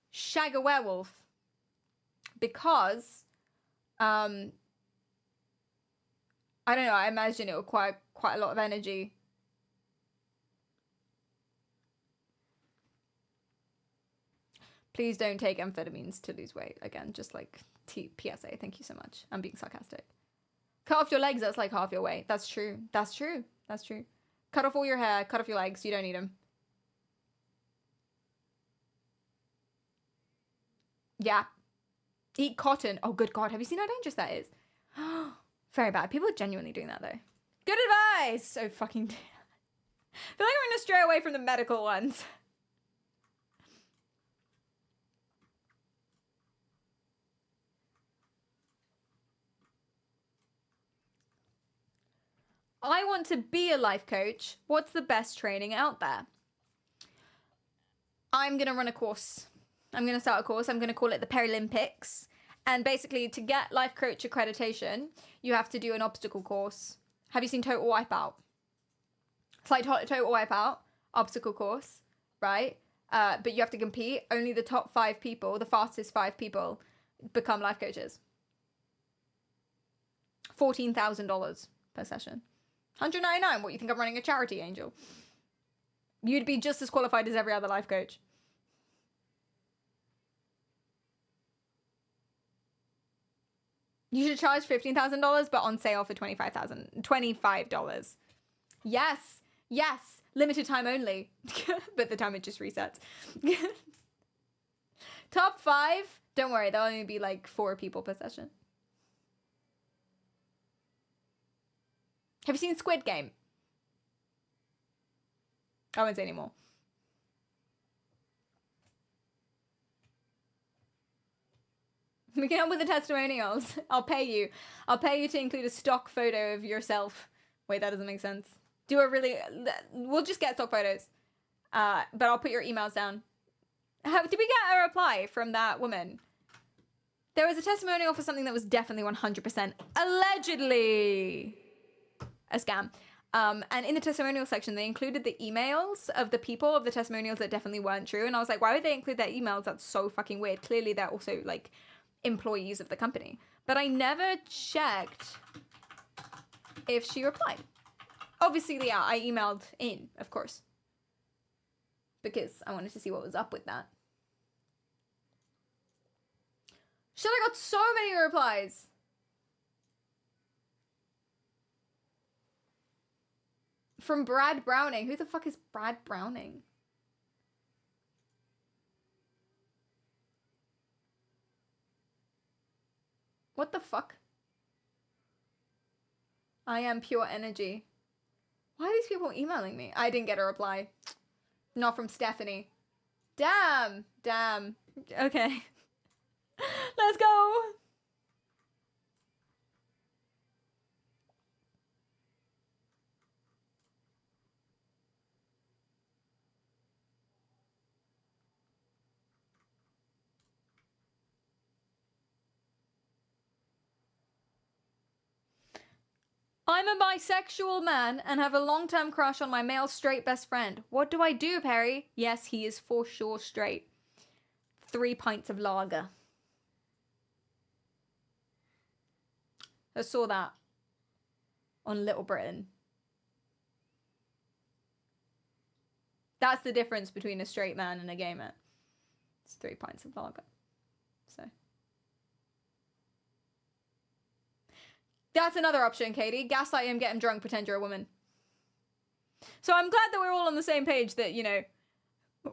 Shag a werewolf. Because, I don't know, I imagine it will require quite a lot of energy. Please don't take amphetamines to lose weight. Again, just like PSA. Thank you so much. I'm being sarcastic. Cut off your legs, that's like half your weight. That's true. That's true. That's true. Cut off all your hair, cut off your legs. You don't need them. Yeah. Eat cotton. Oh, good God. Have you seen how dangerous that is? Very bad. People are genuinely doing that, though. Good advice. So fucking... I feel like I'm going to stray away from the medical ones. I want to be a life coach. What's the best training out there? I'm going to run a course. I'm going to start a course. I'm going to call it the Paralympics. And basically, to get life coach accreditation, you have to do an obstacle course. Have you seen Total Wipeout? It's like Total Wipeout, obstacle course, right? But you have to compete. Only the top 5 people, the fastest 5 people, become life coaches. $14,000 per session. $199. What, you think I'm running a charity, Angel? You'd be just as qualified as every other life coach. You should charge $15,000, but on sale for $25. Yes, yes, limited time only. But the timer just resets. Top 5, don't worry, there'll only be like 4 people per session. Have you seen Squid Game? I won't say anymore. We can help with the testimonials. I'll pay you. I'll pay you to include a stock photo of yourself. Wait, that doesn't make sense. We'll just get stock photos. But I'll put your emails down. Did we get a reply from that woman? There was a testimonial for something that was definitely 100% allegedly a scam. And in the testimonial section, they included the emails of the people of the testimonials that definitely weren't true. And I was like, why would they include their emails? That's so fucking weird. Clearly, they're also like employees of the company. But I never checked if she replied. Obviously, yeah, I emailed in, of course, because I wanted to see what was up with that. Shit, I got so many replies. From Brad Browning. Who the fuck is Brad Browning? What the fuck? I am pure energy. Why are these people emailing me? I didn't get a reply. Not from Stephanie. Damn. Damn. Okay. Let's go. I'm a bisexual man and have a long-term crush on my male straight best friend. What do I do, Perry? Yes, he is for sure straight. 3 pints of lager. I saw that on Little Britain. That's the difference between a straight man and a gay man. It's 3 pints of lager. So... that's another option, Katie. Gaslight him, get him drunk, pretend you're a woman. So I'm glad that we're all on the same page that, you know,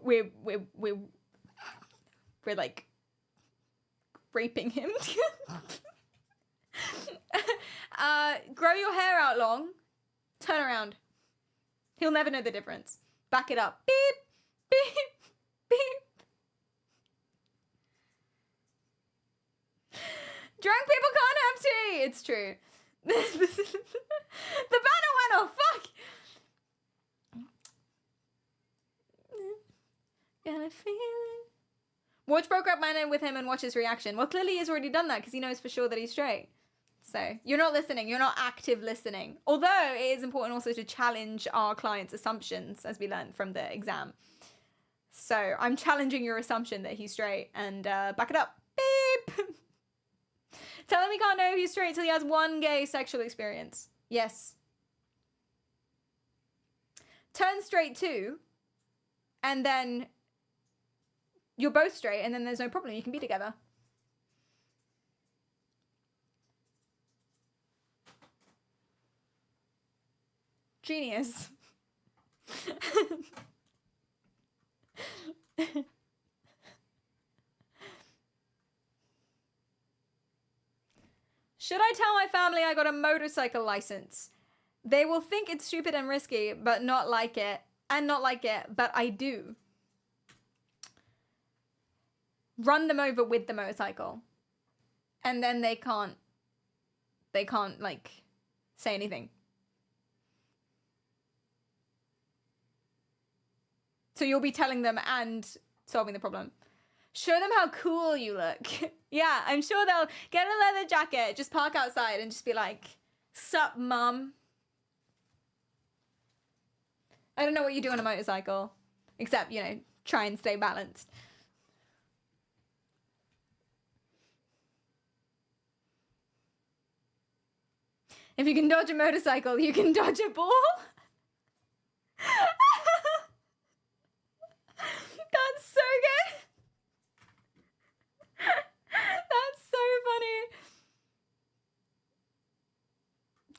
we're like raping him. Grow your hair out long. Turn around. He'll never know the difference. Back it up. Beep, beep, beep. Drunk people can't have tea. It's true. The banner went off. Fuck. Got a feeling. Watch Broke Up Man with him and watch his reaction. Well, clearly he's already done that because he knows for sure that he's straight. So you're not listening. You're not active listening. Although it is important also to challenge our clients' assumptions, as we learned from the exam. So I'm challenging your assumption that he's straight and back it up. Beep. Tell him he can't know he's straight till he has one gay sexual experience. Yes. Turn straight too, and then you're both straight, and then there's no problem. You can be together. Genius. Should I tell my family I got a motorcycle license? They will think it's stupid and risky, but not like it. And not like it, but I do. Run them over with the motorcycle. And then they can't, like, say anything. So you'll be telling them and solving the problem. Show them how cool you look. Yeah, I'm sure they'll get a leather jacket, just park outside and just be like, sup, mum? I don't know what you do on a motorcycle, except, you know, try and stay balanced. If you can dodge a motorcycle, you can dodge a ball. That's so good. That's so funny.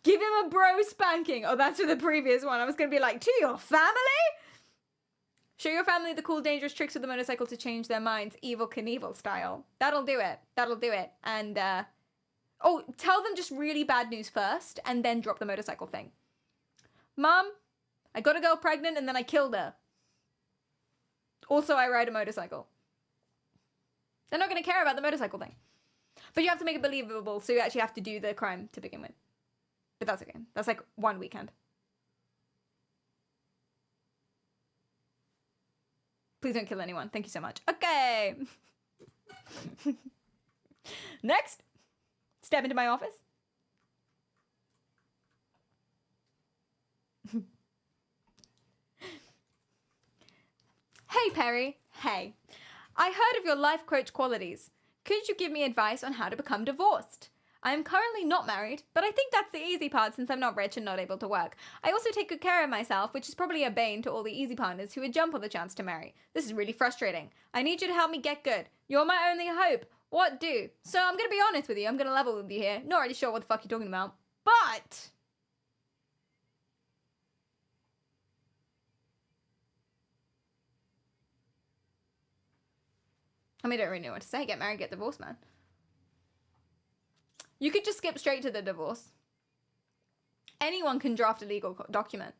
Give him a bro spanking. Oh, that's for the previous one. I was going to be like, to your family? Show your family the cool, dangerous tricks with the motorcycle to change their minds. Evel Knievel style. That'll do it. That'll do it. And, oh, tell them just really bad news first and then drop the motorcycle thing. Mom, I got a girl pregnant and then I killed her. Also, I ride a motorcycle. They're not going to care about the motorcycle thing. But you have to make it believable, so you actually have to do the crime to begin with. But that's okay. That's like one weekend. Please don't kill anyone. Thank you so much. Okay. Next. Step into my office. Hey, Perry. Hey. I heard of your life coach qualities. Could you give me advice on how to become divorced? I am currently not married, but I think that's the easy part since I'm not rich and not able to work. I also take good care of myself, which is probably a bane to all the easy partners who would jump on the chance to marry. This is really frustrating. I need you to help me get good. You're my only hope. What do? So I'm going to be honest with you. I'm going to level with you here. Not really sure what the fuck you're talking about. But I mean, I don't really know what to say. Get married, get divorced, man. You could just skip straight to the divorce. Anyone can draft a legal document.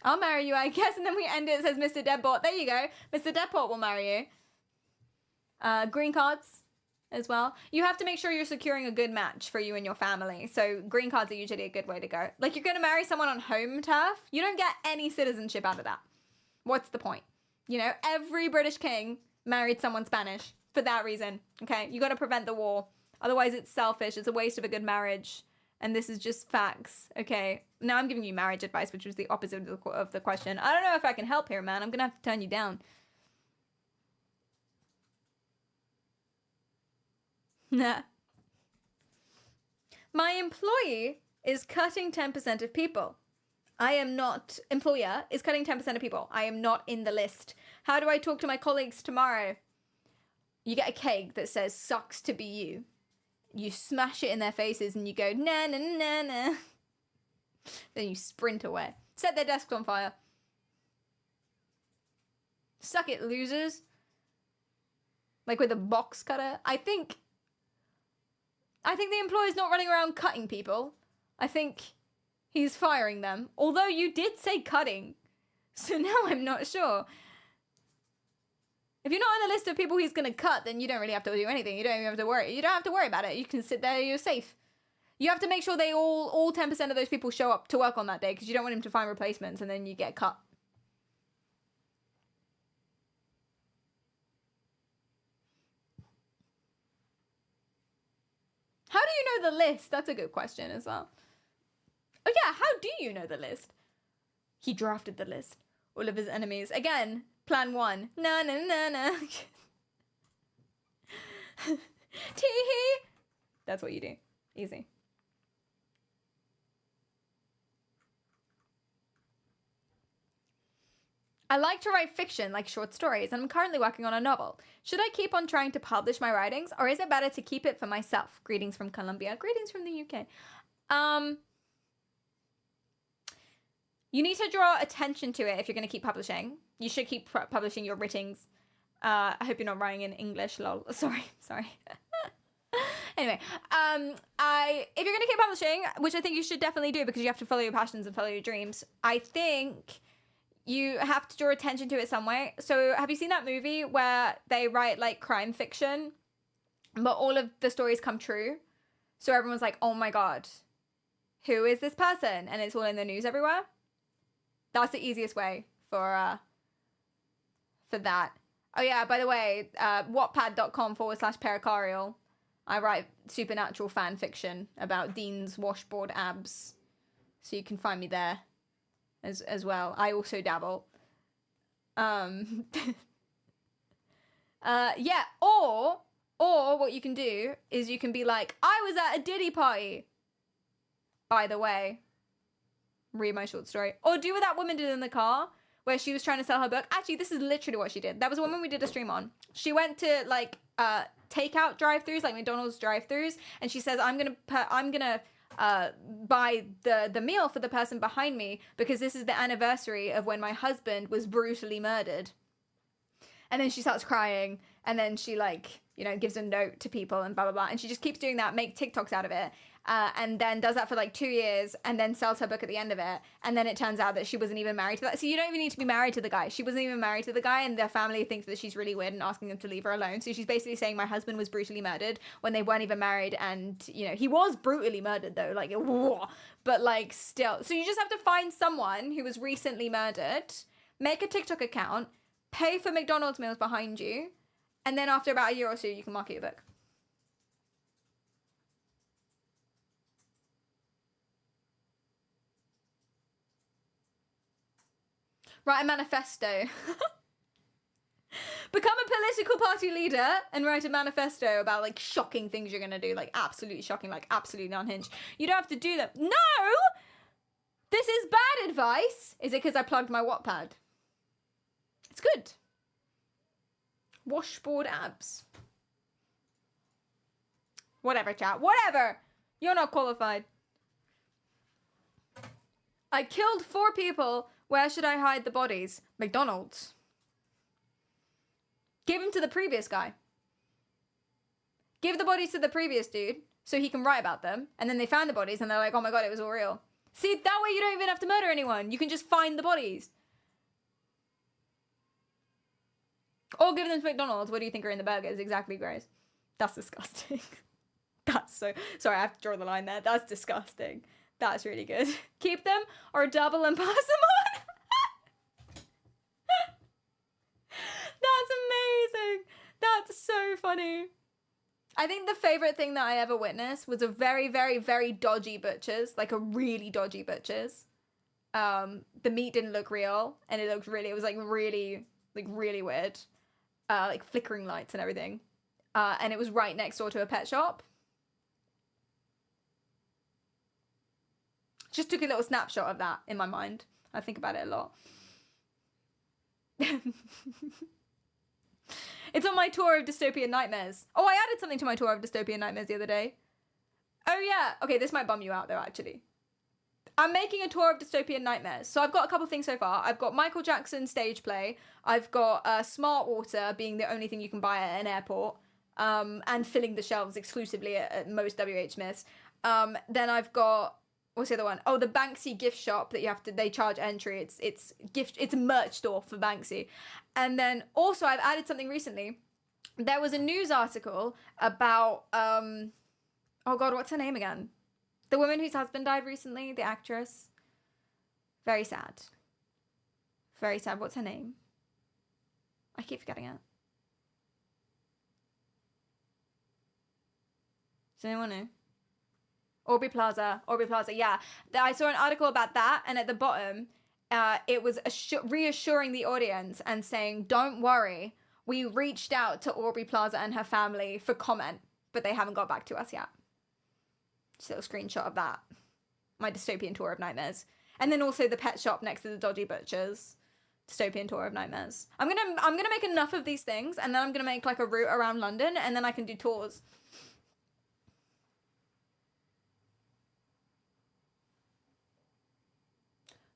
I'll marry you, I guess, and then we end it. It says Mr. Deadport. There you go. Mr. Deadport will marry you. Green cards as well. You have to make sure you're securing a good match for you and your family. So green cards are usually a good way to go. Like, you're going to marry someone on home turf. You don't get any citizenship out of that. What's the point? You know, every British king married someone Spanish for that reason, okay? You got to prevent the war. Otherwise, it's selfish. It's a waste of a good marriage. And this is just facts, okay? Now I'm giving you marriage advice, which was the opposite of the question. I don't know if I can help here, man. I'm going to have to turn you down. Nah. My employee is cutting 10% of people. I am not, employer is cutting 10% of people. I am not in the list. How do I talk to my colleagues tomorrow? You get a cake that says, sucks to be you. You smash it in their faces and you go, na na na na. Then you sprint away. Set their desks on fire. Suck it, losers. Like with a box cutter. I think the employer's not running around cutting people. I think he's firing them. Although you did say cutting. So now I'm not sure. If you're not on the list of people he's going to cut, then you don't really have to do anything. You don't even have to worry. You don't have to worry about it. You can sit there. You're safe. You have to make sure they all 10% of those people show up to work on that day because you don't want him to find replacements and then you get cut. How do you know the list? That's a good question as well. Oh yeah, how do you know the list? He drafted the list. All of his enemies. Again, plan 1. Na na na na. Tee-hee. That's what you do. Easy. I like to write fiction, like short stories, and I'm currently working on a novel. Should I keep on trying to publish my writings, or is it better to keep it for myself? Greetings from Colombia. Greetings from the UK. You need to draw attention to it if you're going to keep publishing. You should keep publishing your writings. I hope you're not writing in English, lol. Sorry. Anyway, if you're going to keep publishing, which I think you should definitely do because you have to follow your passions and follow your dreams, I think you have to draw attention to it some way. So have you seen that movie where they write like crime fiction, but all of the stories come true? So everyone's like, oh my God, who is this person? And it's all in the news everywhere. That's the easiest way for that. Oh yeah, by the way, wattpad.com/pericarial. I write supernatural fan fiction about Dean's washboard abs. So you can find me there as well. I also dabble. Yeah, or what you can do is you can be like, I was at a Diddy party. By the way, read my short story. Or do what that woman did in the car where she was trying to sell her book. Actually, this is literally what she did. That was a woman we did a stream on. She went to like takeout drive-throughs, like McDonald's drive-throughs, and she says, I'm gonna buy the meal for the person behind me because this is the anniversary of when my husband was brutally murdered. And then she starts crying, and then she like, you know, gives a note to people and blah, blah, blah. And she just keeps doing that, make TikToks out of it. And then does that for like 2 years and then sells her book at the end of it. And then it turns out that she wasn't even married to that. So you don't even need to be married to the guy. She wasn't even married to the guy, and their family thinks that she's really weird and asking them to leave her alone. So she's basically saying my husband was brutally murdered when they weren't even married. And, you know, he was brutally murdered though, like, but like still. So you just have to find someone who was recently murdered, make a TikTok account, pay for McDonald's meals behind you, and then after about a year or so, you can market your book. Write a manifesto. Become a political party leader and write a manifesto about like shocking things you're gonna do, like absolutely shocking, like absolutely unhinged. You don't have to do that. No! This is bad advice. Is it because I plugged my Wattpad? It's good. Washboard abs. Whatever, chat. Whatever. You're not qualified. I killed 4 people. Where should I hide the bodies? McDonald's. Give them to the previous guy. Give the bodies to the previous dude so he can write about them. And then they found the bodies and they're like, oh my God, it was all real. See, that way you don't even have to murder anyone. You can just find the bodies. Or give them to McDonald's. What do you think are in the burgers? Exactly, Grace. That's disgusting. That's so... Sorry, I have to draw the line there. That's disgusting. That's really good. Keep them or double and pass them on. That's amazing. That's so funny. I think the favorite thing that I ever witnessed was a very, very, very dodgy butcher's, like a really dodgy butcher's. The meat didn't look real, and it looked really, it was like really weird. Like flickering lights and everything. And it was right next door to a pet shop. Just took a little snapshot of that in my mind. I think about it a lot. It's on my tour of Dystopian Nightmares. Oh, I added something to my tour of Dystopian Nightmares the other day. Oh yeah. Okay, this might bum you out though, actually. I'm making a tour of Dystopian Nightmares. So I've got a couple things so far. I've got Michael Jackson stage play. I've got Smart Water being the only thing you can buy at an airport. And filling the shelves exclusively at most WH Smiths. Then I've got... What's the other one? Oh, the Banksy gift shop that you have to, they charge entry. It's a merch store for Banksy. And then also I've added something recently. There was a news article about, oh God, what's her name again? The woman whose husband died recently, the actress. Very sad. Very sad. What's her name? I keep forgetting it. Does anyone know? Aubrey Plaza, yeah. I saw an article about that, and at the bottom, it was reassuring the audience and saying, don't worry, we reached out to Aubrey Plaza and her family for comment, but they haven't got back to us yet. Just a little screenshot of that. My dystopian tour of nightmares. And then also the pet shop next to the dodgy butchers. Dystopian tour of nightmares. I'm gonna make enough of these things, and then I'm gonna make like a route around London, and then I can do tours.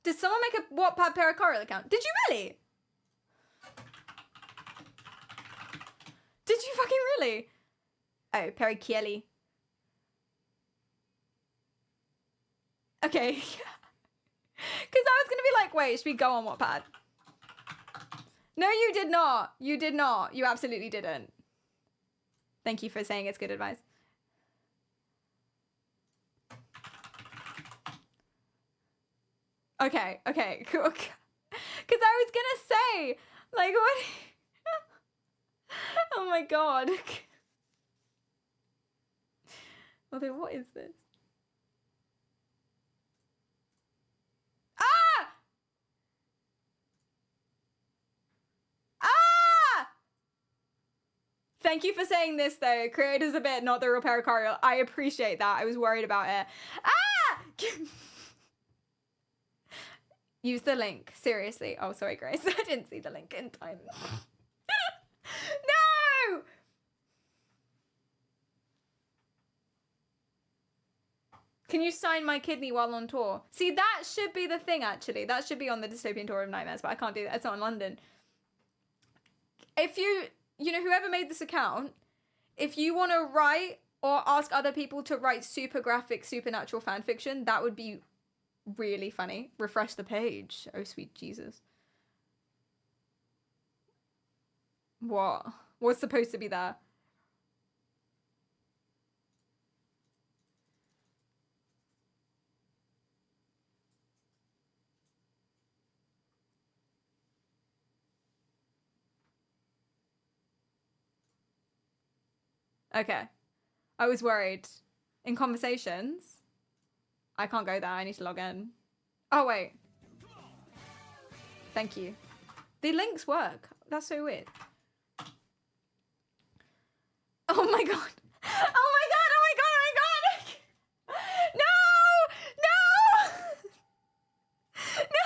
Did someone make a Wattpad Pericardial account? Did you really? Did you fucking really? Oh, Perichieli. Okay. Because I was going to be like, wait, should we go on Wattpad? No, you did not. You did not. You absolutely didn't. Thank you for saying it's good advice. Okay, okay, cool. Because I was gonna say, like, what? Oh my god. Although, what is this? Ah! Ah! Thank you for saying this, though. Creators a bit, not the real pericardial. I appreciate that. I was worried about it. Ah! Use the link. Seriously. Oh, sorry, Grace. I didn't see the link in time. No! Can you sign my kidney while on tour? See, that should be the thing, actually. That should be on the Dystopian Tour of Nightmares, but I can't do that. It's not in London. If you know, whoever made this account, if you want to write or ask other people to write super graphic supernatural fan fiction, that would be really funny. Refresh the page. Oh, sweet Jesus. What? What's supposed to be there? Okay. I was worried. In conversations, I can't go there. I need to log in. Oh, wait. Thank you. The links work. That's so weird. Oh my god. Oh my god. Oh my god. Oh my god. No. No. No.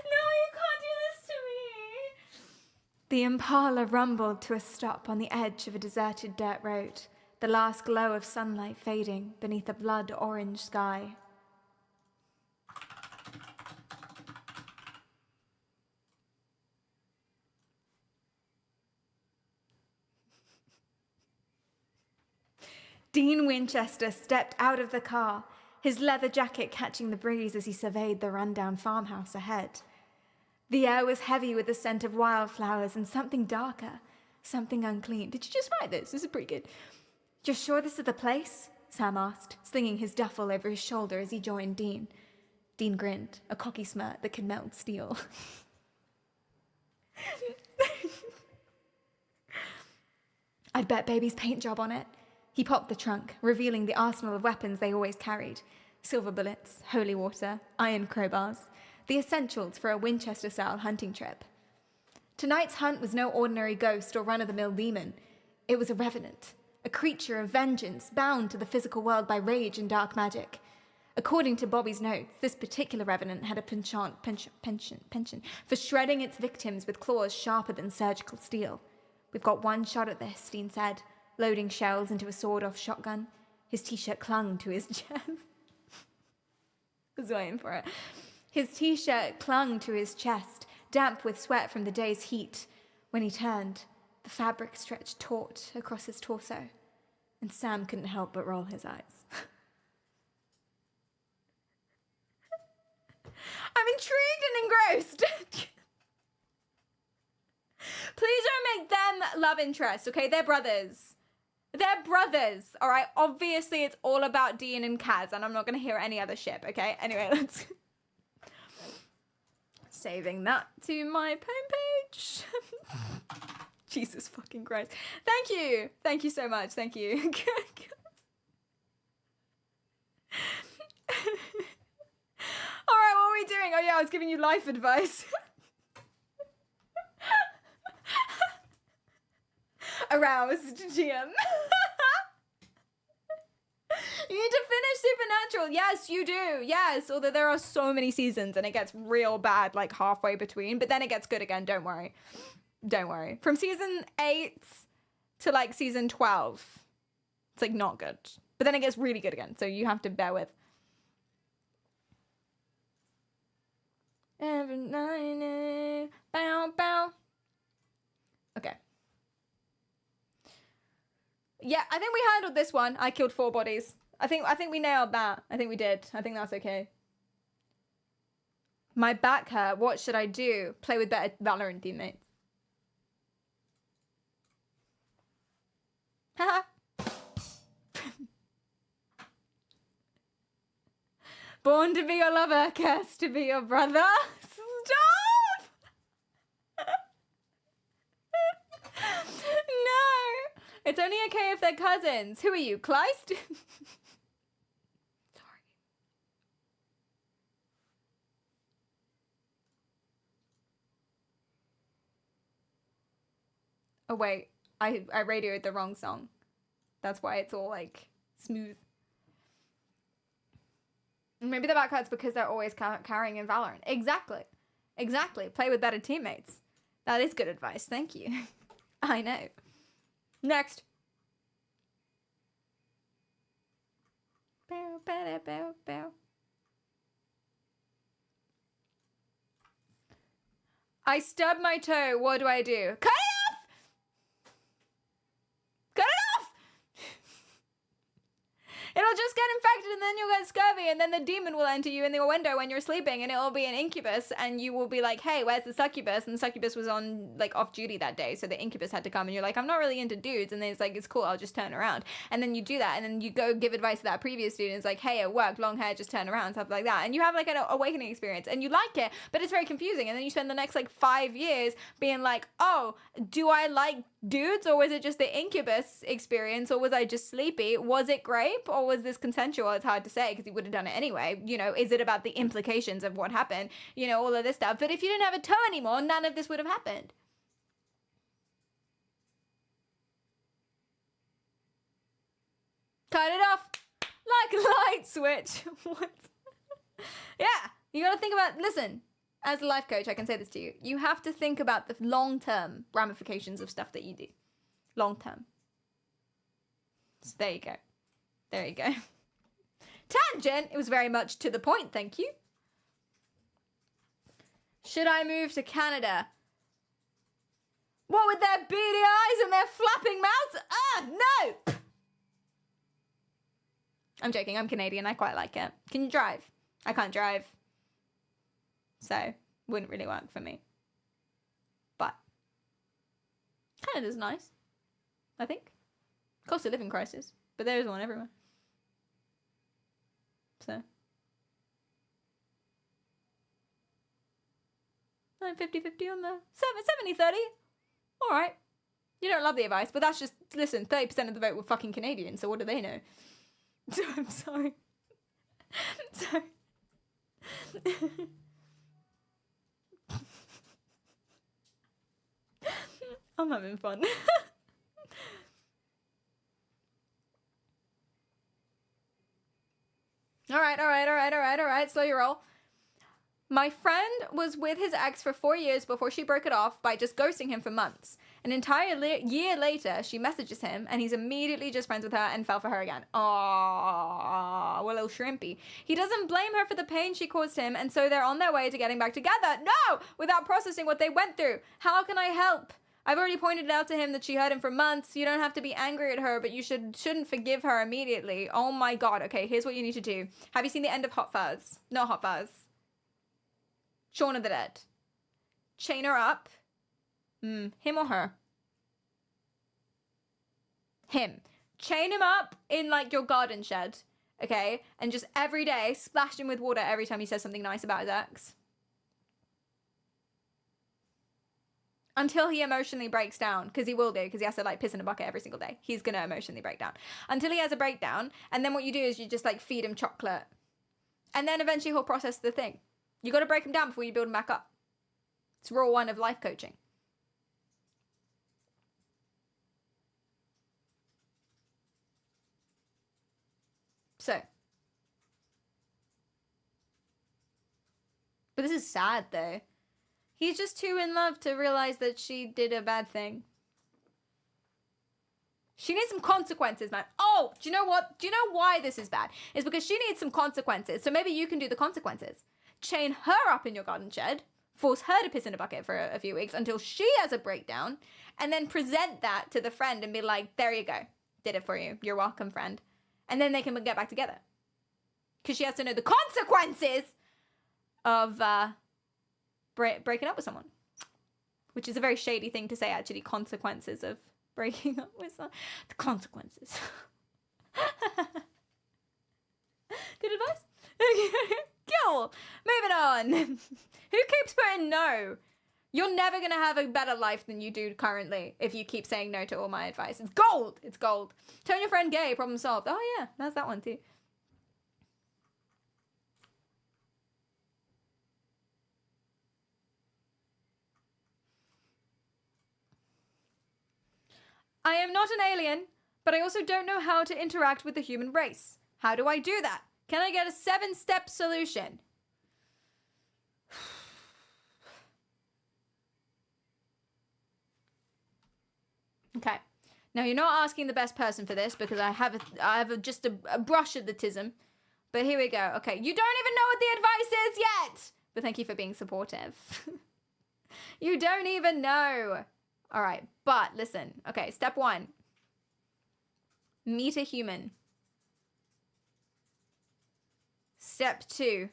No, you can't do this to me. The Impala rumbled to a stop on the edge of a deserted dirt road, the last glow of sunlight fading beneath a blood-orange sky. Dean Winchester stepped out of the car, his leather jacket catching the breeze as he surveyed the rundown farmhouse ahead. The air was heavy with the scent of wildflowers and something darker, something unclean. Did you just write this? This is pretty good. You're sure this is the place? Sam asked, slinging his duffel over his shoulder as he joined Dean. Dean grinned, a cocky smirk that could melt steel. I'd bet baby's paint job on it. He popped the trunk, revealing the arsenal of weapons they always carried. Silver bullets, holy water, iron crowbars, the essentials for a Winchester-style hunting trip. Tonight's hunt was no ordinary ghost or run-of-the-mill demon. It was a revenant, a creature of vengeance bound to the physical world by rage and dark magic. According to Bobby's notes, this particular revenant had a penchant for shredding its victims with claws sharper than surgical steel. We've got one shot at this, Dean said, loading shells into a sawed-off shotgun. His t-shirt clung to his chest. I was waiting for it. His t-shirt clung to his chest, damp with sweat from the day's heat. When he turned, the fabric stretched taut across his torso, and Sam couldn't help but roll his eyes. I'm intrigued and engrossed. Please don't make them love interest, okay? They're brothers. They're brothers, all right? Obviously, it's all about Dean and Kaz, and I'm not going to hear any other ship, okay? Anyway, let's... Saving that to my poem page. Jesus fucking Christ. Thank you. Thank you so much. Thank you. All right, what are we doing? Oh, yeah, I was giving you life advice. Aroused, GM. You need to finish Supernatural. Yes, you do. Yes, although there are so many seasons and it gets real bad like halfway between, but then it gets good again. Don't worry. Don't worry. From season 8 to like season 12, it's like not good. But then it gets really good again. So you have to bear with. Bow, bow. Okay. Yeah, I think we handled this one. I killed 4 bodies. I think we nailed that. I think we did. I think that's okay. My back hurt. What should I do? Play with better Valorant teammates. Haha. Born to be your lover, cursed to be your brother. Stop! No! It's only okay if they're cousins. Who are you, Kleist? Sorry. Oh wait, I radioed the wrong song. That's why it's all like smooth. Maybe the back hurts because they're always carrying in Valorant. Exactly. Exactly. Play with better teammates. That is good advice. Thank you. I know. Next. Bow, bow, bow, bow. I stubbed my toe. What do I do? Cut it off! Cut it off! It'll just get infected and then you'll get scurvy and then the demon will enter you in your window when you're sleeping and it'll be an incubus and you will be like, hey, where's the succubus? And the succubus was on like off duty that day, so the incubus had to come and you're like, I'm not really into dudes, and then it's like, it's cool, I'll just turn around. And then you do that and then you go give advice to that previous dude and it's like, hey, it worked, long hair, just turn around, stuff like that. And you have like an awakening experience and you like it, but it's very confusing. And then you spend the next like 5 years being like, oh, do I like dudes or was it just the incubus experience or was I just sleepy? Was it grape or was this consensual? It's hard to say because he would have done it anyway. You know, is it about the implications of what happened? You know, all of this stuff. But if you didn't have a toe anymore, none of this would have happened. Cut it off like a light switch. What? Yeah, you gotta think about, listen, as a life coach, I can say this to you. You have to think about the long-term ramifications of stuff that you do. Long-term. So there you go. There you go. Tangent. It was very much to the point, thank you. Should I move to Canada? What with their beady eyes and their flapping mouths? Ah, no! I'm joking, I'm Canadian, I quite like it. Can you drive? I can't drive. So, wouldn't really work for me. But, Canada's nice, I think. Cost of living crisis, but there is one everywhere. So. 50-50 on the 70-30. Alright. You don't love the advice, but that's just, listen, 30% of the vote were fucking Canadian, so what do they know? So I'm sorry. Sorry. I'm having fun. All right. Slow your roll. My friend was with his ex for 4 years before she broke it off by just ghosting him for months. An entire year later, she messages him and he's immediately just friends with her and fell for her again. Aww, well, little shrimpy. He doesn't blame her for the pain she caused him, and so they're on their way to getting back together. No! Without processing what they went through. How can I help? I've already pointed out to him that she hurt him for months. You don't have to be angry at her, but you shouldn't forgive her immediately. Oh my god. Okay, here's what you need to do. Have you seen the end of Hot Fuzz? Not Hot Fuzz. Shaun of the Dead. Chain her up. Him or her? Him. Chain him up in like your garden shed. Okay? And just every day splash him with water every time he says something nice about his ex. Until he emotionally breaks down, because he will do, because he has to like piss in a bucket every single day. He's gonna emotionally break down. Until he has a breakdown, and then what you do is you just like feed him chocolate. And then eventually he'll process the thing. You gotta break him down before you build him back up. It's rule 1 of life coaching. So. But this is sad though. He's just too in love to realize that she did a bad thing. She needs some consequences, man. Oh, do you know what? Do you know why this is bad? It's because she needs some consequences. So maybe you can do the consequences. Chain her up in your garden shed. force her to piss in a bucket for a few weeks until she has a breakdown, and then present that to the friend and be like, there you go. Did it for you. You're welcome, friend. And then they can get back together. Because she has to know the consequences of breaking up with someone. Which is a very shady thing to say, actually. Consequences of breaking up with someone. The consequences. Good advice? Cool. Moving on. Who keeps putting no? You're never going to have a better life than you do currently if you keep saying no to all my advice. It's gold. It's gold. Turn your friend gay. Problem solved. Oh, yeah. That's that one, too. I am not an alien, but I also don't know how to interact with the human race. How do I do that? Can I get a 7-step solution? Okay. Now, you're not asking the best person for this because I have just a brush of the tism. But here we go. Okay, you don't even know what the advice is yet! But thank you for being supportive. You don't even know. All right, but listen. Okay, step 1. Meet a human. Step 2.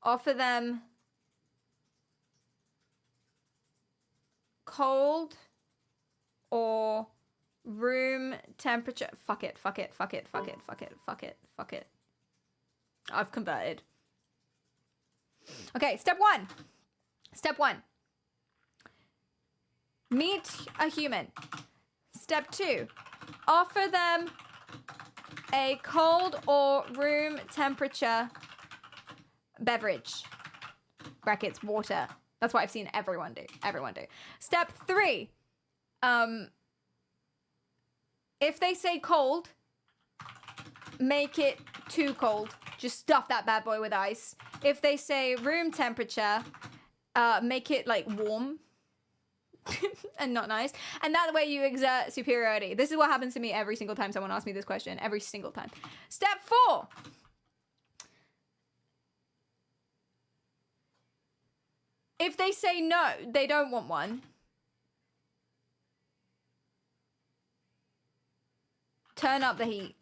Offer them cold or room temperature. Fuck it. I've converted. Okay, step 1. Step 1. Meet a human. Step 2. Offer them a cold or room temperature beverage. Brackets, water. That's what I've seen everyone do. Step 3. If they say cold, make it too cold. Just stuff that bad boy with ice. If they say room temperature, make it like warm. And not nice. And that way you exert superiority. This is what happens to me every single time someone asks me this question. Every single time. Step 4. If they say no, they don't want one. Turn up the heat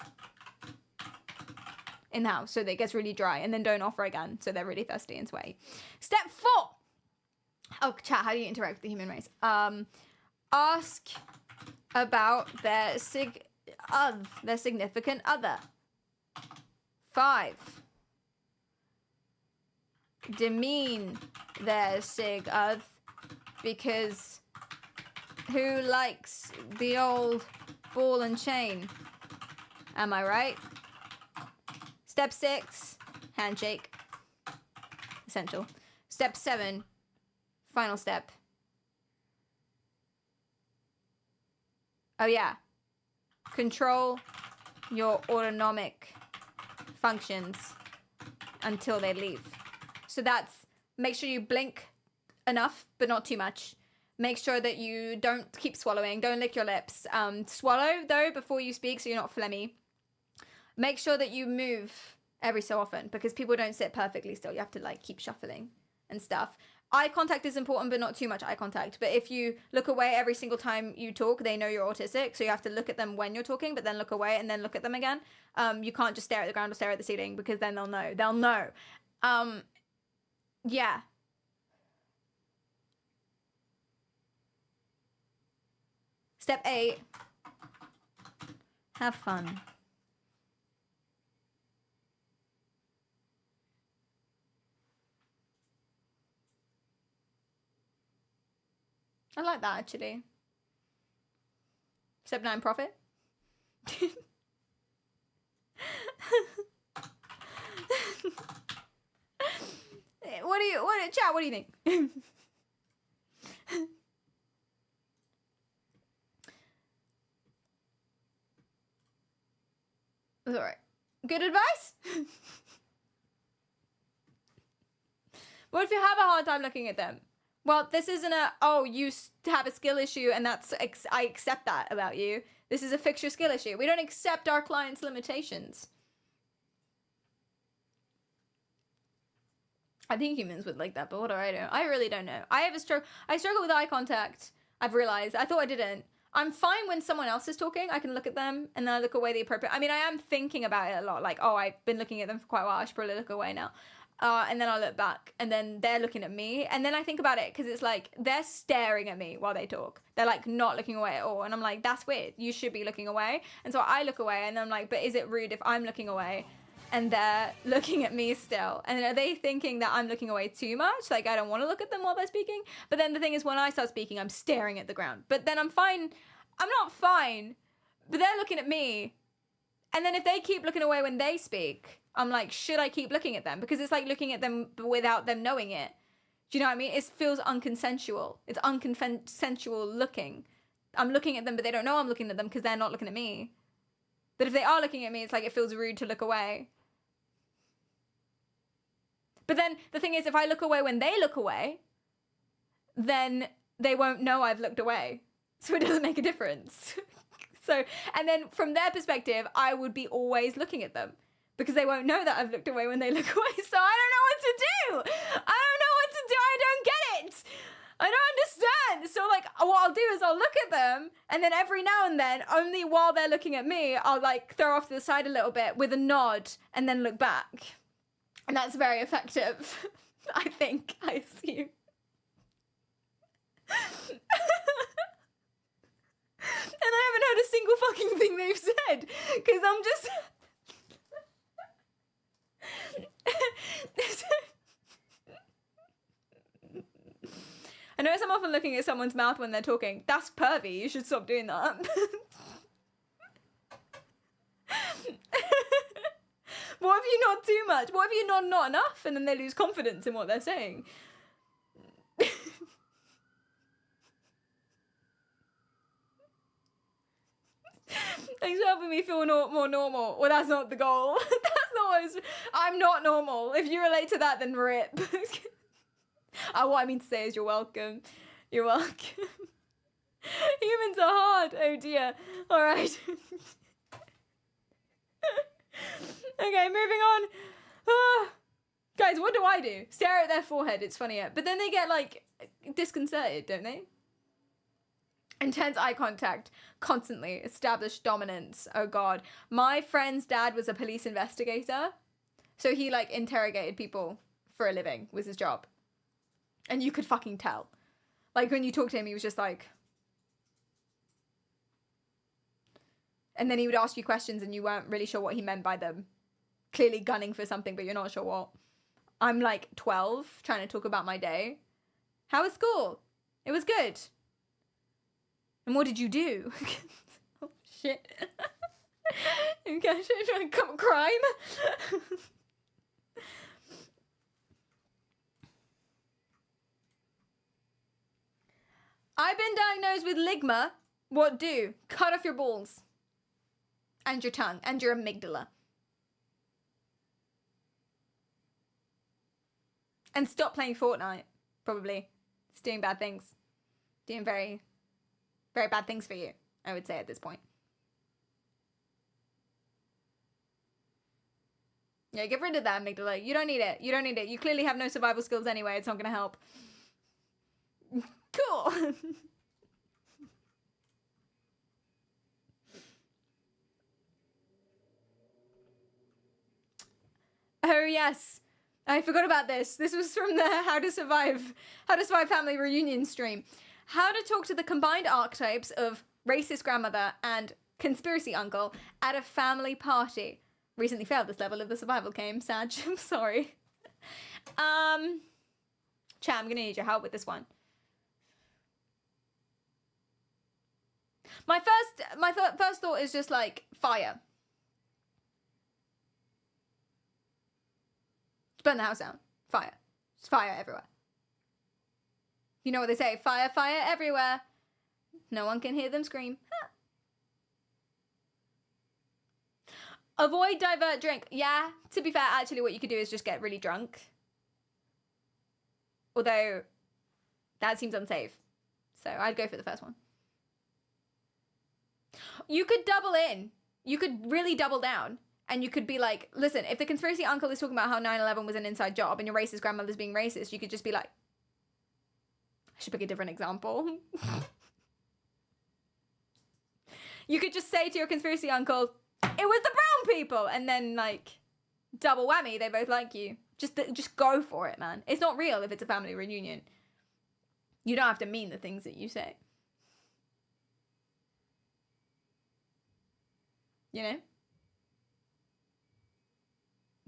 in the house so that it gets really dry, and then don't offer again so they're really thirsty and sweaty. Step 4. Oh, chat, how do you interact with the human race? Ask about their significant other. 5. Demean their sig oth, because who likes the old ball and chain? Am I right? Step 6, handshake. Essential. Step 7, final step. Oh yeah. Control your autonomic functions until they leave. So that's, make sure you blink enough, but not too much. Make sure that you don't keep swallowing. Don't lick your lips. Swallow, though, before you speak so you're not phlegmy. Make sure that you move every so often because people don't sit perfectly still. You have to, like, keep shuffling and stuff. Eye contact is important, but not too much eye contact. But if you look away every single time you talk, they know you're autistic. So you have to look at them when you're talking, but then look away and then look at them again. You can't just stare at the ground or stare at the ceiling because then they'll know. They'll know. Yeah. Step 8. Have fun. I like that, actually. Step 9, profit. Chat, what do you think? It's alright. Good advice? What if you have a hard time looking at them? Well, this isn't a, oh, you have a skill issue and that's, I accept that about you. This is a fix your skill issue. We don't accept our clients' limitations. I think humans would like that, but what do I know? I really don't know. I struggle with eye contact. I've realized. I thought I didn't. I'm fine when someone else is talking. I can look at them and then I look away the appropriate. I mean, I am thinking about it a lot. Like, oh, I've been looking at them for quite a while. I should probably look away now. And then I look back and then they're looking at me. And then I think about it because it's like they're staring at me while they talk. They're like not looking away at all. And I'm like, that's weird. You should be looking away. And so I look away and I'm like, but is it rude if I'm looking away and they're looking at me still? And are they thinking that I'm looking away too much? Like I don't want to look at them while they're speaking. But then the thing is when I start speaking, I'm staring at the ground. But then I'm fine. I'm not fine. But they're looking at me. And then if they keep looking away when they speak, I'm like, should I keep looking at them? Because it's like looking at them without them knowing it. Do you know what I mean? It feels unconsensual. It's unconsensual looking. I'm looking at them, but they don't know I'm looking at them because they're not looking at me. But if they are looking at me, it's like it feels rude to look away. But then the thing is, if I look away when they look away, then they won't know I've looked away. So it doesn't make a difference. So, and then from their perspective, I would be always looking at them because they won't know that I've looked away when they look away. So I don't know what to do. I don't know what to do. I don't get it. I don't understand. So like what I'll do is I'll look at them and then every now and then, only while they're looking at me, I'll like throw off to the side a little bit with a nod and then look back. And that's very effective. I think, I assume. And I haven't heard a single fucking thing they've said because I'm just I notice I'm often looking at someone's mouth when they're talking. That's pervy. You should stop doing that. What if you nod too much? What if you nod not enough and then they lose confidence in what they're saying? Thanks for helping me feel more normal. Well, that's not the goal. That's not what I'm not normal. If you relate to that, then rip. What I mean to say is you're welcome. You're welcome. Humans are hard. Oh dear. All right. Okay, moving on. Guys, what do I do? Stare at their forehead. It's funnier. But then they get like disconcerted, don't they? Intense eye contact, constantly, established dominance. Oh God. My friend's dad was a police investigator. So he like interrogated people for a living, was his job. And you could fucking tell. Like when you talk to him, he was just like... And then he would ask you questions and you weren't really sure what he meant by them. Clearly gunning for something, but you're not sure what. I'm like 12, trying to talk about my day. How was school? It was good. And what did you do? Oh, shit. Okay, should I come crime? I've been diagnosed with ligma. What do? Cut off your balls. And your tongue. And your amygdala. And stop playing Fortnite. Probably. It's doing bad things. Doing very, very bad things for you, I would say at this point. Yeah, get rid of that amygdala. You don't need it. You don't need it. You clearly have no survival skills anyway. It's not going to help. Cool. Oh, yes. I forgot about this. This was from the How to Survive Family Reunion stream. How to talk to the combined archetypes of racist grandmother and conspiracy uncle at a family party. Recently failed this level of the survival game, Sag. I'm sorry. Chat, I'm gonna need your help with this one. My first thought is just like fire. Just burn the house down. Fire. Just fire everywhere. You know what they say? Fire, fire everywhere. No one can hear them scream. Huh. Avoid, divert, drink. Yeah, to be fair, actually what you could do is just get really drunk. Although, that seems unsafe. So I'd go for the first one. You could double in. You could really double down And you could be like, listen, if the conspiracy uncle is talking about how 9/11 was an inside job and your racist grandmother's being racist, you could just be like, I should pick a different example. You could just say to your conspiracy uncle, it was the brown people. And then like, double whammy, they both like you. Just go for it, man. It's not real if it's a family reunion. You don't have to mean the things that you say. You know?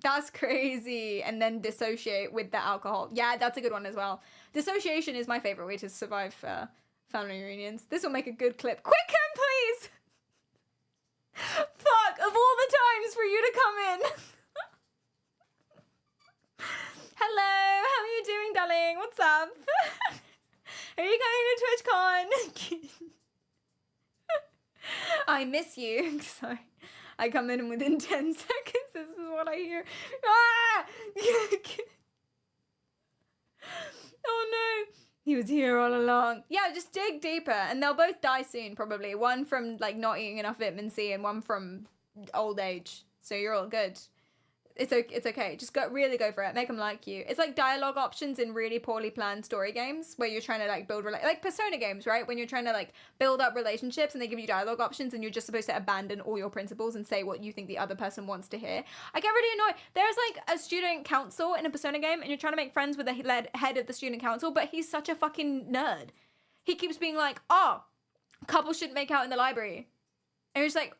That's crazy. And then dissociate with the alcohol. Yeah, that's a good one as well. Dissociation is my favorite way to survive family reunions. This will make a good clip. Quicken, please! Fuck, of all the times for you to come in. Hello, how are you doing, darling? What's up? Are you going to TwitchCon? I miss you. Sorry. I come in within 10 seconds. This is what I hear. Ah! Oh no. He was here all along. Yeah, just dig deeper. And they'll both die soon, probably. One from like not eating enough vitamin C and one from old age. So you're all good. It's okay. Just really go for it. Make them like you. It's like dialogue options in really poorly planned story games where you're trying to like build like Persona games, right? When you're trying to like build up relationships and they give you dialogue options and you're just supposed to abandon all your principles and say what you think the other person wants to hear. I get really annoyed. There's like a student council in a Persona game and you're trying to make friends with the head of the student council, but he's such a fucking nerd. He keeps being like, oh, couples shouldn't make out in the library. And you're just like,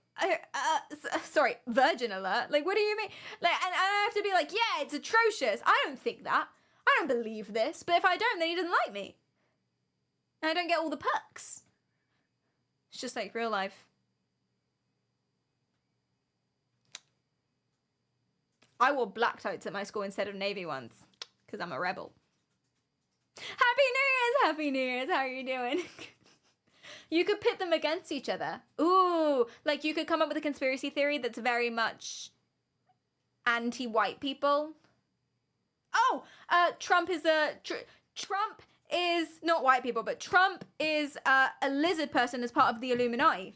sorry, virgin alert. Like, what do you mean? Like, and I have to be like, yeah, it's atrocious. I don't think that. I don't believe this. But if I don't, then he doesn't like me. And I don't get all the perks. It's just like real life. I wore black tights at my school instead of navy ones. Because I'm a rebel. Happy New Year's! Happy New Year's! How are you doing? You could pit them against each other. Ooh, like you could come up with a conspiracy theory that's very much anti-white people. Oh, Trump is not white people, but Trump is a lizard person as part of the Illuminati.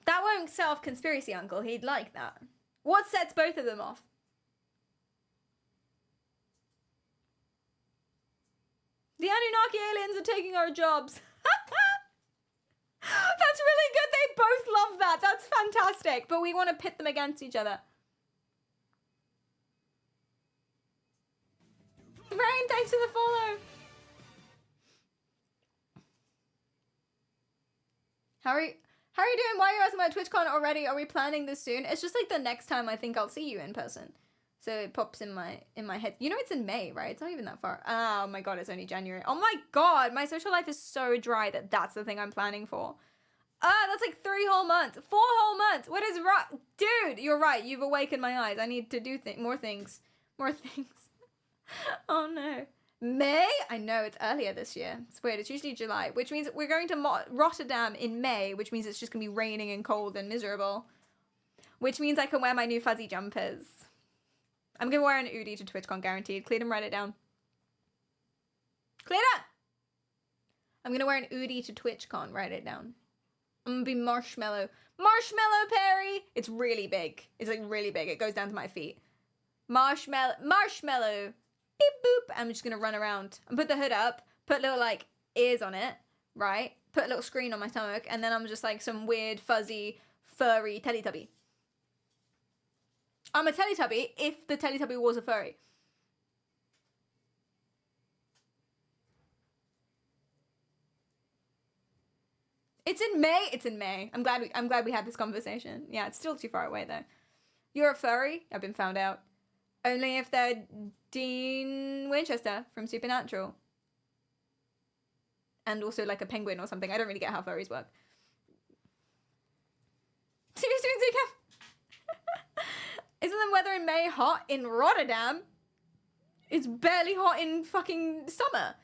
That won't set off conspiracy, uncle. He'd like that. What sets both of them off? The Anunnaki aliens are taking our jobs. That's really good. They both love that. That's fantastic. But we want to pit them against each other. Rain, thanks for the follow. How are you doing? Why are you asking about TwitchCon already? Are we planning this soon? It's just like the next time I think I'll see you in person. So it pops in my head. You know it's in May, right? It's not even that far. Oh my god, it's only January. Oh my god, my social life is so dry that's the thing I'm planning for. That's like 3 whole months. 4 whole months. What is wrong? Dude, you're right. You've awakened my eyes. I need to do more things. More things. Oh no. May? I know, it's earlier this year. It's weird. It's usually July, which means we're going to Rotterdam in May, which means it's just going to be raining and cold and miserable. Which means I can wear my new fuzzy jumpers. I'm going to wear an Udi to TwitchCon, guaranteed. Cleedum, write it down. Cleedum! I'm going to wear an Udi to TwitchCon, write it down. I'm going to be Marshmallow. Marshmallow Perry! It's really big. It's like really big. It goes down to my feet. Marshmallow. Beep boop. I'm just going to run around and put the hood up, put little like ears on it, right? Put a little screen on my stomach, and then I'm just like some weird, fuzzy, furry Teletubby. I'm a Teletubby if the Teletubby was a furry. It's in May. It's in May. I'm glad we had this conversation. Yeah, it's still too far away though. You're a furry? I've been found out. Only if they're Dean Winchester from Supernatural. And also like a penguin or something. I don't really get how furries work. Isn't the weather in May hot in Rotterdam? It's barely hot in fucking summer.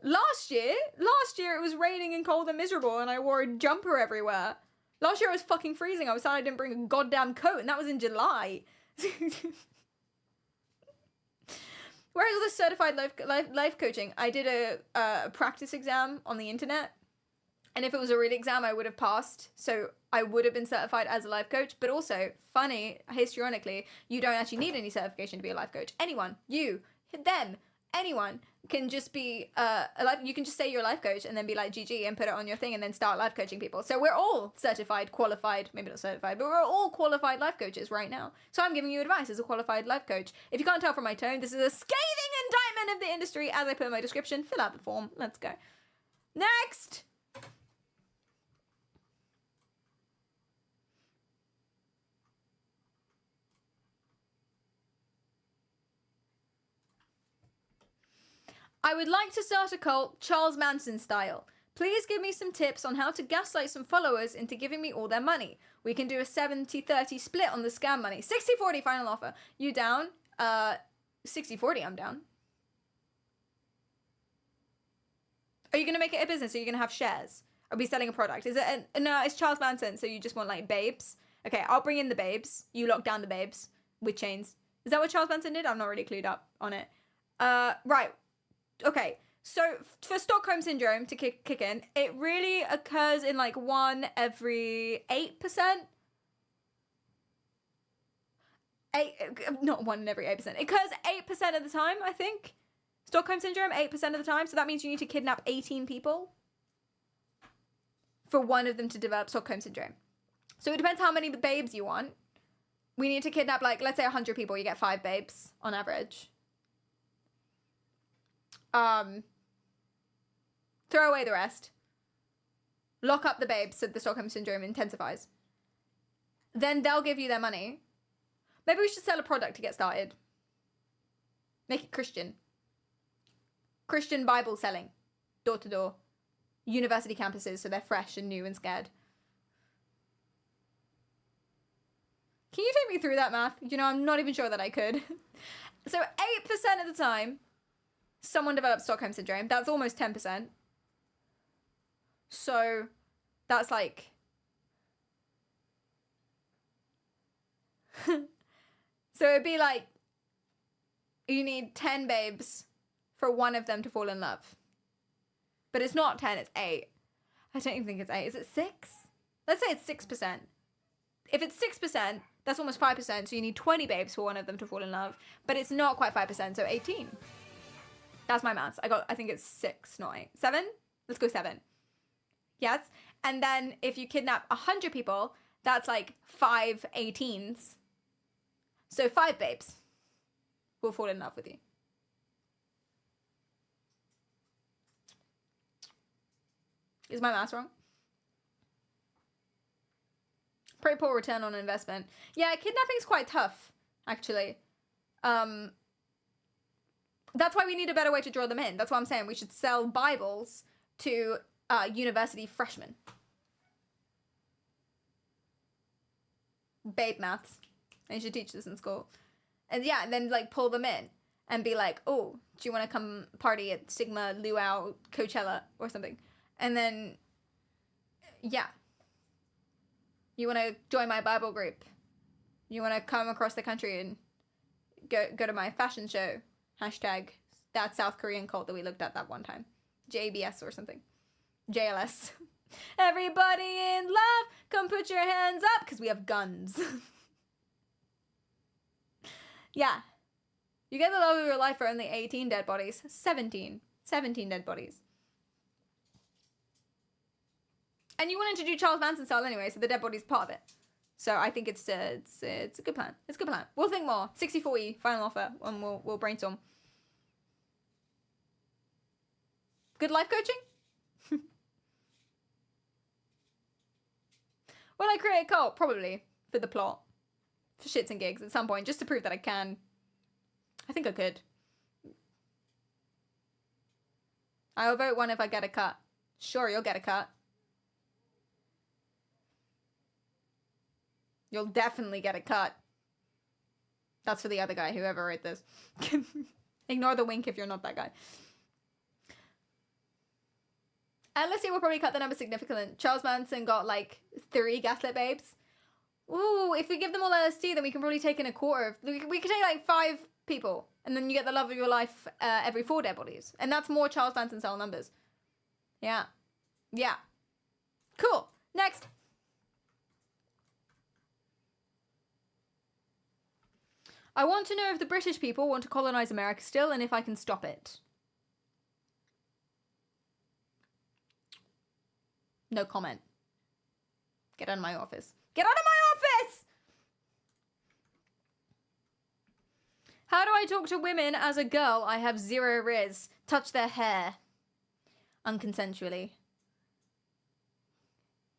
Last year it was raining and cold and miserable and I wore a jumper everywhere. Last year it was fucking freezing. I was sad I didn't bring a goddamn coat and that was in July. Whereas with the certified life coaching, I did a practice exam on the internet. And if it was a real exam, I would have passed. So I would have been certified as a life coach. But also, funny, histrionically, you don't actually need any certification to be a life coach. Anyone, you, them, anyone can just be you can just say you're a life coach and then be like GG and put it on your thing and then start life coaching people. So we're all certified, qualified, maybe not certified, but we're all qualified life coaches right now. So I'm giving you advice as a qualified life coach. If you can't tell from my tone, this is a scathing indictment of the industry, as I put in my description. Fill out the form. Let's go. Next. I would like to start a cult Charles Manson style. Please give me some tips on how to gaslight some followers into giving me all their money. We can do a 70-30 split on the scam money. 60-40 final offer. You down? 60-40, I'm down. Are you going to make it a business? Are you going to have shares? Are we selling a product? Is it no, it's Charles Manson, so you just want like babes. Okay, I'll bring in the babes. You lock down the babes with chains. Is that what Charles Manson did? I'm not really clued up on it. Right. Okay, so for Stockholm Syndrome to kick in, it really occurs in like 1 every 8%. Not 1 in every 8%. It occurs 8% of the time, I think. Stockholm Syndrome, 8% of the time. So that means you need to kidnap 18 people for one of them to develop Stockholm Syndrome. So it depends how many babes you want. We need to kidnap, like, let's say 100 people. You get 5 babes on average. Throw away the rest. Lock up the babes so the Stockholm Syndrome intensifies. Then they'll give you their money. Maybe we should sell a product to get started. Make it Christian. Christian Bible selling. Door to door. University campuses so they're fresh and new and scared. Can you take me through that math? You know, I'm not even sure that I could. So 8% of the time, someone develops Stockholm Syndrome. That's almost 10%. So that's like... So it'd be like, you need 10 babes for one of them to fall in love. But it's not 10, it's 8. I don't even think it's 8. Is it 6? Let's say it's 6%. If it's 6%, that's almost 5%. So you need 20 babes for one of them to fall in love. But it's not quite 5%, so 18. That's my maths. I think it's 6, not 8. 7? Let's go 7. Yes? And then if you kidnap 100 people, that's like 5 18s. So 5 babes will fall in love with you. Is my maths wrong? Pretty poor return on investment. Yeah, kidnapping's quite tough, actually. That's why we need a better way to draw them in. That's why I'm saying we should sell Bibles to university freshmen. Babe maths. And you should teach this in school. And yeah, and then like pull them in and be like, oh, do you want to come party at Sigma Luau Coachella or something? And then, yeah. You want to join my Bible group? You want to come across the country and go to my fashion show? Hashtag that South Korean cult that we looked at that one time. JBS or something. JLS. Everybody in love, come put your hands up, because we have guns. Yeah. You get the love of your life for only 18 dead bodies. 17 dead bodies. And you wanted to do Charles Manson style anyway, so the dead body's part of it. So I think it's a good plan. It's a good plan. We'll think more. 60-40 final offer, and we'll brainstorm. Good life coaching? Will I create a cult? Probably. For the plot. For shits and gigs at some point, just to prove that I can. I think I could. I'll vote 1 if I get a cut. Sure, you'll get a cut. You'll definitely get a cut. That's for the other guy, whoever wrote this. Ignore the wink if you're not that guy. LSD will probably cut the number significantly. Charles Manson got like 3 gaslit babes. Ooh, if we give them all LSD, then we can probably take in a quarter. We could take like 5 people And then you get the love of your life every 4 dead bodies. And that's more Charles Manson style numbers. Yeah. Yeah. Cool. Next. I want to know if the British people want to colonize America still and if I can stop it. No comment. Get out of my office. Get out of my office! How do I talk to women as a girl? I have 0 riz. Touch their hair. Unconsensually.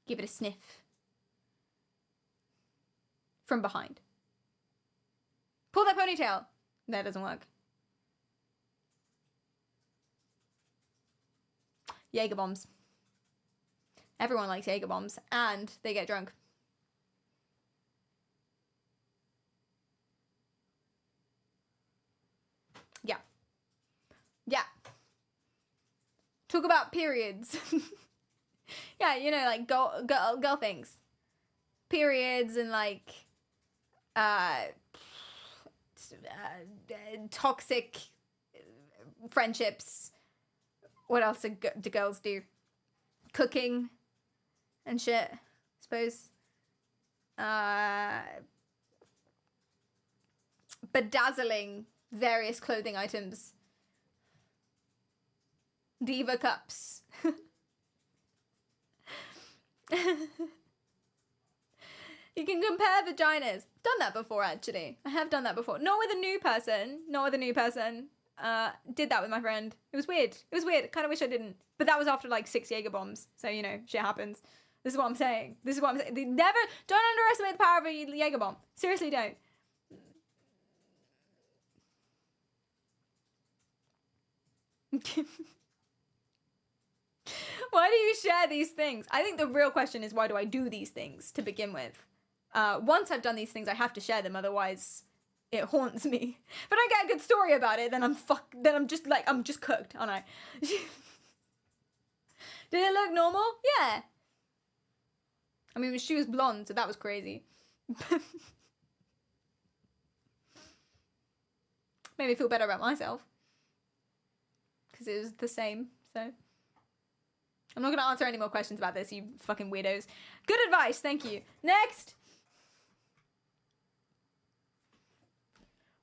Give it a sniff. From behind. Pull that ponytail. That doesn't work. Jaeger bombs. Everyone likes Jaeger bombs. And they get drunk. Yeah. Yeah. Talk about periods. Yeah, you know, like girl things. Periods and like toxic friendships. What else do girls do? Cooking and shit, I suppose. Bedazzling various clothing items. Diva cups. You can compare vaginas. Done that before, actually. I have done that before. Not with a new person. Not with a new person. Did that with my friend. It was weird. It was weird. Kind of wish I didn't. But that was after like 6 Jaeger bombs. So, you know, shit happens. This is what I'm saying. This is what I'm saying. Don't underestimate the power of a Jaeger bomb. Seriously, don't. Why do you share these things? I think the real question is, why do I do these things to begin with? Once I've done these things, I have to share them. Otherwise, it haunts me. If I don't get a good story about it, then I'm just cooked, aren't I? Did it look normal? Yeah. I mean, she was blonde, so that was crazy. Made me feel better about myself. Because it was the same, so... I'm not going to answer any more questions about this, you fucking weirdos. Good advice, thank you. Next!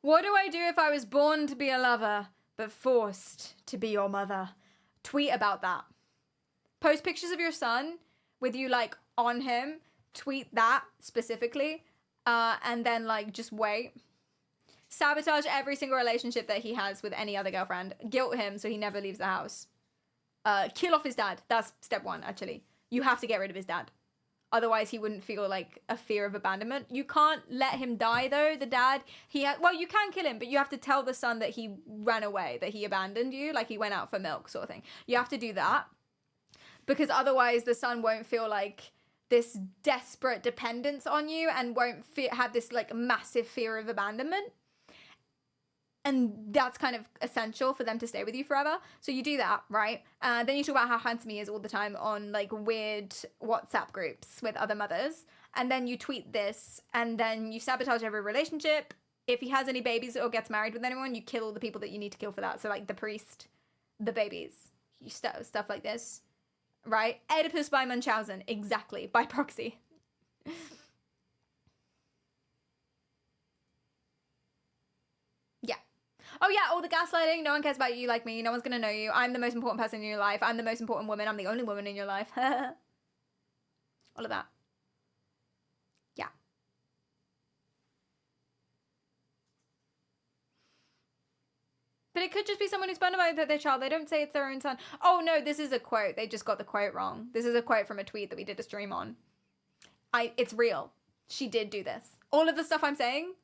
What do I do if I was born to be a lover, but forced to be your mother? Tweet about that. Post pictures of your son with you, like, on him. Tweet that, specifically. And then, like, just wait. Sabotage every single relationship that he has with any other girlfriend. Guilt him so he never leaves the house. Kill off his dad. That's step 1, actually. You have to get rid of his dad. Otherwise, he wouldn't feel like a fear of abandonment. You can't let him die, though, the dad. Well, you can kill him, but you have to tell the son that he ran away, that he abandoned you, like he went out for milk sort of thing. You have to do that. Because otherwise, the son won't feel like this desperate dependence on you and won't have this, like, massive fear of abandonment. And that's kind of essential for them to stay with you forever. So you do that, right? Then you talk about how handsome he is all the time on like weird WhatsApp groups with other mothers. And then you tweet this and then you sabotage every relationship. If he has any babies or gets married with anyone, you kill all the people that you need to kill for that. So like the priest, the babies, stuff like this, right? Oedipus by Munchausen, exactly, by proxy. Oh yeah, all the gaslighting, no one cares about you like me, no one's gonna know you, I'm the most important person in your life, I'm the most important woman, I'm the only woman in your life. All of that. Yeah. But it could just be someone who's burned about their child. They don't say it's their own son. Oh no, this is a quote. They just got the quote wrong. This is a quote from a tweet that we did a stream on. It's real. She did do this. All of the stuff I'm saying,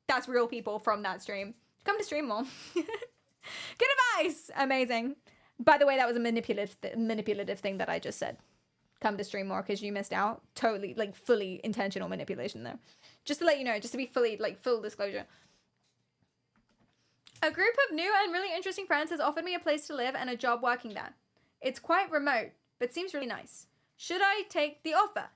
that's real people from that stream. Come to stream more. Good advice. Amazing. By the way, that was a manipulative thing that I just said. Come to stream more because you missed out. Totally, like, fully intentional manipulation there. Just to let you know, just to be fully, like, full disclosure. A group of new and really interesting friends has offered me a place to live and a job working there. It's quite remote, but seems really nice. Should I take the offer?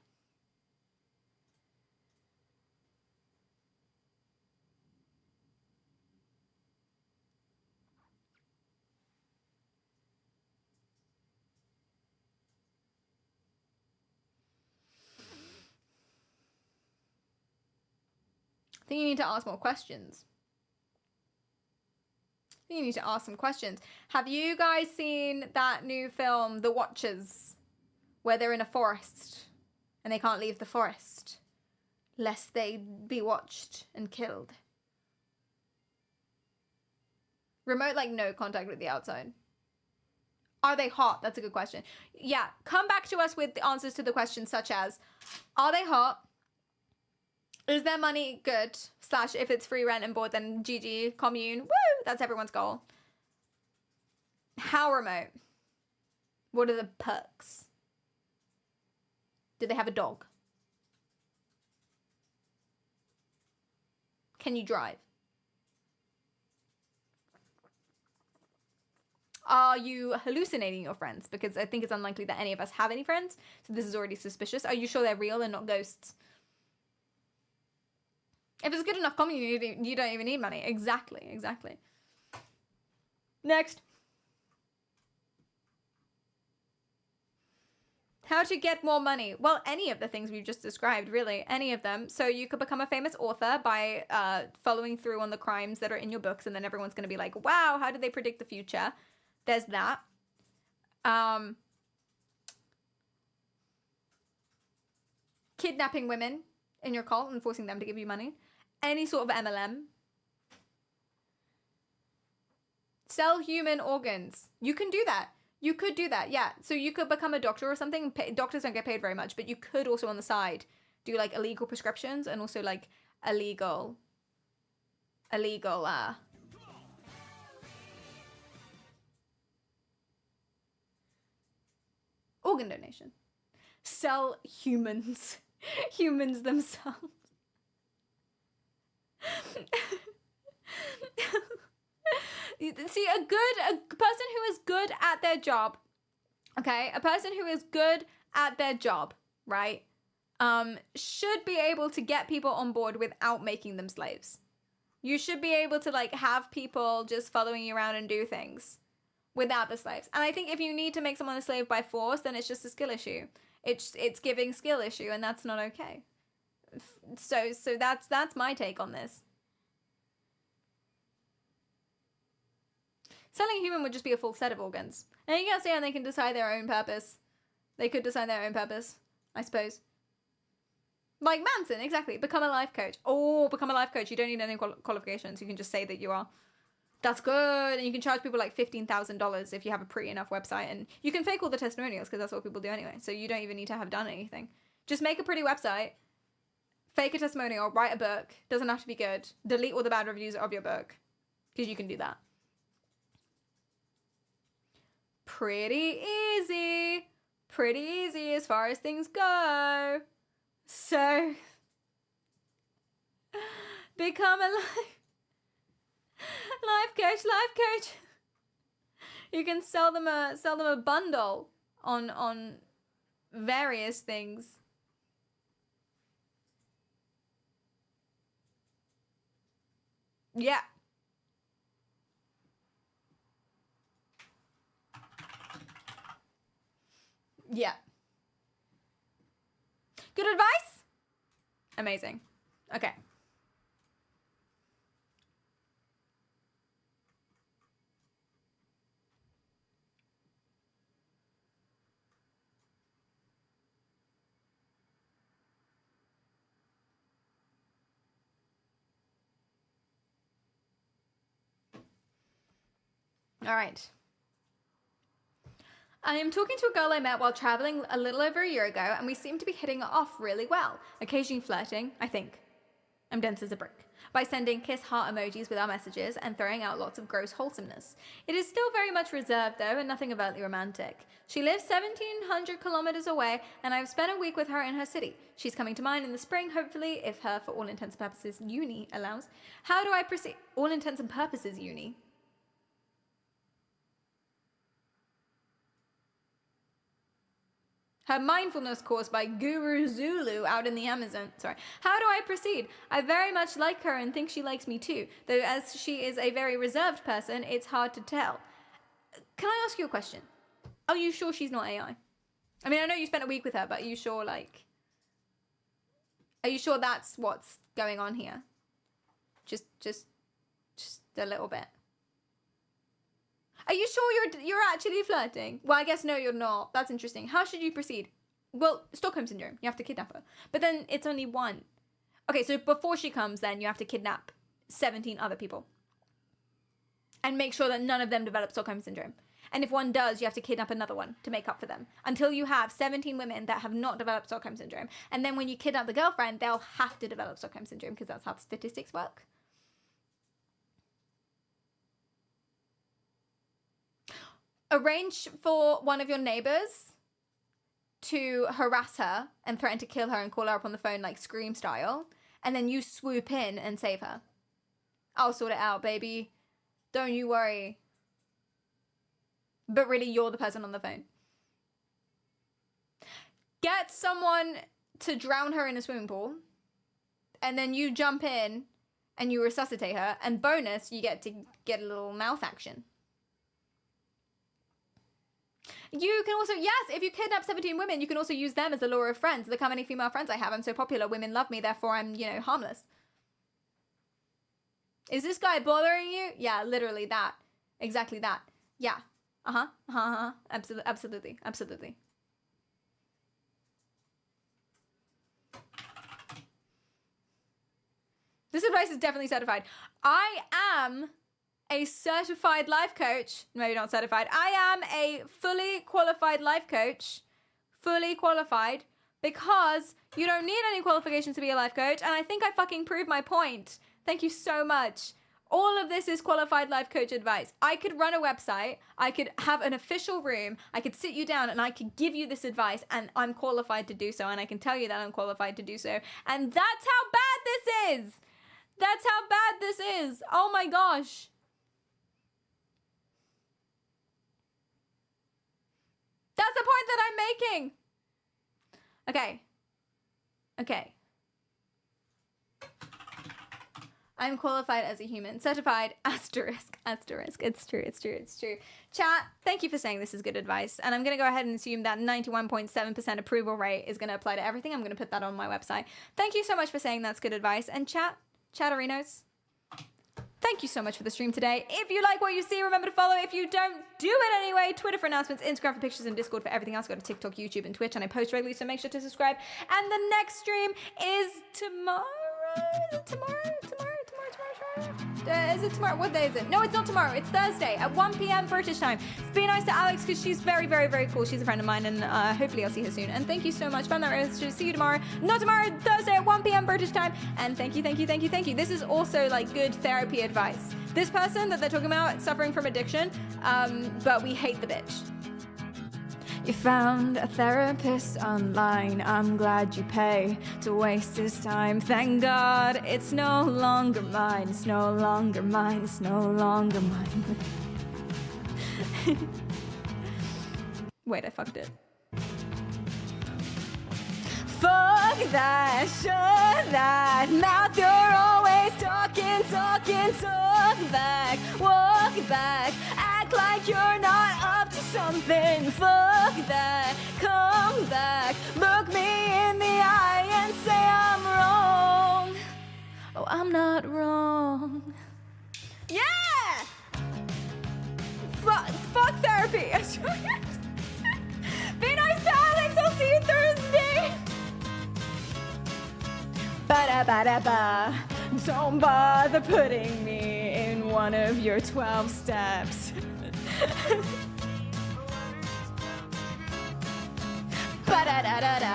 I think you need to ask more questions. I think you need to ask some questions. Have you guys seen that new film, The Watchers, where they're in a forest and they can't leave the forest lest they be watched and killed? Remote, like, no contact with the outside. Are they hot? That's a good question. Yeah, come back to us with the answers to the questions such as, are they hot? Is their money good? / if it's free rent and board, then GG, commune. Woo! That's everyone's goal. How remote? What are the perks? Do they have a dog? Can you drive? Are you hallucinating your friends? Because I think it's unlikely that any of us have any friends. So this is already suspicious. Are you sure they're real and not ghosts? If it's good enough comedy, you don't even need money. Exactly, exactly. Next. How to get more money? Well, any of the things we've just described, really. Any of them. So you could become a famous author by following through on the crimes that are in your books, and then everyone's going to be like, wow, how did they predict the future? There's that. Kidnapping women in your cult and forcing them to give you money. Any sort of MLM. Sell human organs. You can do that. You could do that, yeah. So you could become a doctor or something. Doctors don't get paid very much, but you could also on the side do like illegal prescriptions and also like illegal organ donation. Sell humans. Humans themselves. See, a person who is good at their job, okay? A person who is good at their job, right? Should be able to get people on board without making them slaves. You should be able to like have people just following you around and do things without the slaves. And I think if you need to make someone a slave by force, then it's just a skill issue. It's giving skill issue, and that's not okay. So that's my take on this. Selling a human would just be a full set of organs. And you can't say, and they can decide their own purpose. They could decide their own purpose, I suppose. Like Manson, exactly. Become a life coach. Oh, become a life coach. You don't need any qualifications. You can just say that you are. That's good. And you can charge people like $15,000 if you have a pretty enough website. And you can fake all the testimonials because that's what people do anyway. So you don't even need to have done anything. Just make a pretty website. Fake a testimonial. Write a book. Doesn't have to be good. Delete all the bad reviews of your book. Because you can do that. Pretty easy. Pretty easy as far as things go. So, become a life coach. You can sell them a bundle on various things. Yeah. Yeah. Good advice? Amazing. Okay. All right. I am talking to a girl I met while traveling a little over a year ago, and we seem to be hitting it off really well. Occasionally flirting, I think. I'm dense as a brick. By sending kiss heart emojis with our messages and throwing out lots of gross wholesomeness. It is still very much reserved though, and nothing overtly romantic. She lives 1,700 kilometers away, and I've spent a week with her in her city. She's coming to mine in the spring, hopefully, if her, for all intents and purposes, uni allows. How do I proceed? All intents and purposes, uni. Her mindfulness course by Guru Zulu out in the Amazon. Sorry. How do I proceed? I very much like her and think she likes me too. Though as she is a very reserved person, it's hard to tell. Can I ask you a question? Are you sure she's not AI? I mean, I know you spent a week with her, but are you sure, like... Are you sure that's what's going on here? Just a little bit. Are you sure you're actually flirting? Well, I guess no, you're not. That's interesting. How should you proceed? Well, Stockholm Syndrome. You have to kidnap her. But then it's only one. Okay, so before she comes, then you have to kidnap 17 other people. And make sure that none of them develop Stockholm Syndrome. And if one does, you have to kidnap another one to make up for them. Until you have 17 women that have not developed Stockholm Syndrome. And then when you kidnap the girlfriend, they'll have to develop Stockholm Syndrome because that's how statistics work. Arrange for one of your neighbors to harass her and threaten to kill her and call her up on the phone like Scream style. And then you swoop in and save her. I'll sort it out, baby. Don't you worry. But really, you're the person on the phone. Get someone to drown her in a swimming pool. And then you jump in and you resuscitate her. And bonus, you get to get a little mouth action. You can also, yes, if you kidnap 17 women, you can also use them as a lure of friends. Look how many female friends I have. I'm so popular. Women love me. Therefore, I'm, harmless. Is this guy bothering you? Yeah, literally that. Exactly that. Yeah. Absolutely. This advice is definitely certified. I am a certified life coach. Maybe not certified. I am a fully qualified life coach. Fully qualified. Because you don't need any qualifications to be a life coach. And I think I fucking proved my point. Thank you so much. All of this is qualified life coach advice. I could run a website. I could have an official room. I could sit you down and I could give you this advice. And I'm qualified to do so. And I can tell you that I'm qualified to do so. And that's how bad this is. That's how bad this is. Oh my gosh. That's the point that I'm making. Okay. I'm qualified as a human. Certified, asterisk. It's true. Chat, thank you for saying this is good advice. And I'm going to go ahead and assume that 91.7% approval rate is going to apply to everything. I'm going to put that on my website. Thank you so much for saying that's good advice. And Chatterinos, thank you so much for the stream today. If you like what you see, remember to follow. If you don't, do it anyway. Twitter for announcements, Instagram for pictures, and Discord for everything else. Go to TikTok, YouTube, and Twitch, and I post regularly, so make sure to subscribe. And the next stream is tomorrow. Is it tomorrow? Is it tomorrow? What day is it? No, it's not tomorrow. It's Thursday at 1 p.m. British time. Be nice to Alex because she's very, very, very cool. She's a friend of mine, and hopefully I'll see her soon. And thank you so much. Found that right. See you tomorrow. Not tomorrow, Thursday at 1 p.m. British time. And thank you. This is also like good therapy advice. This person that they're talking about suffering from addiction, but we hate the bitch. You found a therapist online. I'm glad you pay to waste his time. Thank God it's no longer mine. It's no longer mine. Wait, I fucked it. Fuck that, shut that mouth. You're always talking, talk back, walk back, act like you're not up to something. Fuck that, come back, look me in the eye and say I'm wrong. Oh, I'm not wrong. Yeah! Fuck therapy. Be nice to Alex, I'll see you Thursday. Ba-da-ba-da-ba. Don't bother putting me in one of your 12 steps. Ba-da-da-da-da.